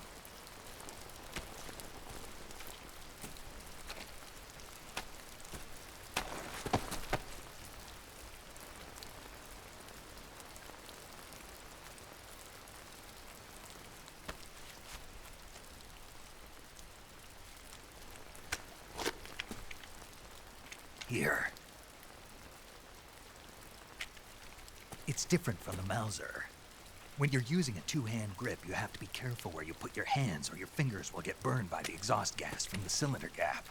Here. It's different from the Mauser. When you're using a two-hand grip, you have to be careful where you put your hands or your fingers will get burned by the exhaust gas from the cylinder gap.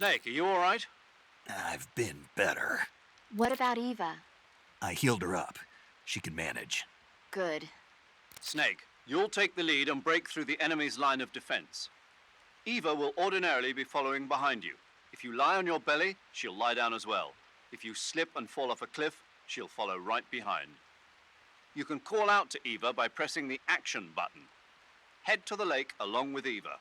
Snake, are you all right? I've been better. What about Eva? I healed her up. She can manage. Good. Snake, you'll take the lead and break through the enemy's line of defense. Eva will ordinarily be following behind you. If you lie on your belly, she'll lie down as well. If you slip and fall off a cliff, she'll follow right behind. You can call out to Eva by pressing the action button. Head to the lake along with Eva.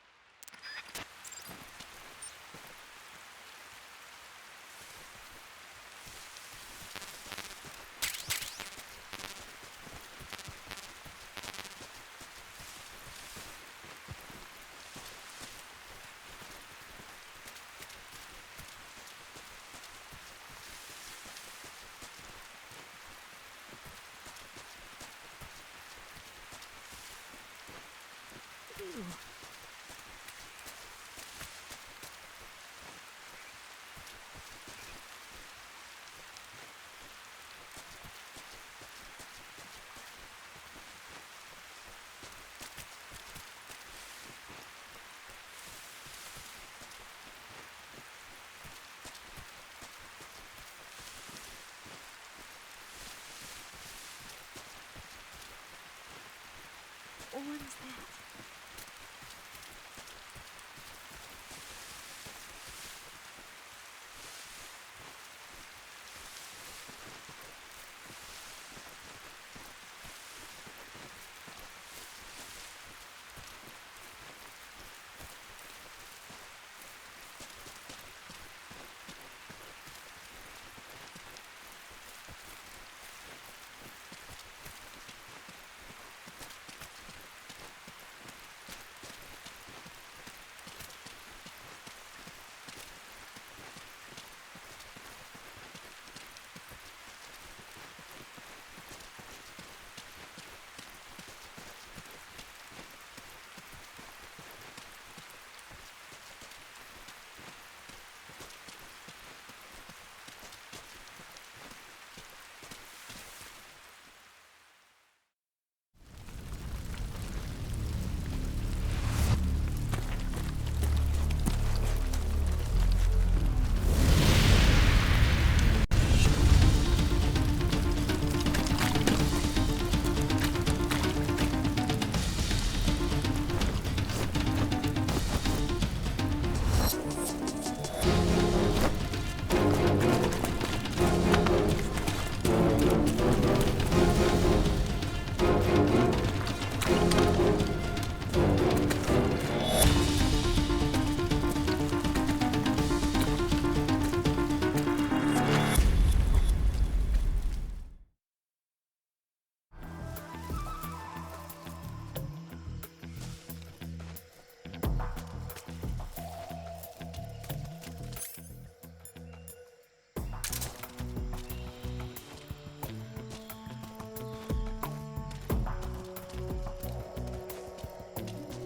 What is that?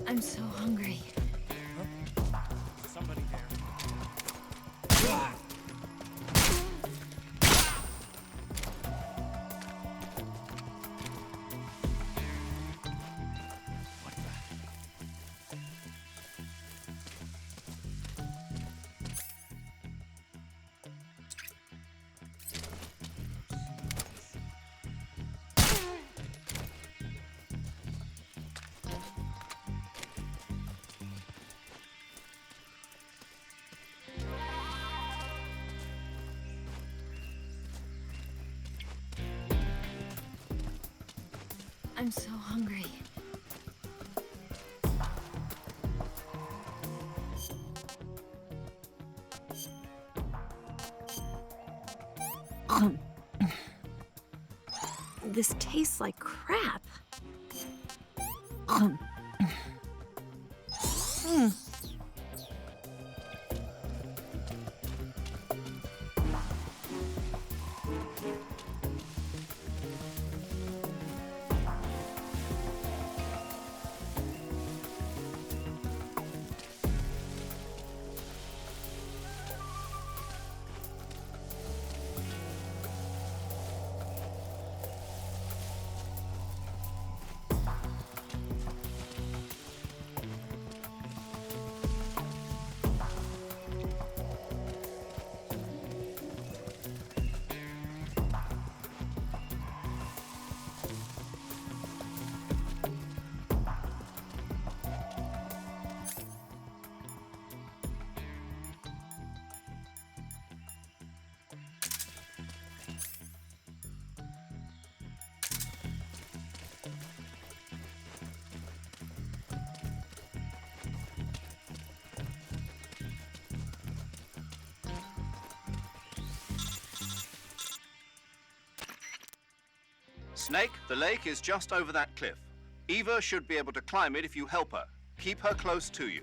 I'm so hungry. Somebody there. I'm so hungry. This tastes like crap. Snake, the lake is just over that cliff. Eva should be able to climb it if you help her. Keep her close to you.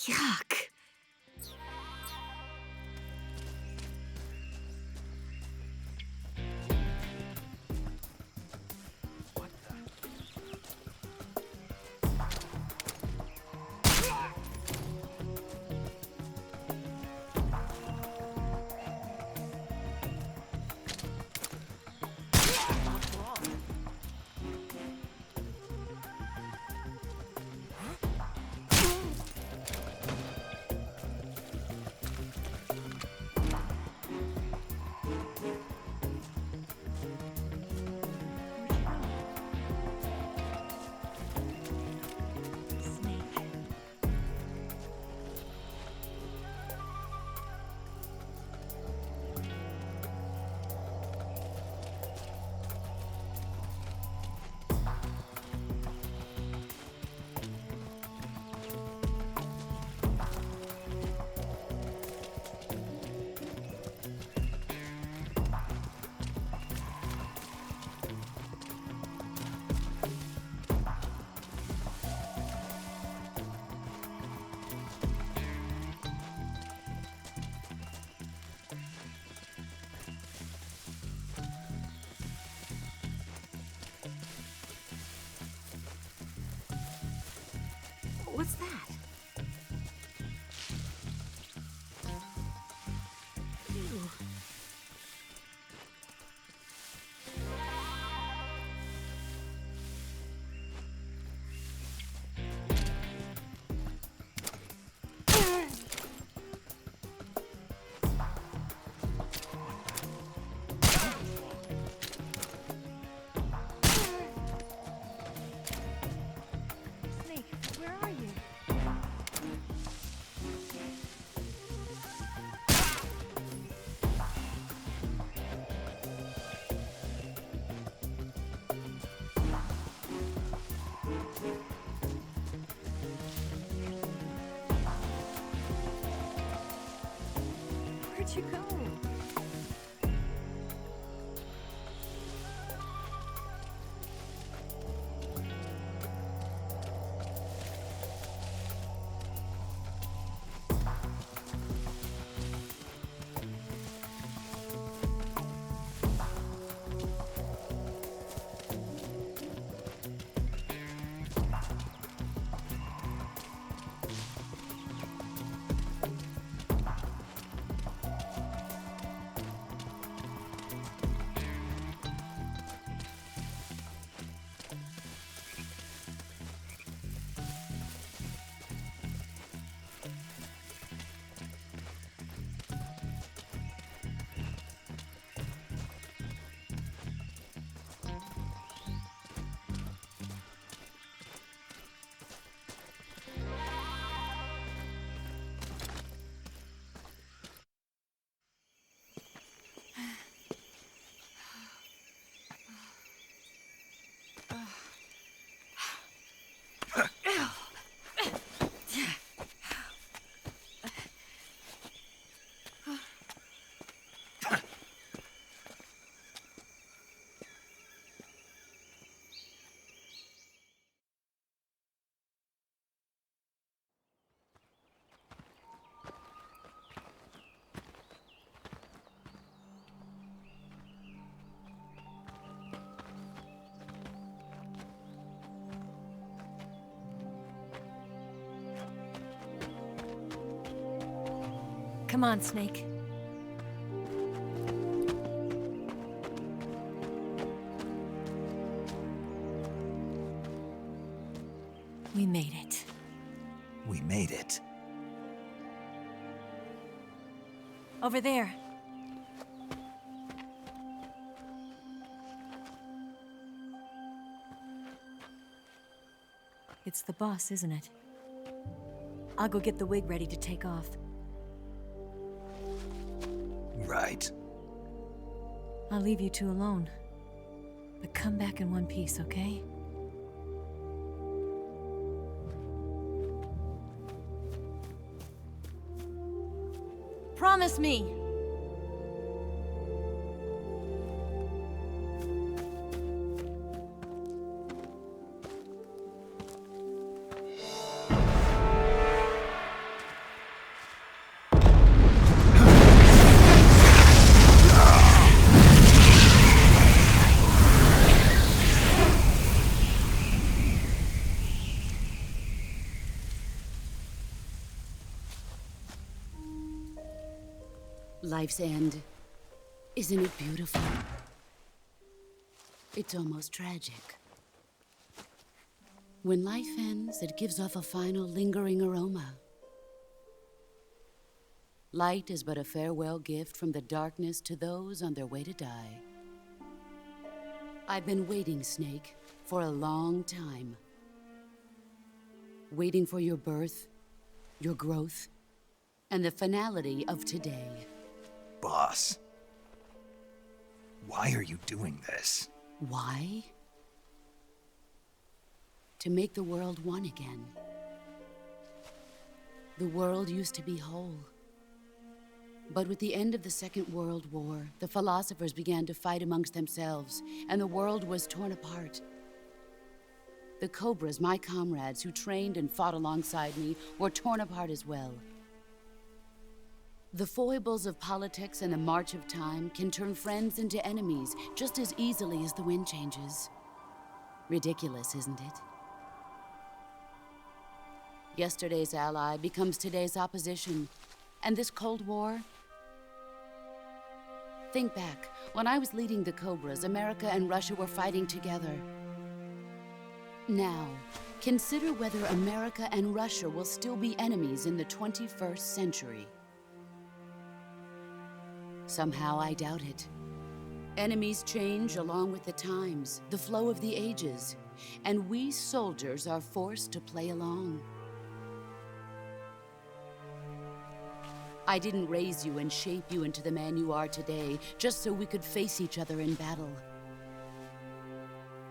Yuck. What's that? Ew. Snake, where are you? you go. Come on, Snake. We made it. We made it. Over there. It's the boss, isn't it? I'll go get the wig ready to take off. Right. I'll leave you two alone. But come back in one piece, okay? Promise me! Life's end. Isn't it beautiful? It's almost tragic. When life ends, it gives off a final lingering aroma. Light is but a farewell gift from the darkness to those on their way to die. I've been waiting, Snake, for a long time. Waiting for your birth, your growth, and the finality of today. Boss, why are you doing this? Why? To make the world one again. The world used to be whole. But with the end of the Second World War, the philosophers began to fight amongst themselves, and the world was torn apart. The Cobras, my comrades who trained and fought alongside me, were torn apart as well. The foibles of politics and the march of time can turn friends into enemies just as easily as the wind changes. Ridiculous, isn't it? Yesterday's ally becomes today's opposition. And this Cold War? Think back. When I was leading the Cobras, America and Russia were fighting together. Now, consider whether America and Russia will still be enemies in the 21st century. Somehow I doubt it. Enemies change along with the times, the flow of the ages, and we soldiers are forced to play along. I didn't raise you and shape you into the man you are today just so we could face each other in battle.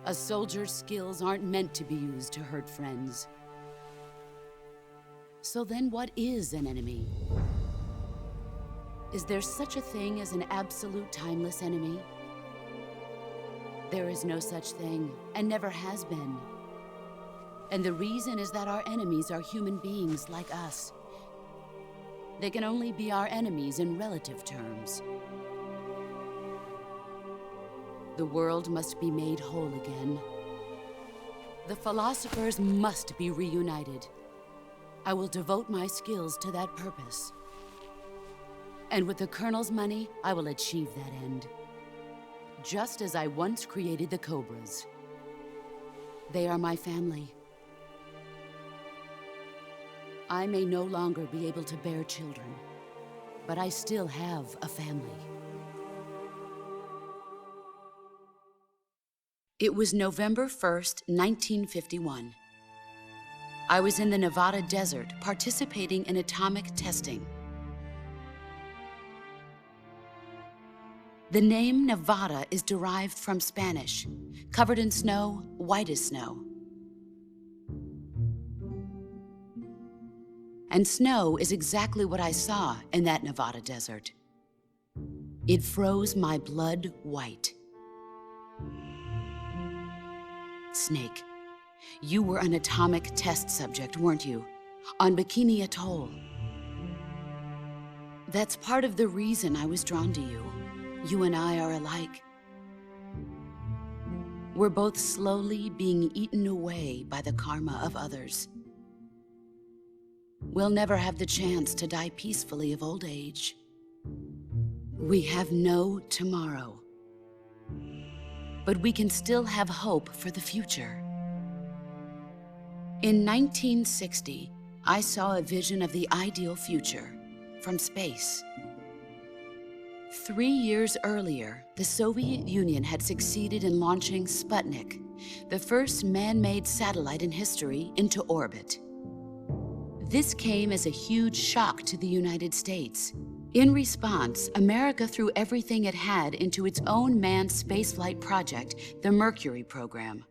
A soldier's skills aren't meant to be used to hurt friends. So then what is an enemy? Is there such a thing as an absolute timeless enemy? There is no such thing, and never has been. And the reason is that our enemies are human beings like us. They can only be our enemies in relative terms. The world must be made whole again. The philosophers must be reunited. I will devote my skills to that purpose. And with the Colonel's money, I will achieve that end. Just as I once created the Cobras. They are my family. I may no longer be able to bear children, but I still have a family. It was November 1st, 1951. I was in the Nevada desert participating in atomic testing. The name Nevada is derived from Spanish, covered in snow, white as snow. And snow is exactly what I saw in that Nevada desert. It froze my blood white. Snake, you were an atomic test subject, weren't you? On Bikini Atoll. That's part of the reason I was drawn to you. You and I are alike. We're both slowly being eaten away by the karma of others. We'll never have the chance to die peacefully of old age. We have no tomorrow. But we can still have hope for the future. In 1960, I saw a vision of the ideal future from space. 3 years earlier, the Soviet Union had succeeded in launching Sputnik, the first man-made satellite in history, into orbit. This came as a huge shock to the United States. In response, America threw everything it had into its own manned spaceflight project, the Mercury program.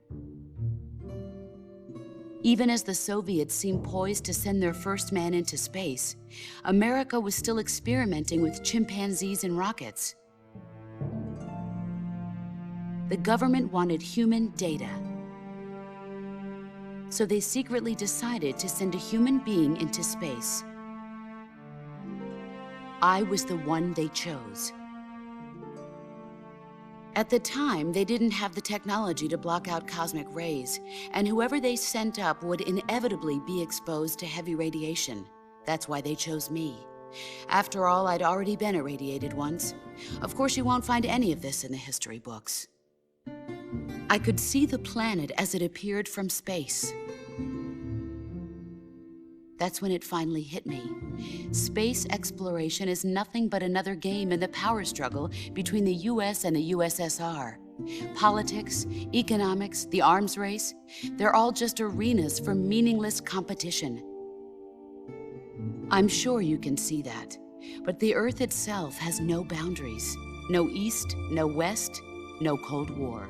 Even as the Soviets seemed poised to send their first man into space, America was still experimenting with chimpanzees and rockets. The government wanted human data. So they secretly decided to send a human being into space. I was the one they chose. At the time, they didn't have the technology to block out cosmic rays, and whoever they sent up would inevitably be exposed to heavy radiation. That's why they chose me. After all, I'd already been irradiated once. Of course, you won't find any of this in the history books. I could see the planet as it appeared from space. That's when it finally hit me. Space exploration is nothing but another game in the power struggle between the US and the USSR. Politics, economics, the arms race, they're all just arenas for meaningless competition. I'm sure you can see that, but the Earth itself has no boundaries. No East, no West, no Cold War.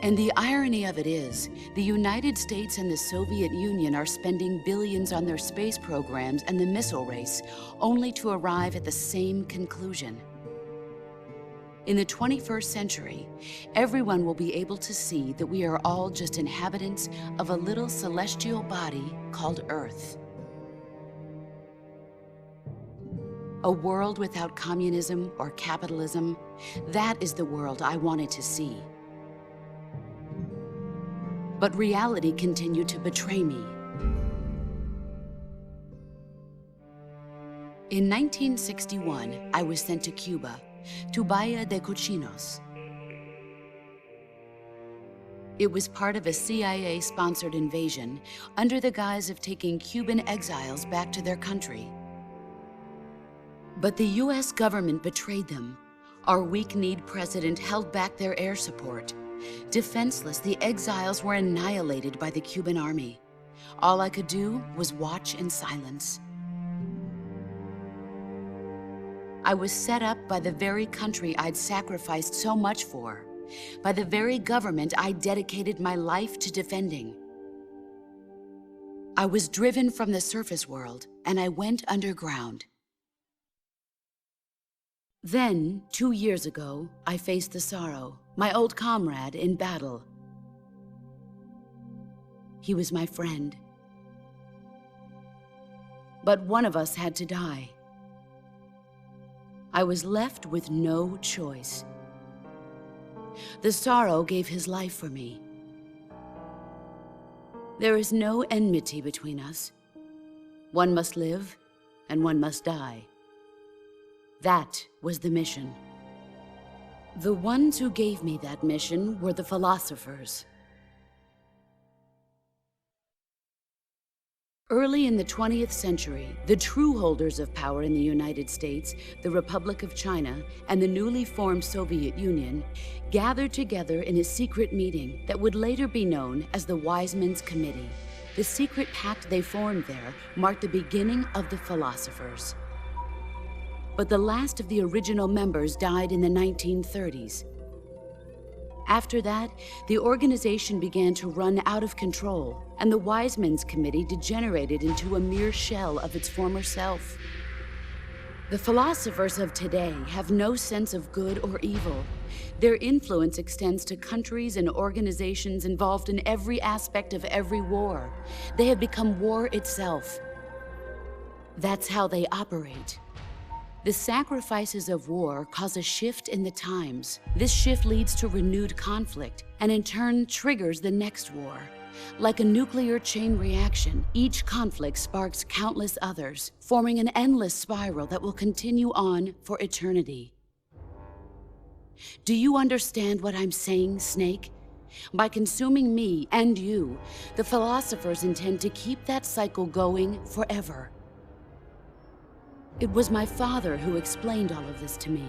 And the irony of it is, the United States and the Soviet Union are spending billions on their space programs and the missile race, only to arrive at the same conclusion. In the 21st century, everyone will be able to see that we are all just inhabitants of a little celestial body called Earth. A world without communism or capitalism, that is the world I wanted to see. But reality continued to betray me. In 1961, I was sent to Cuba, to Bahia de Cochinos. It was part of a CIA-sponsored invasion under the guise of taking Cuban exiles back to their country. But the US government betrayed them. Our weak-kneed president held back their air support. Defenseless, the exiles were annihilated by the Cuban army. All I could do was watch in silence. I was set up by the very country I'd sacrificed so much for, by the very government I dedicated my life to defending. I was driven from the surface world, and I went underground. Then, 2 years ago, I faced the Sorrow, my old comrade in battle. He was my friend. But one of us had to die. I was left with no choice. The Sorrow gave his life for me. There is no enmity between us. One must live, and one must die. That was the mission. The ones who gave me that mission were the philosophers. Early in the 20th century, the true holders of power in the United States, the Republic of China, and the newly formed Soviet Union gathered together in a secret meeting that would later be known as the Wise Men's Committee. The secret pact they formed there marked the beginning of the philosophers. But the last of the original members died in the 1930s. After that, the organization began to run out of control, and the Wise Men's Committee degenerated into a mere shell of its former self. The philosophers of today have no sense of good or evil. Their influence extends to countries and organizations involved in every aspect of every war. They have become war itself. That's how they operate. The sacrifices of war cause a shift in the times. This shift leads to renewed conflict, and in turn triggers the next war. Like a nuclear chain reaction, each conflict sparks countless others, forming an endless spiral that will continue on for eternity. Do you understand what I'm saying, Snake? By consuming me and you, the philosophers intend to keep that cycle going forever. It was my father who explained all of this to me.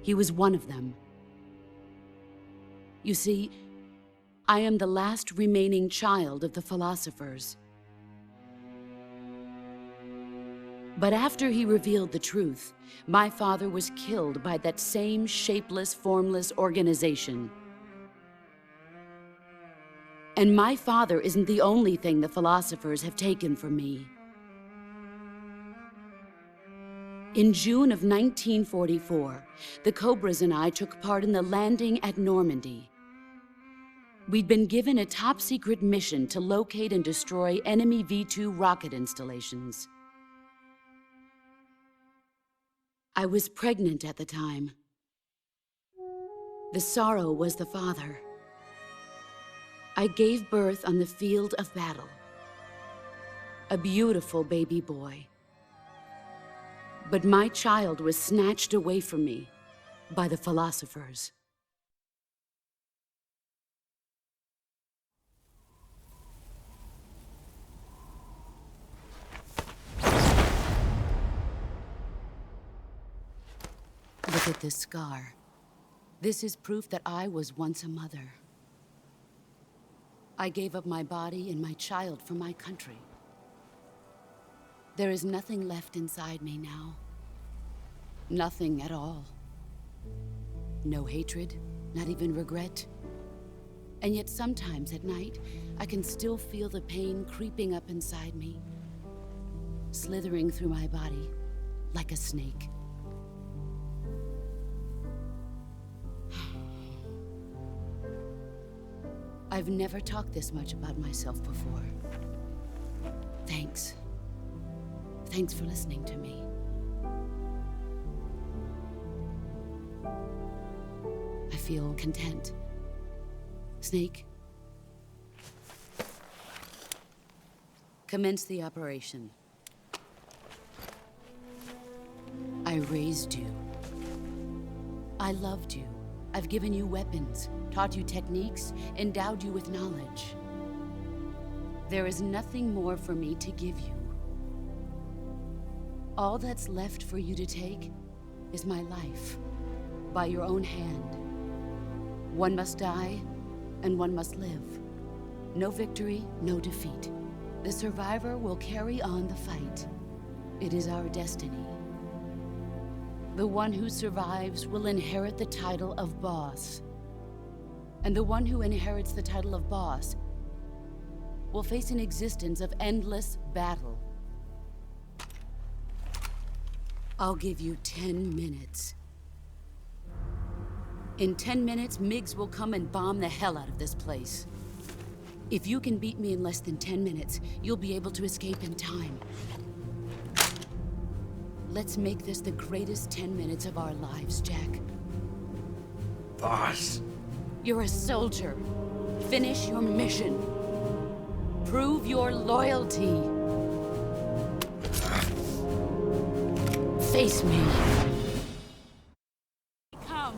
He was one of them. You see, I am the last remaining child of the philosophers. But after he revealed the truth, my father was killed by that same shapeless, formless organization. And my father isn't the only thing the philosophers have taken from me. In June of 1944, the Cobras and I took part in the landing at Normandy. We'd been given a top-secret mission to locate and destroy enemy V-2 rocket installations. I was pregnant at the time. The Sorrow was the father. I gave birth on the field of battle. A beautiful baby boy. But my child was snatched away from me by the philosophers. Look at this scar. This is proof that I was once a mother. I gave up my body and my child for my country. There is nothing left inside me now. Nothing at all. No hatred, not even regret. And yet sometimes at night, I can still feel the pain creeping up inside me, slithering through my body like a snake. I've never talked this much about myself before. Thanks. Thanks for listening to me. I feel content. Snake, commence the operation. I raised you. I loved you. I've given you weapons, taught you techniques, endowed you with knowledge. There is nothing more for me to give you. All that's left for you to take is my life, by your own hand. One must die, and one must live. No victory, no defeat. The survivor will carry on the fight. It is our destiny. The one who survives will inherit the title of boss. And the one who inherits the title of boss will face an existence of endless battle. I'll give you 10 minutes. In 10 minutes, MiGs will come and bomb the hell out of this place. If you can beat me in less than 10 minutes, you'll be able to escape in time. Let's make this the greatest 10 minutes of our lives, Jack. Boss. You're a soldier. Finish your mission. Prove your loyalty. Face me. Come.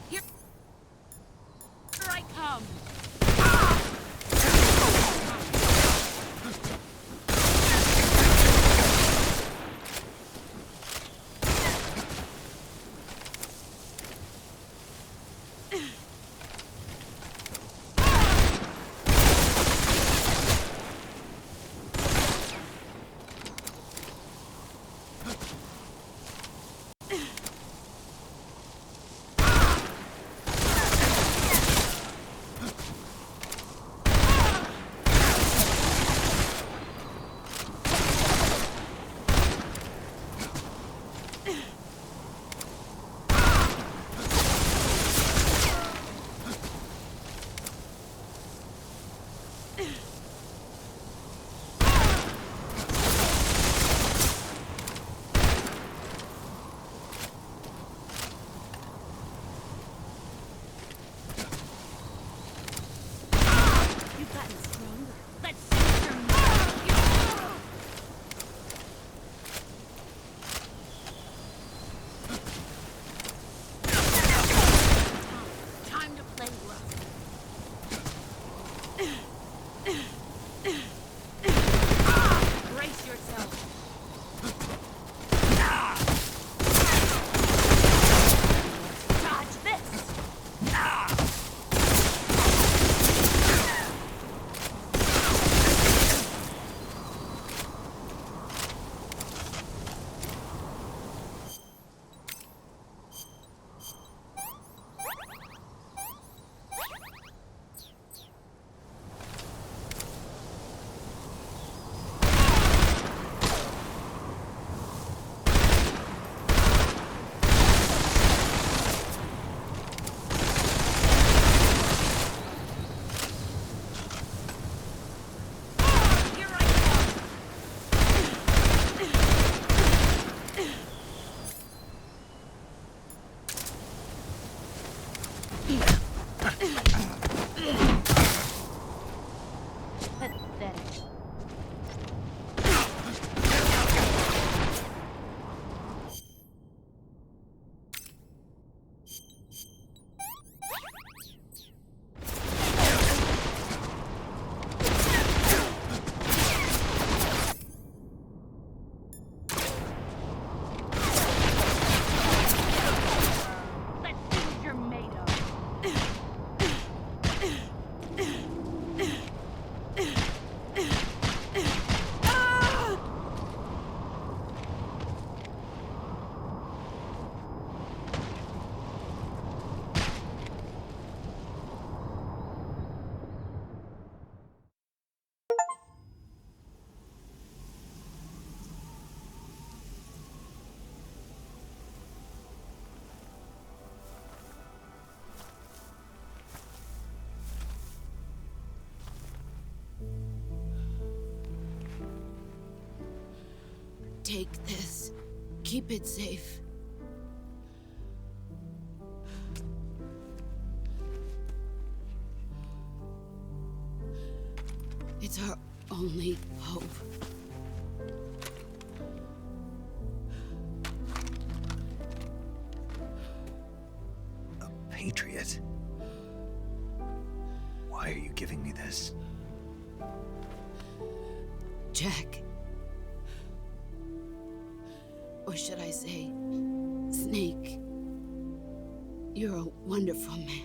Here I come. Take this. Keep it safe. It's our only hope. A patriot? Why are you giving me this? Jack. Or should I say, Snake. You're a wonderful man.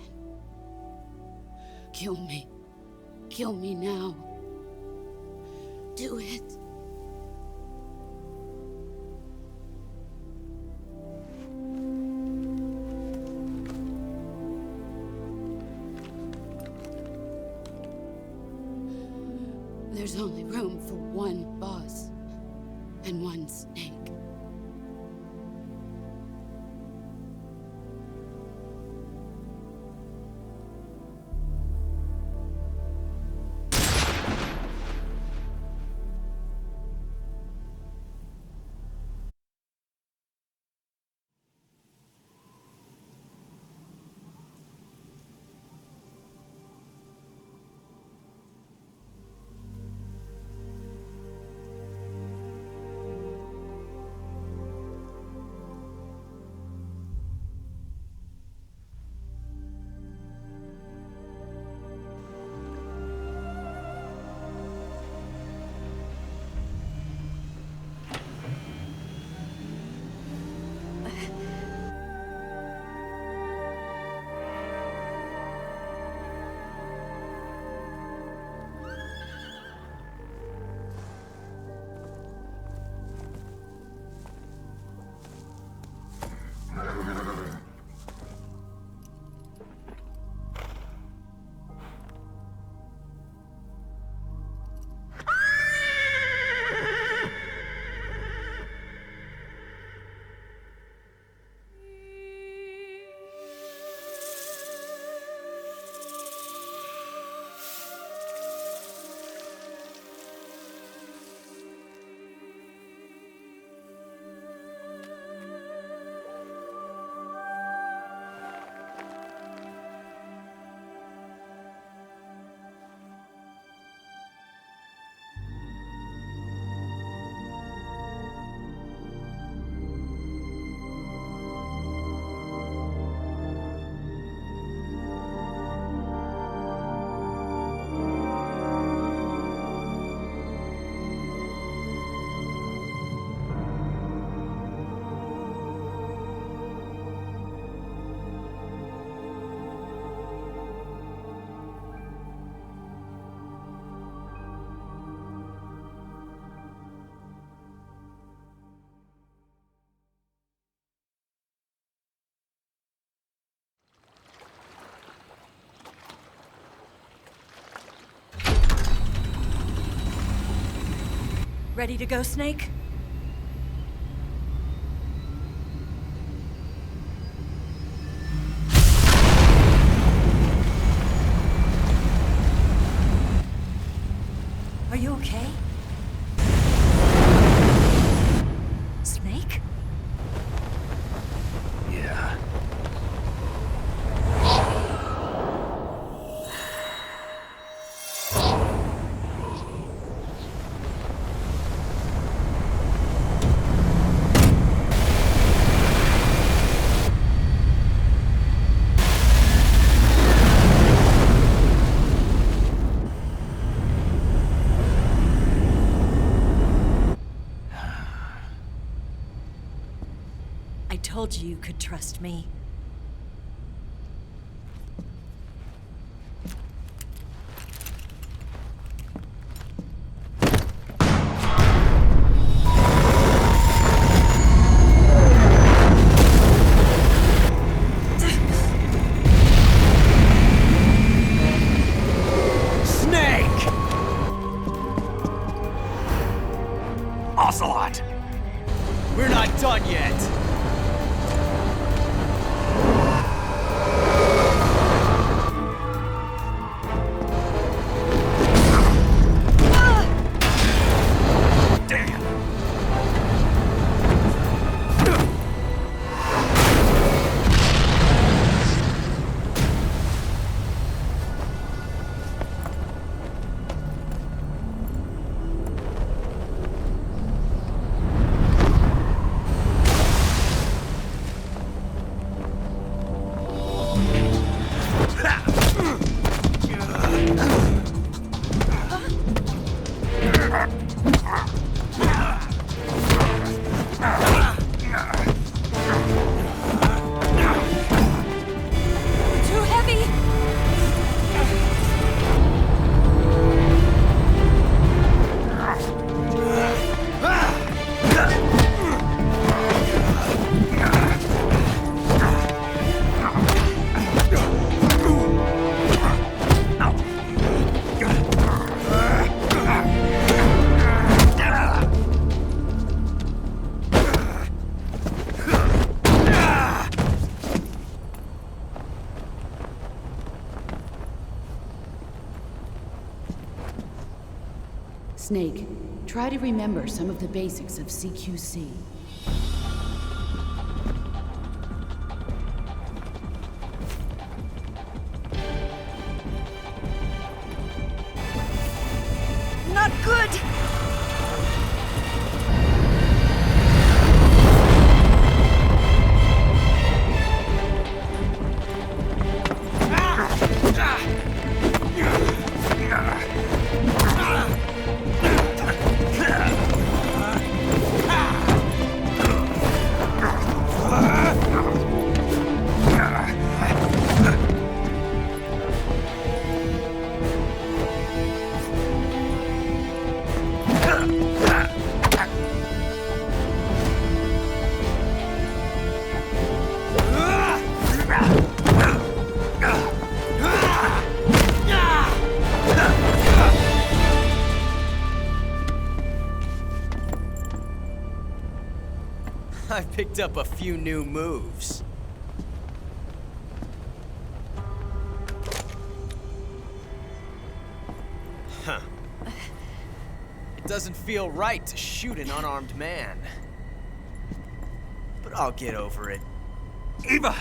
Kill me. Kill me now. Do it. There's only room for one boss and one snake. Ready to go, Snake? Are you okay? Snake? Yeah. I told you you could trust me. Snake! Ocelot! We're not done yet. Snake, try to remember some of the basics of CQC. Not good! I picked up a few new moves. Huh. It doesn't feel right to shoot an unarmed man. But I'll get over it. Eva!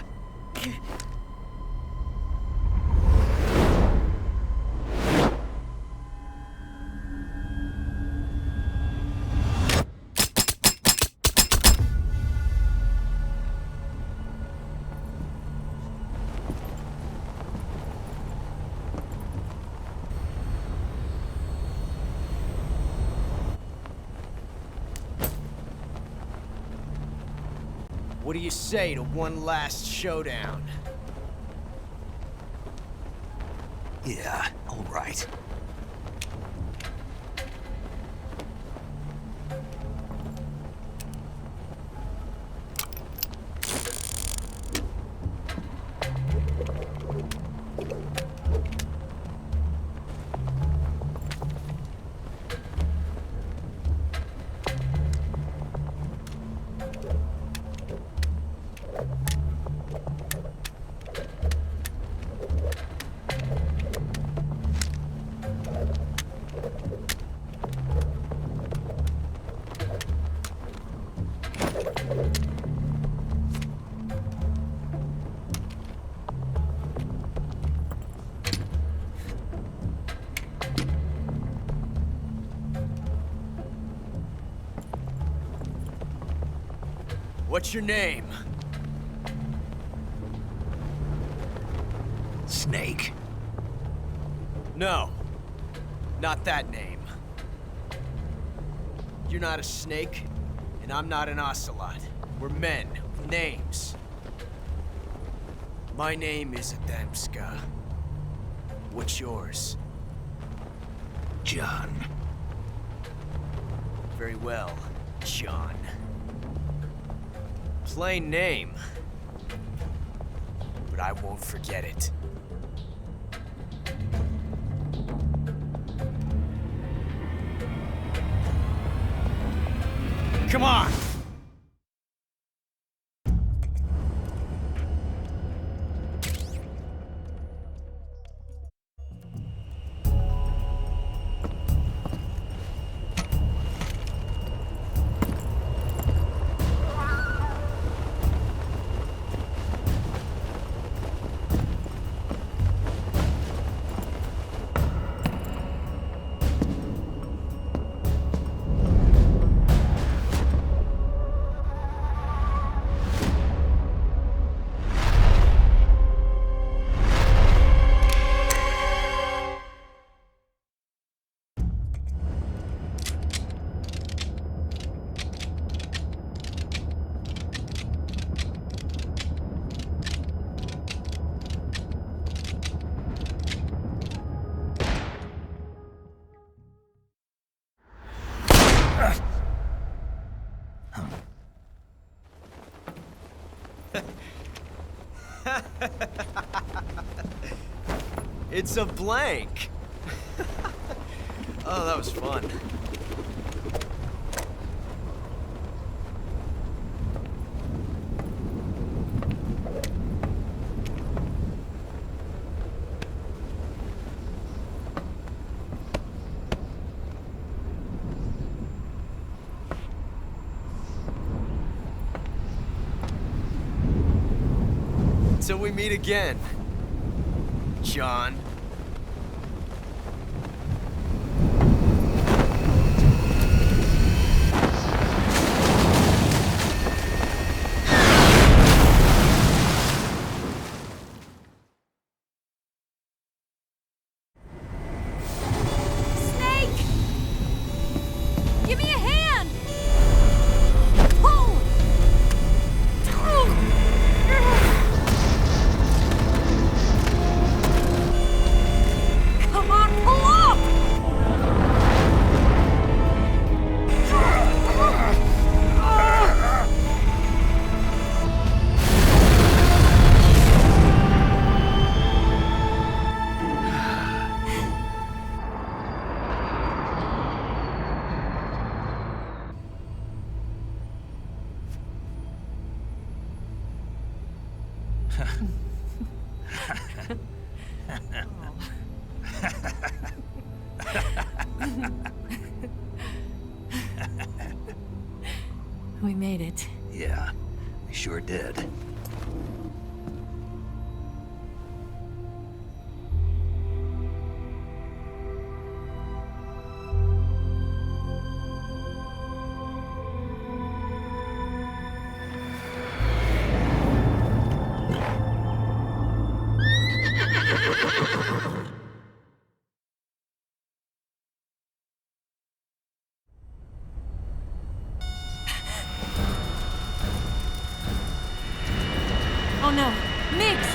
What do you say to one last showdown? Yeah, all right. What's your name? Snake. No, not that name. You're not a snake, and I'm not an Ocelot. We're men with names. My name is Adamska. What's yours? John. Very well, John. Plain name. But I won't forget it. Come on! It's a blank. Oh, that was fun. Until we meet again, John. We made it. Yeah, we sure did. Oh no, Migs!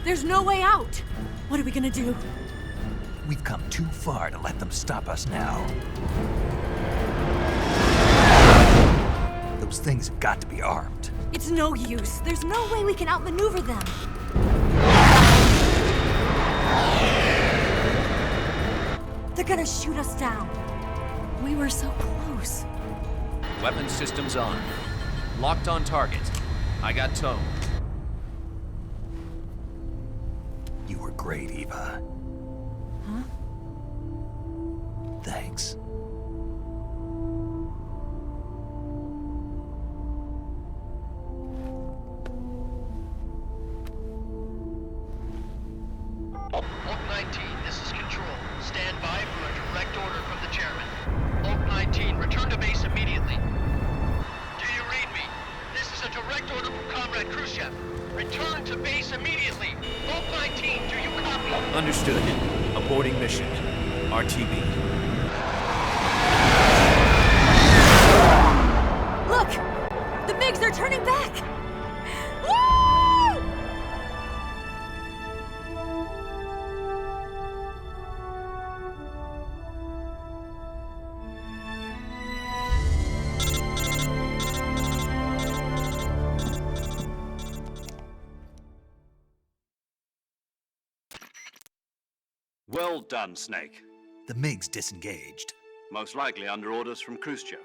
There's no way out! What are we gonna do? We've come too far to let them stop us now. Those things have got to be armed. It's no use. There's no way we can outmaneuver them. They're gonna shoot us down. We were so close. Weapon systems on. Locked on target. I got towed. You were great, Eva. Huh? Thanks. Oak 19, this is Control. Stand by for a direct order from the chairman. Oak 19, return to base immediately. Do you read me? This is a direct order from Comrade Khrushchev. Return to base immediately. Oak 19, do you copy? Understood. Aborting mission. RTB. Look! The MiGs, they're turning back! Woo! Well done, Snake. The MiGs disengaged. Most likely under orders from Khrushchev.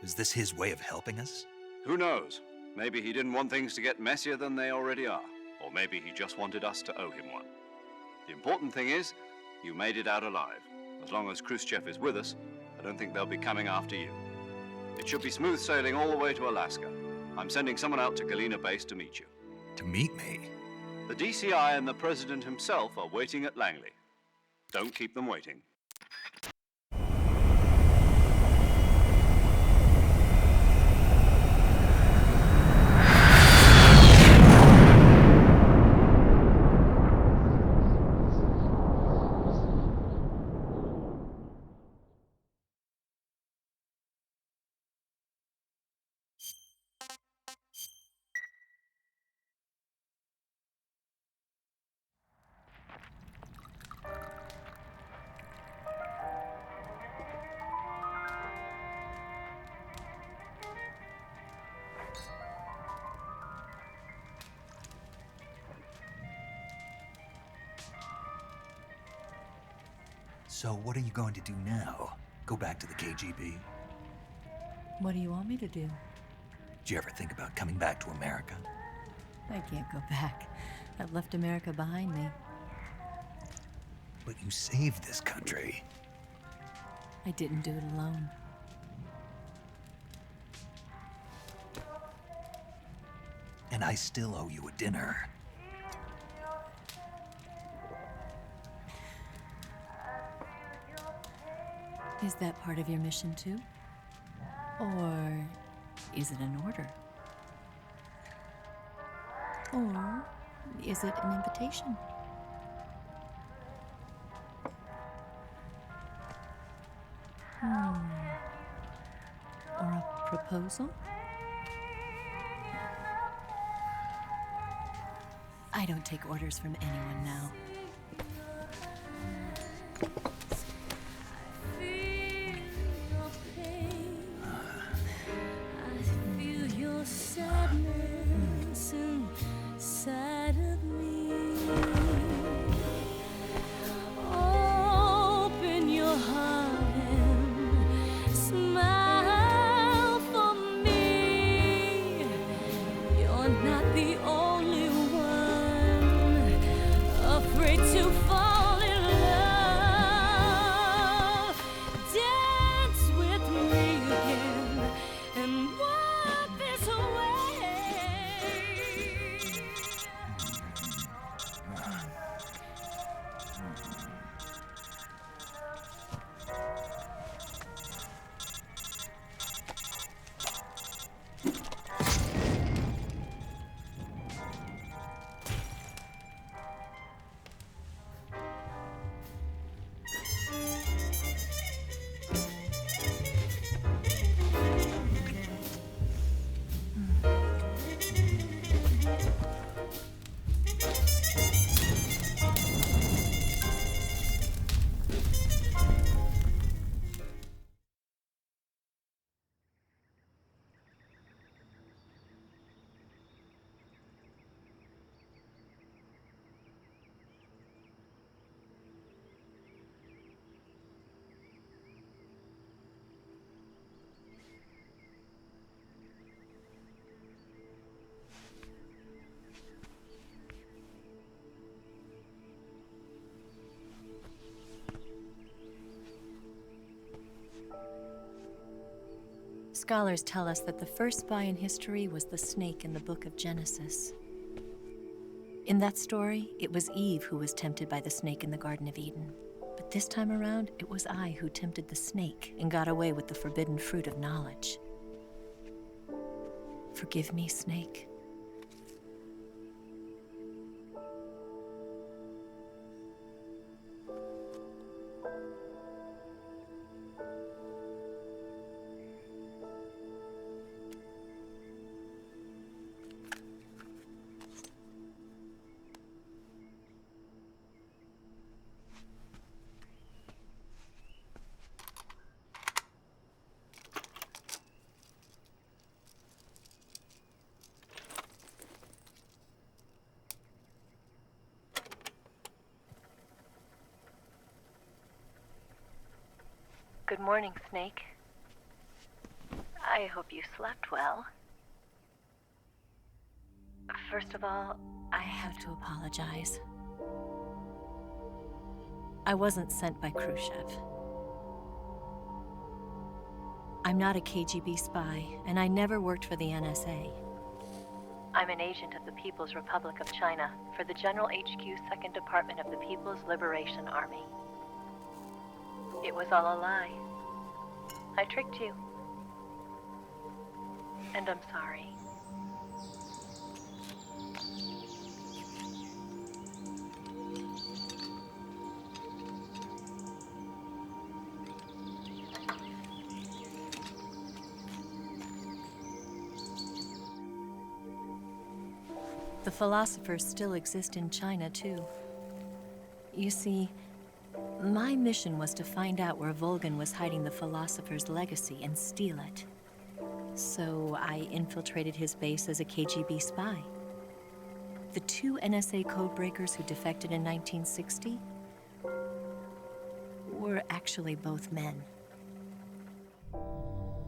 Is this his way of helping us? Who knows? Maybe he didn't want things to get messier than they already are. Or maybe he just wanted us to owe him one. The important thing is, you made it out alive. As long as Khrushchev is with us, I don't think they'll be coming after you. It should be smooth sailing all the way to Alaska. I'm sending someone out to Galena Base to meet you. To meet me? The DCI and the President himself are waiting at Langley. Don't keep them waiting. So what are you going to do now? Go back to the KGB? What do you want me to do? Did you ever think about coming back to America? I can't go back. I've left America behind me. But you saved this country. I didn't do it alone. And I still owe you a dinner. Is that part of your mission too? Or is it an order? Or is it an invitation? Or a proposal? I don't take orders from anyone now. Sadness inside of me. Open your heart and smile for me. You're not the only one afraid to fall in love. Dance with me again and wipe this away. Scholars tell us that the first spy in history was the snake in the book of Genesis. In that story, it was Eve who was tempted by the snake in the Garden of Eden. But this time around, it was I who tempted the snake and got away with the forbidden fruit of knowledge. Forgive me, snake. Good morning, Snake. I hope you slept well. First of all, I have to apologize. I wasn't sent by Khrushchev. I'm not a KGB spy, and I never worked for the NSA. I'm an agent of the People's Republic of China for the General HQ 2nd Department of the People's Liberation Army. It was all a lie. I tricked you. And I'm sorry. The philosophers still exist in China, too. You see, my mission was to find out where Volgin was hiding the philosopher's legacy and steal it. So I infiltrated his base as a KGB spy. The two NSA codebreakers who defected in 1960 were actually both men.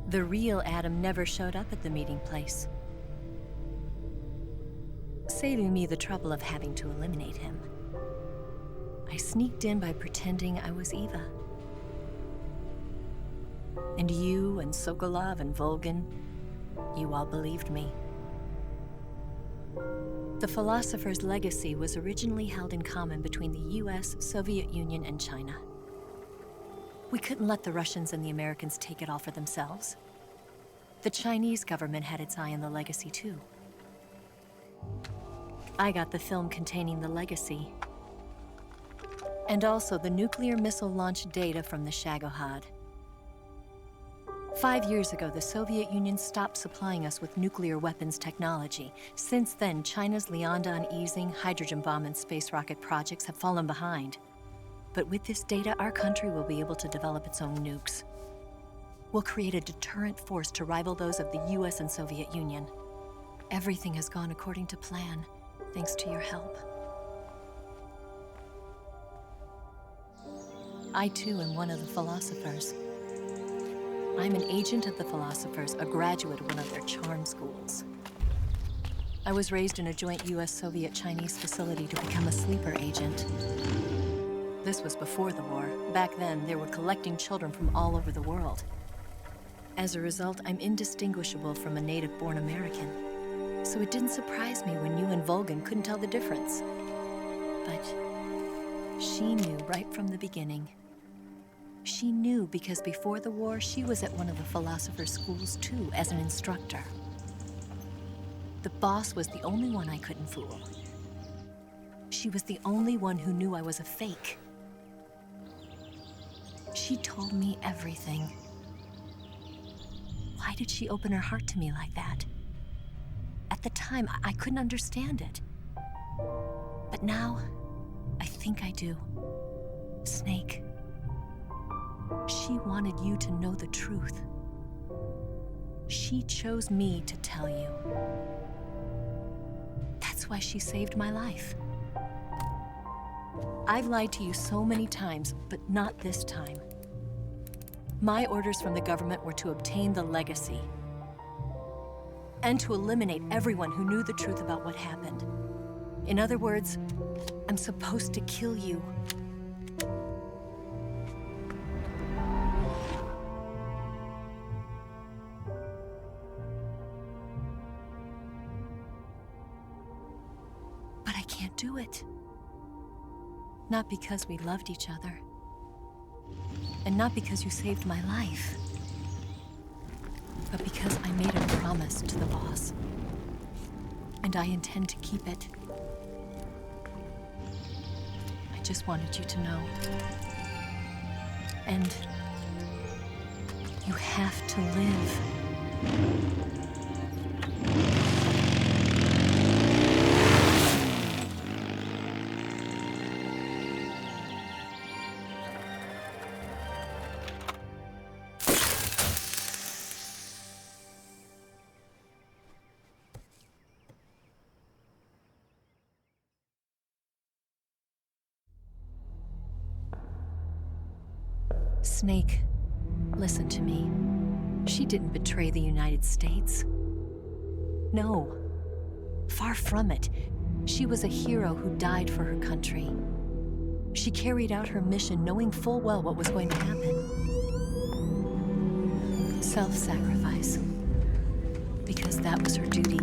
The real Adam never showed up at the meeting place, saving me the trouble of having to eliminate him. I sneaked in by pretending I was Eva. And you and Sokolov and Volgin, you all believed me. The philosopher's legacy was originally held in common between the US, Soviet Union, and China. We couldn't let the Russians and the Americans take it all for themselves. The Chinese government had its eye on the legacy too. I got the film containing the legacy, and also the nuclear missile launch data from the Shagohod. 5 years ago, the Soviet Union stopped supplying us with nuclear weapons technology. Since then, China's Liaodong easing, hydrogen bomb, and space rocket projects have fallen behind. But with this data, our country will be able to develop its own nukes. We'll create a deterrent force to rival those of the US and Soviet Union. Everything has gone according to plan, thanks to your help. I too am one of the philosophers. I'm an agent of the philosophers, a graduate of one of their charm schools. I was raised in a joint US-Soviet-Chinese facility to become a sleeper agent. This was before the war. Back then, they were collecting children from all over the world. As a result, I'm indistinguishable from a native-born American. So it didn't surprise me when you and Volgin couldn't tell the difference. But she knew right from the beginning. She knew because before the war, she was at one of the philosopher's schools too, as an instructor. The boss was the only one I couldn't fool. She was the only one who knew I was a fake. She told me everything. Why did she open her heart to me like that? At the time, I couldn't understand it. But now, I think I do. Snake. She wanted you to know the truth. She chose me to tell you. That's why she saved my life. I've lied to you so many times, but not this time. My orders from the government were to obtain the legacy and to eliminate everyone who knew the truth about what happened. In other words, I'm supposed to kill you. But I can't do it. Not because we loved each other. And not because you saved my life. But because I made a promise to the boss. And I intend to keep it. I just wanted you to know. And you have to live. Snake, listen to me. She didn't betray the United States. No, far from it. She was a hero who died for her country. She carried out her mission knowing full well what was going to happen. Self-sacrifice. Because that was her duty.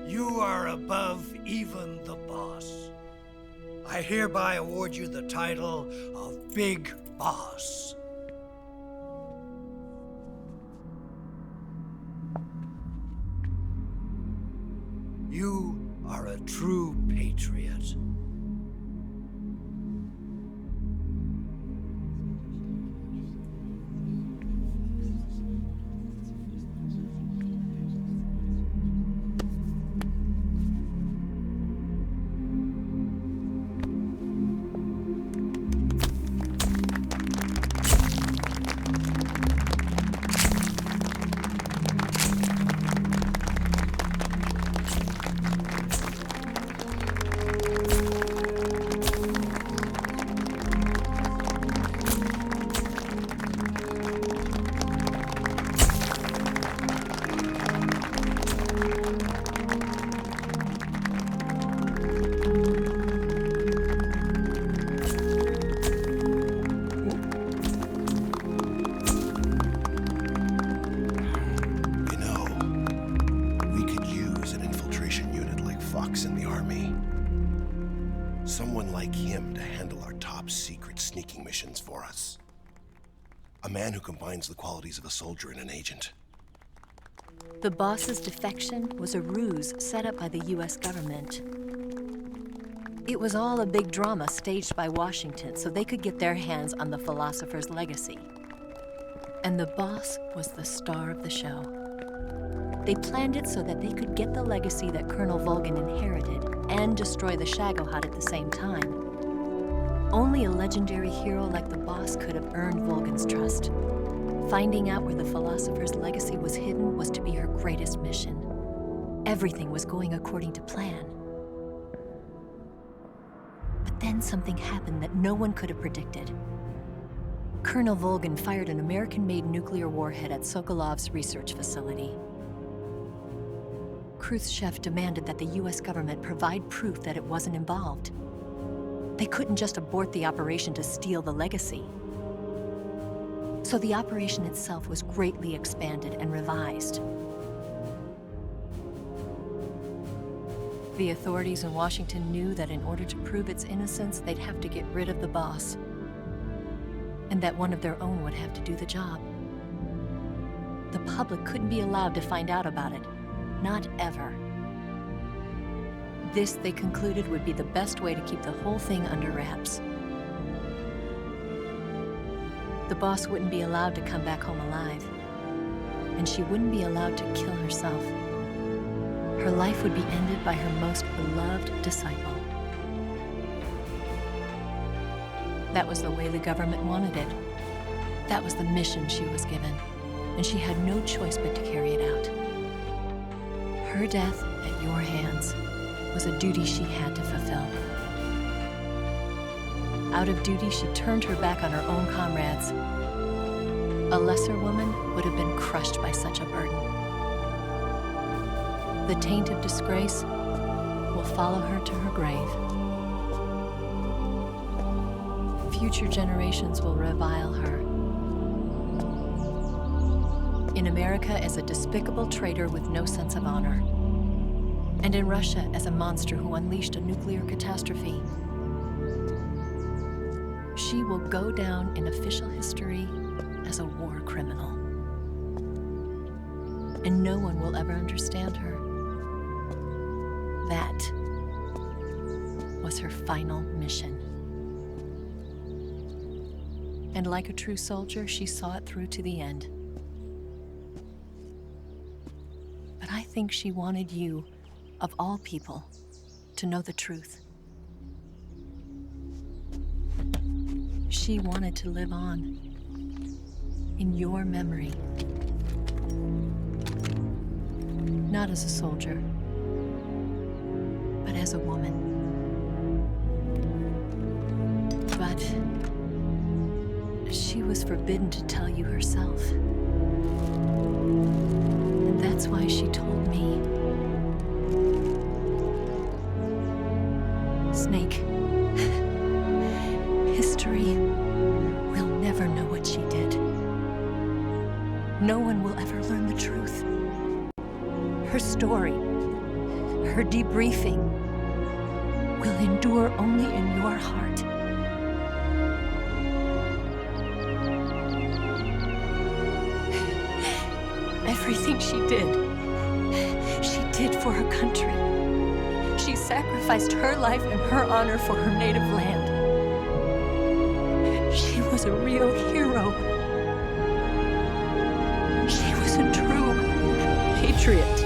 You are above even the boss. I hereby award you the title of Big Boss. You are a true patriot. Someone like him to handle our top secret sneaking missions for us. A man who combines the qualities of a soldier and an agent. The boss's defection was a ruse set up by the US government. It was all a big drama staged by Washington so they could get their hands on the philosopher's legacy. And the boss was the star of the show. They planned it so that they could get the legacy that Colonel Volgin inherited and destroy the Shagohod at the same time. Only a legendary hero like the boss could have earned Volgin's trust. Finding out where the philosopher's legacy was hidden was to be her greatest mission. Everything was going according to plan. But then something happened that no one could have predicted. Colonel Volgin fired an American-made nuclear warhead at Sokolov's research facility. Khrushchev demanded that the US government provide proof that it wasn't involved. They couldn't just abort the operation to steal the legacy. So the operation itself was greatly expanded and revised. The authorities in Washington knew that in order to prove its innocence, they'd have to get rid of the boss, and that one of their own would have to do the job. The public couldn't be allowed to find out about it. Not ever. This, they concluded, would be the best way to keep the whole thing under wraps. The boss wouldn't be allowed to come back home alive, and she wouldn't be allowed to kill herself. Her life would be ended by her most beloved disciple. That was the way the government wanted it. That was the mission she was given, and she had no choice but to carry it out. Her death at your hands was a duty she had to fulfill. Out of duty, she turned her back on her own comrades. A lesser woman would have been crushed by such a burden. The taint of disgrace will follow her to her grave. Future generations will revile her. In America as a despicable traitor with no sense of honor. And in Russia as a monster who unleashed a nuclear catastrophe. She will go down in official history as a war criminal. And no one will ever understand her. That was her final mission. And like a true soldier, she saw it through to the end. But I think she wanted you, of all people, to know the truth. She wanted to live on, in your memory. Not as a soldier, but as a woman. But she was forbidden to tell you herself. And that's why she told me. Snake, history will never know what she did. No one will ever learn the truth. Her story, her debriefing, will endure only in your heart. Everything she did for her country. She sacrificed her life and her honor for her native land. She was a real hero. She was a true patriot.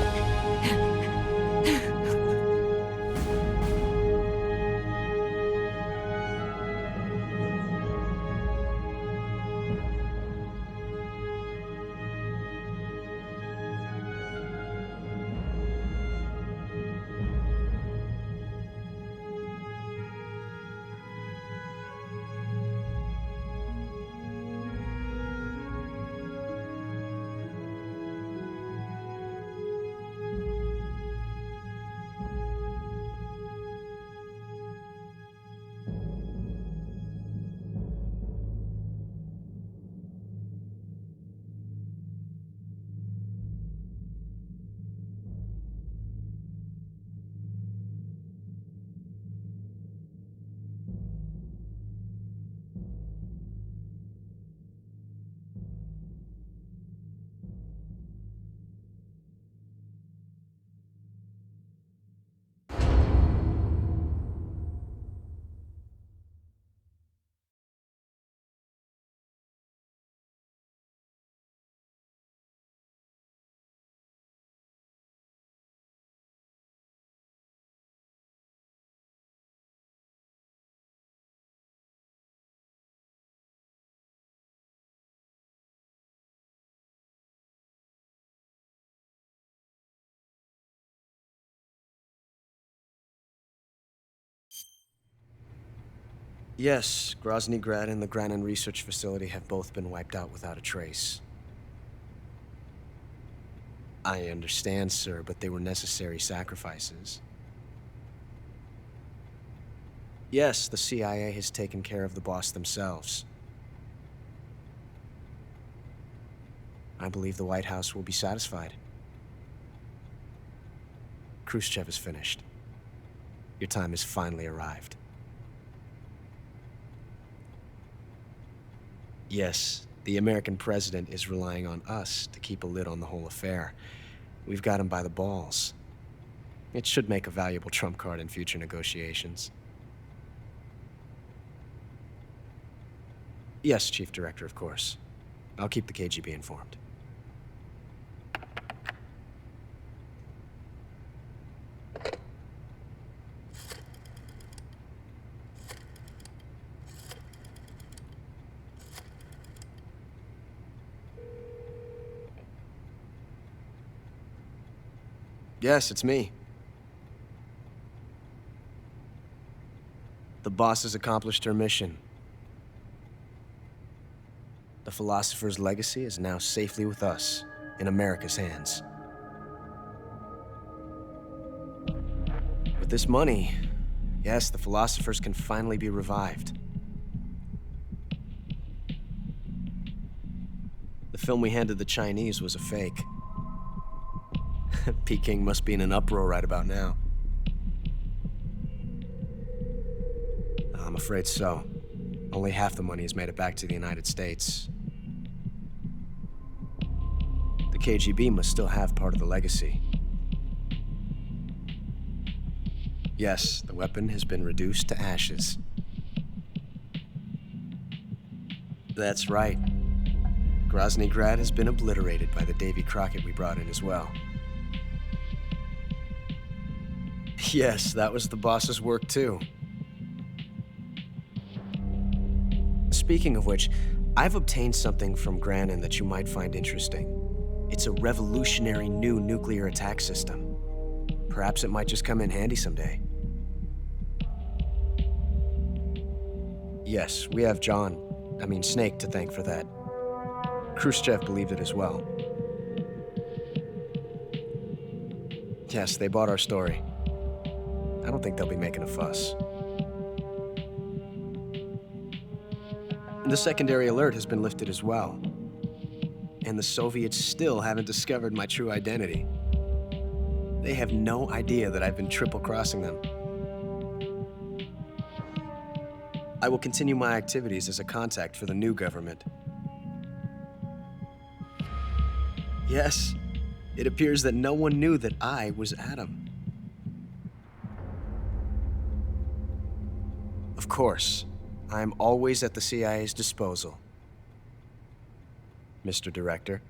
Yes, Groznyj and the Granin research facility have both been wiped out without a trace. I understand, sir, but they were necessary sacrifices. Yes, the CIA has taken care of the boss themselves. I believe the White House will be satisfied. Khrushchev is finished. Your time has finally arrived. Yes, the American president is relying on us to keep a lid on the whole affair. We've got him by the balls. It should make a valuable trump card in future negotiations. Yes, Chief Director, of course. I'll keep the KGB informed. Yes, it's me. The boss has accomplished her mission. The philosopher's legacy is now safely with us, in America's hands. With this money, yes, the philosophers can finally be revived. The film we handed the Chinese was a fake. Peking must be in an uproar right about now. I'm afraid so. Only half the money has made it back to the United States. The KGB must still have part of the legacy. Yes, the weapon has been reduced to ashes. That's right. Groznyj has been obliterated by the Davy Crockett we brought in as well. Yes, that was the boss's work too. Speaking of which, I've obtained something from Granin that you might find interesting. It's a revolutionary new nuclear attack system. Perhaps it might just come in handy someday. Yes, we have Snake to thank for that. Khrushchev believed it as well. Yes, they bought our story. I don't think they'll be making a fuss. The secondary alert has been lifted as well. And the Soviets still haven't discovered my true identity. They have no idea that I've been triple-crossing them. I will continue my activities as a contact for the new government. Yes, it appears that no one knew that I was Adam. Of course, I am always at the CIA's disposal, Mr. Director.